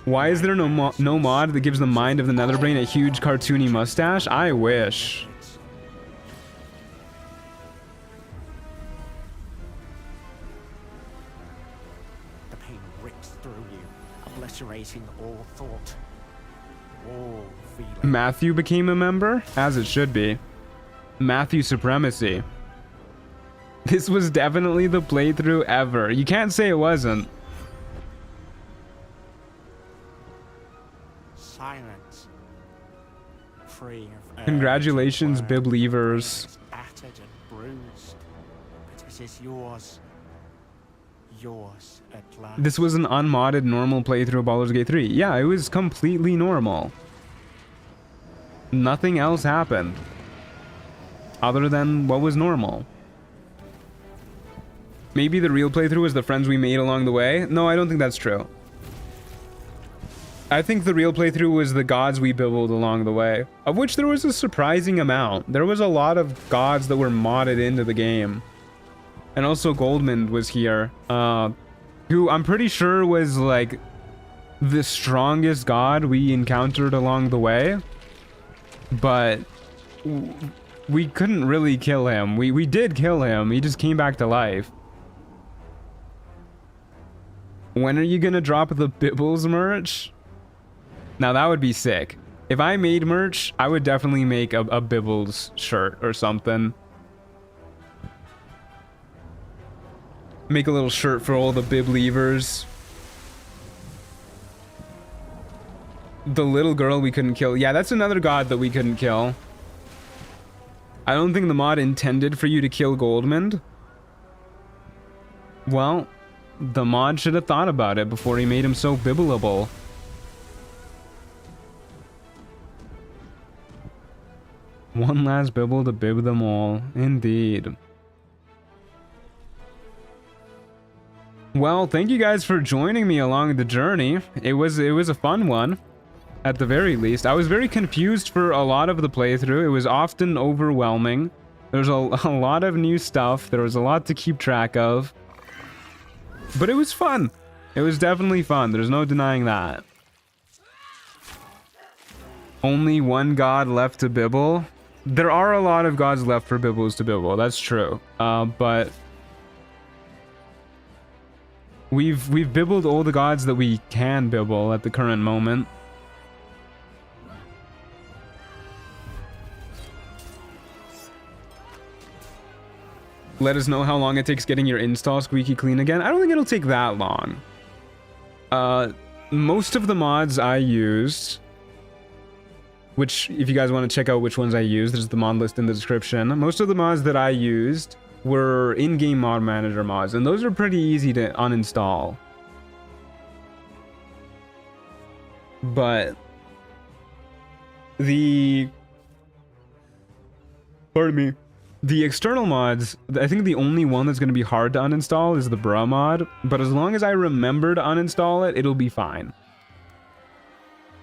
Why is there no mod that gives the mind of the Netherbrain a huge cartoony mustache? I wish. The pain rips through you, obliterating all thought, all feeling. Matthew became a member? As it should be. Matthew supremacy. This was definitely the playthrough ever. You can't say it wasn't. Silence. Free of Congratulations, Biblievers. Battered and bruised, but it is yours. Yours at last. This was an unmodded normal playthrough of Baldur's Gate 3. Yeah, it was completely normal. Nothing else happened. Other than what was normal. Maybe the real playthrough was the friends we made along the way? No, I don't think that's true. I think the real playthrough was the gods we bibbled along the way, of which there was a surprising amount. There was a lot of gods that were modded into the game. And also Goldman was here, who I'm pretty sure was like the strongest god we encountered along the way. But we couldn't really kill him. We did kill him, he just came back to life. When are you gonna drop the Bibbles merch? Now that would be sick. If I made merch, I would definitely make a Bibbles shirt or something. Make a little shirt for all the Biblievers. The little girl we couldn't kill. Yeah, that's another god that we couldn't kill. I don't think the mod intended for you to kill Goldmund. Well, the mod should have thought about it before he made him so bibbleable. One last bibble to bib them all. Indeed. Well, thank you guys for joining me along the journey. It was a fun one, at the very least. I was very confused for a lot of the playthrough. It was often overwhelming. There's a lot of new stuff. There was a lot to keep track of. But it was fun. It was definitely fun. There's no denying that. Only one god left to bibble. There are a lot of gods left for Bibbles to bibble. That's true. But we've bibbled all the gods that we can bibble at the current moment. Let us know how long it takes getting your install squeaky clean again. I don't think it'll take that long. Most of the mods I used, which if you guys want to check out which ones I used, there's the mod list in the description. Most of the mods that I used were in-game mod manager mods, and those are pretty easy to uninstall. But the pardon me, the external mods, I think the only one that's going to be hard to uninstall is the bro mod, but as long as I remember to uninstall it, it'll be fine.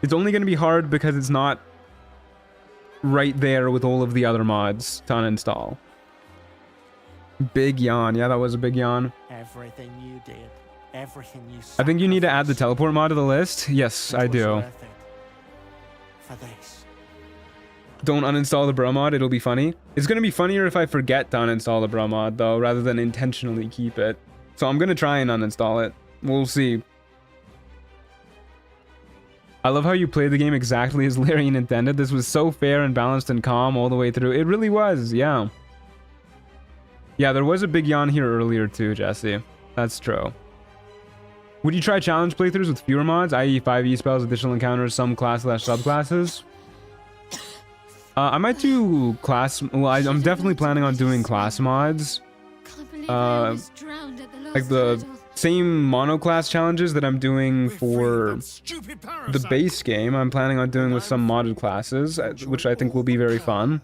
It's only going to be hard because it's not right there with all of the other mods to uninstall. Big yawn. Yeah, that was a big yawn. Everything you did, everything you I think you need to add the teleport mod to the list. Yes, I do. For this. Don't uninstall the bro mod, it'll be funny. It's gonna be funnier if I forget to uninstall the bro mod though, rather than intentionally keep it. So I'm gonna try and uninstall it. We'll see. I love how you played the game exactly as Larian intended. This was so fair and balanced and calm all the way through. It really was, yeah. Yeah, there was a big yawn here earlier too, Jesse. That's true. Would you try challenge playthroughs with fewer mods, i.e. 5 E-spells, additional encounters, some class/subclasses? I might do class... Well, I'm definitely planning on doing class mods. Like the same monoclass challenges that I'm doing for the base game, I'm planning on doing with some modded classes, which I think will be very fun.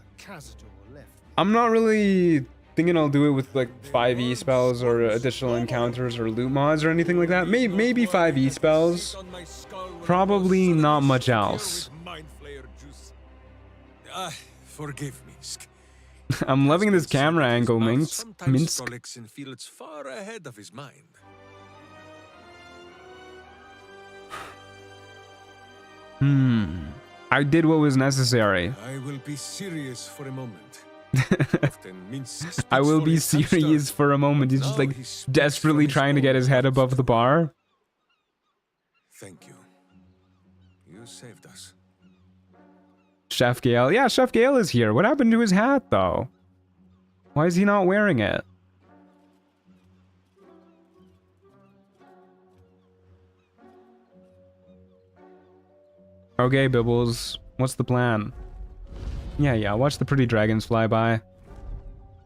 I'm not really thinking I'll do it with like 5 E-spells or additional encounters or loot mods or anything like that. Maybe 5 E-spells. Probably not much else. Forgive Minsk. I'm loving this camera angle, Minsk. Solixin feels far ahead of his mind. I did what was necessary. I will be serious for a moment. I will be serious for a moment. He's just like desperately trying to get his head above the bar. Thank you. You saved us. Chef Gale. Yeah, Chef Gale is here. What happened to his hat, though? Why is he not wearing it? Okay, Bibbles. What's the plan? Yeah, watch the pretty dragons fly by.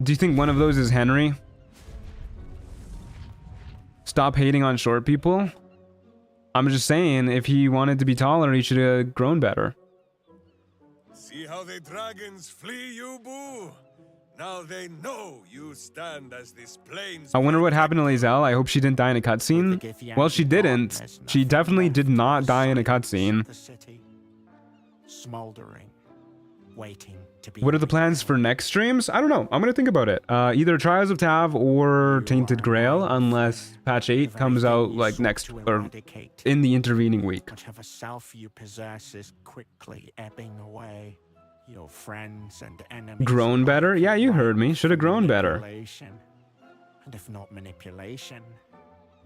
Do you think one of those is Henry? Stop hating on short people? I'm just saying, if he wanted to be taller, he should have grown better. See how the dragons flee you, boo? Now they know you stand as this plains. I wonder what happened to Lae'zel. I hope she didn't die in a cutscene. Well, she didn't. She definitely did not die in a cutscene. Smoldering, waiting to be. What are the plans for next streams? I don't know. I'm gonna think about it. Either Trials of Tav or Tainted Grail, unless patch 8 comes out like next or in the intervening week. Whatever self you possess is quickly ebbing away. Your friends and enemies. Grown better? Yeah, you heard me. Should have grown better. And if not manipulation,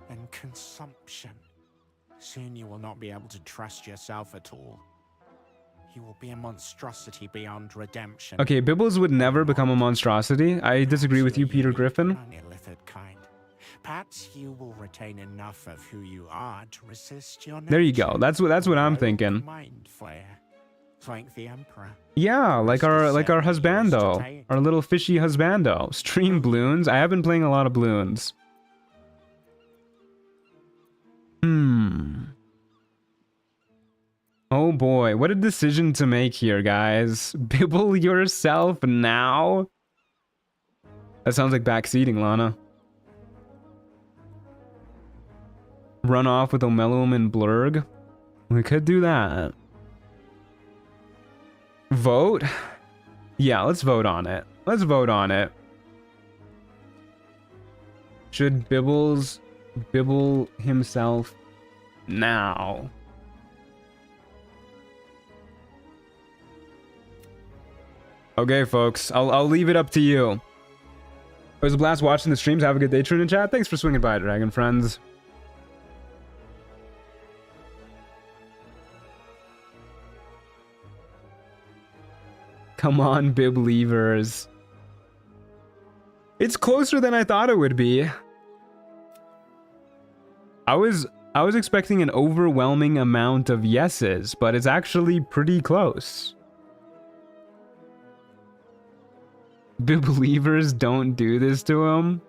then consumption. Soon you will not be able to trust yourself at all. You will be a monstrosity beyond redemption. Okay, Bibbles would never become a monstrosity. I disagree with you, Peter Griffin. Kind. Perhaps you will retain enough of who you are to resist your nature. There you go. That's what I'm thinking. Mind flare, like the Emperor. Yeah, like our husbando, our little fishy husbando. Stream Bloons. I have been playing a lot of Bloons. Oh boy, what a decision to make here, guys. Bibble yourself now? That sounds like backseating, Lana. Run off with Omelum and Blurg? We could do that. Vote? Yeah, let's vote on it. Let's vote on it. Should Bibbles Bibble himself now? Okay, folks, I'll leave it up to you. It was a blast watching the streams. Have a good day, True in chat. Thanks for swinging by, Dragon friends. Come on, Biblievers. It's closer than I thought it would be. I was expecting an overwhelming amount of yeses, but it's actually pretty close. Biblievers don't do this to him.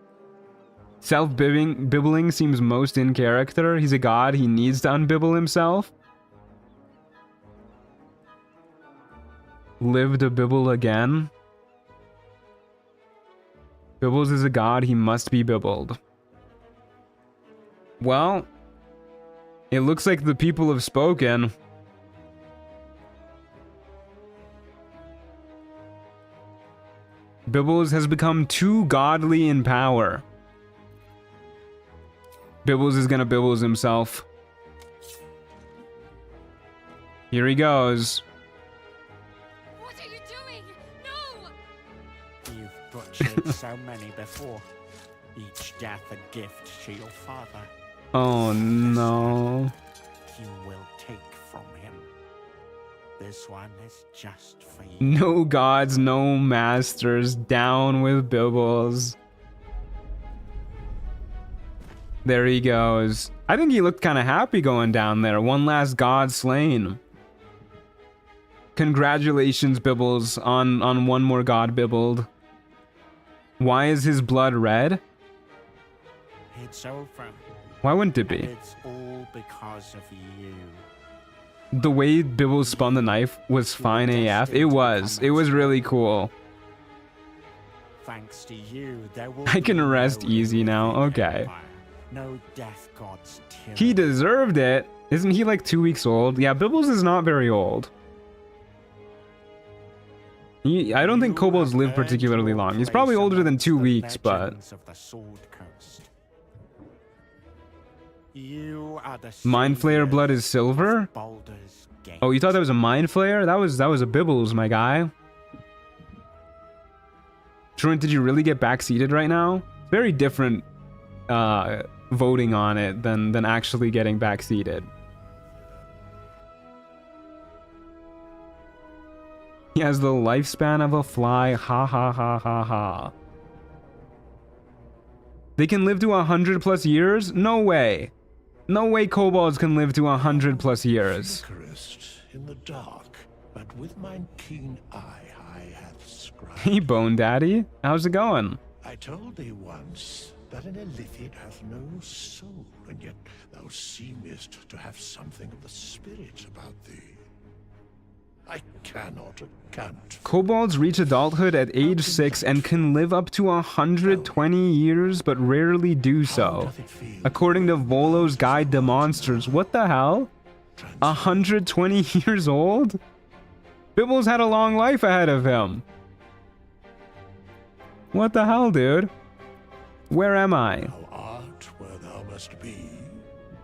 Self-bibbling seems most in character. He's a god, he needs to unbibble himself. live to bibble again. Bibbles is a god, he must be bibbled. Well, it looks like the people have spoken. Bibbles has become too godly in power. Bibbles is gonna Bibbles himself. Here he goes. What are you doing? No! You've butchered so many before. Each death a gift to your father. Oh no. You will take from him. This one is just for you. No gods, no masters. Down with Bibbles. There he goes. I think he looked kind of happy going down there. One last god slain. Congratulations, Bibbles, on one more god bibbled. Why is his blood red? It's over. Why wouldn't it be? And it's all because of you. The way Bibbles spun the knife was fine AF. It was really cool. Thanks to you, there will I can be rest no easy now. Okay. empire, no death god's tyranny. He deserved it. Isn't he like 2 weeks old? Yeah, Bibbles is not very old. I don't think kobolds live particularly long. He's probably older than 2 weeks, but... Mind Flayer blood is silver? Oh, you thought that was a Mind Flayer? That was a Bibbles, my guy. Truant, did you really get backseated right now? Very different voting on it than actually getting backseated. He has the lifespan of a fly. Ha ha ha ha ha. They can live to 100+ years? No way. No way kobolds can live to 100+ years. In the dark, but with mine keen eye I have scribed. Hey, Bone Daddy. How's it going? I told thee once that an illithid hath no soul, and yet thou seemest to have something of the spirit about thee. I cannot account. Kobolds reach adulthood at age 6 and can live up to 120 years, but rarely do so. According to Volo's Guide to Monsters. What the hell? 120 years old? Bibbles had a long life ahead of him. What the hell, dude? Where am I? Thou art where thou must be.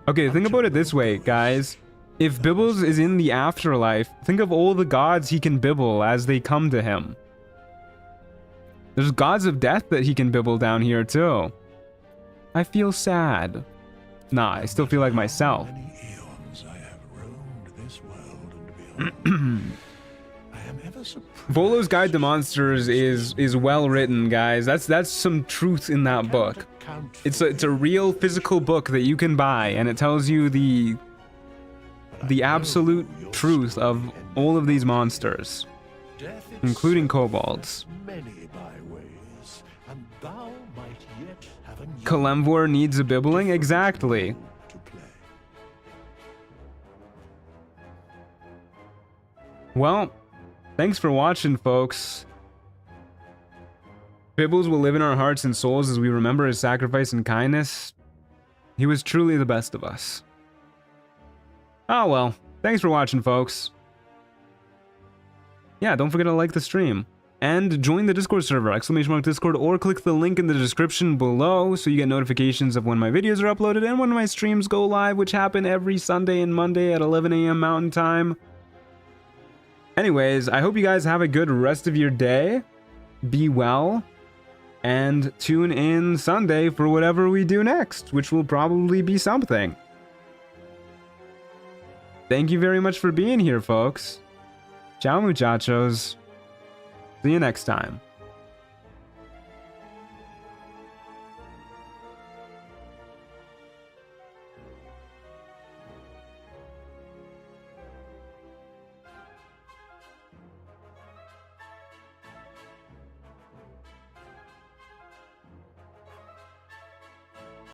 Okay, think about it this way, guys. If Bibbles is in the afterlife, think of all the gods he can bibble as they come to him. There's gods of death that he can bibble down here too. I feel sad. Nah, I still feel like myself. Volo's Guide to Monsters is well written, guys. That's some truth in that book. It's a real physical book that you can buy, and it tells you the absolute truth of all of these monsters, including kobolds. Kalemvor needs a bibbling? Exactly. Well, thanks for watching, folks. Bibbles will live in our hearts and souls as we remember his sacrifice and kindness. He was truly the best of us. Oh well, thanks for watching, folks. Yeah, don't forget to like the stream. And join the Discord server, !Discord, or click the link in the description below so you get notifications of when my videos are uploaded and when my streams go live, which happen every Sunday and Monday at 11 AM Mountain Time. Anyways, I hope you guys have a good rest of your day. Be well. And tune in Sunday for whatever we do next, which will probably be something. Thank you very much for being here, folks. Ciao, muchachos. See you next time.